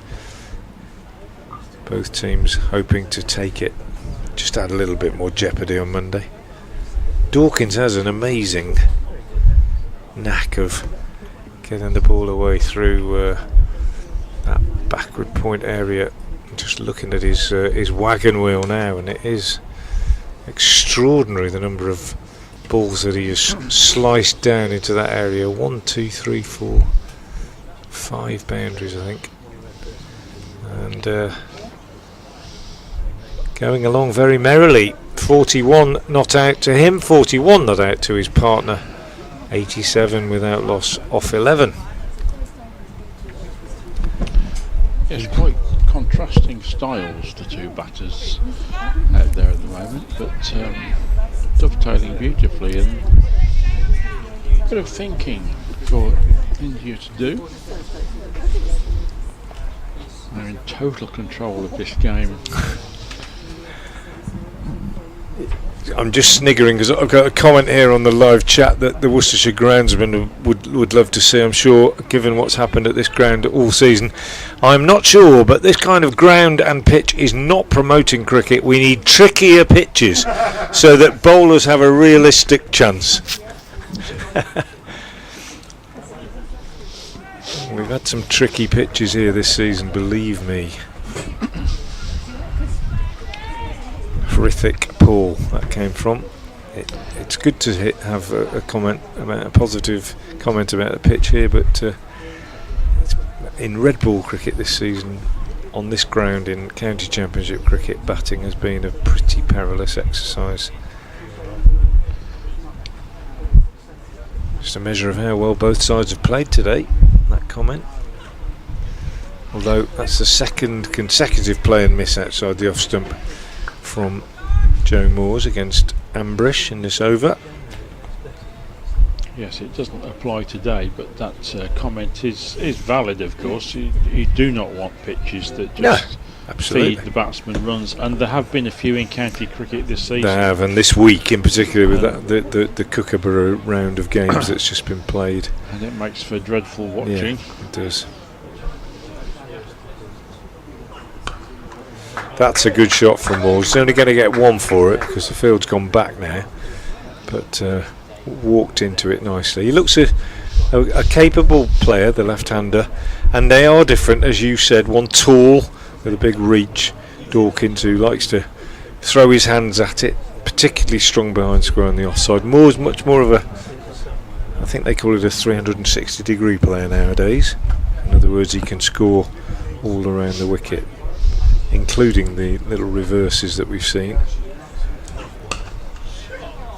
S1: both teams hoping to take it. Just add a little bit more jeopardy on Monday. Dawkins has an amazing knack of getting the ball away through that backward point area. Just looking at his wagon wheel now, and it is extraordinary the number of balls that he has sliced down into that area. 1, 2, 3, 4, 5 boundaries, I think, and going along very merrily. 41 not out to him, 41 not out to his partner, 87 without loss off 11.
S2: It's quite contrasting styles, the two batters out there at the moment, but dovetailing beautifully, and a bit of thinking for India to do. They're in total control of this game.
S1: I'm just sniggering because I've got a comment here on the live chat that the Worcestershire groundsman would love to see. I'm sure, given what's happened at this ground all season, I'm not sure, but this kind of ground and pitch is not promoting cricket. We need trickier pitches so that bowlers have a realistic chance. We've had some tricky pitches here this season, believe me. Horrific Paul that came from. It's good to have a positive comment about the pitch here, but in red ball cricket this season, on this ground in county championship cricket, batting has been a pretty perilous exercise. Just a measure of how well both sides have played today, that comment. Although that's the second consecutive play and miss outside the off stump from Joe Moores against Ambrish in this over.
S2: Yes, it doesn't apply today, but that comment is valid, of course. You do not want pitches that just feed the batsman runs, and there have been a few in county cricket this season. They
S1: have, and this week in particular with the Kookaburra round of games that's just been played.
S2: And it makes for dreadful watching.
S1: Yeah, it does. That's a good shot from Moores. He's only going to get one for it because the field's gone back now, but walked into it nicely. He looks a capable player, the left-hander, and they are different, as you said. One tall with a big reach, Dawkins, who likes to throw his hands at it, particularly strong behind square on the offside. Moore's much more of a, I think they call it a 360-degree player nowadays. In other words, he can score all around the wicket, including the little reverses that we've seen.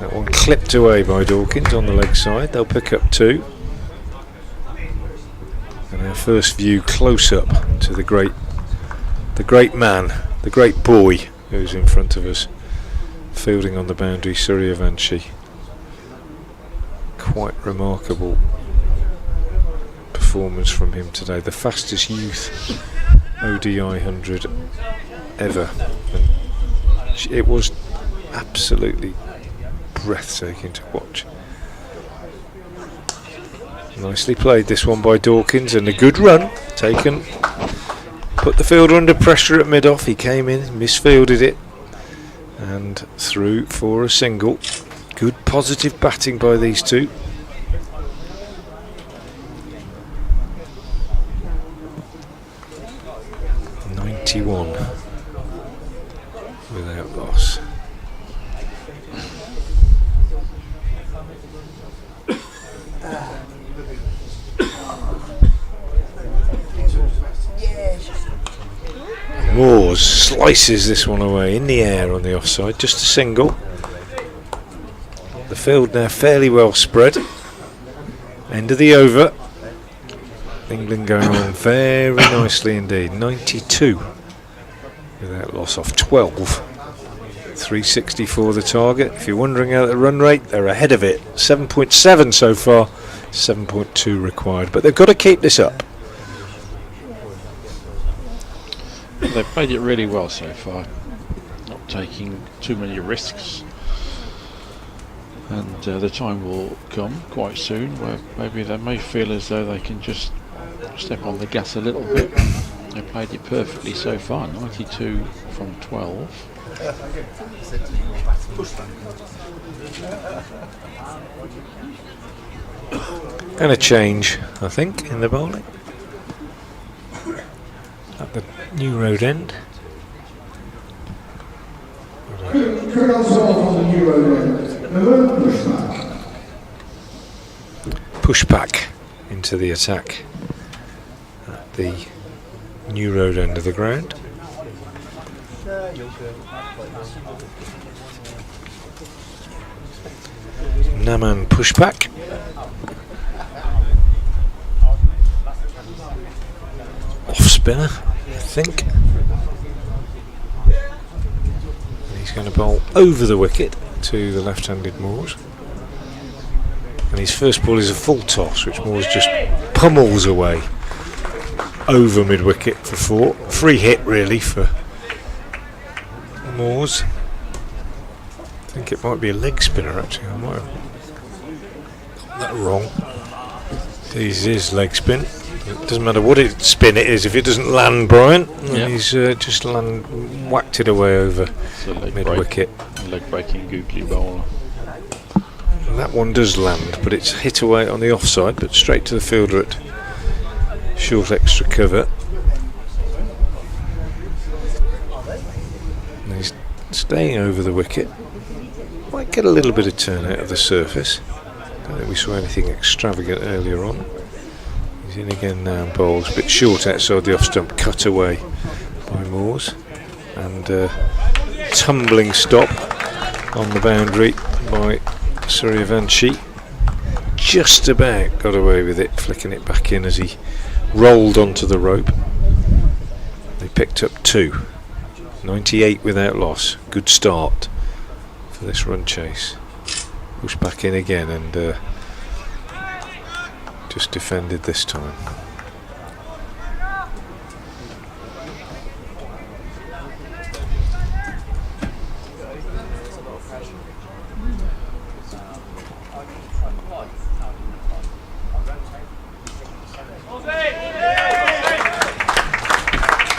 S1: That one clipped away by Dawkins on the leg side. They'll pick up 2. And our first view close up to the great man, the great boy who's in front of us, fielding on the boundary, Suryavanshi. Quite remarkable performance from him today. The fastest youth ODI 100 ever. And it was absolutely breathtaking to watch. Nicely played this one by Dawkins, and a good run taken. Put the fielder under pressure at mid-off. He came in, misfielded it, and through for a single. Good positive batting by these two. .91 without loss. Moores slices this one away in the air on the offside, just a single. The field now fairly well spread. End of the over. England going on very nicely indeed. 92 without loss off 12. 364 the target. If you're wondering about the run rate, they're ahead of it. 7.7 so far, 7.2 required. But they've got to keep this up.
S2: They've played it really well so far, not taking too many risks, and the time will come quite soon where maybe they may feel as though they can just step on the gas a little bit. They've played it perfectly so far, 92 from 12.
S1: And a change, I think, in the bowling. At the New Road end. Push back into the attack at the New Road end of the ground. Naman push back. Off spinner, I think. And he's going to bowl over the wicket to the left-handed Moores. And his first ball is a full toss, which Moores just pummels away over mid-wicket for 4. Free hit really for Moores. I think it might be a leg spinner actually. I might have got that wrong. This is leg spin. It doesn't matter what spin it is, if it doesn't land, Brian,
S2: yep.
S1: He's just whacked it away over mid-wicket.
S2: Leg-breaking googly bowler.
S1: And that one does land, but it's hit away on the offside, but straight to the fielder at short extra cover. And he's staying over the wicket. Might get a little bit of turn out of the surface. Don't think we saw anything extravagant earlier on. He's in again now and bowls a bit short outside the off stump, cut away by Moores, and tumbling stop on the boundary by Suryavanshi. Just about got away with it, flicking it back in as he rolled onto the rope. They picked up 2. 98 without loss. Good start for this run chase. Pushed back in again and just defended this time.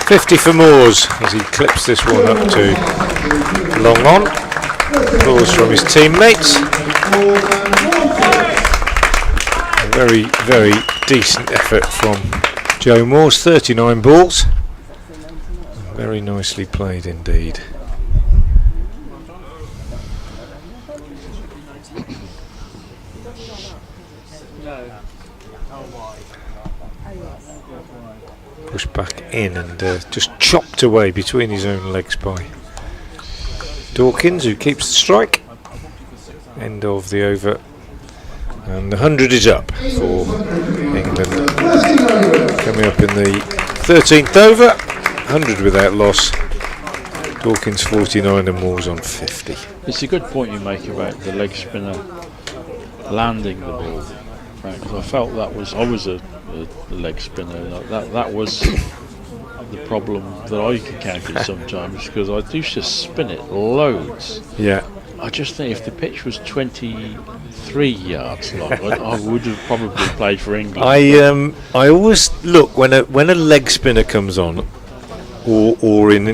S1: .50 for Moores as he clips this one up to long on. Applause from his teammates. A very, very decent effort from Joe Moores. 39 balls. Very nicely played indeed. Pushed back in and just chopped away between his own legs by Dawkins, who keeps the strike. end of the over. And the 100 is up for England. Coming up in the 13th over, 100 without loss. Dawkins 49 and Moore's on 50.
S2: It's a good point you make about the leg spinner landing the ball, because I felt I was a leg spinner. That was the problem that I encountered sometimes, because I used to spin it loads.
S1: Yeah.
S2: I just think if the pitch was 23 yards long, I would have probably played for England.
S1: I always look when a leg spinner comes on, or in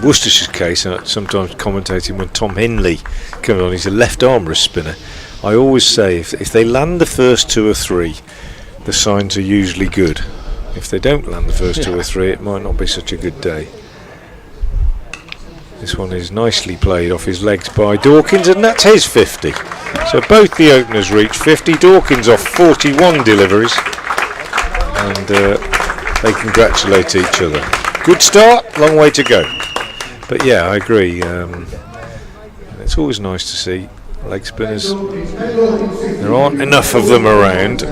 S1: Worcestershire's case, sometimes commentating when Tom Hinley comes on, he's a left arm wrist spinner. I always say if they land the first 2 or 3, the signs are usually good. If they don't land the first 2 or 3, it might not be such a good day. This one is nicely played off his legs by Dawkins, and that's his 50. So both the openers reach 50. Dawkins off 41 deliveries, and they congratulate each other. Good start, long way to go. But yeah, I agree. It's always nice to see leg spinners. There aren't enough of them around.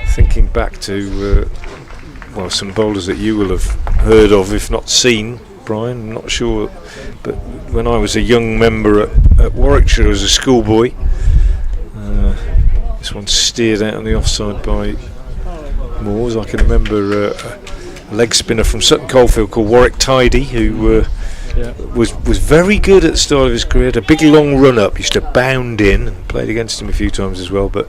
S1: Thinking back to some bowlers that you will have heard of, if not seen, Brian, I'm not sure, but when I was a young member at Warwickshire as a schoolboy, this one steered out on the offside by Moores. I can remember a leg spinner from Sutton Coldfield called Warwick Tidy, who was very good at the start of his career. Had a big long run up, used to bound in, and played against him a few times as well, but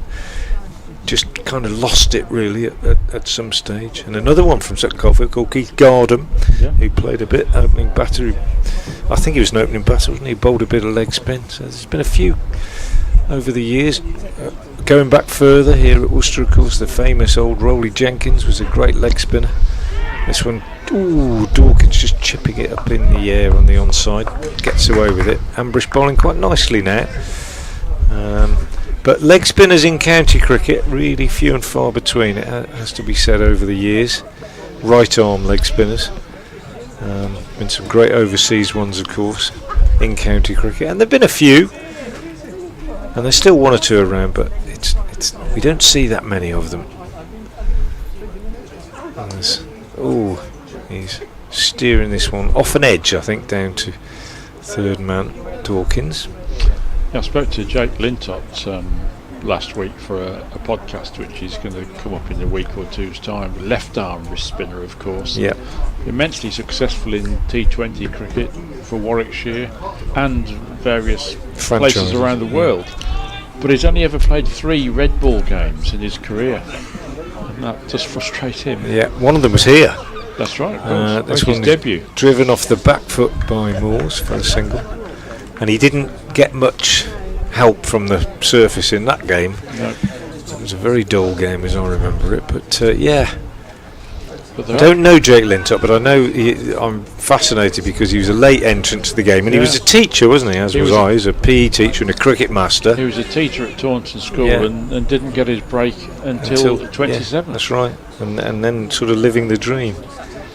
S1: just kind of lost it really at some stage. And another one from Sutton Coldfield called Keith Gardam, who played a bit opening batter. I think he was an opening batter, wasn't he? Bowled a bit of leg spin. So there's been a few over the years. Going back further, here at Worcester, of course, the famous old Rolly Jenkins was a great leg spinner. This one, Dawkins just chipping it up in the air on the onside, gets away with it. Ambrish bowling quite nicely now. But leg spinners in county cricket, really few and far between, it has to be said, over the years. Right arm leg spinners. Been some great overseas ones, of course, in county cricket, and there have been a few, and there's still 1 or 2 around, but we don't see that many of them. He's steering this one off an edge, I think, down to third man Dawkins.
S2: I spoke to Jake Lintott last week for a podcast which is going to come up in a week or two's time. Left arm wrist spinner, of course.
S1: Yeah.
S2: Immensely successful in T20 cricket for Warwickshire and various places around the world. But he's only ever played 3 red ball games in his career, and that does frustrate him.
S1: Yeah, one of them was here.
S2: That's right.
S1: This
S2: his debut.
S1: Driven off the back foot by Moores for a single. And he didn't get much help from the surface in that game.
S2: No.
S1: It was a very dull game as I remember it, but
S2: But
S1: I don't know Jake Lintott, but I know I'm fascinated because he was a late entrant to the game, and he was a teacher, wasn't he? He was a PE teacher and a cricket master.
S2: He was a teacher at Taunton School and didn't get his break until 27.
S1: Yeah, that's right, and then sort of living the dream.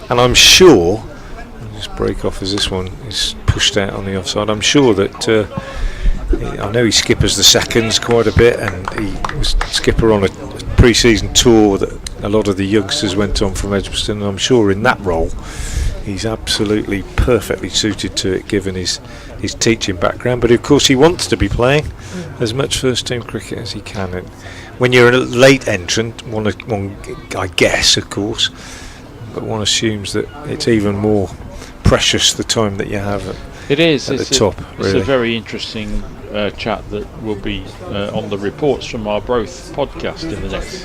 S1: And I'm sure, I'll just break off as this one is pushed out on the offside, I'm sure that I know he skippers the seconds quite a bit, and he was skipper on a pre-season tour that a lot of the youngsters went on from Edgbaston, and I'm sure in that role he's absolutely perfectly suited to it given his teaching background. But of course he wants to be playing as much first team cricket as he can, and when you're a late entrant, one I guess, of course, but one assumes that it's even more precious the time that you have at the top.
S2: It's a very interesting chat that will be on the reports from our Broth podcast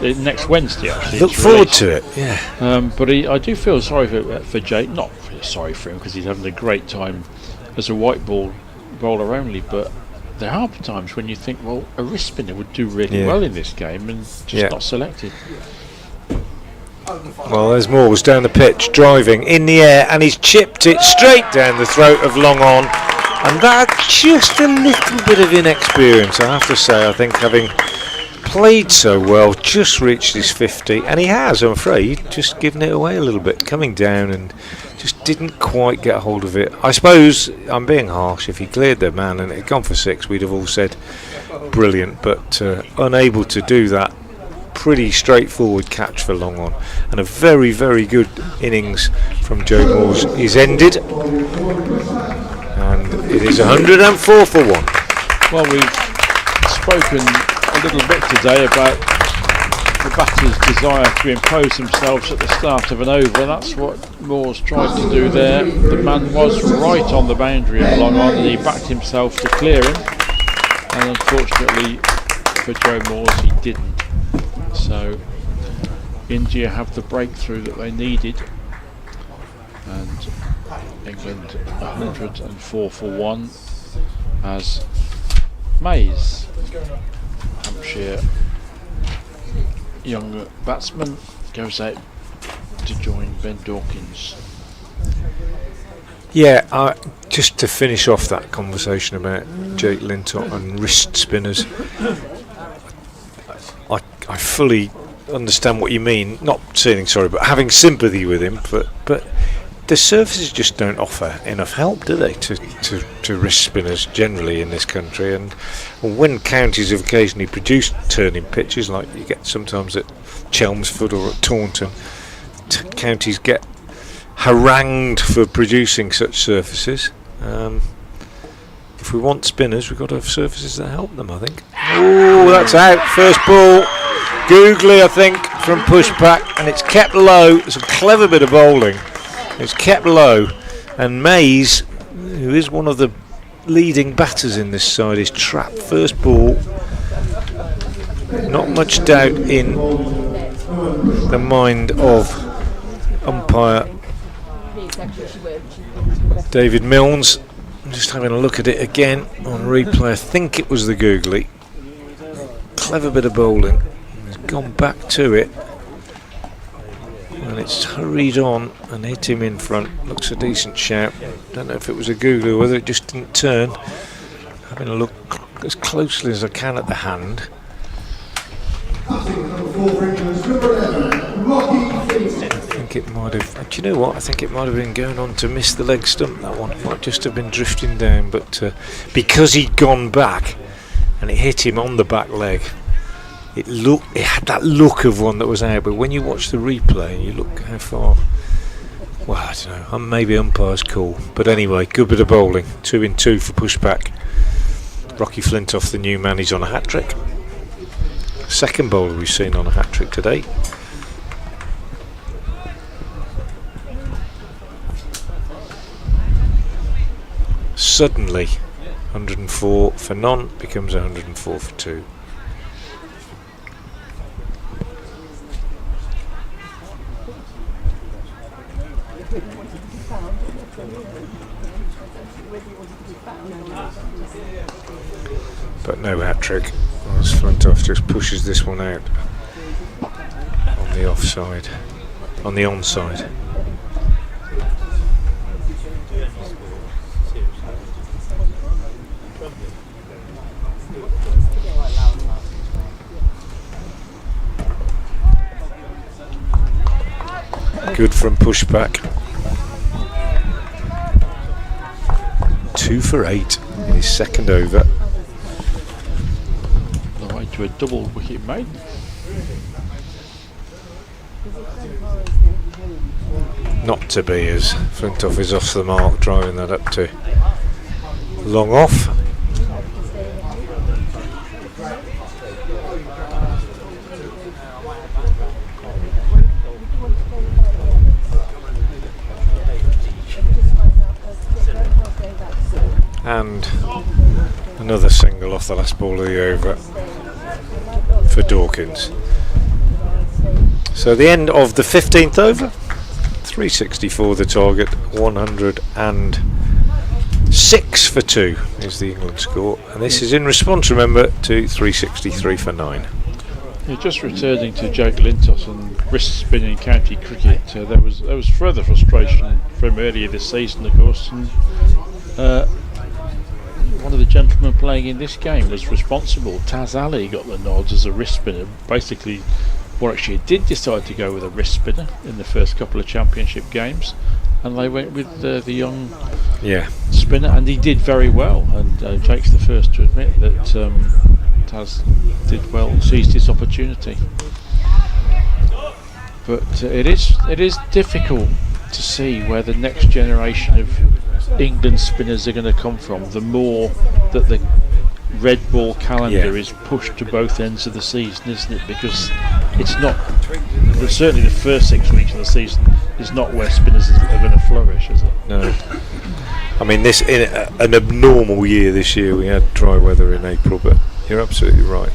S2: in next Wednesday. Actually,
S1: look forward to it. Yeah.
S2: But I do feel sorry for Jake. Not really sorry for him because he's having a great time as a white ball bowler only. But there are times when you think, well, a wrist spinner would do really well in this game, and just not selected.
S1: Well, there's Moores down the pitch, driving in the air, and he's chipped it straight down the throat of long on. And that's just a little bit of inexperience, I have to say. I think having played so well, just reached his 50, and he has, I'm afraid, just given it away a little bit, coming down and just didn't quite get hold of it. I suppose I'm being harsh. If he cleared the man and it had gone for 6, we'd have all said brilliant, but unable to do that. Pretty straightforward catch for long on, and a very, very good innings from Joe Moores is ended, and it is 104 for 1.
S2: Well, we've spoken a little bit today about the batter's desire to impose themselves at the start of an over. That's what Moores tried to do there. The man was right on the boundary of long on, and he backed himself to clear him, and unfortunately for Joe Moores he didn't. So India have the breakthrough that they needed, and England 104 for 1 as Mays, Hampshire young batsman, goes out to join Ben Dawkins.
S1: Yeah, just to finish off that conversation about Jake Lintott and wrist spinners, I fully understand what you mean. Not saying sorry, but having sympathy with him. But the surfaces just don't offer enough help, do they, to wrist spinners generally in this country? And when counties have occasionally produced turning pitches, like you get sometimes at Chelmsford or at Taunton, counties get harangued for producing such surfaces. If we want spinners, we've got to have surfaces that help them, I think. Oh, that's out. First ball. Googly, I think, from pushback, and it's kept low. It's a clever bit of bowling. It's kept low, and Mays, who is one of the leading batters in this side, is trapped. First ball. Not much doubt in the mind of umpire David Milnes. I'm just having a look at it again on replay. I think it was the googly. Clever bit of bowling. He's gone back to it, and it's hurried on and hit him in front. Looks a decent shout. Don't know if it was a googly or whether it just didn't turn. Having a look as closely as I can at the hand.
S3: I
S1: think it might have. Do you know what? I think it might have been going on to miss the leg stump. That one might just have been drifting down, but because he'd gone back and it hit him on the back leg, it had that look of one that was out. But when you watch the replay, you look how far. Well, I don't know. Maybe umpire's cool, but anyway, good bit of bowling. 2 in 2 for pushback. Rocky Flintoff, the new man, he's on a hat trick. Second bowler we've seen on a hat trick today. Suddenly 104 for none becomes 104 for 2. But no hat trick, as Flintoff just pushes this one out on the offside, on the onside. Good from pushback. 2 for 8 in his second over.
S2: The way to a double wicket mate.
S1: Not to be, as Flintoff is off the mark, driving that up to long off. And another single off the last ball of the over for Dawkins. So the end of the 15th over, 364 the target, 106 for 2 is the England score, and this is in response, remember, to 363 for 9.
S2: Yeah, just returning to Jake Lintott and wrist spinning county cricket, there was further frustration from earlier this season, of course, and one of the gentleman playing in this game was responsible. Taz Ali got the nod as a wrist spinner. Basically, well, actually, it did decide to go with a wrist spinner in the first couple of championship games, and they went with the young spinner, and he did very well. And Jake's the first to admit that Taz did well, seized his opportunity. But it is difficult to see where the next generation of England spinners are going to come from. The more that the red ball calendar is pushed to both ends of the season, isn't it? Because it's not, certainly the first 6 weeks of the season is not where spinners are going to flourish, is it?
S1: No. I mean, this in an abnormal year this year, we had dry weather in April, but you're absolutely right.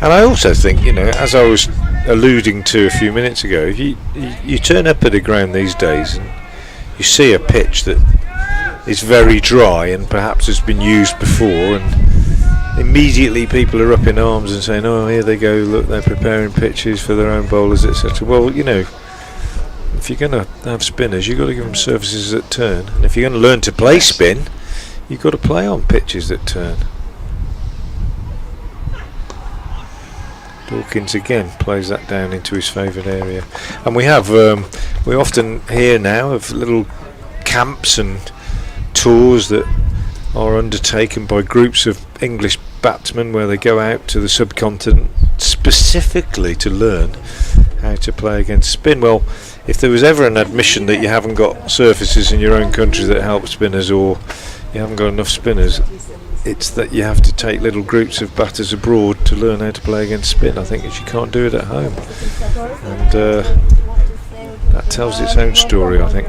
S1: And I also think, you know, as I was alluding to a few minutes ago, if you turn up at a ground these days and you see a pitch that is very dry and perhaps has been used before, and immediately people are up in arms and saying, oh, here they go, look, they're preparing pitches for their own bowlers, etc. Well, you know, if you're going to have spinners, you've got to give them surfaces that turn, and if you're going to learn to play spin, you've got to play on pitches that turn. Dawkins again plays that down into his favourite area, and we often hear now of little camps and tours that are undertaken by groups of English batsmen where they go out to the subcontinent specifically to learn how to play against spin. Well, if there was ever an admission that you haven't got surfaces in your own country that help spinners, or you haven't got enough spinners, it's that you have to take little groups of batters abroad to learn how to play against spin. I think you can't do it at home, and that tells its own story, I think.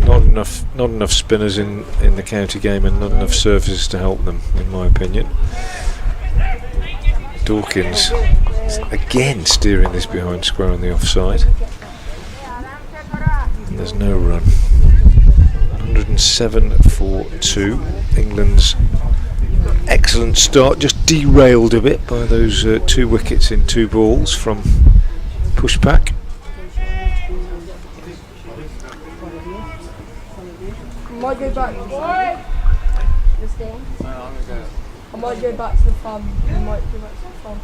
S1: Not enough spinners in the county game, and not enough surfaces to help them, in my opinion. Dawkins again steering this behind square on the offside, and there's no run. 107 for 2. England's excellent start just derailed a bit by those 2 wickets in 2 balls from pushback.
S5: Might go back to this game. I might go back to the farm. I might go back to the farm.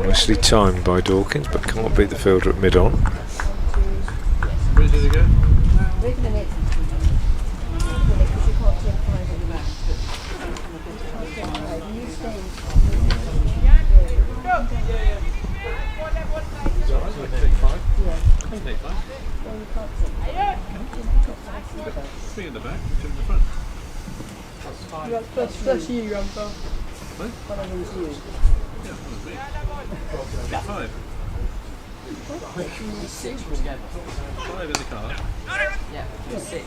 S1: Nicely timed by Dawkins, but can't beat the fielder at mid-on.
S2: Where did it go? Three in the back, 2 in the front.
S5: That's you, Grandpa.
S2: What? Yeah, that's me. 5.
S6: 6 together.
S2: 5 in the car.
S6: Yeah, 6.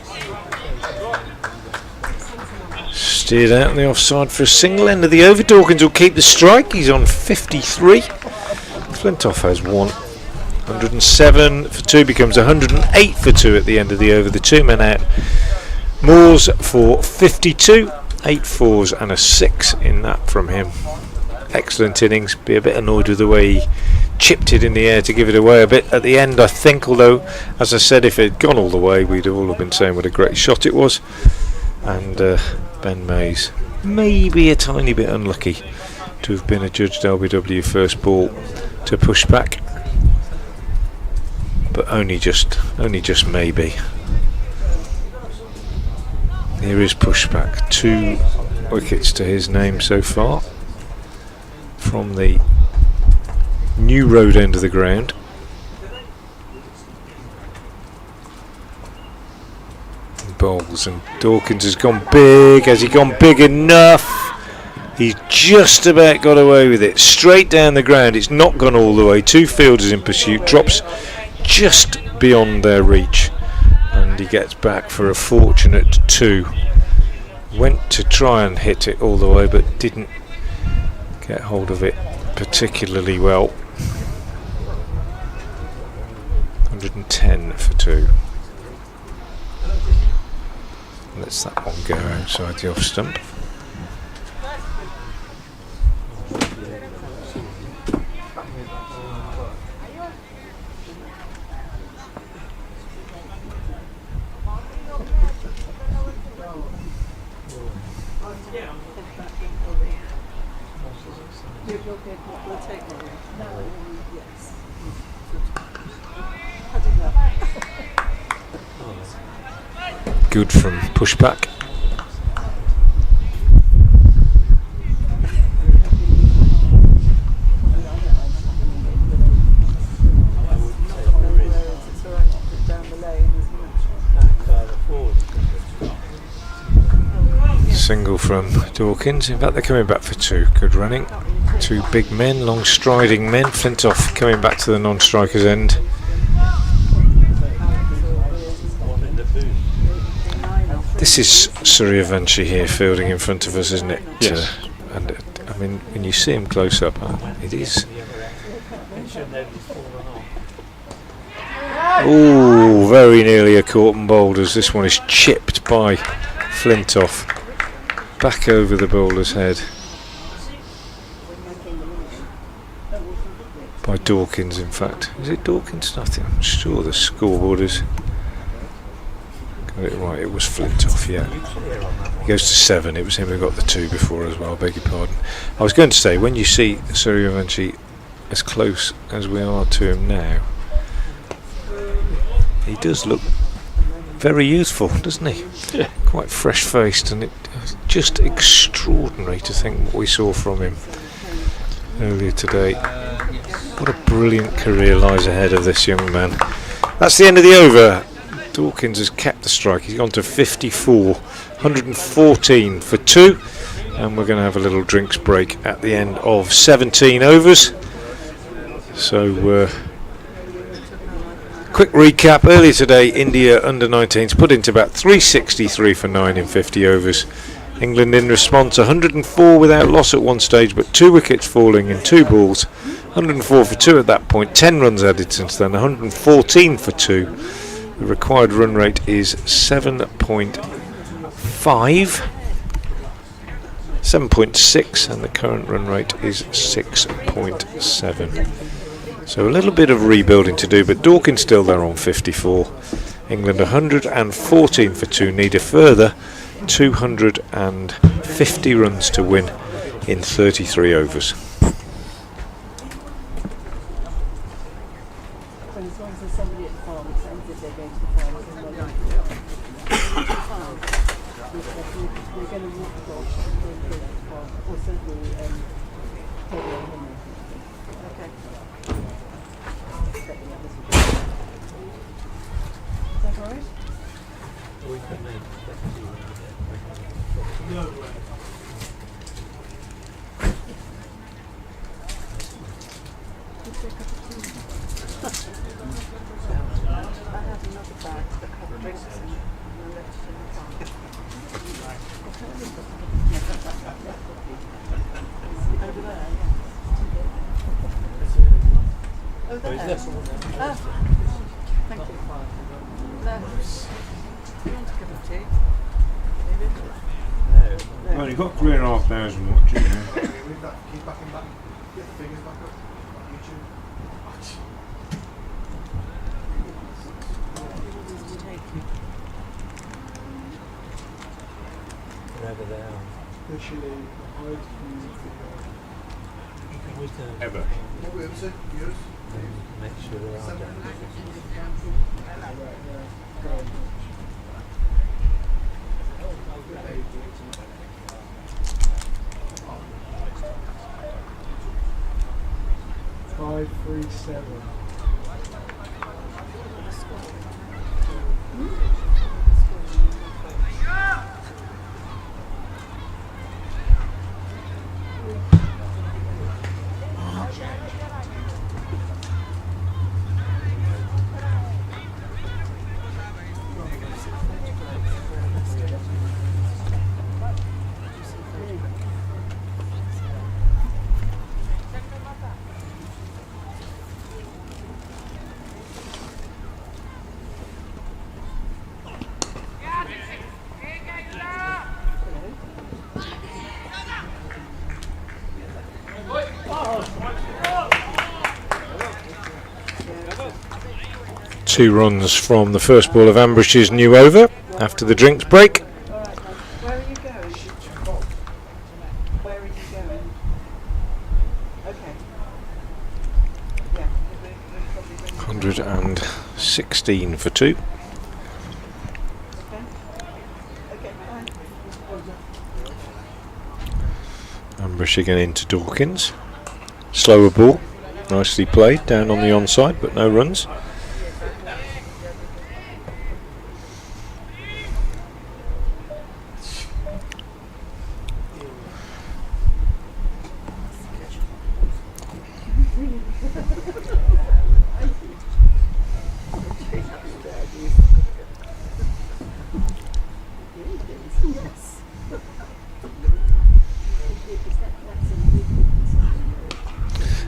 S1: Steered out on the offside for a single end of the over. Dawkins will keep the strike. He's on 53. Flintoff has 1. 107 for 2 becomes 108 for 2 at the end of the over. The 2 men out. Moores for 52. 8 fours and a 6 in that from him. Excellent innings. Be a bit annoyed with the way he chipped it in the air to give it away a bit at the end, I think, although, as I said, if it had gone all the way, we'd all have been saying what a great shot it was. And Ben Mays maybe a tiny bit unlucky to have been adjudged LBW first ball to push back, but only just maybe. Here is pushback. 2 wickets to his name so far from the New Road end of the ground. Bowls, and Dawkins has gone big. Has he gone big enough? He's just about got away with it. Straight down the ground. It's not gone all the way. 2 fielders in pursuit. Drops just beyond their reach, and he gets back for a fortunate 2. Went to try and hit it all the way, but didn't get hold of it particularly well. 110 for 2. Lets that one go outside the off stump. Good from pushback. Single from Dawkins. In fact, they're coming back for two. Good running. Two big men, long striding men. Flintoff coming back to the non-striker's end. This is Suryavanshi here fielding in front of us, isn't it?
S2: Yes.
S1: And I mean, when you see him close up, it is. Oh, very nearly a caught and bowled as this one is chipped by Flintoff. Back over the bowler's head. By Dawkins, in fact. Is it Dawkins? Nothing. I'm sure the scoreboard is. Got it right, it was Flintoff, yeah. He goes to 7. It was him who got the 2 before as well, beg your pardon. I was going to say, when you see Suryavanshi as close as we are to him now, he does look very youthful, doesn't he?
S2: Yeah.
S1: Quite fresh-faced, and it's just extraordinary to think what we saw from him earlier today. What a brilliant career lies ahead of this young man. That's the end of the over. Dawkins has kept the strike. He's gone to 54, 114 for 2, and we're going to have a little drinks break at the end of 17 overs. So quick recap. Earlier today, India under-19s put into about 363 for 9 in 50 overs. England in response, 104 without loss at one stage, but 2 wickets falling in 2 balls. 104 for 2 at that point, 10 runs added since then, 114 for 2. The required run rate is 7.6, and the current run rate is 6.7. So a little bit of rebuilding to do, but Dawkins still there on 54. England 114 for 2, need a further 250 runs to win in 33 overs. Well, you've got 3,500 watching now.
S7: Wherever they are.
S1: Ever.
S7: Make sure they are down.
S3: 537.
S1: Two runs from the first ball of Ambrish's new over after the drinks break.
S8: Where are you going? Where are you going?
S6: Okay.
S1: 116 for 2. Ambush again into Dawkins. Slower ball. Nicely played down on the onside, but no runs.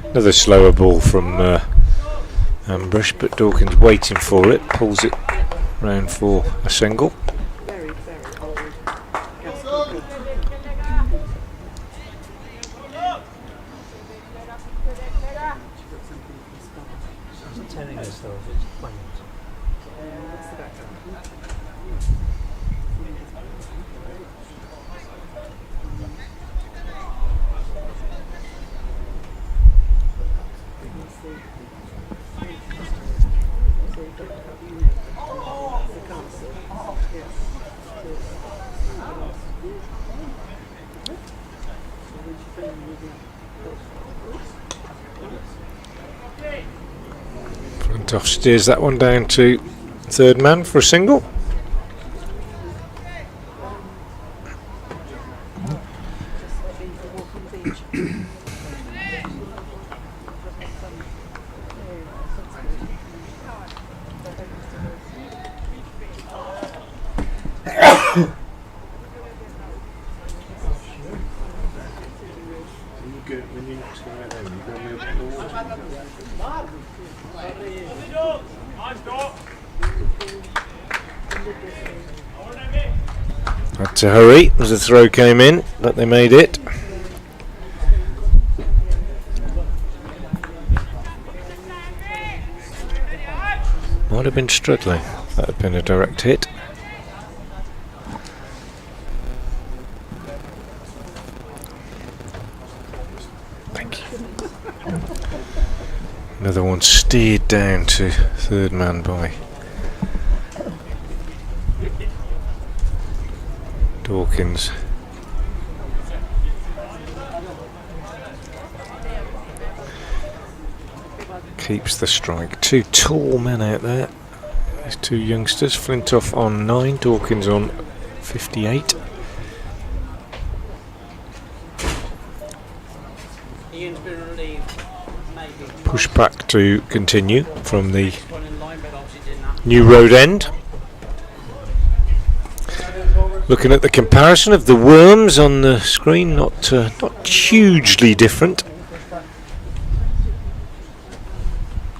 S1: Another slower ball from Ambush, but Dawkins waiting for it, pulls it round for a single.
S6: Very, very old.
S7: Telling us though, it's quaint.
S6: What's the background?
S1: Flintoff steers that one down to third man for a single. Had to hurry as the throw came in, but they made it. Might have been Strudley. That had been a direct hit. Thank you. Another one steered down to third man by Dawkins. Keeps the strike. Two tall men out there. These two youngsters. Flintoff on 9, Dawkins on 58.
S6: Ian's been relieved. Maybe.
S1: Push back to continue from the New Road end. Looking at the comparison of the worms on the screen, not hugely different.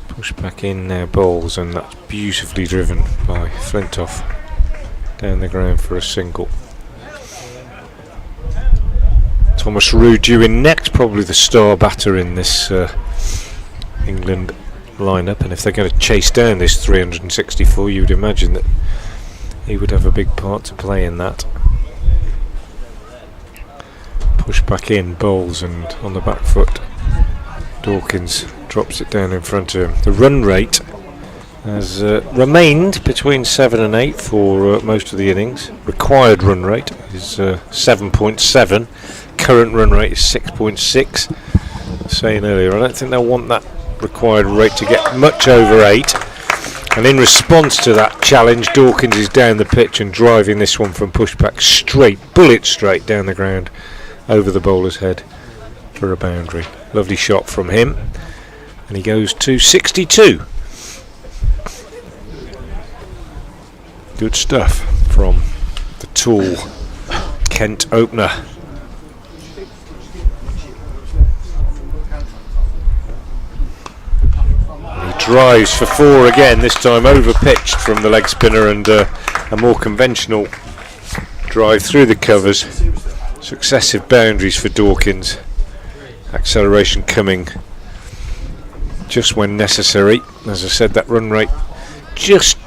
S1: Push back in now, bowls, and that's beautifully driven by Flintoff down the ground for a single. Thomas Roux due in next, probably the star batter in this England lineup, and if they're going to chase down this 364, you would imagine that he would have a big part to play in that. Push back in, bowls, and on the back foot Dawkins drops it down in front of him. The run rate has remained between 7 and 8 for most of the innings. Required run rate is 7.7. Current run rate is 6.6. Saying earlier, I don't think they'll want that required rate to get much over 8. And in response to that challenge, Dawkins is down the pitch and driving this one from pushback straight, bullet straight down the ground over the bowler's head for a boundary. Lovely shot from him, and he goes to 62. Good stuff from the tall Kent opener. He drives for 4 again, this time over pitched from the leg spinner, and a more conventional drive through the covers. Successive boundaries for Dawkins. Acceleration coming just when necessary. As I said, that run rate just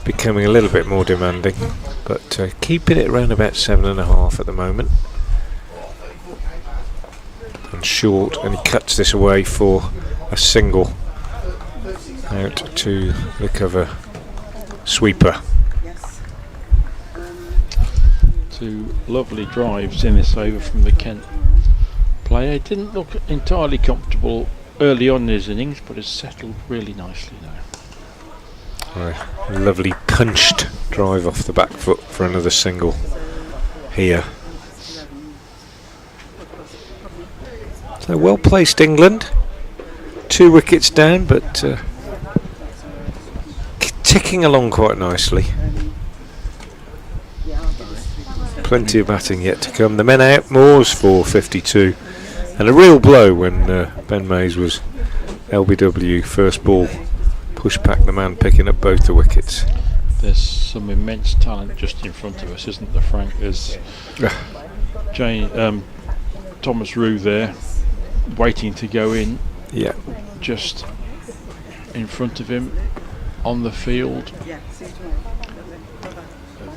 S1: becoming a little bit more demanding, but keeping it around about 7.5 at the moment. and short, and he cuts this away for a single out to the cover sweeper.
S2: Two lovely drives in this over from the Kent player. Didn't look entirely comfortable early on in his innings, but has settled really nicely now.
S1: A lovely punched drive off the back foot for another single here. So well placed England. 2 wickets down, but ticking along quite nicely. Plenty of batting yet to come. The men out, Moores for 52, and a real blow when Ben Mays was LBW first ball. Push back the man picking up both the wickets.
S2: There's some immense talent just in front of us, isn't there, Frank? There's Thomas Roux there, waiting to go in.
S1: Yeah.
S2: Just in front of him on the field.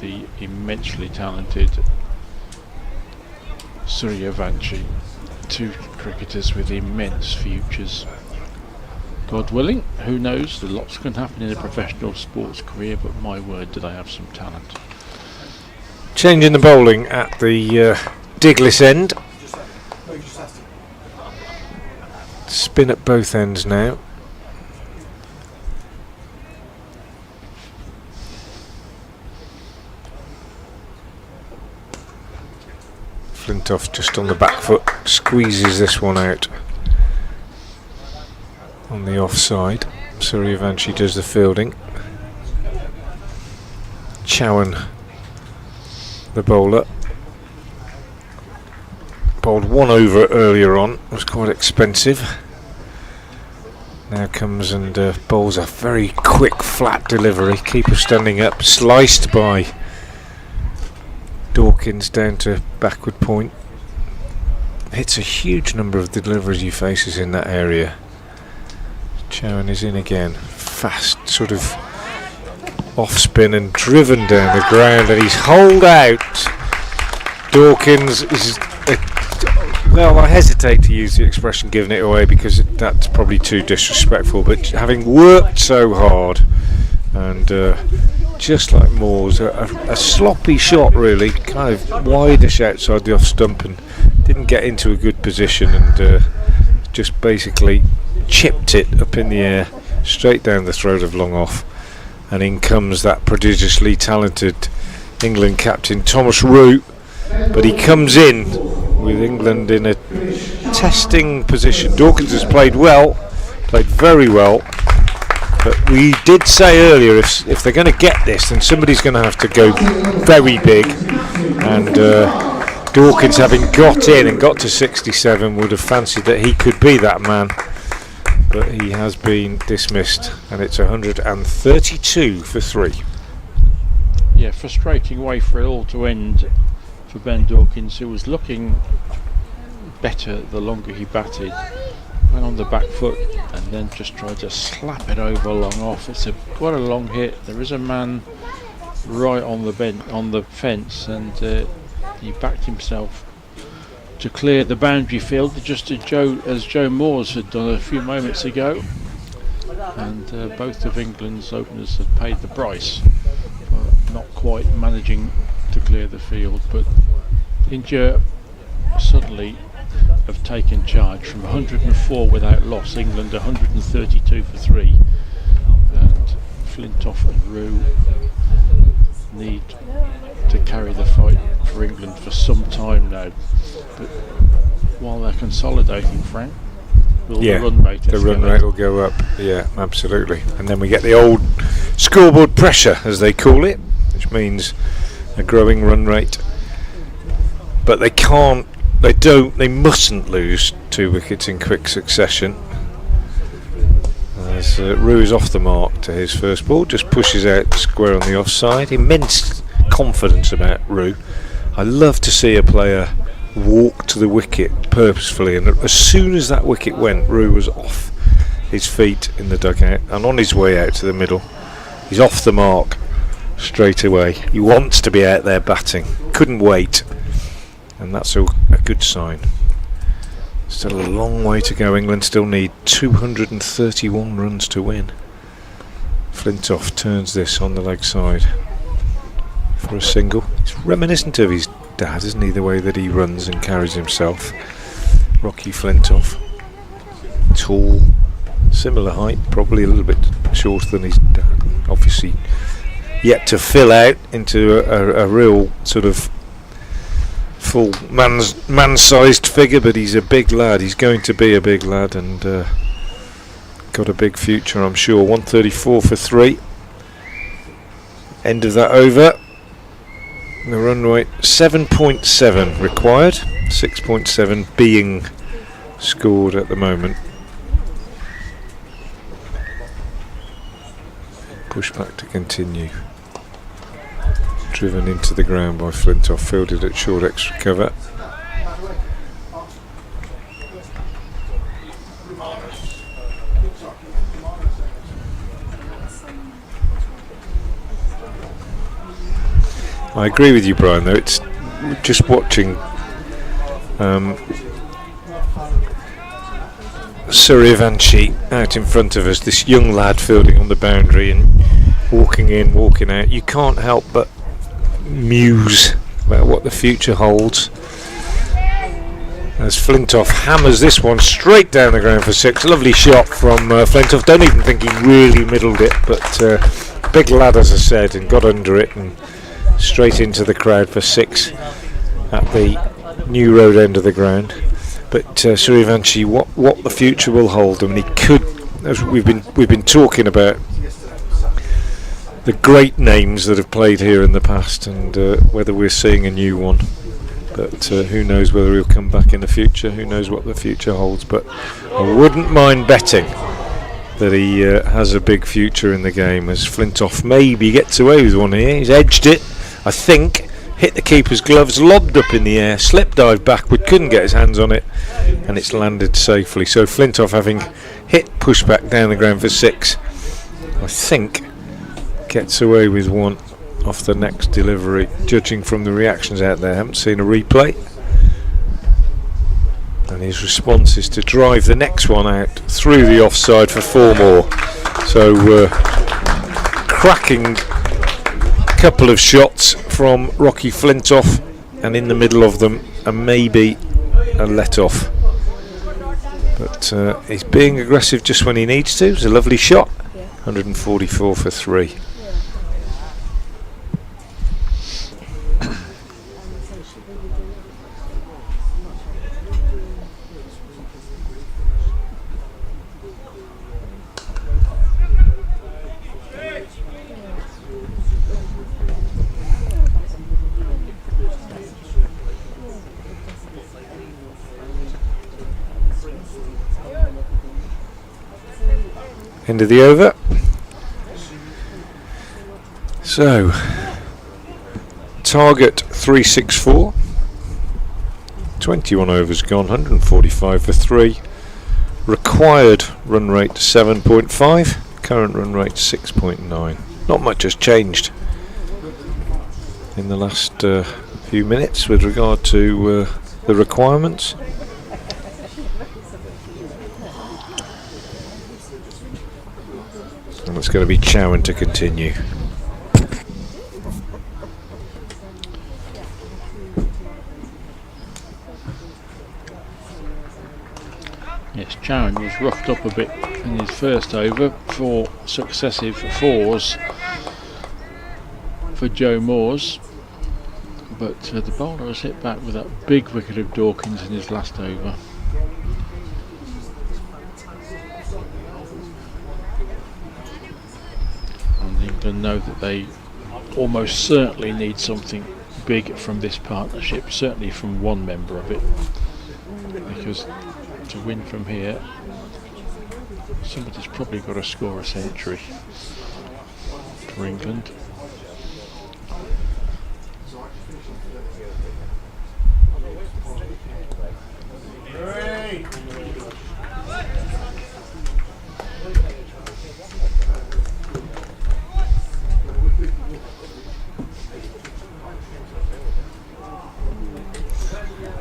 S2: The immensely talented Suryavanshi. 2 cricketers with immense futures. God willing, who knows, lots can happen in a professional sports career, but my word, do they have some talent.
S1: Changing the bowling at the Diglis end. Spin at both ends now. Flintoff just on the back foot, squeezes this one out on the offside. Suryavanshi does the fielding. Chowan, the bowler, bowled 1 over earlier on, was quite expensive. Now comes and bowls a very quick flat delivery, keeper standing up, sliced by Dawkins down to backward point. Hits a huge number of deliveries he faces in that area. Chowan is in again, fast sort of off spin and driven down the ground, and he's holed out. Dawkins is well, I hesitate to use the expression giving it away because that's probably too disrespectful, but having worked so hard and just like Moores, a sloppy shot really, kind of wideish outside the off stump, and didn't get into a good position, and just basically chipped it up in the air straight down the throat of long off, and in comes that prodigiously talented England captain Thomas Roux, but he comes in with England in a testing position. Dawkins has played well, played very well, but we did say earlier if they're going to get this, then somebody's going to have to go very big, and Dawkins, having got in and got to 67, would have fancied that he could be that man, but he has been dismissed, and it's 132 for 3.
S2: Yeah, frustrating way for it all to end for Ben Dawkins, who was looking better the longer he batted. Went on the back foot and then just tried to slap it over long off. It's quite a long hit. There is a man right on the fence, and he backed himself to clear the boundary field, just as Joe Moores had done a few moments ago. And both of England's openers have paid the price for not quite managing to clear the field, but India suddenly have taken charge from 104 without loss. England 132 for 3, and Flintoff and Roux need to carry the fight for England for some time now. But while they're consolidating, Frank, will the run rate
S1: will go up. Yeah, absolutely. And then we get the old scoreboard pressure, as they call it, which means a growing run rate. But they mustn't lose 2 wickets in quick succession. As Roux is off the mark to his first ball, just pushes out square on the offside. Immense confidence about Roux. I love to see a player walk to the wicket purposefully, and as soon as that wicket went, Roux was off his feet in the dugout and on his way out to the middle. He's off the mark straight away. He wants to be out there batting, couldn't wait, and that's a good sign. Still a long way to go. England still need 231 runs to win. Flintoff turns this on the leg side for a single. It's reminiscent of his dad, isn't he, the way that he runs and carries himself. Rocky Flintoff. Tall, similar height, probably a little bit shorter than his dad. Obviously yet to fill out into a real sort of full man-sized figure, but he's a big lad. He's going to be a big lad, and got a big future, I'm sure. 134 for 3. End of that over. The run rate 7.7 required, 6.7 being scored at the moment. Push back to continue. Driven into the ground by Flintoff, fielded at short extra cover. I agree with you, Brian, though. It's just watching Suryavanshi out in front of us, this young lad fielding on the boundary and walking in, walking out. You can't help but muse about what the future holds as Flintoff hammers this one straight down the ground for 6. Lovely shot from Flintoff. Don't even think he really middled it, but big lad, as I said, and got under it and straight into the crowd for 6 at the New Road end of the ground. But Suryavanshi, what the future will hold. I mean, he could, as we've been talking about the great names that have played here in the past, and whether we're seeing a new one. But who knows whether he'll come back in the future. Who knows what the future holds. But I wouldn't mind betting that he has a big future in the game, as Flintoff maybe gets away with one here. He's edged it, I think, hit the keeper's gloves, lobbed up in the air, slip dive backward, couldn't get his hands on it, and it's landed safely. So Flintoff, having hit pushback down the ground for 6, I think gets away with one off the next delivery, judging from the reactions out there. Haven't seen a replay, and his response is to drive the next one out through the offside for 4 more. So cracking couple of shots from Rocky Flintoff, and in the middle of them and maybe a let off, but he's being aggressive just when he needs to. It's a lovely shot. 144 for 3. End of the over. So target 364. 21 overs gone, 145 for 3. Required run rate 7.5. Current run rate 6.9. Not much has changed in the last few minutes with regard to the requirements. And it's going to be Chowan to continue.
S2: Yes, Chowan was roughed up a bit in his first over for successive 4s for Joe Moores, but the bowler has hit back with that big wicket of Dawkins in his last over. And know that they almost certainly need something big from this partnership, certainly from one member of it, because to win from here somebody's probably got to score a century for England.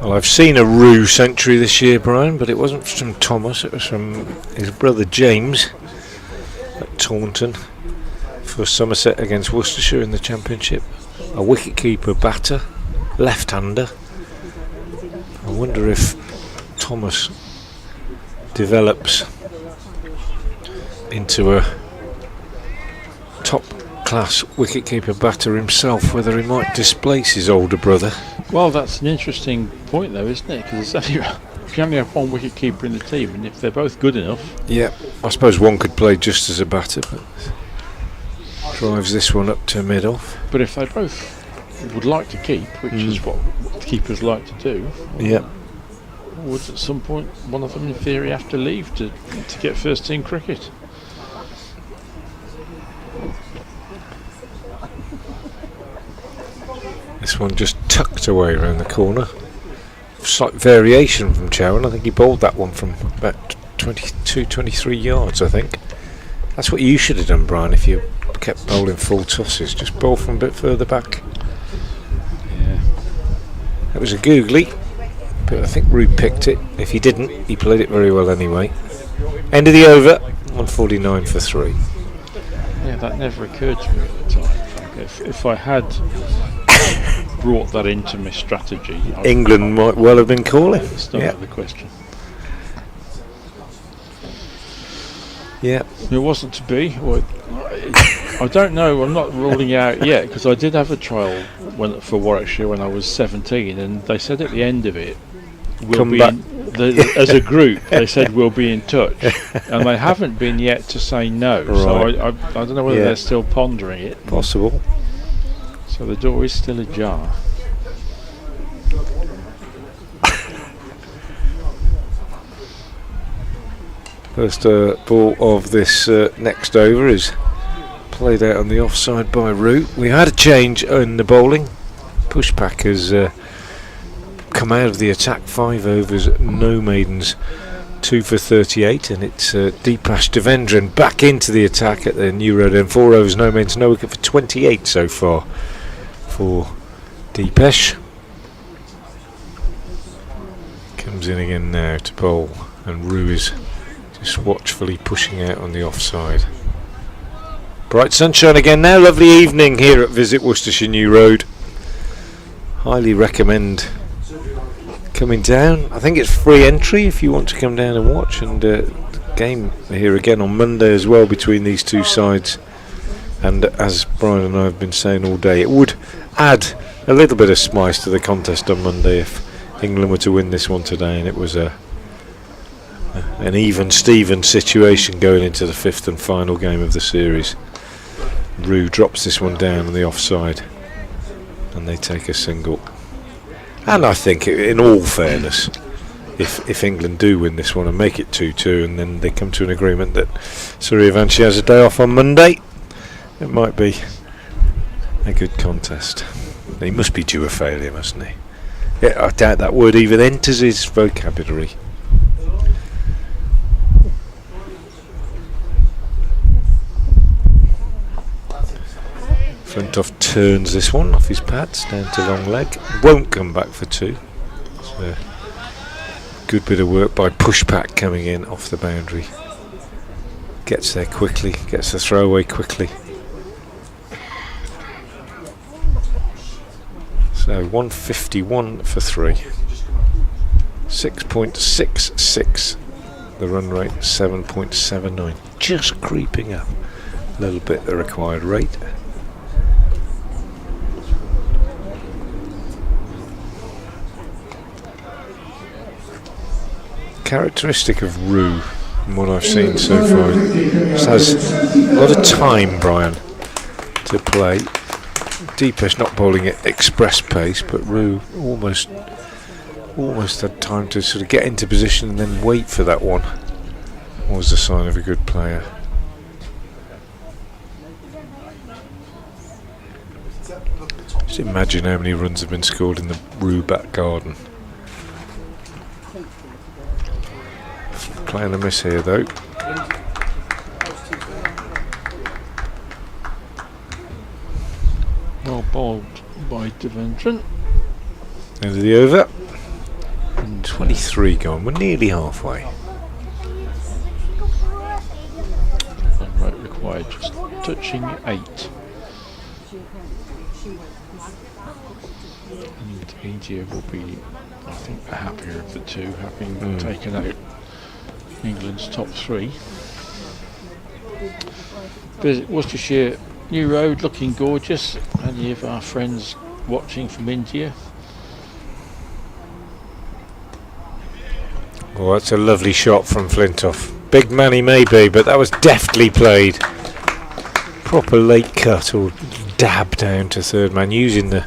S1: Well, Well, I've seen a Rue century this year, Brian, but it wasn't from Thomas, it was from his brother James at Taunton for Somerset against Worcestershire in the Championship. A wicket-keeper batter, left-hander. I wonder if Thomas develops into a top-class wicket-keeper batter himself, whether he might displace his older brother.
S2: Well, that's an interesting point, though, isn't it? Because if you only have one wicket keeper in the team, and if they're both good enough,
S1: yeah, I suppose one could play just as a batter, but drives this one up to mid-off.
S2: but if they both would like to keep, which is what keepers like to do,
S1: Yeah,
S2: would at some point one of them in theory have to leave to get first team cricket?
S1: this one just tucked away around the corner. Slight variation from Chowan. I think he bowled that one from about 22, 23 yards, I think. That's what you should have done, Brian, if you kept bowling full tosses. Just bowl from a bit further back.
S2: Yeah.
S1: It was a googly, but I think Rue picked it. If he didn't, he played it very well anyway. End of the over, 149 for 3.
S2: Yeah, that never occurred to me at the time. If I had brought that into my strategy,
S1: England might well have been calling.
S2: at the start of the question.
S1: Yeah.
S2: It wasn't to be. Well, I don't know. I'm not ruling out yet, because I did have a trial for Warwickshire when I was 17, and they said at the end of it,
S1: Come back.
S2: As a group, they said we'll be in touch, and they haven't been yet to say no.
S1: Right.
S2: So I don't know whether they're still pondering it.
S1: Possible.
S2: So the door is still ajar.
S1: First ball of this next over is played out on the offside by Rue. We had a change in the bowling. Pushback has come out of the attack. 5 overs, no maidens, 2 for 38, and it's Deepash Devendran back into the attack at the New Road End. 4 overs, no maidens, no wicket for 28 so far for Deepash. Comes in again now to bowl, and Rue is just watchfully pushing out on the offside. Bright sunshine again now. Lovely evening here at Visit Worcestershire New Road. Highly recommend coming down. I think it's free entry if you want to come down and watch, and the game here again on Monday as well between these two sides. And as Brian and I have been saying all day, it would add a little bit of spice to the contest on Monday if England were to win this one today and it was an even Steven situation going into the 5th and final game of the series. Rue drops this one down on the offside and they take a single. And I think, in all fairness, if England do win this one and make it 2-2 and then they come to an agreement that Suryavanshi has a day off on Monday, it might be a good contest. He must be due a failure, mustn't he? Yeah, I doubt that word even enters his vocabulary. Flintoff turns this one off his pads down to long leg. Won't come back for 2. It's a good bit of work by Pushback coming in off the boundary. Gets there quickly, gets the throw away quickly. So 151 for 3. 6.66. The run rate 7.79. Just creeping up a little bit the required rate. Characteristic of Rue, from what I've seen so far, just has a lot of time, Brian, to play. Deepesh not bowling at express pace, but Rue almost had time to sort of get into position and then wait for that one. Was the sign of a good player. Just imagine how many runs have been scored in the Rue back garden. Playing a miss here though.
S2: Well bowled by Devendran.
S1: End of the over. 23 gone. We're nearly halfway.
S2: And right required, just touching 8. And India will be, I think, the happier of the two, having taken out England's top 3. Visit Worcestershire New Road, looking gorgeous. Any of our friends watching from India?
S1: Well, that's a lovely shot from Flintoff. Big man he may be, but that was deftly played. Proper late cut or dab down to third man, using the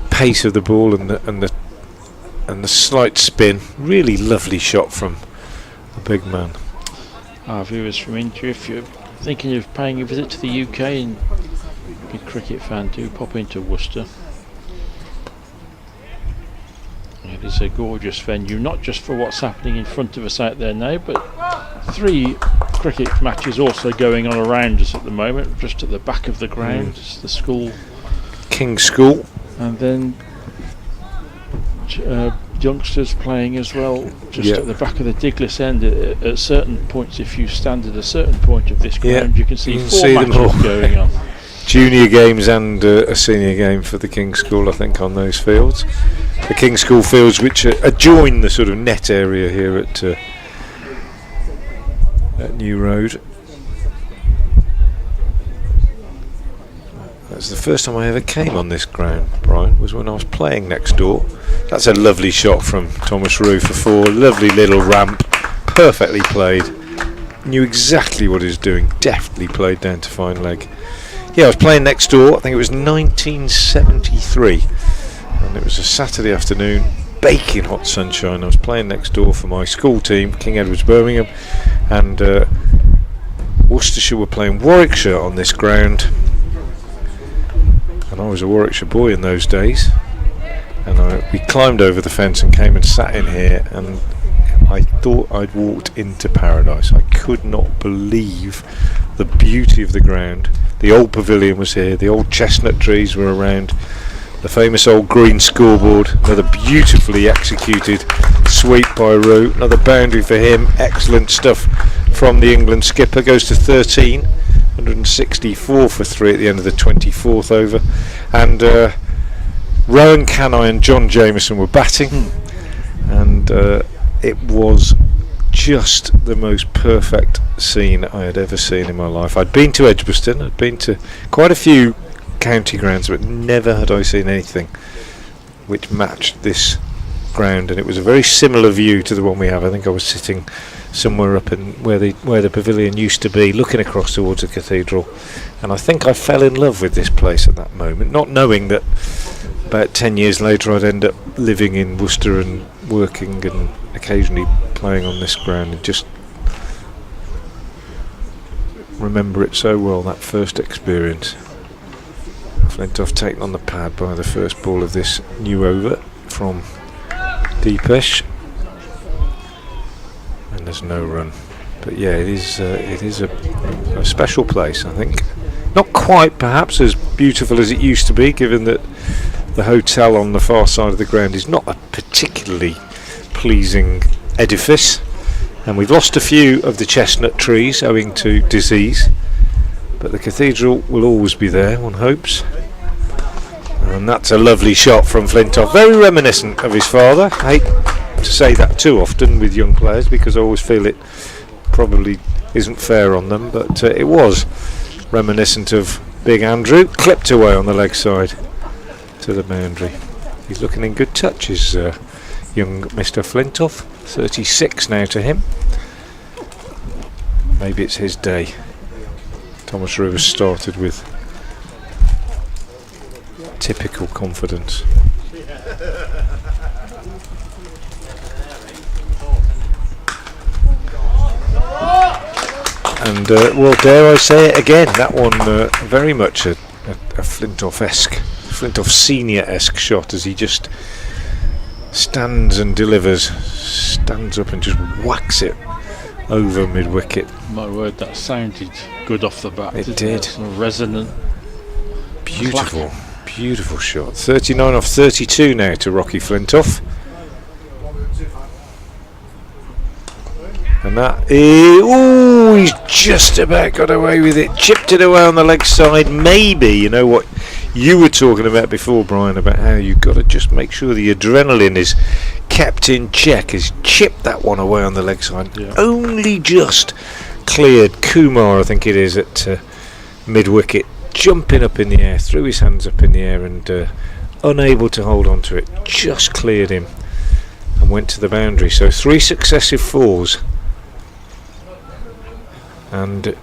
S1: pace of the ball and the slight spin. Really lovely shot from the big man.
S2: Our viewers from India, if you're thinking of paying a visit to the UK and be a cricket fan, do pop into Worcester. It is a gorgeous venue, not just for what's happening in front of us out there now, but 3 cricket matches also going on around us at the moment, just at the back of the ground. It's the school,
S1: King's School,
S2: and then youngsters playing as well, just at the back of the Diglis end. At certain points, if you stand at a certain point of this ground, you can see 4 matches going on.
S1: Junior games and a senior game for the King's School, I think, on those fields. The King's School fields, which adjoin the sort of net area here at New Road. That's the first time I ever came on this ground, Brian, was when I was playing next door. That's a lovely shot from Thomas Roux for 4. Lovely little ramp, perfectly played. Knew exactly what he was doing, deftly played down to fine leg. Yeah, I was playing next door, I think it was 1973, and it was a Saturday afternoon, baking hot sunshine. I was playing next door for my school team, King Edward's Birmingham, and Worcestershire were playing Warwickshire on this ground, and I was a Warwickshire boy in those days, and we climbed over the fence and came and sat in here, and I thought I'd walked into paradise. I could not believe the beauty of the ground. The old pavilion was here, the old chestnut trees were around, the famous old green scoreboard, another beautifully executed sweep by Roux, another boundary for him, excellent stuff from the England skipper, goes to 13, 164 for 3 at the end of the 24th over, and Rowan Canai and John Jameson were batting, and it was just the most perfect scene I had ever seen in my life. I'd been to Edgbaston, I'd been to quite a few county grounds, but never had I seen anything which matched this ground, and it was a very similar view to the one we have. I think I was sitting somewhere up in where the pavilion used to be, looking across towards the cathedral, and I think I fell in love with this place at that moment, not knowing that about 10 years later I'd end up living in Worcester and working and occasionally playing on this ground, and just remember it so well, that first experience. Flintoff taken on the pad by the first ball of this new over from Deepesh, and there's no run. But yeah, it is a special place, I think. Not quite perhaps as beautiful as it used to be, given that the hotel on the far side of the ground is not a particularly pleasing edifice, and we've lost a few of the chestnut trees owing to disease, but the cathedral will always be there, one hopes. And that's a lovely shot from Flintoff, very reminiscent of his father. I hate to say that too often with young players, because I always feel it probably isn't fair on them, but it was reminiscent of Big Andrew, clipped away on the leg side to the boundary. He's looking in good touch, is young Mr. Flintoff. 36 now to him. Maybe it's his day. Thomas Rivers started with typical confidence. And well, dare I say it again, that one very much a Flintoff-esque, Flintoff senior-esque shot, as he just stands and delivers, stands up and just whacks it over mid-wicket.
S2: My word, that sounded good off the bat.
S1: It did.
S2: Sort of resonant.
S1: Beautiful, beautiful shot. 39 off 32 now to Rocky Flintoff. And that is, ooh, he's just about got away with it. Chipped it away on the leg side. Maybe, you know what you were talking about before, Brian, about how you've got to just make sure the adrenaline is kept in check. Has chipped that one away on the leg side.
S2: Yeah.
S1: Only just cleared Kumar, I think it is, at mid-wicket. Jumping up in the air, threw his hands up in the air and unable to hold on to it. Just cleared him and went to the boundary. So 3 successive 4s. And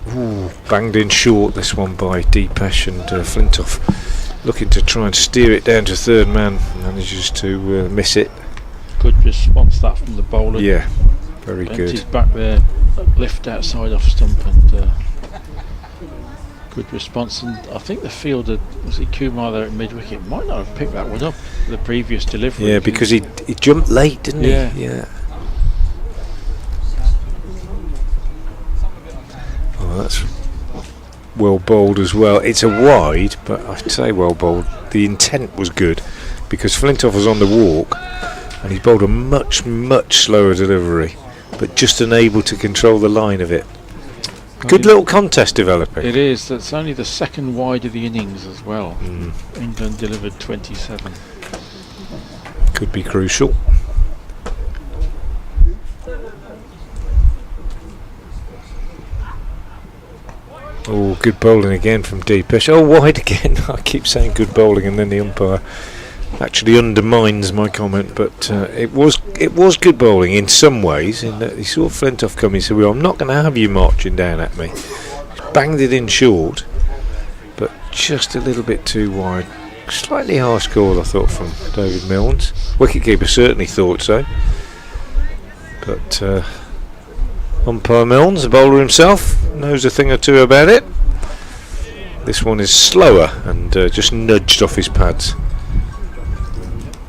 S1: banged in short, this one by Deepesh, and Flintoff looking to try and steer it down to third man, manages to miss it.
S2: Good response that from the bowler.
S1: Yeah, very
S2: Bent
S1: good.
S2: his back there, lift outside off stump, and good response. And I think the fielder, was it Kumar there at mid wicket, might not have picked that one up the previous delivery.
S1: Yeah, because he jumped late, didn't he? Yeah. Oh, that's well bowled as well. It's a wide, but I'd say well bowled. The intent was good because Flintoff was on the walk and he bowled a much slower delivery, but just unable to control the line of it. Good little contest developing.
S2: It is. That's only the second wide of the innings as well. England delivered 27.
S1: Could be crucial. Oh, good bowling again from Deepesh. Oh, wide again. I keep saying good bowling, and then the umpire actually undermines my comment. But it was good bowling in some ways. In that he saw Flintoff coming, and said, "Well, I'm not going to have you marching down at me." Banged it in short, but just a little bit too wide. Slightly harsh call, I thought, from David Milnes. Wicketkeeper certainly thought so. But umpire Milnes, the bowler himself, knows a thing or two about it. This one is slower and just nudged off his pads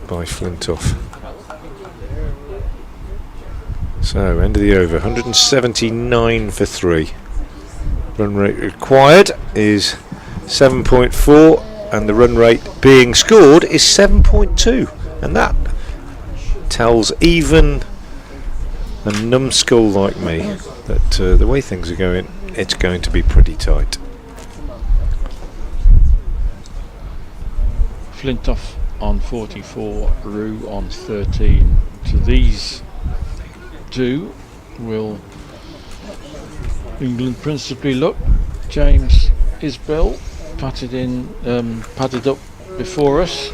S1: by Flintoff. So, end of the over, 179 for 3. Run rate required is 7.4, and the run rate being scored is 7.2, and that tells even a numbskull like me that the way things are going, it's going to be pretty tight.
S2: Flintoff on 44, Rue on 13. To these two will England principally look. James Isbell padded up before us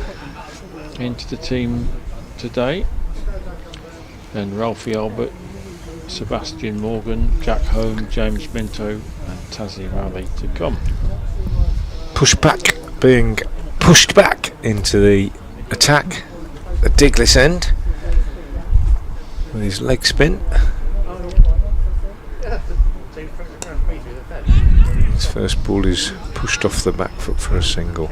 S2: into the team today. Then Ralphie Albert, Sebastian Morgan, Jack Home, James Minto and Tazi Rowley to come.
S1: Pushback being pushed back into the attack at Diglis end with his leg spin. His first ball is pushed off the back foot for a single.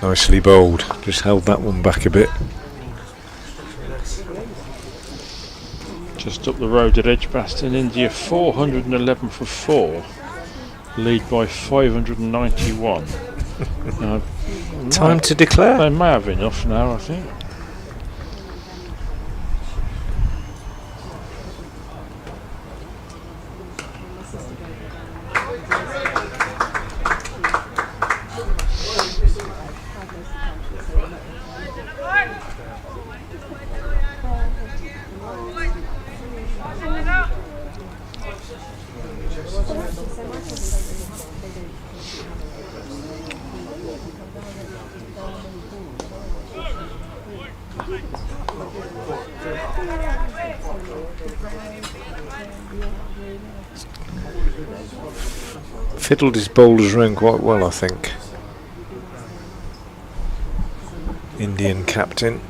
S1: Nicely bowled, just held that one back a bit.
S2: Just up the road at Edgbaston, India 411 for 4, lead by 591.
S1: Time to declare.
S2: They may have enough now, I think.
S1: Fiddled his bowlers round quite well, I think. Indian captain.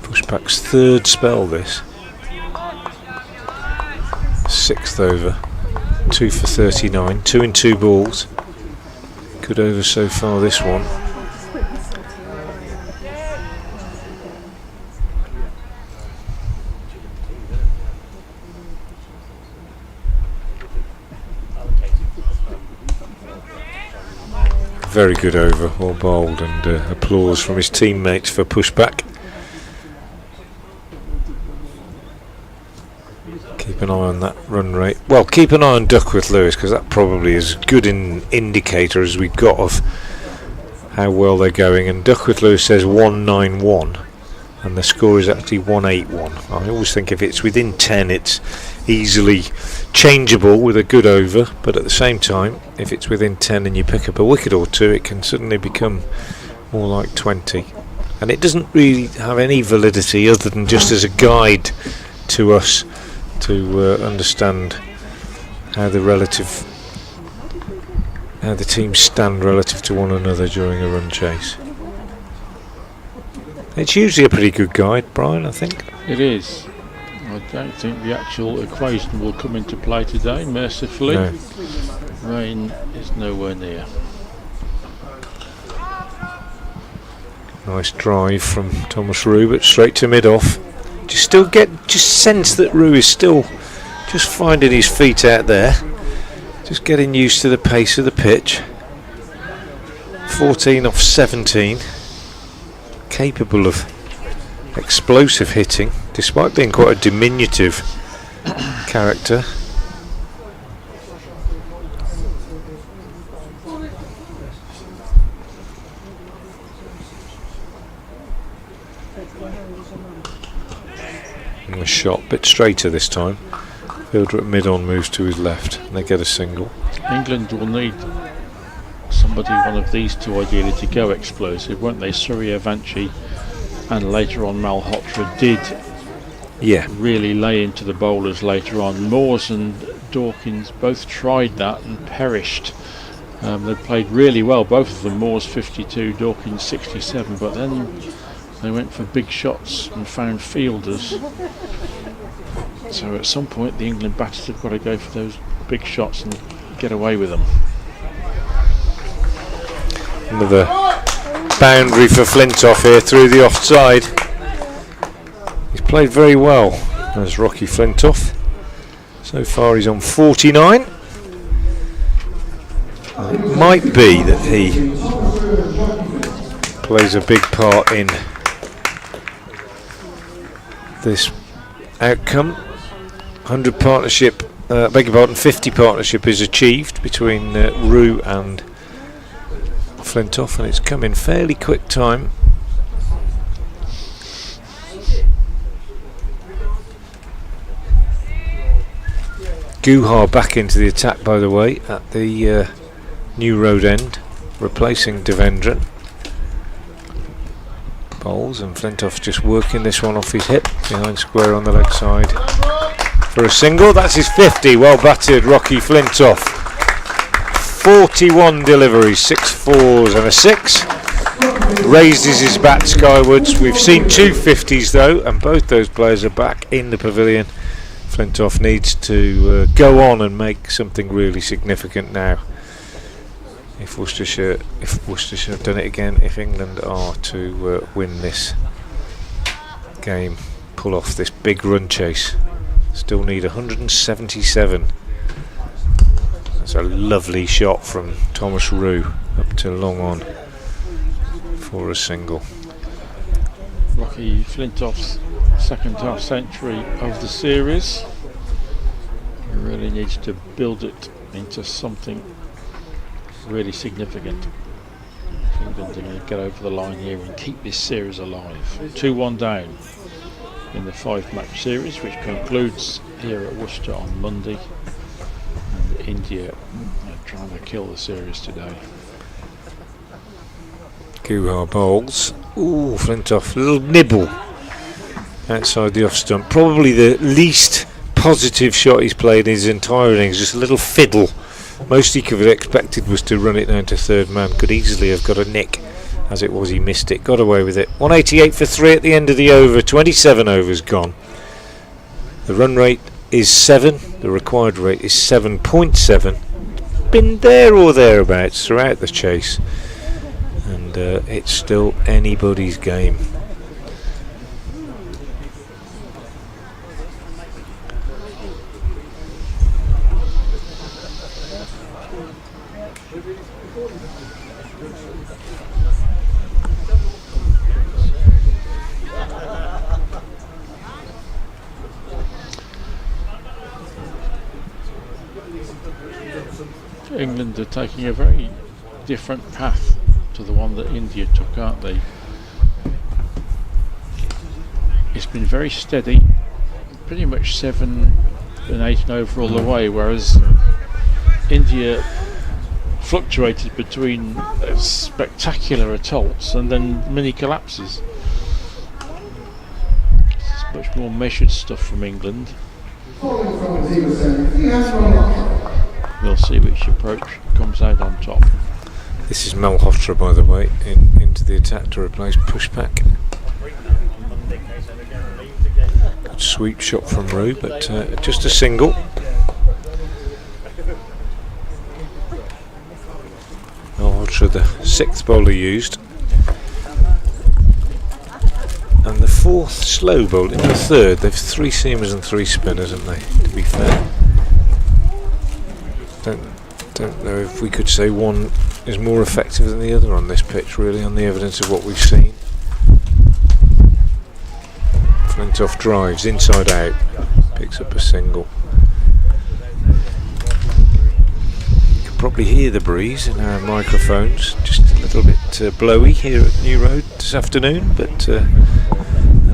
S1: Pushback's third spell this. 6th over. 2 for 39, 2 in 2 balls. Good over so far, this one. Very good over, well bowled, and applause from his teammates for pushback. Keep an eye on that run rate. Well, keep an eye on Duckworth Lewis, because that probably is as good an indicator as we've got of how well they're going. And Duckworth Lewis says 191, and the score is actually 181. I always think if it's within 10, it's easily changeable with a good over, but at the same time, if it's within 10 and you pick up a wicket or two, it can suddenly become more like 20. And it doesn't really have any validity other than just as a guide to us to understand how the teams stand relative to one another during a run chase. It's usually a pretty good guide, Brian, I think.
S2: It is. I don't think the actual equation will come into play today, mercifully.
S1: No.
S2: Rain is nowhere near.
S1: Nice drive from Thomas Rue, but straight to mid-off. Just sense that Rue is still just finding his feet out there. Just getting used to the pace of the pitch. 14 off 17. Capable of explosive hitting, despite being quite a diminutive character. And the shot a bit straighter this time. Fielder at mid-on moves to his left, and they get a single.
S2: England will need somebody, one of these two ideally, to go explosive, won't they? Suryavanshi and later on Malhotra did really lay into the bowlers later on. Moores and Dawkins both tried that and perished. They played really well, both of them. Moores 52, Dawkins 67, but then they went for big shots and found fielders. So at some point the England batters have got to go for those big shots and get away with them.
S1: Another boundary for Flintoff here through the offside. He's played very well as Rocky Flintoff. So far he's on 49. It might be that he plays a big part in this outcome. 100 partnership, beg your pardon, 50 partnership is achieved between Rue and Flintoff, and it's come in fairly quick time. Guha back into the attack, by the way, at the New Road end, replacing Devendran. Bowls, and Flintoff just working this one off his hip, behind square on the leg side for a single. That's his 50. Well batted, Rocky Flintoff. 41 deliveries, 6 fours and a 6. Raises his bat skywards. We've seen 2 50s though, and both those players are back in the pavilion. Flintoff needs to go on and make something really significant now. If Worcestershire have done it again, if England are to win this game, pull off this big run chase, still need 177. That's a lovely shot from Thomas Rue up to long on for a single.
S2: Rocky Flintoff's second half century of the series. He really needs to build it into something really significant. England are going to get over the line here and keep this series alive. 2-1 down in the 5-match series, which concludes here at Worcester on Monday. And India are trying to kill the series today.
S1: Guha bowls. Ooh, Flintoff, a little nibble outside the off stump. Probably the least positive shot he's played in his entire innings, just a little fiddle. Most he could have expected was to run it down to third man. Could easily have got a nick. As it was, he missed it, got away with it. 188 for 3 at the end of the over, 27 overs gone. The run rate is 7. The required rate is 7.7. Been there or thereabouts throughout the chase, and it's still anybody's game.
S2: England are taking a very different path to the one that India took, aren't they? It's been very steady, pretty much 7 and 8 and over all the way, whereas India fluctuated between spectacular assaults and then mini collapses. It's much more measured stuff from England. We'll see which approach comes out on top.
S1: This is Malhotra, by the way, into the attack to replace pushback. Good sweep shot from Rue, but just a single. Malhotra, the 6th bowler used, and the 4th slow bowler in the 3rd. They've 3 seamers and 3 spinners, haven't they? To be fair. Don't know if we could say one is more effective than the other on this pitch, really, on the evidence of what we've seen. Flintoff drives inside out, picks up a single. You can probably hear the breeze in our microphones, just a little bit blowy here at New Road this afternoon, but a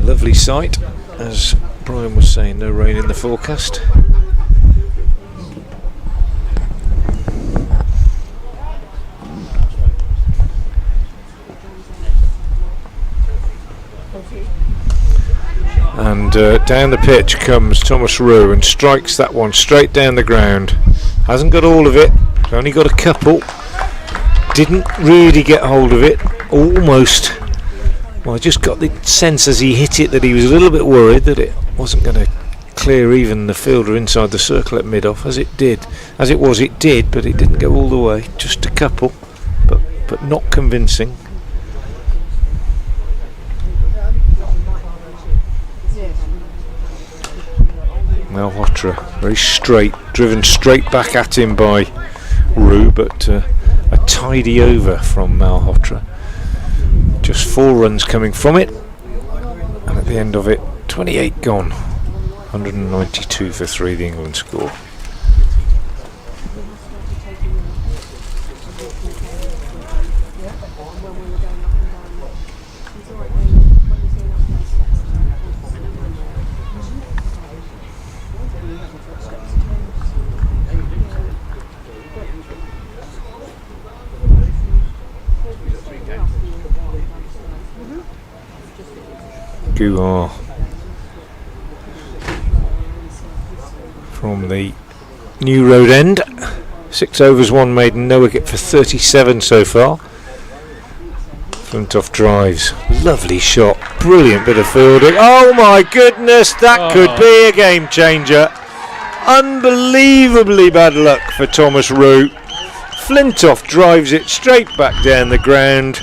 S1: lovely sight. As Brian was saying, no rain in the forecast. And down the pitch comes Thomas Rue and strikes that one straight down the ground. Hasn't got all of it, only got a couple. Didn't really get hold of it, almost. Well, I just got the sense as he hit it that he was a little bit worried that it wasn't going to clear even the fielder inside the circle at mid-off, as it did. As it was, it did, but it didn't go all the way. Just a couple, but not convincing. Malhotra, very straight, driven straight back at him by Rue, but a tidy over from Malhotra. Just 4 runs coming from it, and at the end of it, 28 gone. 192 for 3, the England score. Guhar from the New Road end. 6 overs, 1 maiden, no wicket for 37 so far. Flintoff drives, lovely shot, brilliant bit of fielding. Oh my goodness, that could be a game changer. Unbelievably bad luck for Thomas Rue. Flintoff drives it straight back down the ground.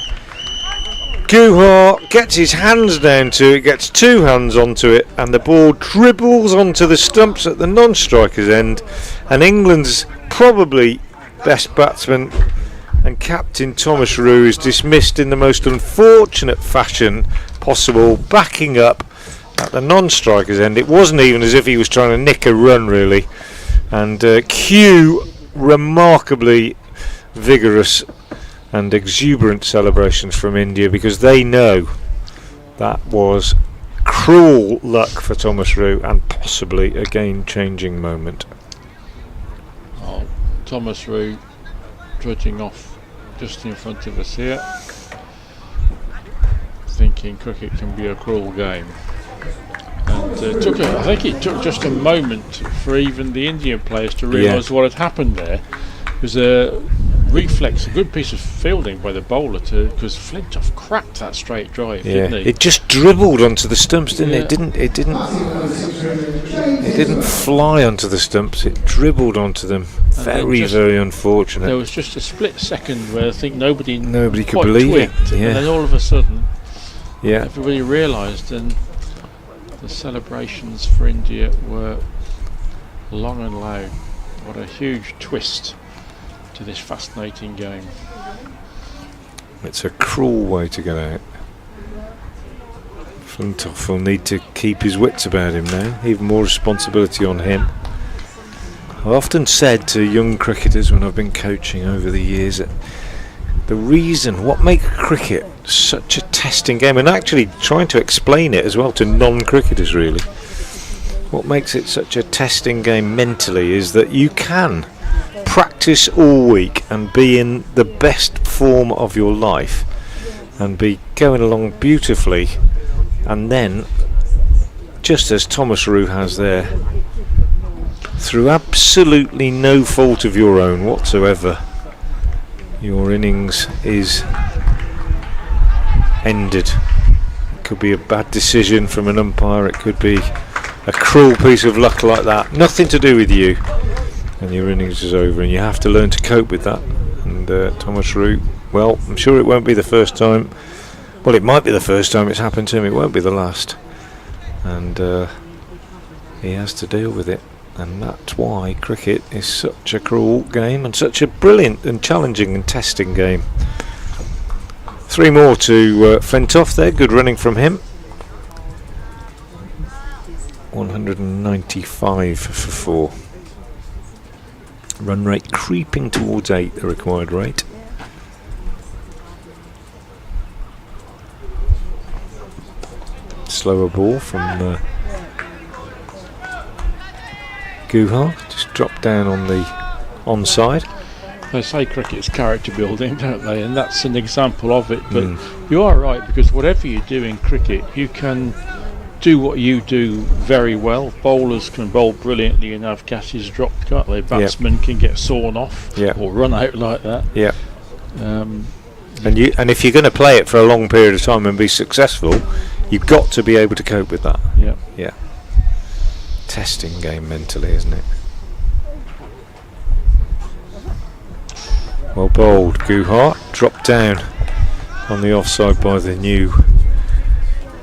S1: Guhar gets his hands down to it, gets 2 hands onto it, and the ball dribbles onto the stumps at the non-striker's end, and England's probably best batsman and captain Thomas Rue is dismissed in the most unfortunate fashion possible, backing up at the non-striker's end. It wasn't even as if he was trying to nick a run, really, and cue remarkably vigorous and exuberant celebrations from India, because they know that was cruel luck for Thomas Rue and possibly a game-changing moment.
S2: Oh, Thomas Rue trudging off just in front of us here, thinking cricket can be a cruel game. And I think it took just a moment for even the Indian players to realise what had happened there. Because reflex, a good piece of fielding by the bowler because Flintoff cracked that straight drive, didn't he?
S1: It just dribbled onto the stumps, didn't it? It didn't fly onto the stumps. It dribbled onto them. Very unfortunate.
S2: There was just a split second where I think nobody
S1: could
S2: quite
S1: believe it.
S2: twigged,
S1: Yeah.
S2: and then all of a sudden,
S1: Yeah.
S2: everybody realised, and the celebrations for India were long and loud. What a huge twist to this fascinating game.
S1: It's a cruel way to get out. Flintoff will need to keep his wits about him now. Even more responsibility on him. I've often said to young cricketers when I've been coaching over the years that the reason, what makes cricket such a testing game, and actually trying to explain it as well to non-cricketers really, what makes it such a testing game mentally is that you can practice all week and be in the best form of your life and be going along beautifully, and then, just as Thomas Roux has there, through absolutely no fault of your own whatsoever, your innings is ended. It could be a bad decision from an umpire, it could be a cruel piece of luck like that, nothing to do with you, and your innings is over, and you have to learn to cope with that. And Thomas Roux, well, I'm sure it won't be the first time. Well, it might be the first time it's happened to him, it won't be the last, and he has to deal with it. And that's why cricket is such a cruel game and such a brilliant and challenging and testing game. 3 more to Flintoff there, good running from him. 195 for 4. Run rate creeping towards 8, the required rate. Slower ball from Guha, just dropped down on the onside.
S2: They say cricket's character building, don't they? And that's an example of it. But you are right, because whatever you do in cricket, you can do what you do very well. Bowlers can bowl brilliantly and have catches dropped, can't they? Batsmen can get sawn off or run out like that.
S1: Yeah. And if you're going to play it for a long period of time and be successful, you've got to be able to cope with that.
S2: Yeah.
S1: Yeah. Testing game mentally, isn't it? Well bowled, Guha. Dropped down on the offside by the new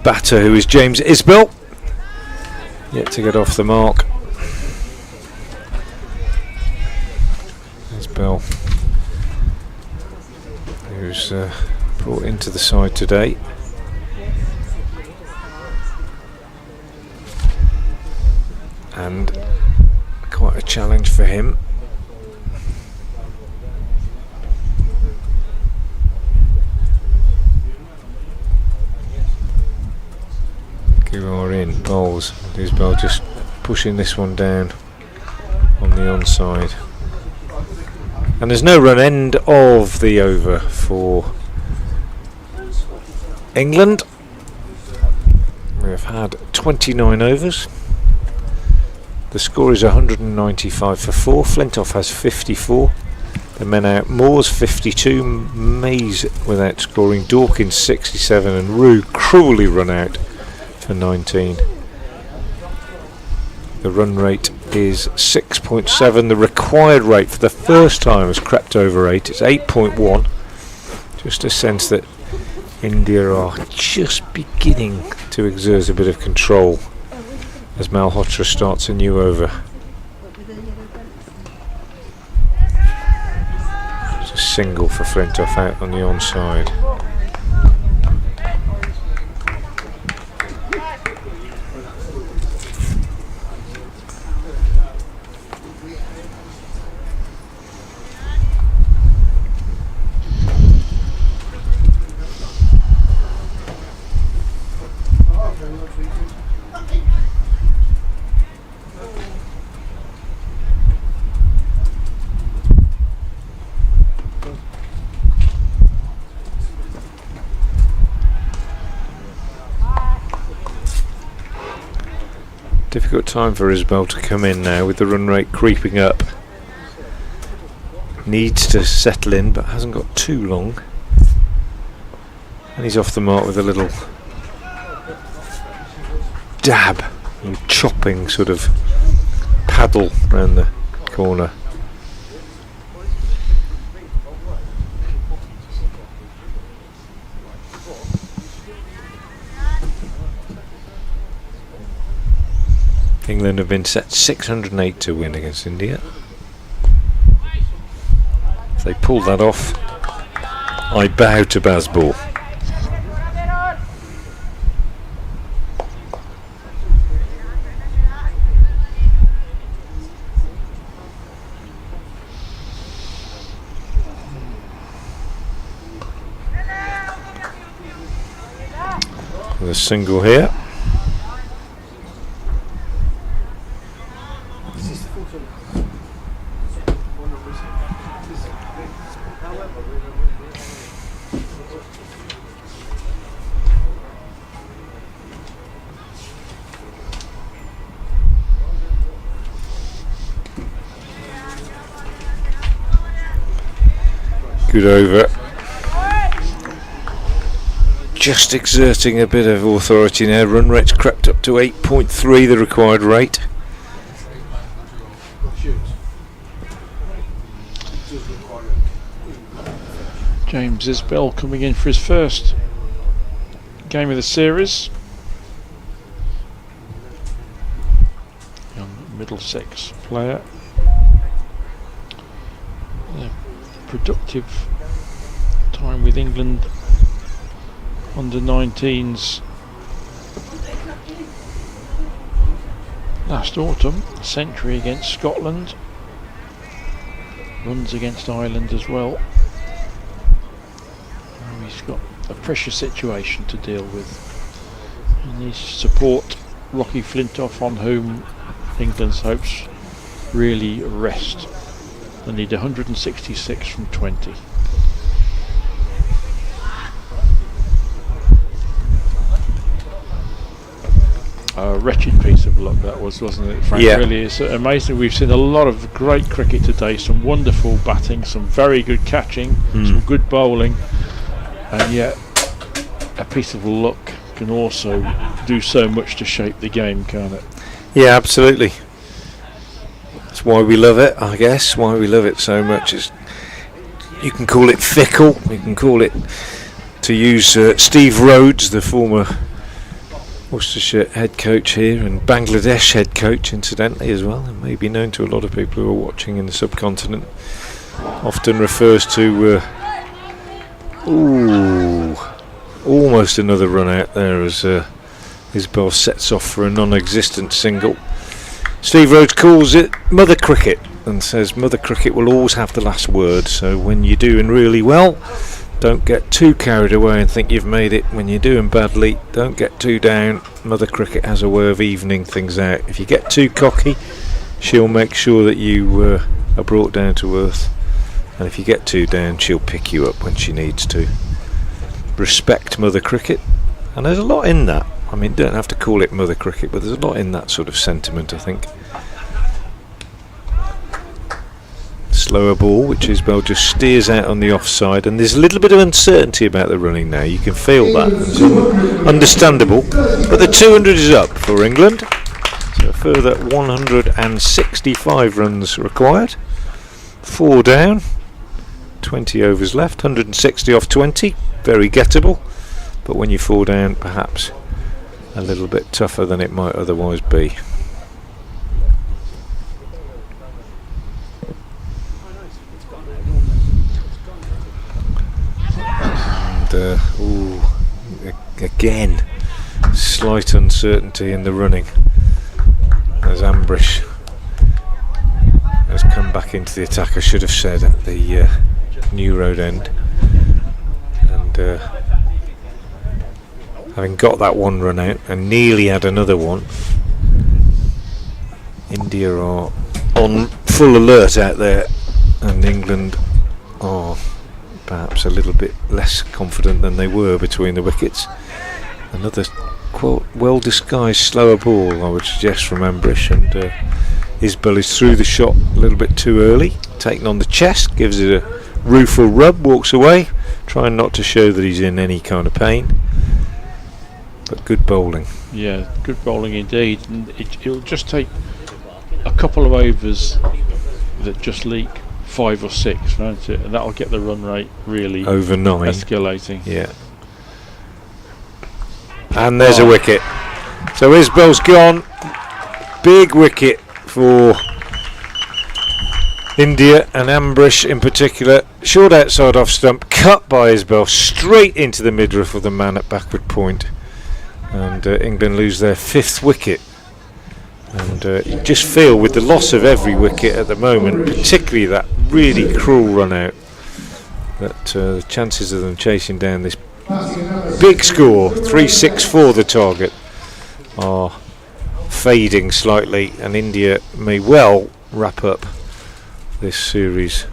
S1: batter, who is James Isbell. Yet to get off the mark. Isbell, who's brought into the side today. And quite a challenge for him. Guha in, bowls. Isbell just pushing this one down on the onside. And there's no run, end of the over for England. We have had 29 overs. The score is 195 for 4. Flintoff has 54. The men out. Moore's 52. Mays without scoring. Dawkins 67. And Roux cruelly run out for 19. The run rate is 6.7. The required rate for the first time has crept over 8. It's 8.1. Just a sense that India are just beginning to exert a bit of control as Malhotra starts a new over. It's a single for Flintoff out on the onside. Difficult time for Isbell to come in now with the run rate creeping up. needs to settle in but hasn't got too long. And he's off the mark with a little dab, a chopping sort of paddle round the corner. England have been set 608 to win against India. If they pull that off, I bow to Bazball. With a single here. Good over. Just exerting a bit of authority now. Run rate's crept up to 8.3, the required rate.
S2: James Isbell coming in for his first game of the series. Young Middlesex player. Productive time with England under 19s last autumn. Century against Scotland, runs against Ireland as well. Now he's got a pressure situation to deal with. He needs to support Rocky Flintoff, on whom England's hopes really rest. They need 166 from 20. A wretched piece of luck that was, wasn't it, Frank?
S1: Yeah.
S2: Really is amazing. We've seen a lot of great cricket today, some wonderful batting, some very good catching, some good bowling, and yet a piece of luck can also do so much to shape the game, can't it?
S1: Yeah, absolutely. That's why we love it, I guess. Why we love it so much is, you can call it fickle. You can call it, to use Steve Rhodes, the former Worcestershire head coach here and Bangladesh head coach, incidentally, as well, and may be known to a lot of people who are watching in the subcontinent. Often refers to almost another run out there as Isbell sets off for a non-existent single. Steve Rhodes calls it mother cricket and says mother cricket will always have the last word, so when you're doing really well, don't get too carried away and think you've made it. When you're doing badly, don't get too down. Mother cricket has a way of evening things out. If you get too cocky, she'll make sure that you are brought down to earth, and if you get too down, she'll pick you up when she needs to. Respect mother cricket, and there's a lot in that. I mean, don't have to call it mother cricket, but there's a lot in that sort of sentiment, I think. Slower ball, which Isbell just steers out on the offside, and there's a little bit of uncertainty about the running now. You can feel that. It's understandable, but the 200 is up for England, so a further 165 runs required. 4 down, 20 overs left, 160 off 20, very gettable, but when you 4 down, perhaps a little bit tougher than it might otherwise be. And again, slight uncertainty in the running as Ambrish has come back into the attack, I should have said, at the New Road end, and having got that one run out and nearly had another one, India are on full alert out there, and England are perhaps a little bit less confident than they were between the wickets. Another quite well disguised slower ball, I would suggest, from Ambrish, and Isbell is through the shot a little bit too early, taking on the chest, gives it a rueful rub, walks away, trying not to show that he's in any kind of pain. But good bowling.
S2: Yeah, good bowling indeed. And it'll just take a couple of overs that just leak 5 or 6, won't it? And that'll get the run rate really
S1: Over 9.
S2: escalating.
S1: Yeah. And there's a wicket. So Isbell's gone. Big wicket for India, and Ambrish in particular. Short outside off stump, cut by Isbell straight into the midriff of the man at backward point. And England lose their 5th wicket. And you just feel with the loss of every wicket at the moment, particularly that really cruel run out, that the chances of them chasing down this big score, 3-6 the target, are fading slightly, and India may well wrap up this series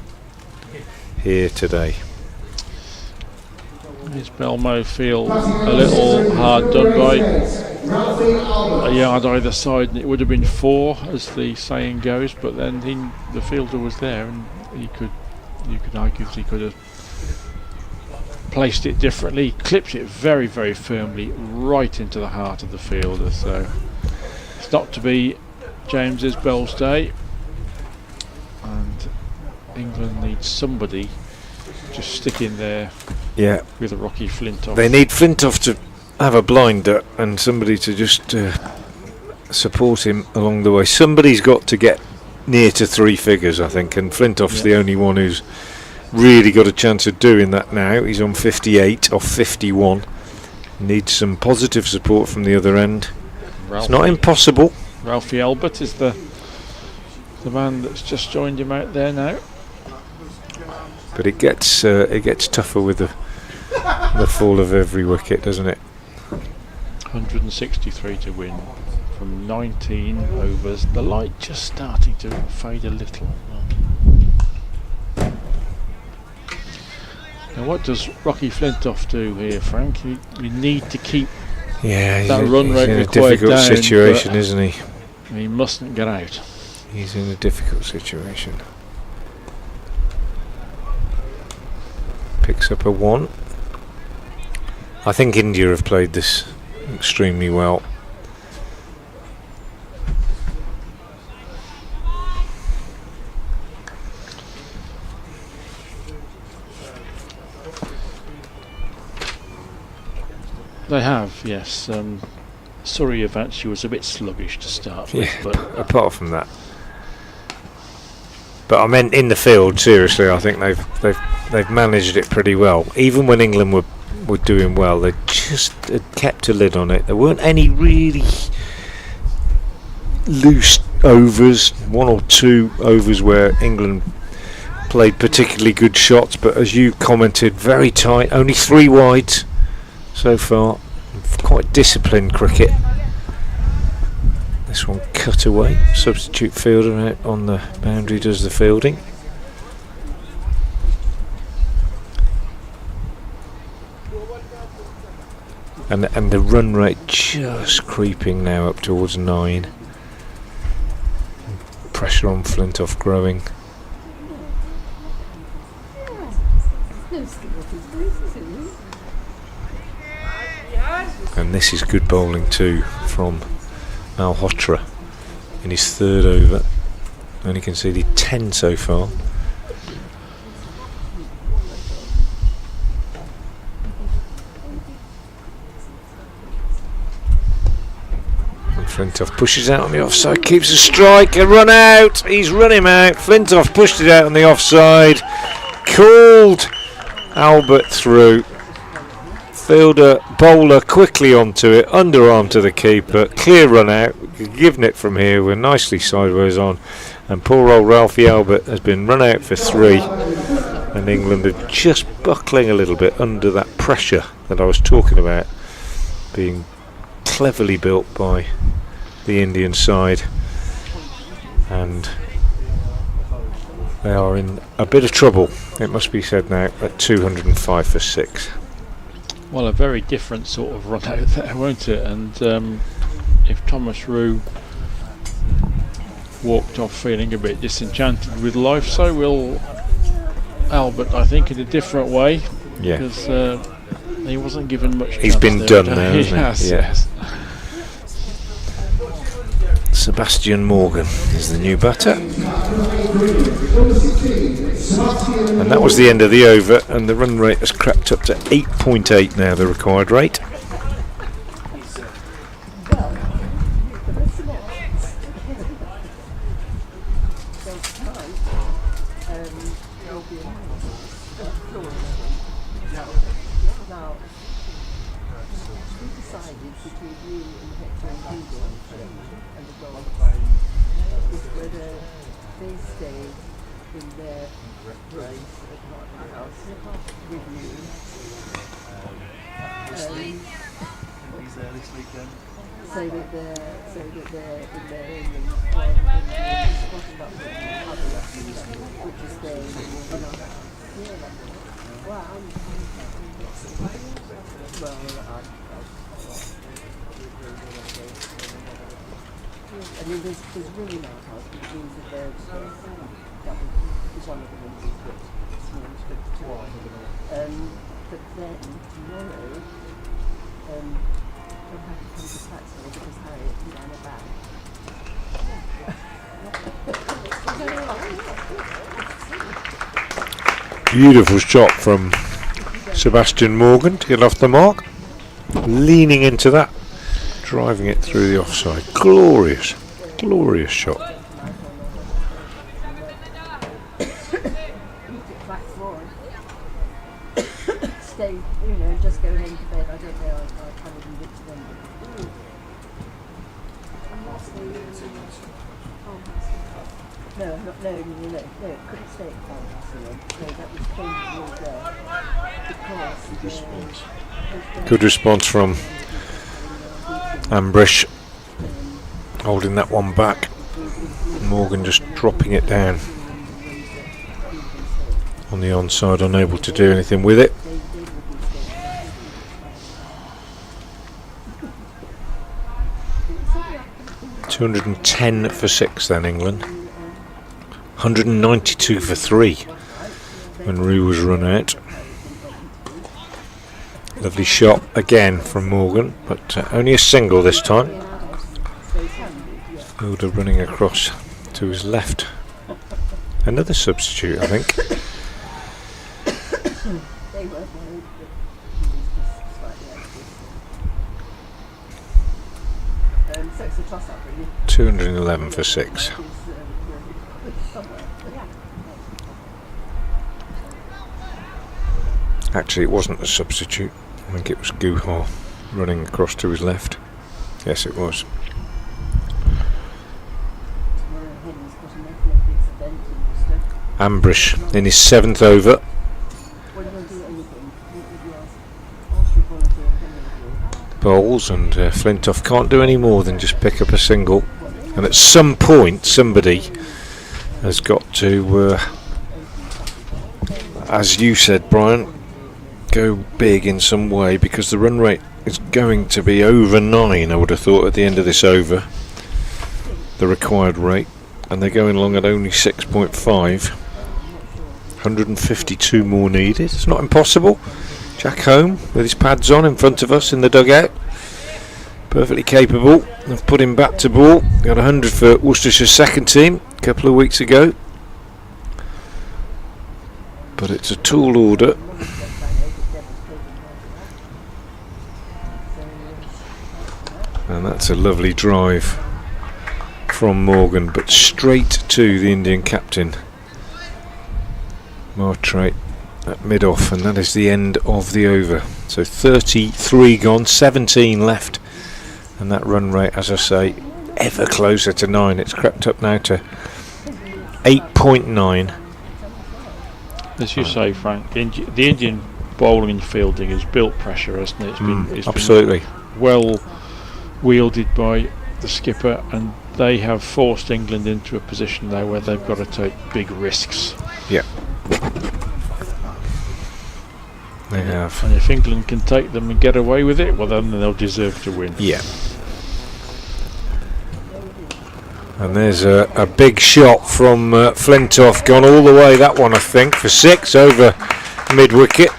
S1: here today.
S2: Isbell may feel a little hard done by a yard either side, and it would have been 4 as the saying goes, but then the fielder was there, and you could argue that he could have placed it differently. He clipped it very, very firmly right into the heart of the fielder, so it's not to be James Isbell's day, and England needs somebody just stick in there with a Rocky Flintoff.
S1: They need Flintoff to have a blinder and somebody to just support him along the way. Somebody's got to get near to 3 figures, I think, and Flintoff's the only one who's really got a chance of doing that now. He's on 58 off 51. Needs some positive support from the other end. It's not impossible.
S2: Ralphie Albert is the man that's just joined him out there now.
S1: But it gets tougher with the fall of every wicket, doesn't it?
S2: 163 to win from 19 overs. The light just starting to fade a little. Now what does Rocky Flintoff do here, Frank? You need to keep that run rate
S1: in a
S2: required
S1: difficult
S2: down,
S1: situation, isn't he?
S2: He mustn't get out.
S1: He's in a difficult situation. Picks up a 1. I think India have played this extremely well.
S2: They have, yes. Suryavanshi was a bit sluggish to start with, but
S1: apart from that. But I meant in the field, seriously, I think they've managed it pretty well. Even when England were doing well, they just had kept a lid on it. There weren't any really loose overs, 1 or 2 overs where England played particularly good shots, but as you commented, very tight, only 3 wides so far. Quite disciplined cricket. This one cut away. Substitute fielder out on the boundary does the fielding. And the run rate just creeping now up towards 9. Pressure on Flintoff growing. And this is good bowling too from Malhotra in his 3rd over. Only conceded 10 so far. And Flintoff pushes out on the offside, keeps a strike, a run out. He's run him out. Flintoff pushed it out on the offside, called Albert through. Fielder, bowler quickly onto it, underarm to the keeper, clear run out, given it from here, we're nicely sideways on, and poor old Ralphie Albert has been run out for 3, and England are just buckling a little bit under that pressure that I was talking about, being cleverly built by the Indian side, and they are in a bit of trouble, it must be said now, at 205 for 6.
S2: Well, a very different sort of run out there, won't it? And if Thomas Rue walked off feeling a bit disenchanted with life. So will Albert, I think, in a different way.
S1: Yeah.
S2: Because he wasn't given much.
S1: He's been done now, hasn't he?
S2: Yes.
S1: Sebastian Morgan is the new batter. And that was the end of the over, and the run rate has crept up to 8.8 now, the required rate.
S6: I mean, there's really no house, which means that there's that was one of the ones that small strips to but then tomorrow we'll have to come to Paxton because Harriet can down her back.
S1: Beautiful shot from Sebastian Morgan to get off the mark, leaning into that, driving it through the offside. Glorious, glorious shot.
S6: Stay, just go home to bed. I don't know, I can't even get to them. No, couldn't stay at Farmhouse. No, that was changed because
S1: Good response from Ambrish, holding that one back. Morgan just dropping it down on the onside, unable to do anything with it. .210 for 6 then, England. 192 for 3 when Rue was run out. Lovely shot again from Morgan, but only a single this time. Fielder running across to his left. Another substitute, I think.
S6: So it's a toss-up, really.
S1: 211 for 6. Actually, it wasn't a substitute. I think it was Guhar running across to his left. Yes, it was. Ambrish in his 7th over. Bowls, and Flintoff can't do any more than just pick up a single. And at some point, somebody has got to, as you said, Brian, go big in some way, because the run rate is going to be over 9, I would have thought, at the end of this over, the required rate, and they're going along at only 6.5. 152 more needed. It's not impossible. Jack Home with his pads on in front of us in the dugout, perfectly capable of putting bat to ball. Got 100 for Worcestershire's second team a couple of weeks ago, but it's a tall order. And that's a lovely drive from Morgan, but straight to the Indian captain, Malhotra, at mid-off, and that is the end of the over. So 33 gone, 17 left, and that run rate, as I say, ever closer to 9. It's crept up now to 8.9.
S2: As you say, Frank, the Indian bowling and fielding has built pressure, hasn't it? It's
S1: absolutely
S2: been well wielded by the skipper, and they have forced England into a position now where they've got to take big risks.
S1: Yeah, they have.
S2: And if England can take them and get away with it, well, then they'll deserve to win.
S1: Yeah. And there's a big shot from Flintoff, gone all the way, that one I think, for 6 over mid-wicket.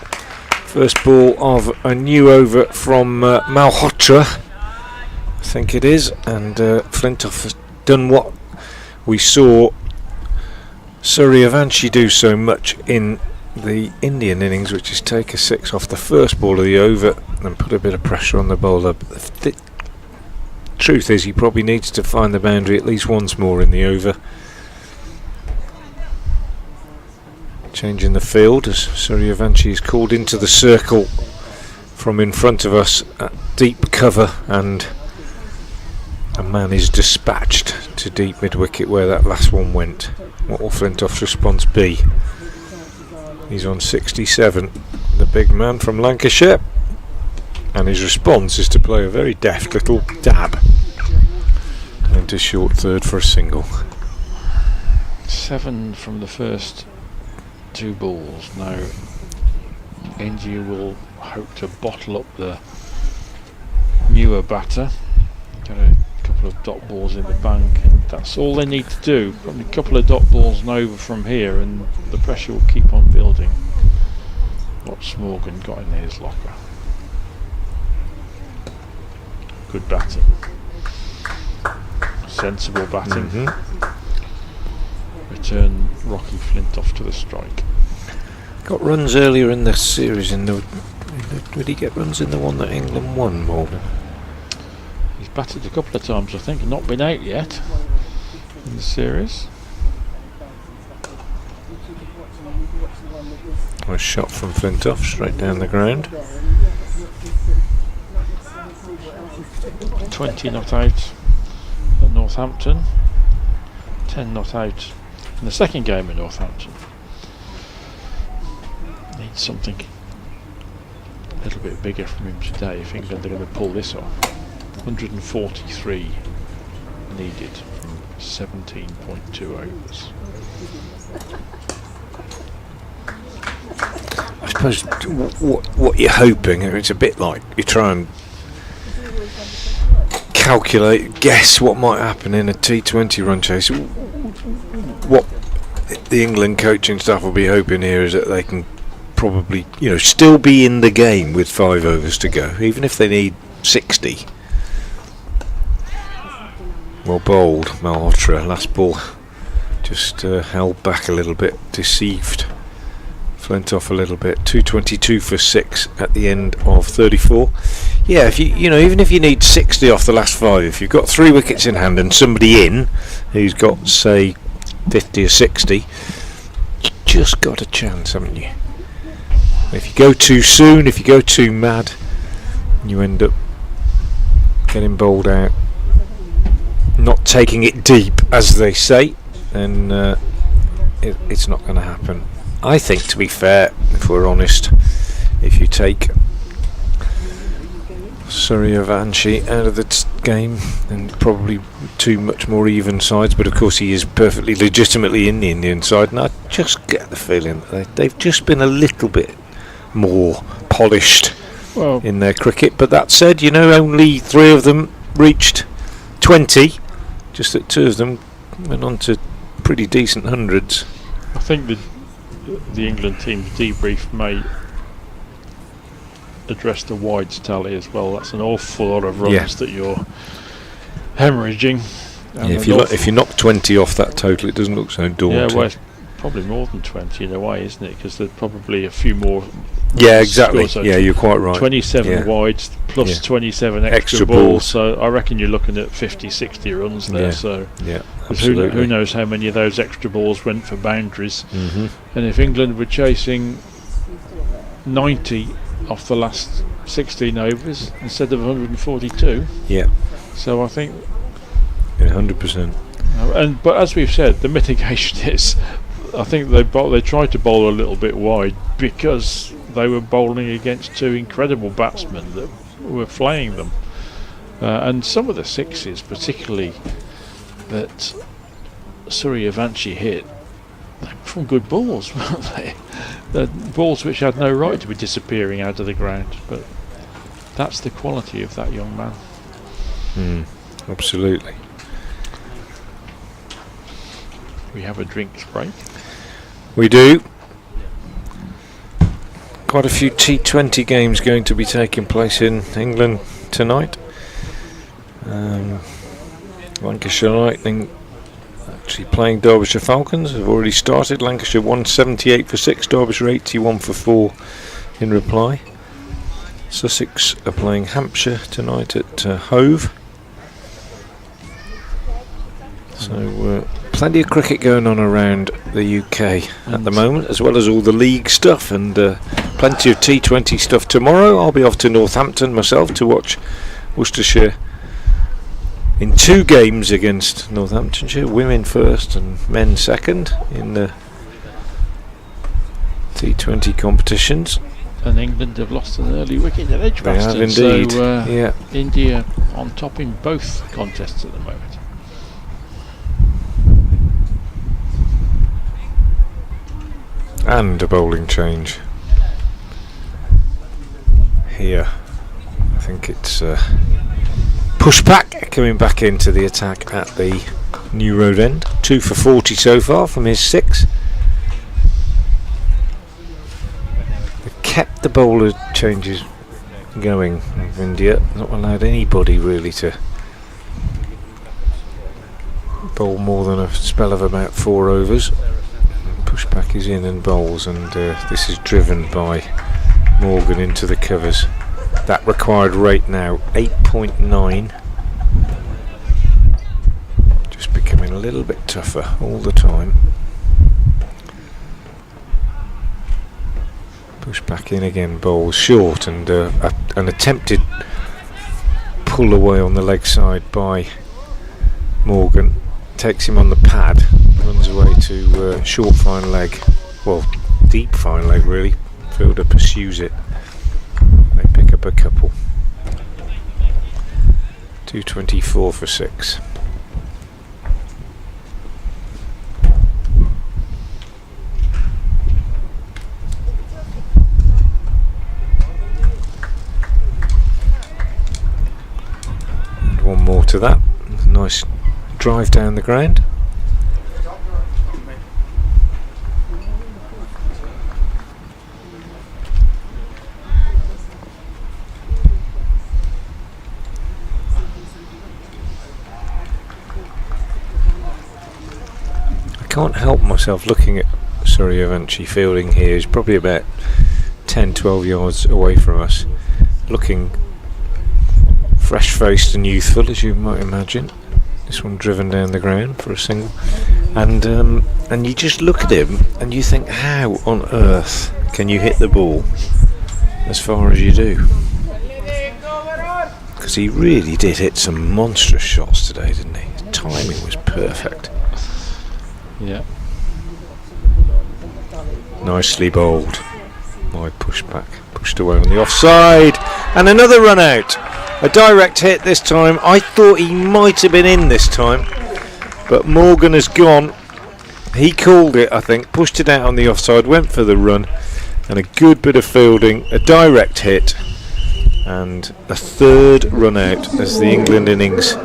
S1: First ball of a new over from Malhotra, I think it is, and Flintoff has done what we saw Suryavanshi do so much in the Indian innings, which is take a 6 off the first ball of the over and put a bit of pressure on the bowler. The truth is he probably needs to find the boundary at least once more in the over. Changing the field as Suryavanshi is called into the circle from in front of us at deep cover, and a man is dispatched to deep mid-wicket where that last one went. What will Flintoff's response be? He's on 67, the big man from Lancashire, and his response is to play a very deft little dab into short third for a single.
S2: 7 from the first 2 balls. Now India will hope to bottle up the newer batter, get a couple of dot balls in the bank, and that's all they need to do. Probably a couple of dot balls and over from here, and the pressure will keep on building. What's Morgan got in his locker? Good batting, sensible batting. Return Rocky Flintoff to the strike.
S1: Got runs earlier in the series. Did he get runs in the one that England won, Morgan?
S2: He's batted a couple of times, I think, and not been out yet in the series.
S1: Nice shot from Flintoff, straight down the ground.
S2: 20 not out at Northampton, 10 not out in the second game at Northampton. Needs something a little bit bigger from him today if England are going to pull this off. 143 needed from 17.2 overs.
S1: I suppose what you're hoping, it's a bit like you try and calculate, guess what might happen in a T20 run chase. What the England coaching staff will be hoping here is that they can probably, still be in the game with 5 overs to go, even if they need 60. Well bowled, Malhotra. Last ball just held back a little bit, deceived Flintoff a little bit. 222 for 6 at the end of 34. Yeah, if even if you need 60 off the last 5, if you've got 3 wickets in hand and somebody in who's got, say, 50 or 60, you just got a chance, haven't you? If you go too soon, if you go too mad, you end up getting bowled out, not taking it deep, as they say, then it's not going to happen. I think, to be fair, if we're honest, if you take Suryavanshi out of the game, then probably 2 much more even sides, but of course he is perfectly legitimately in the Indian side, and I just get the feeling that they've just been a little bit more polished in their cricket. But that said, only 3 of them reached 20, just that 2 of them went on to pretty decent hundreds.
S2: I think the England team's debrief may address the wides tally as well. That's an awful lot of runs that you're hemorrhaging.
S1: If you knock 20 off that total, it doesn't look so daunting.
S2: Yeah, well, it's probably more than 20 in a way, isn't it? Because there's probably a few more.
S1: Yeah, exactly. Yeah, you're quite right.
S2: 27 wides plus 27 extra balls. So I reckon you're looking at 50, 60 runs there. So
S1: absolutely.
S2: Who knows how many of those extra balls went for boundaries. And if England were chasing 90 off the last 16 overs instead of 142.
S1: Yeah.
S2: So I think
S1: 100%.
S2: But as we've said, the mitigation is, I think they tried to bowl a little bit wide because they were bowling against 2 incredible batsmen that were flaying them, and some of the 6s, particularly that Suryavanshi hit, they were from good balls, weren't they? The balls which had no right to be disappearing out of the ground, but that's the quality of that young man.
S1: Absolutely.
S2: We have a drinks break.
S1: We do. Quite a few T20 games going to be taking place in England tonight. Lancashire Lightning actually playing Derbyshire Falcons have already started. Lancashire won 78 for 6, Derbyshire 81 for 4 in reply. Sussex are playing Hampshire tonight at Hove. So plenty of cricket going on around the UK at the moment, as well as all the league stuff, and plenty of T20 stuff tomorrow. I'll be off to Northampton myself to watch Worcestershire in 2 games against Northamptonshire, women first and men second in the T20 competitions.
S2: And England have lost an early wicket at Edgbaston.
S1: They have indeed.
S2: So
S1: Yeah.
S2: India on top in both contests at the moment.
S1: And a bowling change here. I think it's Pushback coming back into the attack at the New Road end. 2 for 40 so far from his 6. They've kept the bowler changes going of India. Not allowed anybody really to bowl more than a spell of about 4 overs. Pushback is in and bowls, and this is driven by Morgan into the covers. That required rate now 8.9. Just becoming a little bit tougher all the time. Push back in again, bowls short, and an attempted pull away on the leg side by Morgan. Takes him on the pad, runs away to short fine leg, well, deep fine leg really. Fielder pursues it. They pick up a couple. 224 for 6. And one more to that. Nice drive down the ground. I can't help myself looking at Suryavanshi fielding here. He's probably about 10-12 yards away from us, looking fresh-faced and youthful, as you might imagine. This one driven down the ground for a single, and you just look at him and you think, how on earth can you hit the ball as far as you do? Because he really did hit some monstrous shots today, didn't he? His timing was perfect.
S2: Yeah.
S1: Nicely bowled. My pushback, pushed away on the offside, and another run out. A direct hit this time. I thought he might have been in this time, but Morgan has gone. He called it, I think, pushed it out on the offside, went for the run, and a good bit of fielding, a direct hit, and a 3rd run out as the England innings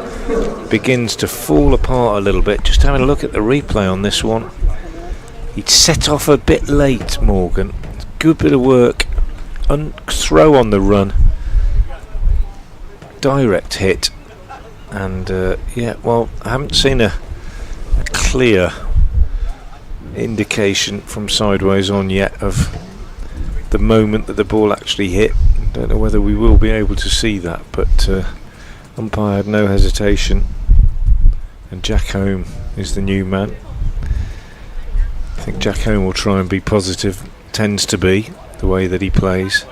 S1: begins to fall apart a little bit. Just having a look at the replay on this one. He'd set off a bit late, Morgan. Good bit of work. Throw on the run. Direct hit, and yeah, well, I haven't seen a clear indication from sideways on yet of the moment that the ball actually hit. Don't know whether we will be able to see that, but umpire had no hesitation, and Jack Home is the new man. I think Jack Home will try and be positive, tends to be the way that he plays.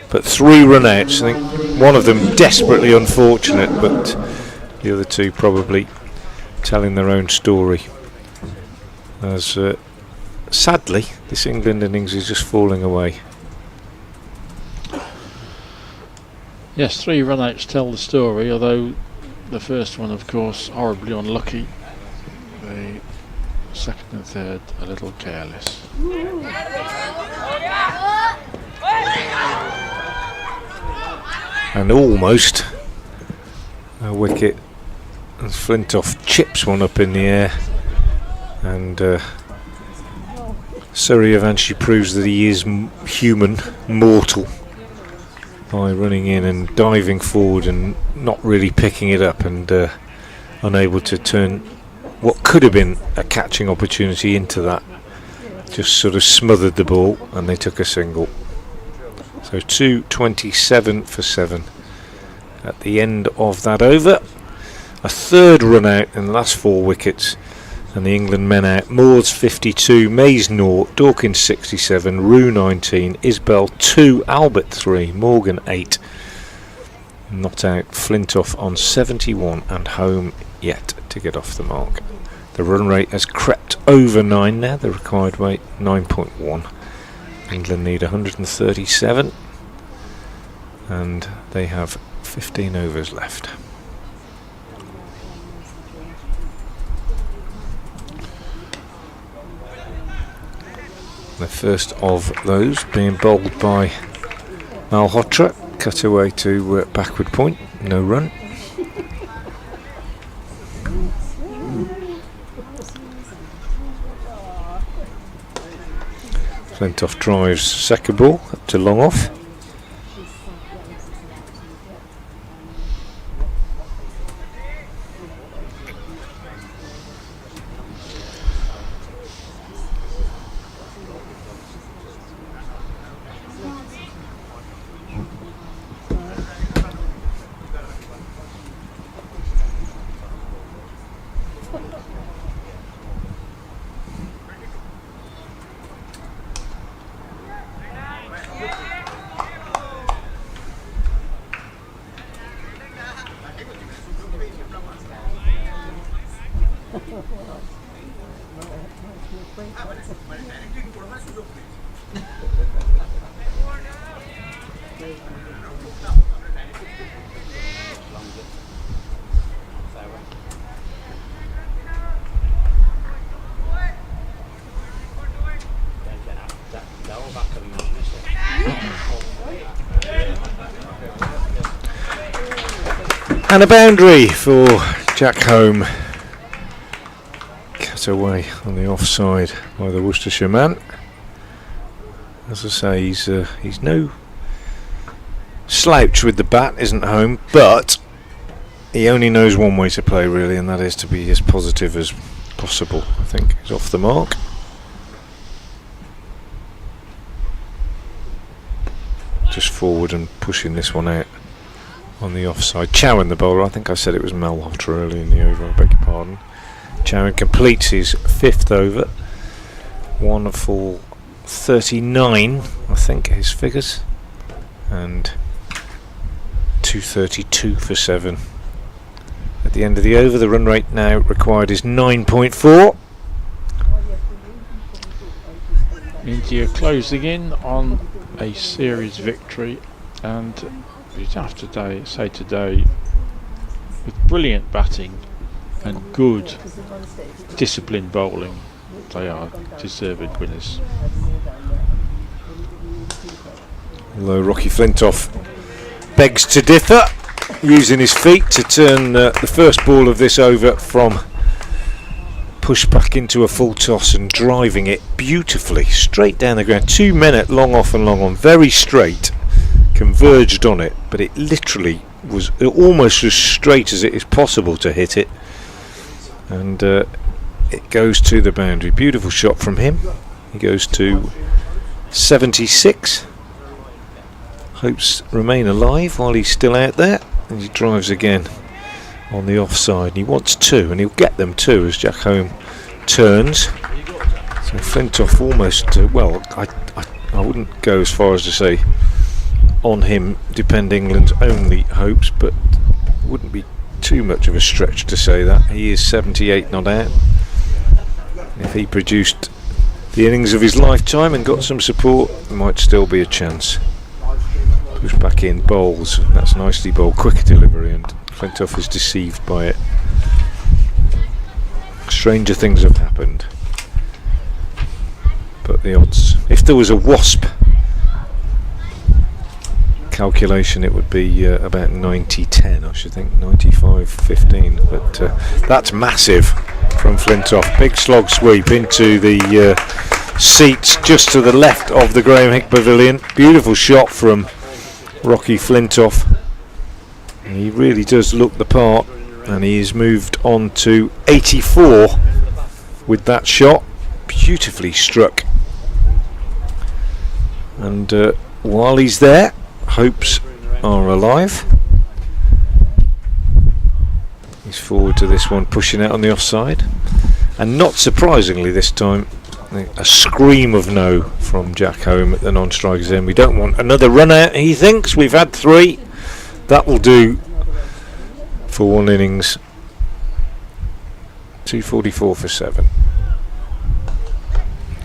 S1: But 3 run outs, I think one of them desperately unfortunate, but the other 2 probably telling their own story. As sadly, this England innings is just falling away.
S2: Yes, 3 run outs tell the story, although the first one, of course, horribly unlucky. The second and third a little careless.
S1: And almost a wicket as Flintoff chips one up in the air and Suryavanshi proves that he is human, mortal, by running in and diving forward and not really picking it up, and unable to turn what could have been a catching opportunity into that. Just sort of smothered the ball and they took a single. So 2:27 for 7 at the end of that over. A third run out in the last 4 wickets, and the England men out. Moores 52, Mays 0, Dawkins 67, Rue 19, Isbell 2, Albert 3, Morgan 8. Not out. Flintoff on 71 and home yet to get off the mark. The run rate has crept over 9 now, the required rate 9.1. England need 137 and they have 15 overs left. The first of those being bowled by Malhotra, cut away to backward point, no run. Flintoff drives second ball up to long off. And a boundary for Jack Home. Cut away on the offside by the Worcestershire man. As I say, he's no slouch with the bat, isn't Home, but he only knows one way to play really, and that is to be as positive as possible. I think he's off the mark. Just forward and pushing this one out on the offside. Chowan the bowler, I think I said it was Malhotra early in the over, I beg your pardon. Chowan completes his 5th over. 1 for 39, I think his figures, and 232 for 7. At the end of the over, the run rate now required is 9.4.
S2: India closing in on a series victory, and you'd have to say today, with brilliant batting and good disciplined bowling, they are deserved winners.
S1: Although Rocky Flintoff begs to differ, using his feet to turn the first ball of this over from push back into a full toss and driving it beautifully straight down the ground. 2 men at long off and long on, very straight, converged on it, but it literally was almost as straight as it is possible to hit it, and it goes to the boundary. Beautiful shot from him. He goes to 76. Hopes remain alive while he's still out there, and he drives again on the offside. He wants 2, and he'll get them too as Jack Home turns. So Flintoff almost well, I wouldn't go as far as to say on him depend England's only hopes, but it wouldn't be too much of a stretch to say that. He is 78 not out. If he produced the innings of his lifetime and got some support, there might still be a chance. Push back in, bowls, that's nicely bowled, quick delivery, and Flintoff is deceived by it. Stranger things have happened, but the odds, if there was a wasp calculation, it would be about 90-10, I should think, 95-15, but that's massive from Flintoff. Big slog sweep into the seats just to the left of the Graham Hick Pavilion. Beautiful shot from Rocky Flintoff. And he really does look the part, and he's moved on to 84 with that shot. Beautifully struck. And while he's there, hopes are alive. He's forward to this one, pushing out on the offside. And not surprisingly this time, a scream of no from Jack Home at the non-strikers end. We don't want another run out, he thinks. We've had 3. That will do for 1 innings. 244 for 7.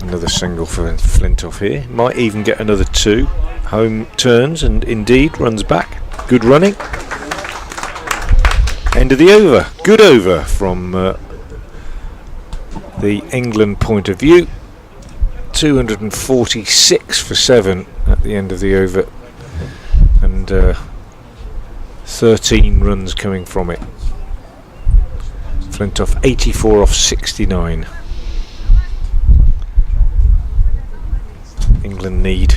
S1: Another single for Flintoff here. Might even get another 2. Home turns and indeed runs back. Good running. End of the over. Good over from the England point of view. 246 for 7 at the end of the over. And 13 runs coming from it. Flintoff 84 off 69. England need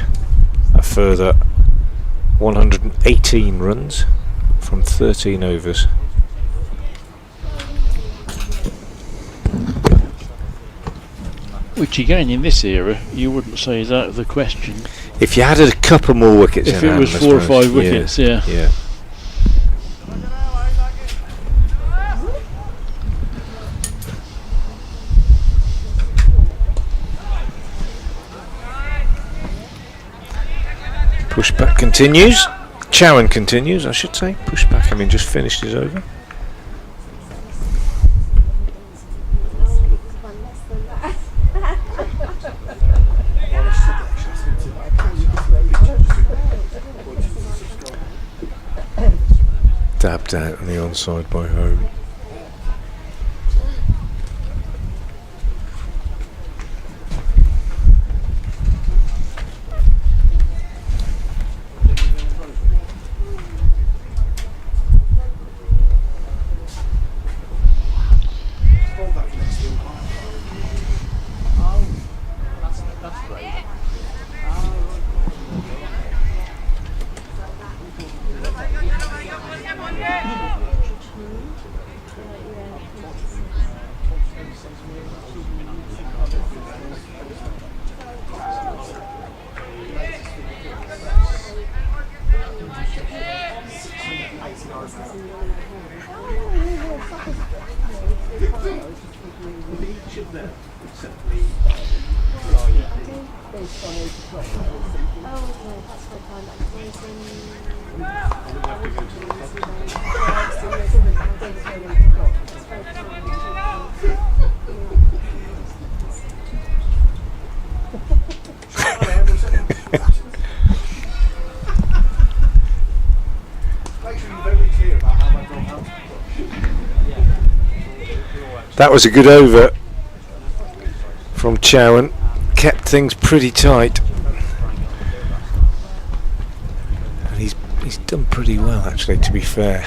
S1: a further 118 runs from 13 overs.
S2: Which again, in this era, you wouldn't say is out of the question.
S1: If you had a couple more wickets,
S2: if it was 4 or 5 wickets, yeah.
S1: Pushback continues. Chowan continues, I should say. Pushback having just finished his over. Dabbed out on the onside by Home. That was a good over from Chowan. Kept things pretty tight. And he's done pretty well actually, to be fair.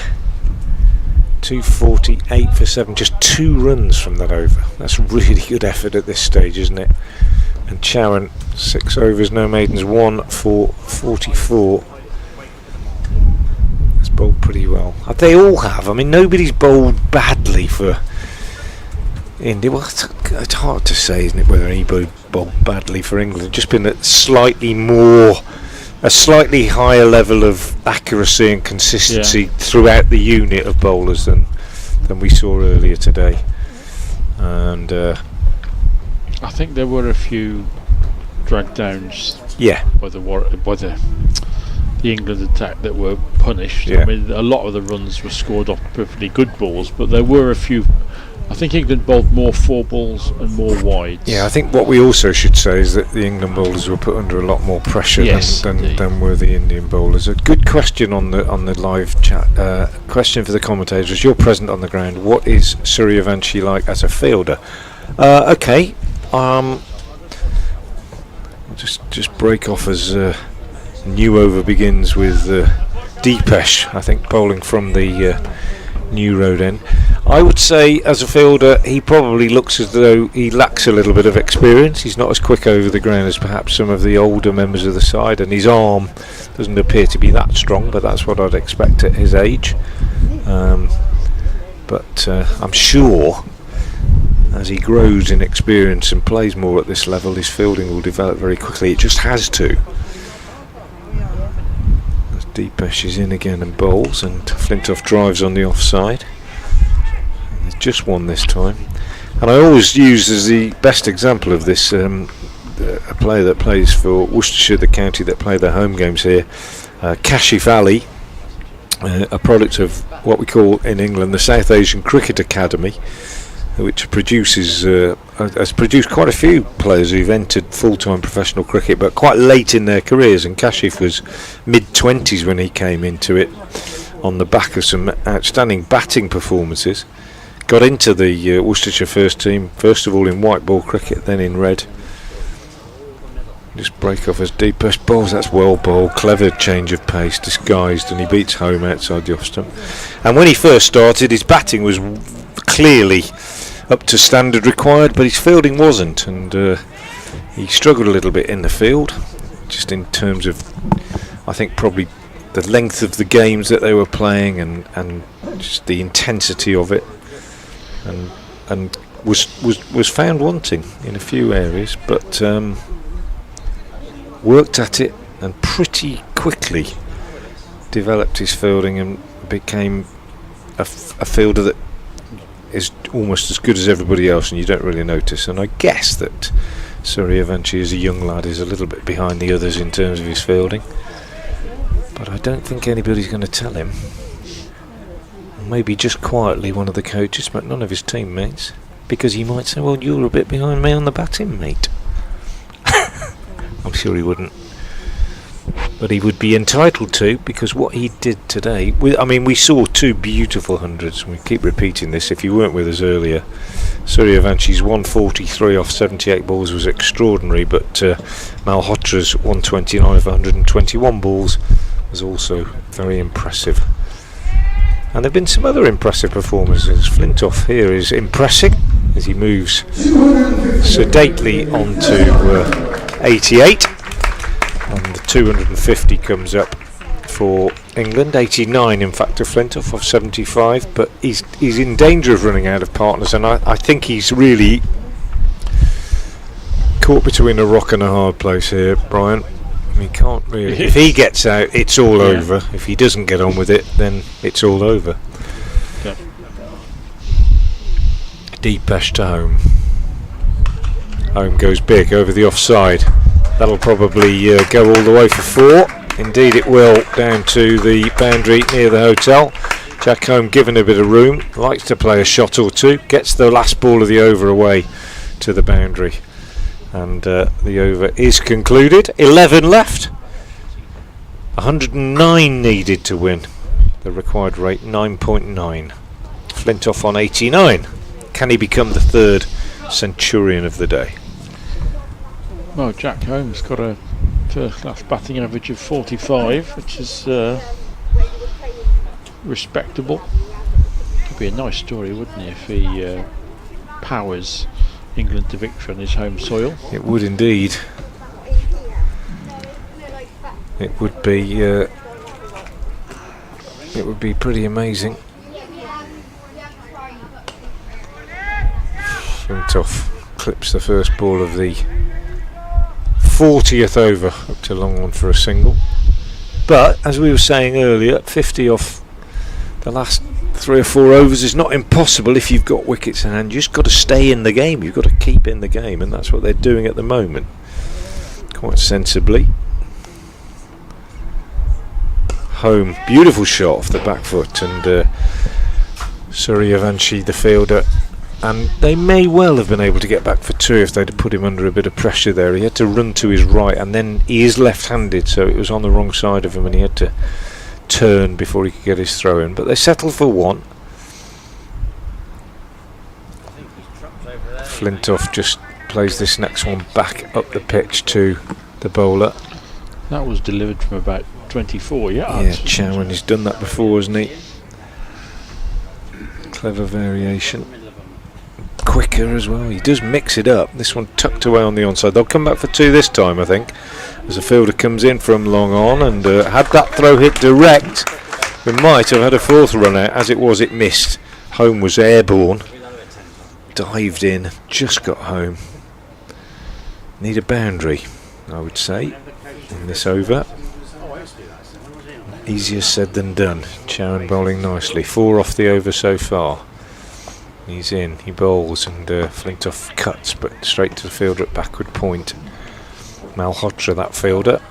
S1: 248 for 7, just 2 runs from that over. That's a really good effort at this stage, isn't it? And Chowan, 6 overs, no maidens, 1 for 44. That's bowled pretty well. They all have. I mean, nobody's bowled badly for India. Well, it's hard to say, isn't it, whether anybody bowled badly for England. It's just been a slightly higher level of accuracy and consistency throughout the unit of bowlers than we saw earlier today. And
S2: I think there were a few drag downs by the England attack that were punished. I mean, a lot of the runs were scored off perfectly good balls, but there were a few. I think England bowled more 4 balls and more wides.
S1: Yeah, I think what we also should say is that the England bowlers were put under a lot more pressure than were the Indian bowlers. A good question on the live chat. Question for the commentators. You're present on the ground. What is Suryavanshi like as a fielder? Okay. I'll just break off as new over begins with Deepesh, I think, bowling from the New Road end. I would say, as a fielder, he probably looks as though he lacks a little bit of experience. He's not as quick over the ground as perhaps some of the older members of the side, and his arm doesn't appear to be that strong, but that's what I'd expect at his age. But I'm sure as he grows in experience and plays more at this level, his fielding will develop very quickly. It just has to. As Deepesh is in again and bowls, and Flintoff drives on the offside. He's just won this time. And I always use as the best example of this a player that plays for Worcestershire, the county that play their home games here, Kashif Ali, a product of what we call in England the South Asian Cricket Academy, which has produced quite a few players who've entered full-time professional cricket, but quite late in their careers. And Kashif was mid-20s when he came into it, on the back of some outstanding batting performances. Got into the Worcestershire first team, first of all in white ball cricket, then in red. Just break off as Deepesh bowls. That's well bowled, clever change of pace, disguised, and he beats home outside the off stump. And when he first started, his batting was clearly up to standard required, but his fielding wasn't, and he struggled a little bit in the field, just in terms of, I think, probably the length of the games that they were playing, and just the intensity of it, and was found wanting in a few areas, but worked at it and pretty quickly developed his fielding and became a fielder that is almost as good as everybody else, and you don't really notice. And I guess that Suryavanshi as a young lad is a little bit behind the others in terms of his fielding, but I don't think anybody's going to tell him. Maybe just quietly one of the coaches, but none of his teammates, because he might say, well, you're a bit behind me on the batting, mate. I'm sure he wouldn't, but he would be entitled to, because what he did today, we saw two beautiful hundreds, and we keep repeating this if you weren't with us earlier. Suryavanshi's 143 off 78 balls was extraordinary, but Malhotra's 129 of 121 balls was also very impressive. And there have been some other impressive performances. Flintoff here is impressing as he moves sedately on to 88, and the 250 comes up for England. 89 in fact to Flintoff off 75, but he's in danger of running out of partners, and I think he's really caught between a rock and a hard place here, Brian. He can't really. If he gets out, it's all over. If he doesn't get on with it, then it's all over.
S2: Yep.
S1: Deepesh to home. Home goes big over the offside. That'll probably go all the way for 4. Indeed it will, down to the boundary near the hotel. Jack Home given a bit of room, likes to play a shot or two, gets the last ball of the over away to the boundary. And the over is concluded. 11 left. 109 needed to win. The required rate 9.9. Flintoff on 89. Can he become the third centurion of the day?
S2: Well, Jack Holmes got a first-class batting average of 45, which is respectable. Could be a nice story, wouldn't it, if he powers England to victory on his home soil.
S1: It would indeed. It would be pretty amazing. Flintoff clips the first ball of the 40th over up to long on for a single. But as we were saying earlier, 50 off the last 3 or 4 overs is not impossible if you've got wickets in hand. You've just got to stay in the game, you've got to keep in the game, and that's what they're doing at the moment, quite sensibly. Home, beautiful shot off the back foot, and Suryavanshi the fielder, and they may well have been able to get back for 2 if they'd have put him under a bit of pressure there. He had to run to his right, and then he is left-handed, so it was on the wrong side of him, and he had to turn before he could get his throw in, but they settled for 1. Flintoff just plays this next one back up the pitch to the bowler.
S2: That was delivered from about 24 yards.
S1: Yeah, Chowan, he's done that before, hasn't he? Clever variation. Quicker as well. He does mix it up. This one tucked away on the onside. They'll come back for 2 this time, I think, as a fielder comes in from long on, and had that throw hit direct, we might have had a 4th run out. As it was, it missed. Home was airborne. Dived in, just got home. Need a boundary, I would say, in this over. Easier said than done. Chowan bowling nicely. 4 off the over so far. He's in, he bowls, and Flintoff cuts, but straight to the fielder at backward point. Malhotra, that fielder,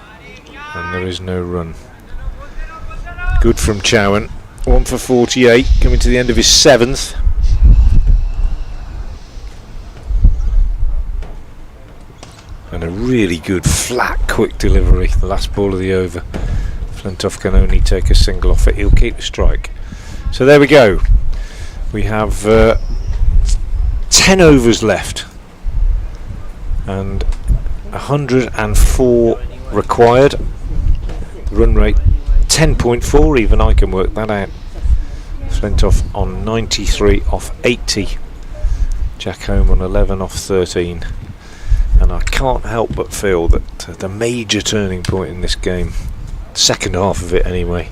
S1: and there is no run. Good from Chowan. 1 for 48, coming to the end of his 7th. And a really good, flat, quick delivery. The last ball of the over. Flintoff can only take a single off it. He'll keep the strike. So there we go. We have 10 overs left and 104 required. The run rate 10.4, even I can work that out. Flintoff on 93 off 80. Jack Home on 11 off 13. And I can't help but feel that the major turning point in this game, second half of it anyway,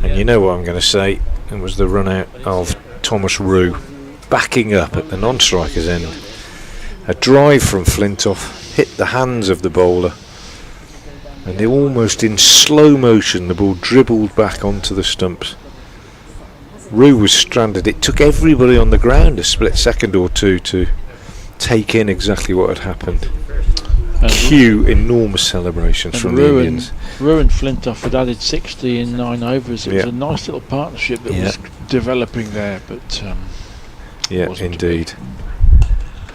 S1: and you know what I'm going to say, it was the run out of Thomas Rue, backing up at the non-striker's end. A drive from Flintoff hit the hands of the bowler, and almost in slow motion the ball dribbled back onto the stumps. Rue was stranded. It took everybody on the ground a split second or two to take in exactly what had happened. Cue enormous celebrations from the Indians.
S2: Rue and Flintoff had added 60 in 9 overs. It was a nice little partnership that was developing there, but
S1: indeed.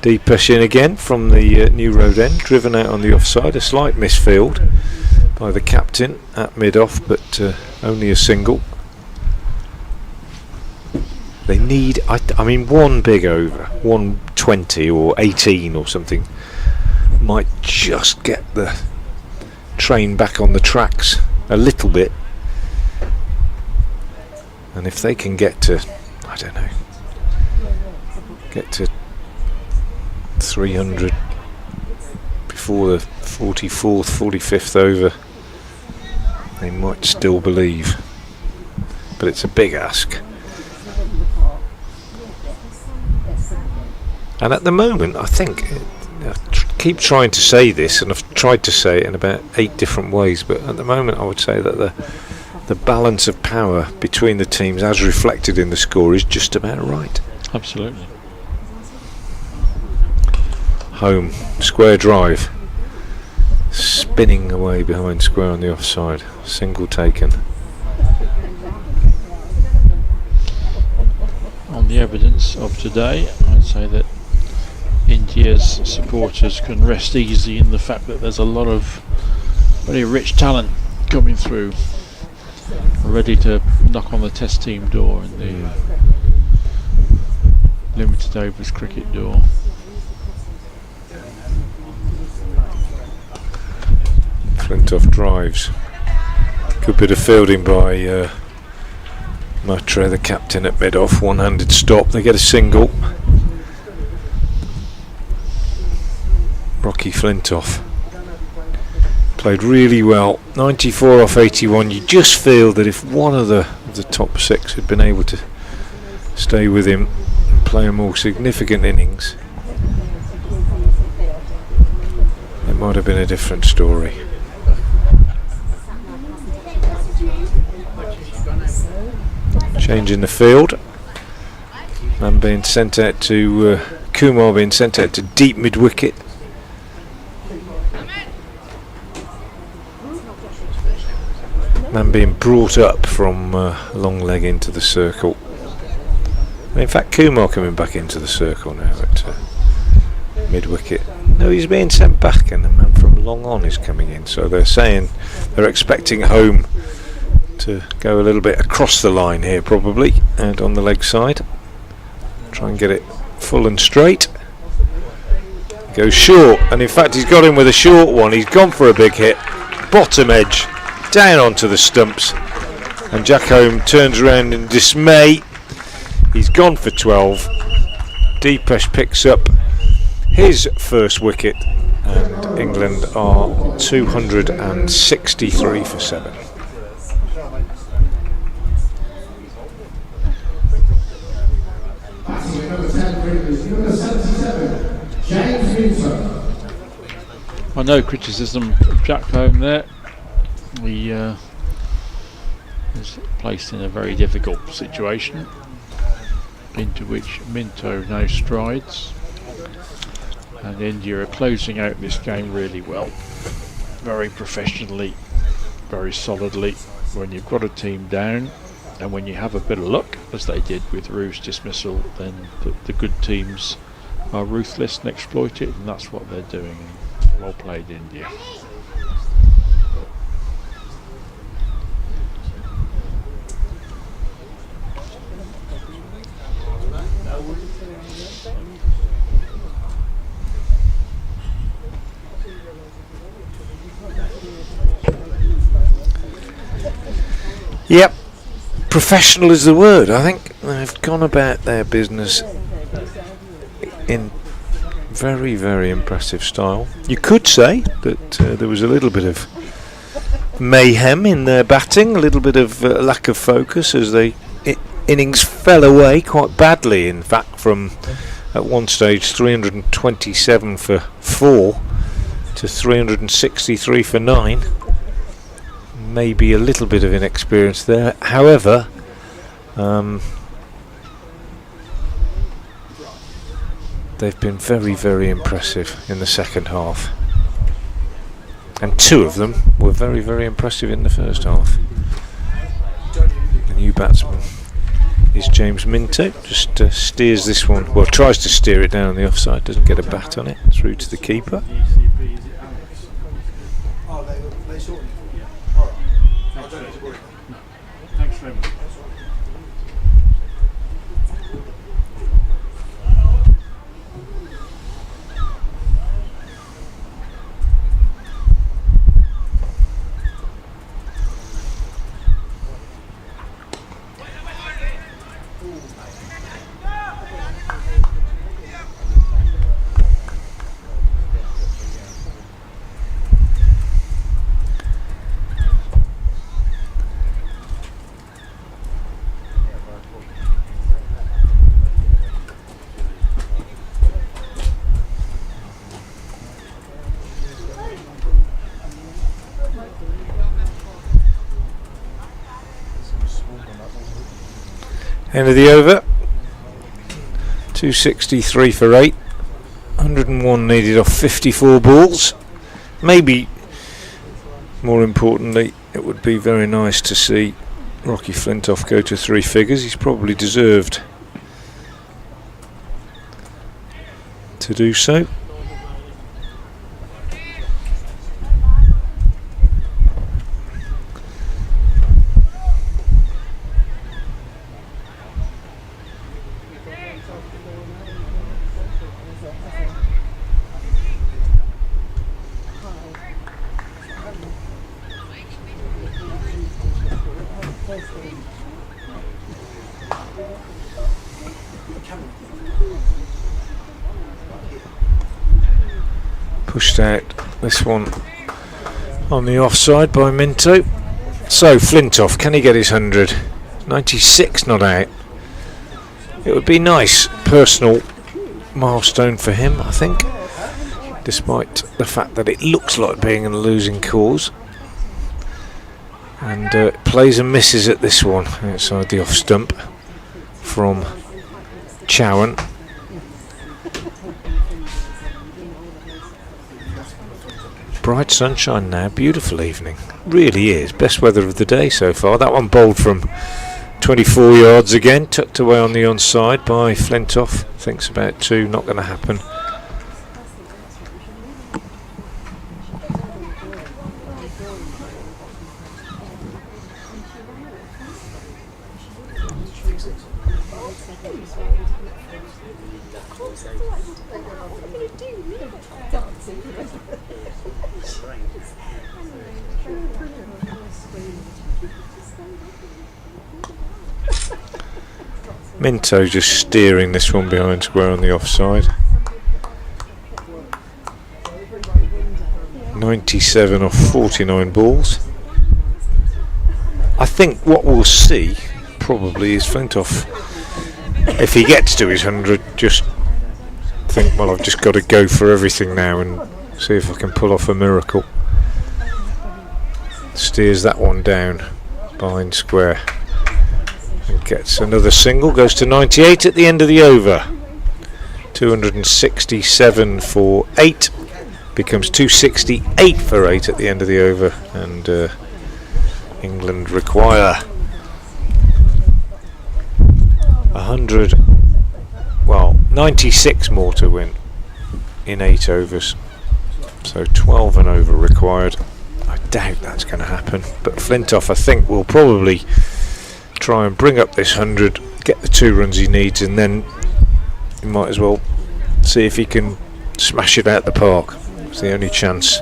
S1: Deep push in again from the new road end, driven out on the offside. A slight misfield by the captain at mid-off, but only a single. They need, I mean, one big over, 120 or 18 or something, might just get the train back on the tracks a little bit. And if they can get to, I don't know, get to 300 before the 44th, 45th over, they might still believe. But it's a big ask. And at the moment, I think, I keep trying to say this, and I've tried to say it in about 8 different ways, but at the moment I would say that the balance of power between the teams as reflected in the score is just about right.
S2: Absolutely.
S1: Home, square drive, spinning away behind square on the offside, single taken.
S2: On the evidence of today, I'd say that India's supporters can rest easy in the fact that there's a lot of very rich talent coming through, ready to knock on the test team door and the limited overs cricket door.
S1: Flintoff drives. Good bit of fielding by Malhotra, the captain, at mid-off. One-handed stop. They get a single. Rocky Flintoff played really well. 94 off 81. You just feel that if one of the top 6 had been able to stay with him and play a more significant innings, it might have been a different story. Change in the field. Man being sent out to Kumar being sent out to deep mid-wicket. Man being brought up from long leg into the circle. In fact, Kumar coming back into the circle now at mid-wicket. No, he's being sent back, and the man from long on is coming in. So they're saying they're expecting Home to go a little bit across the line here, probably, and on the leg side. Try and get it full and straight. Goes short, and in fact he's got him with a short one. He's gone for a big hit. Bottom edge. Down onto the stumps, and Jack Home turns around in dismay. He's gone for 12. Deepesh picks up his first wicket, and England are 263 for 7.
S2: I know criticism of Jack Home there. He is placed in a very difficult situation, into which Minto now strides, and India are closing out this game really well, very professionally, very solidly. When you've got a team down and when you have a bit of luck, as they did with Rue's dismissal, then the good teams are ruthless and exploit it, and that's what they're doing. Well played, India.
S1: Yep, professional is the word. I think they've gone about their business in very, very impressive style. You could say that there was a little bit of mayhem in their batting, a little bit of lack of focus as the innings fell away quite badly. In fact, from at one stage 327 for 4 to 363 for 9. Maybe a little bit of inexperience there. However, they've been very, very impressive in the second half, and 2 of them were very, very impressive in the first half. The new batsman is James Minto. Just steers this one, well, tries to steer it down the offside, doesn't get a bat on it, through to the keeper.
S2: Thanks very much.
S1: End of the over. 263 for 8. 101 needed off 54 balls. Maybe more importantly, it would be very nice to see Rocky Flintoff go to 3 figures. He's probably deserved to do so. Pushed out this one on the offside by Minto. So Flintoff, can he get his 100? 96 not out. It would be nice personal milestone for him, I think, despite the fact that it looks like being a losing cause. And plays and misses at this one outside the off stump from Chowan. Bright sunshine now, beautiful evening, really is, best weather of the day so far. That one bowled from 24 yards again, tucked away on the onside by Flintoff, thinks about 2, not going to happen. Minto just steering this one behind square on the offside. 97 off 49 balls. I think what we'll see probably is Flintoff, if he gets to his 100, just think, well, I've just got to go for everything now and see if I can pull off a miracle. Steers that one down behind square and gets another single, goes to 98 at the end of the over. 267 for 8, becomes 268 for 8 at the end of the over, and England require 100, well, 96 more to win in 8 overs, so 12 and over required. I doubt that's going to happen, but Flintoff, I think, will probably try and bring up this 100, get the 2 runs he needs, and then he might as well see if he can smash it out the park. It's the only chance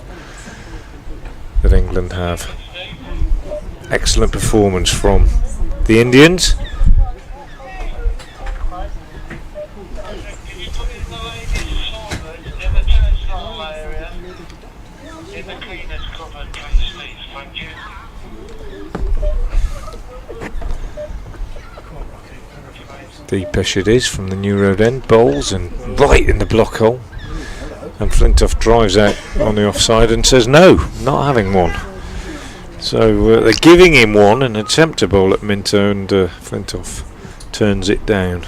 S1: that England have. Excellent performance from the Indians. Deepish it is from the New Road end, bowls and right in the block hole, and Flintoff drives out on the offside and says no, not having one. So they're giving him one, an attempt to bowl at Minto, and Flintoff turns it down.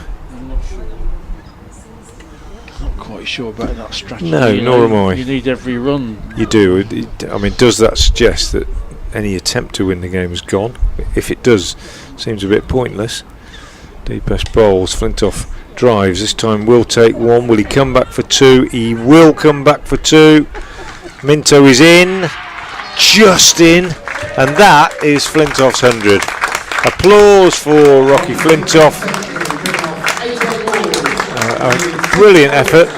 S2: Not quite sure about that strategy.
S1: No, nor am I.
S2: You need every run.
S1: You do. I mean, does that suggest that any attempt to win the game is gone? If it does, seems a bit pointless. Deepesh bowls, Flintoff drives, this time will take one. Will he come back for 2? He will come back for 2. Minto is in, just in, and that is Flintoff's 100. Applause for Rocky Flintoff. A brilliant effort.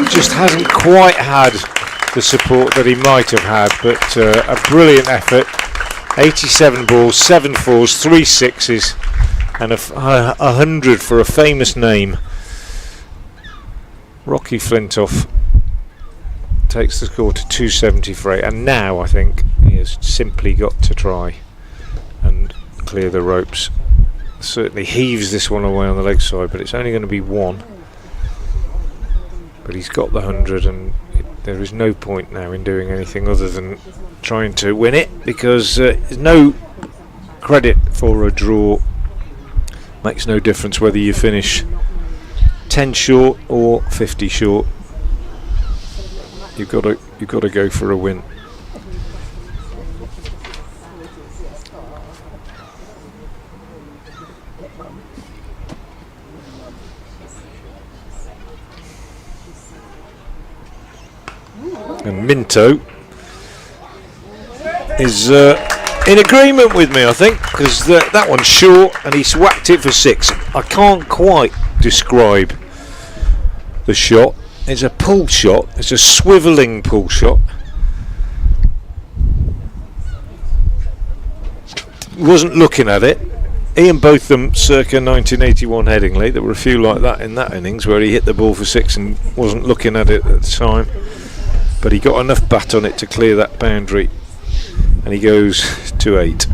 S1: Just hasn't quite had the support that he might have had, but a brilliant effort. 87 balls, 7 fours, 3 sixes, and a 100 for a famous name. Rocky Flintoff takes the score to 270 for 8, and now I think he has simply got to try and clear the ropes. Certainly heaves this one away on the leg side, but it's only going to be 1. But he's got the 100, and there is no point now in doing anything other than trying to win it, because there's no credit for a draw. Makes no difference whether you finish 10 short or 50 short. You've got to go for a win. And Minto is in agreement with me, I think, because that one's short and he's whacked it for 6. I can't quite describe the shot. It's a pull shot. It's a swivelling pull shot. Wasn't looking at it. Ian Botham circa 1981 Headingley. There were a few like that in that innings where he hit the ball for 6 and wasn't looking at it at the time, but he got enough bat on it to clear that boundary, and he goes to 8.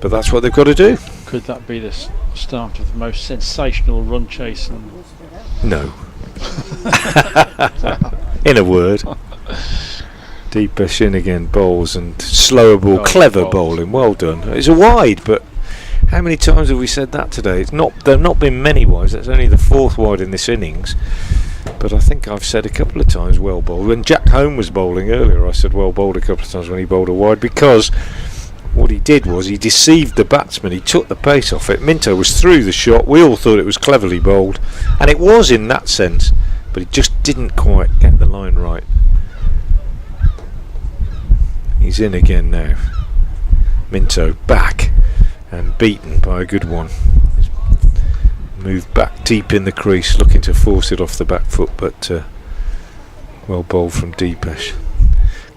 S1: But that's what they've got to do.
S2: Could that be the start of the most sensational run chase?
S1: No. In a word. Deepish in again, bowls, and slower ball, clever bowling, well done. It's a wide, but how many times have we said that today? There have not been many wides. That's only the 4th wide in this innings. But I think I've said a couple of times well bowled. When Jack Home was bowling earlier, I said well bowled a couple of times when he bowled a wide, because what he did was he deceived the batsman. He took the pace off it. Minto was through the shot. We all thought it was cleverly bowled, and it was in that sense, but he just didn't quite get the line right. He's in again now. Minto back and beaten by a good one. Moved back deep in the crease, looking to force it off the back foot, but well bowled from Deepesh.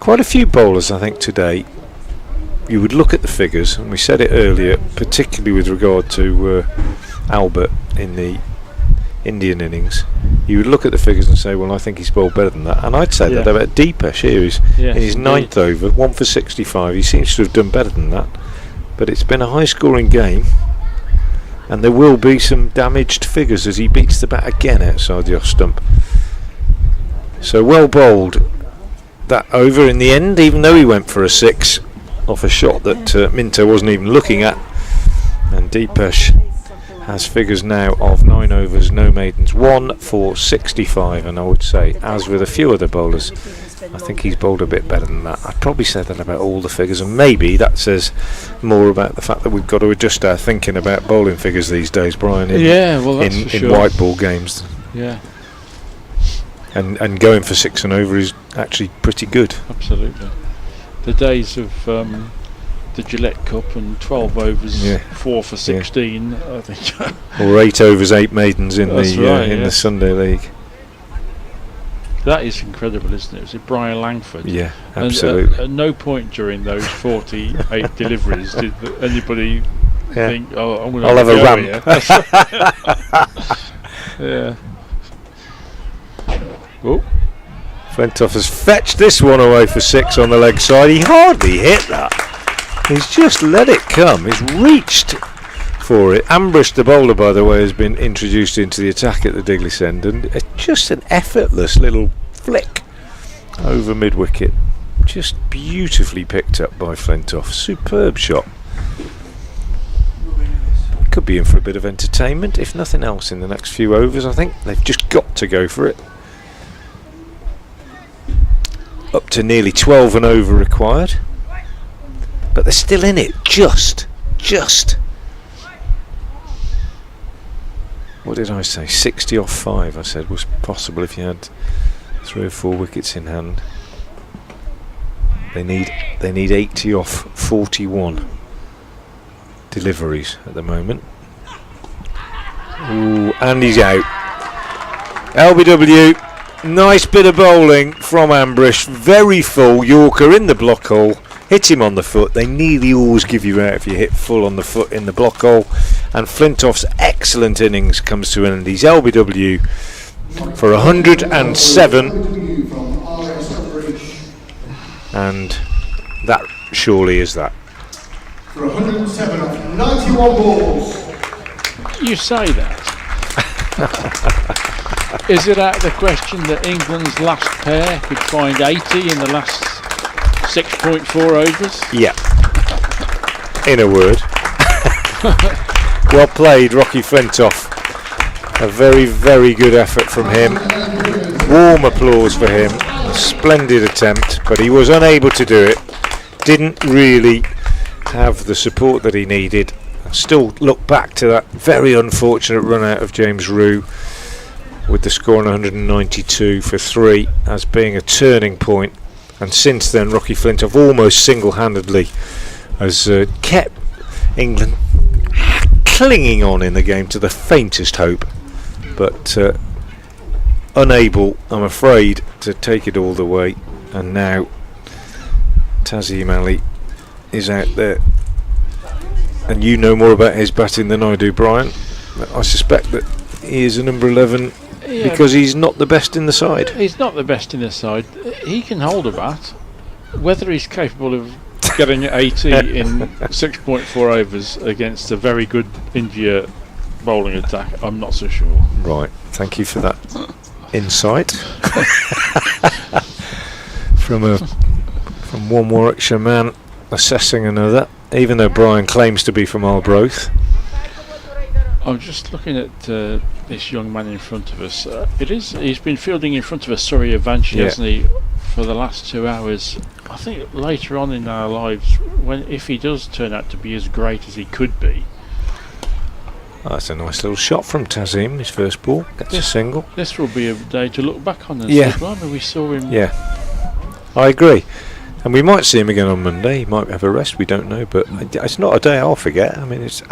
S1: Quite a few bowlers, I think, today you would look at the figures, and we said it earlier, particularly with regard to Albert in the Indian innings, you would look at the figures and say, well, I think he's bowled better than that. And I'd say that about Deepesh here. He's in his 9th over, 1 for 65. He seems to have done better than that. But it's been a high-scoring game, and there will be some damaged figures as he beats the bat again outside the off stump. So well bowled that over in the end, even though he went for a 6 off a shot that Minto wasn't even looking at. And Deepesh has figures now of 9 overs, no maidens, 1 for 65. And I would say, as with a few other bowlers, I think he's bowled a bit better than that. I'd probably say that about all the figures, and maybe that says more about the fact that we've got to adjust our thinking about bowling figures these days, Brian, in white ball games.
S2: Yeah.
S1: And going for 6 and over is actually pretty good.
S2: Absolutely. The days of the Gillette Cup and 12 overs, 4 for 16, I think.
S1: Or 8 overs, 8 maidens in the Sunday League.
S2: That is incredible, isn't it? Was it Brian Langford?
S1: Yeah, absolutely.
S2: And at no point during those 48 deliveries did anybody think, "Oh, I'm going to
S1: have a ramp."
S2: Yeah. Oh.
S1: Flintoff has fetched this one away for 6 on the leg side. He hardly hit that. He's just let it come. He's reached for it. Ambrish, the bowler, by the way, has been introduced into the attack at the Diglis end, and it's just an effortless little flick over mid-wicket. Just beautifully picked up by Flintoff. Superb shot. Could be in for a bit of entertainment, if nothing else, in the next few overs. I think they've just got to go for it. Up to nearly 12 and over required, but they're still in it. Just what did I say? 60 off 5 I said was possible if you had 3 or 4 wickets in hand. They need 80 off 41 deliveries at the moment. Ooh, and he's out. LBW. Nice bit of bowling from Ambrish. Very full Yorker in the block hole. Hit him on the foot. They nearly always give you out if you hit full on the foot in the block hole. And Flintoff's excellent innings comes to an end. He's LBW for 107. And that surely is that.
S3: For 107 off 91 balls.
S2: You say that. Is it out of the question that England's last pair could find 80 in the last 6.4 overs?
S1: Yeah. In a word. Well played, Rocky Flintoff. A very, very good effort from him. Warm applause for him. A splendid attempt, but he was unable to do it. Didn't really have the support that he needed. Still look back to that very unfortunate run out of James Rue with the score on 192 for 3 as being a turning point, and since then Rocky Flintoff almost single-handedly has kept England clinging on in the game to the faintest hope, but unable, I'm afraid, to take it all the way. And now Tazeem Ali is out there, and you know more about his batting than I do, Brian. I suspect that he is a number 11 because he's not the best in the side.
S2: He's not the best in the side. He can hold a bat. Whether he's capable of getting 80 in 6.4 overs against a very good India bowling attack, I'm not so sure.
S1: Right, thank you for that insight. From one Warwickshire man assessing another, even though Brian claims to be from Arbroath.
S2: I'm just looking at this young man in front of us. He's been fielding in front of a Suryavanshi, hasn't he, for the last 2 hours. I think later on in our lives, if he does turn out to be as great as he could be.
S1: That's a nice little shot from Tazeem, his first ball. Gets a single.
S2: This will be a day to look back on and say, blimey, we saw him.
S1: Yeah, I agree. And we might see him again on Monday. He might have a rest, we don't know. But it's not a day I'll forget. I mean, it's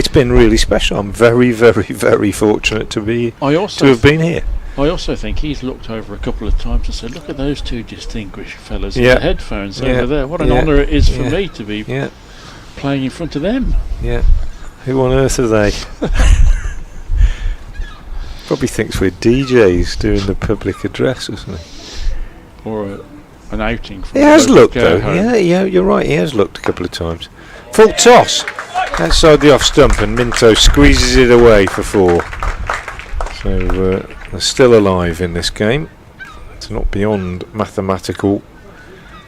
S1: been really special. I'm very, very, very fortunate to have been here.
S2: I also think he's looked over a couple of times and said, look at those two distinguished fellas in
S1: Yeah.
S2: the headphones
S1: Yeah.
S2: over there. What an
S1: Yeah.
S2: honour it is for
S1: Yeah.
S2: me to be
S1: Yeah,
S2: playing in front of them.
S1: yeah. Who on earth are they? Probably thinks we're DJs doing the public address or something.
S2: Or an outing from
S1: He has
S2: local
S1: looked
S2: care
S1: though.
S2: home.
S1: Yeah, you're right. He has looked a couple of times. Full toss outside the off stump, and Minto squeezes it away for 4. So they're still alive in this game. It's not beyond mathematical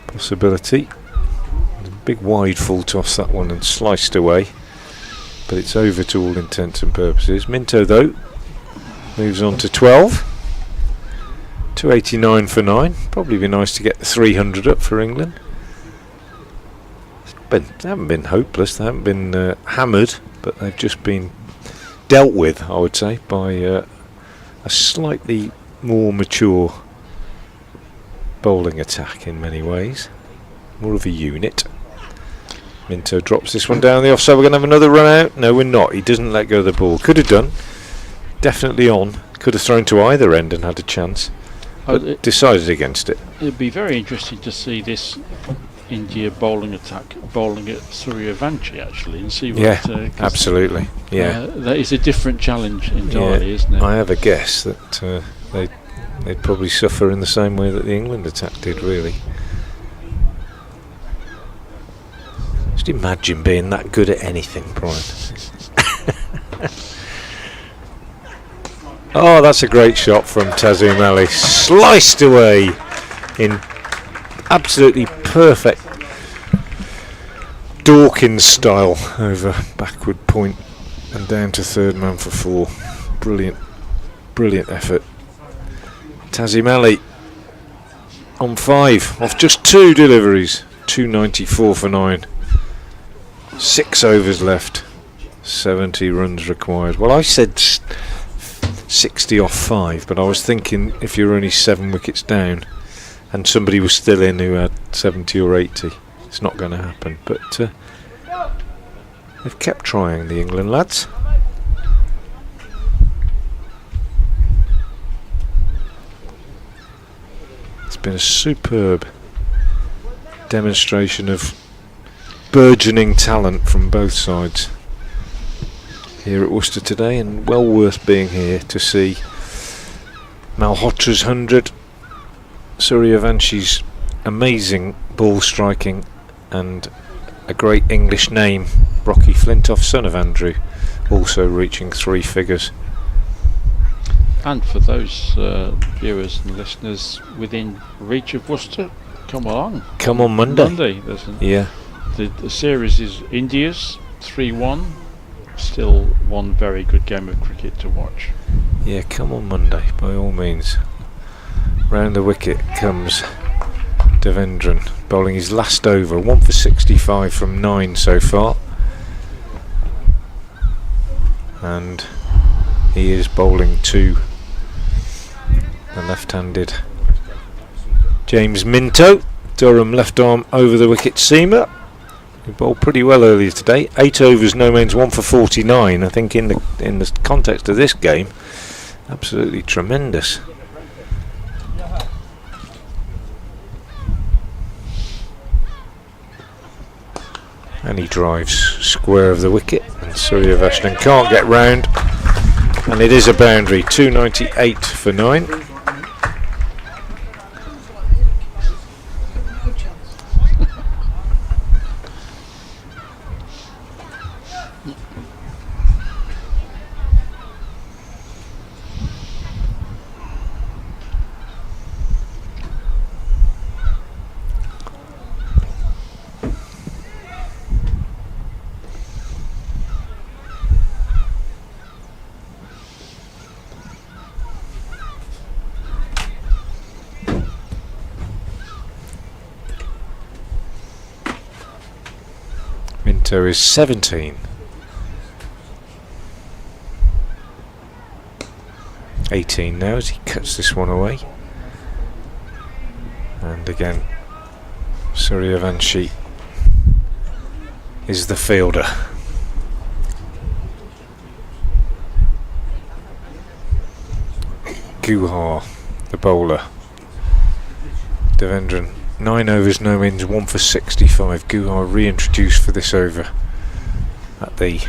S1: possibility. A big wide full toss that one, and sliced away. But it's over to all intents and purposes. Minto though moves on to 12. 289 for 9. Probably be nice to get the 300 up for England. But they haven't been hopeless. They haven't been hammered, but they've just been dealt with, I would say, by a slightly more mature bowling attack in many ways. More of a unit. Minto drops this one down the offside. We're going to have another run out. No, we're not. He doesn't let go of the ball. Could have done. Definitely on. Could have thrown to either end and had a chance. But decided against it.
S2: It'd be very interesting to see this India bowling attack bowling at Suryavanshi actually, and see what.
S1: Yeah, absolutely. Yeah,
S2: that is a different challenge entirely, isn't it?
S1: I have a guess that they'd probably suffer in the same way that the England attack did. Really. Just imagine being that good at anything, Brian. Oh, that's a great shot from Tazim Ali. Sliced away in absolutely perfect Dawkins style over backward point and down to third man for 4. Brilliant, brilliant effort. Tazim Ali on 5 off just 2 deliveries. 294 for 9. 6 overs left. 70 runs required. Well, I said 60 off 5, but I was thinking if you're only 7 wickets down and somebody was still in who had 70 or 80, it's not going to happen. But they've kept trying, the England lads. It's been a superb demonstration of burgeoning talent from both sides here at Worcester today, and well worth being here to see Malhotra's 100, Suryavanshi's amazing ball striking, and a great English name, Rocky Flintoff, son of Andrew, also reaching 3 figures.
S2: And for those viewers and listeners within reach of Worcester, come along.
S1: Come on Monday.
S2: Yeah. The series is India's 3-1. Still one very good game of cricket to watch.
S1: Yeah, come on Monday, by all means. Round the wicket comes Devendran, bowling his last over, 1 for 65 from 9 so far. And he is bowling to the left-handed James Minto. Durham left arm over the wicket seamer. He bowled pretty well earlier today. 8 overs, no mains, 1 for 49. I think in the context of this game, absolutely tremendous. And he drives square of the wicket, and Suryavanshi can't get round, and it is a boundary. 298 for 9. Minto is 17. 18 now as he cuts this one away. And again, Suryavanshi is the fielder. Guha, the bowler. Devendran, 9 overs, no wins, 1 for 65. Guha reintroduced for this over at the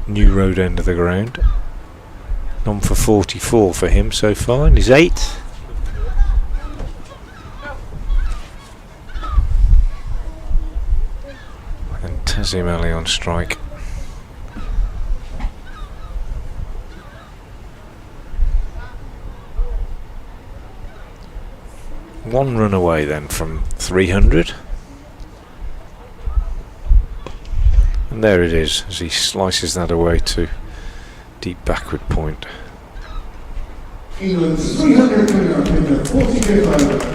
S1: new road end of the ground. None for 44 for him so far in his 8th. And Tazim Ali on strike. One run away then from 300. And there it is as he slices that away to deep backward point.
S3: England's 300 winner in the 45th over.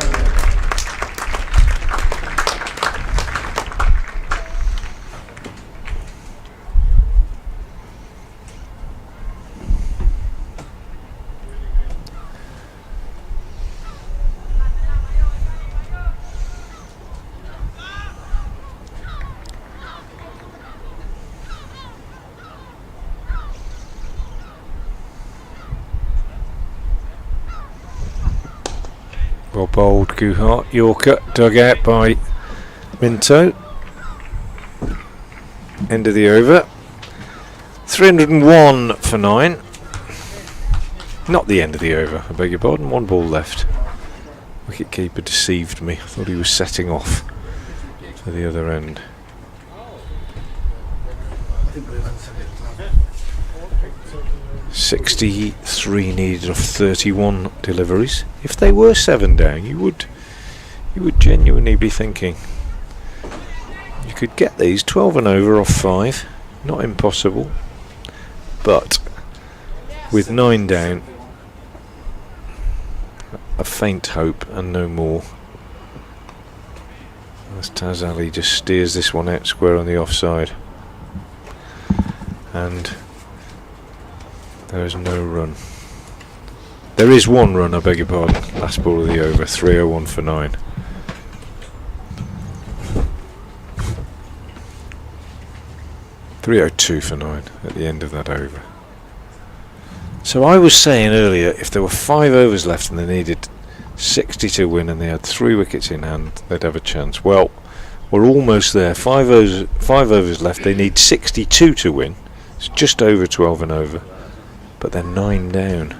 S1: Well bowled, Guha. Yorker dug out by Minto. End of the over. 301 for 9. Not the end of the over, I beg your pardon. 1 ball left. Wicketkeeper deceived me. I thought he was setting off for the other end. 63 needed off 31 deliveries. If they were 7 down, you would genuinely be thinking you could get these 12 and over off 5. Not impossible, but with 9 down, a faint hope and no more. As Taz Ali just steers this one out square on the offside, and there is no run. There is 1 run, I beg your pardon. Last ball of the over, 301 for 9. .302 for 9 at the end of that over. So I was saying earlier, if there were 5 overs left and they needed 60 to win and they had 3 wickets in hand, they'd have a chance. Well, we're almost there. 5 overs left. They need 62 to win. It's just over 12 and over. But they're 9 down.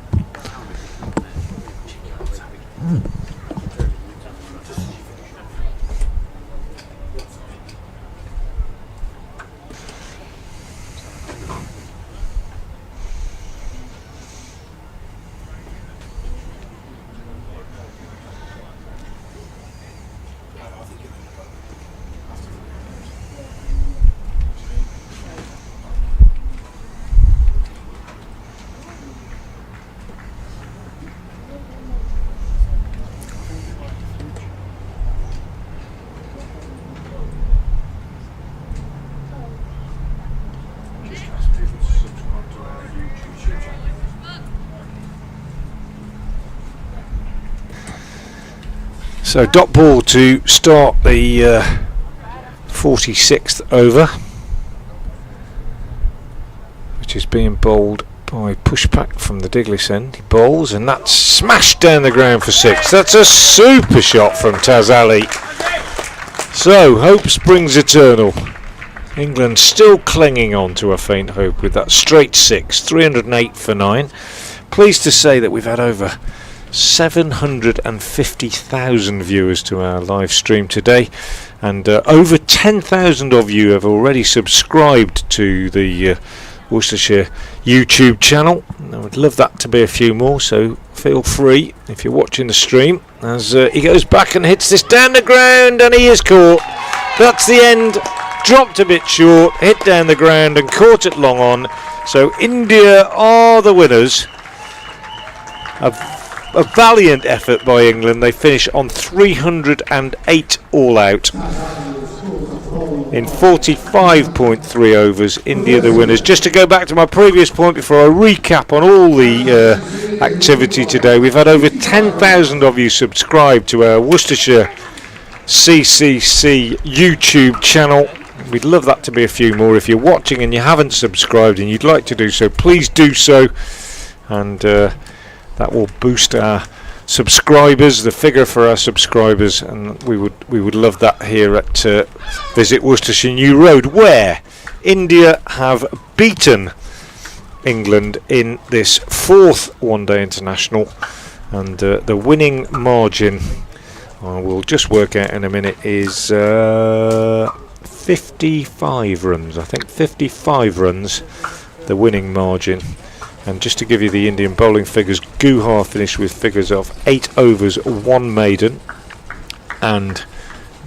S1: So dot ball to start the 46th over, which is being bowled by Pushpak from the Diglis end. He bowls and that's smashed down the ground for 6. That's a super shot from Taz Ali. So hope springs eternal. England still clinging on to a faint hope with that straight 6. 308 for 9. Pleased to say that we've had over 750,000 viewers to our live stream today, and over 10,000 of you have already subscribed to the Worcestershire YouTube channel. I would love that to be a few more, so feel free if you're watching the stream as he goes back and hits this down the ground, and he is caught. That's the end. Dropped a bit short, hit down the ground and caught it long on. So India are the winners. A valiant effort by England. They finish on 308 all out in 45.3 overs. India the winners. Just to go back to my previous point before I recap on all the activity today, we've had over 10,000 of you subscribed to our Worcestershire CCC YouTube channel. We'd love that to be a few more. If you're watching and you haven't subscribed and you'd like to do so, please do so. And That will boost our subscribers, the figure for our subscribers, and we would love that here at Visit Worcestershire New Road, where India have beaten England in this 4th one-day international, and the winning margin, we'll just work out in a minute, is 55 runs. I think 55 runs, the winning margin. And just to give you the Indian bowling figures, Guha finished with figures of 8 overs, 1 maiden, and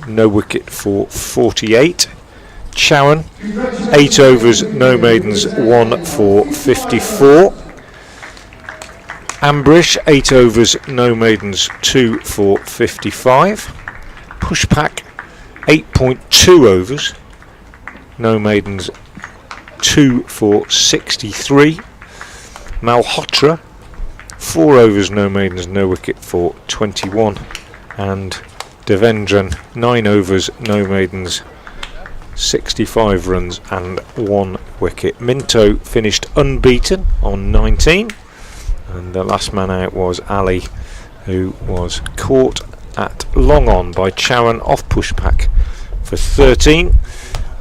S1: no wicket for 48. Chowan, 8 overs, no maidens, 1 for 54. Ambrish, 8 overs, no maidens, 2 for 55. Pushpak, 8.2 overs, no maidens, 2 for 63. Malhotra, 4 overs, no maidens, no wicket for 21. And Devendran, 9 overs, no maidens, 65 runs and 1 wicket. Minto finished unbeaten on 19, and the last man out was Ali, who was caught at long on by Chowan off Pushpak for 13.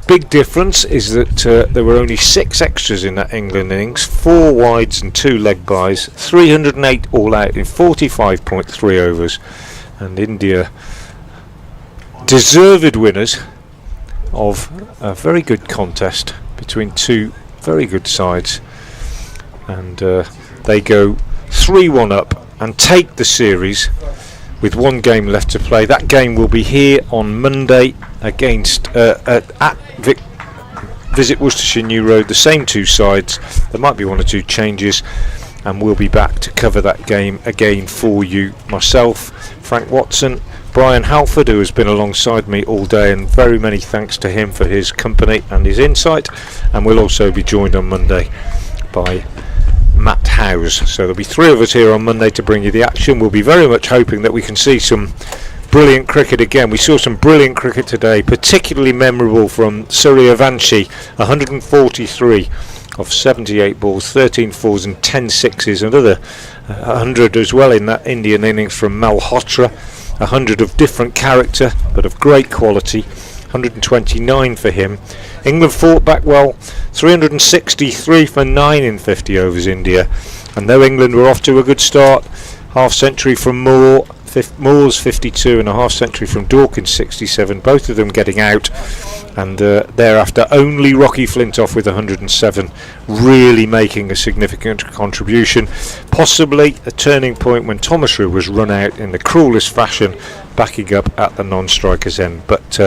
S1: Big difference is that there were only 6 extras in that England innings, 4 wides and 2 leg byes, 308 all out in 45.3 overs, and India deserved winners of a very good contest between 2 very good sides, and they go 3-1 up and take the series with 1 game left to play. That game will be here on Monday against at Visit Worcestershire New Road, the same 2 sides. There might be 1 or 2 changes, and we'll be back to cover that game again for you. Myself, Frank Watson, Brian Halford, who has been alongside me all day, and very many thanks to him for his company and his insight, and we'll also be joined on Monday by Matt Howes. So there'll be 3 of us here on Monday to bring you the action. We'll be very much hoping that we can see some brilliant cricket again. We saw some brilliant cricket today, particularly memorable from Suryavanshi, 143 of 78 balls, 13 fours and 10 sixes, another 100 as well in that Indian innings from Malhotra, 100 of different character but of great quality, 129 for him. England fought back well, 363 for 9 in 50 overs India, and though England were off to a good start, half century from Moore's 52 and a half century from Dawkins 67, both of them getting out, and thereafter only Rocky Flintoff with 107 really making a significant contribution, possibly a turning point when Thomasrud was run out in the cruelest fashion, backing up at the non-striker's end. But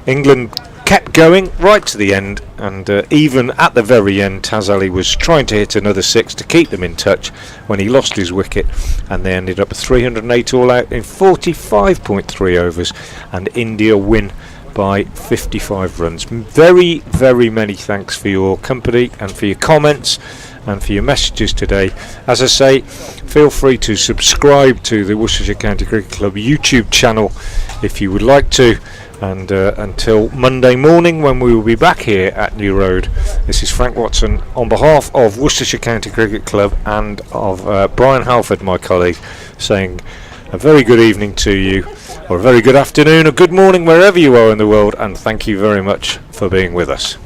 S1: England kept going right to the end, and even at the very end Taz Ali was trying to hit another 6 to keep them in touch when he lost his wicket, and they ended up 308 all out in 45.3 overs, and India win by 55 runs. Very, very many thanks for your company and for your comments and for your messages today. As I say, feel free to subscribe to the Worcestershire County Cricket Club YouTube channel if you would like to. And until Monday morning, when we will be back here at New Road, this is Frank Watson on behalf of Worcestershire County Cricket Club and of Brian Halford, my colleague, saying a very good evening to you, or a very good afternoon, or good morning wherever you are in the world, and thank you very much for being with us.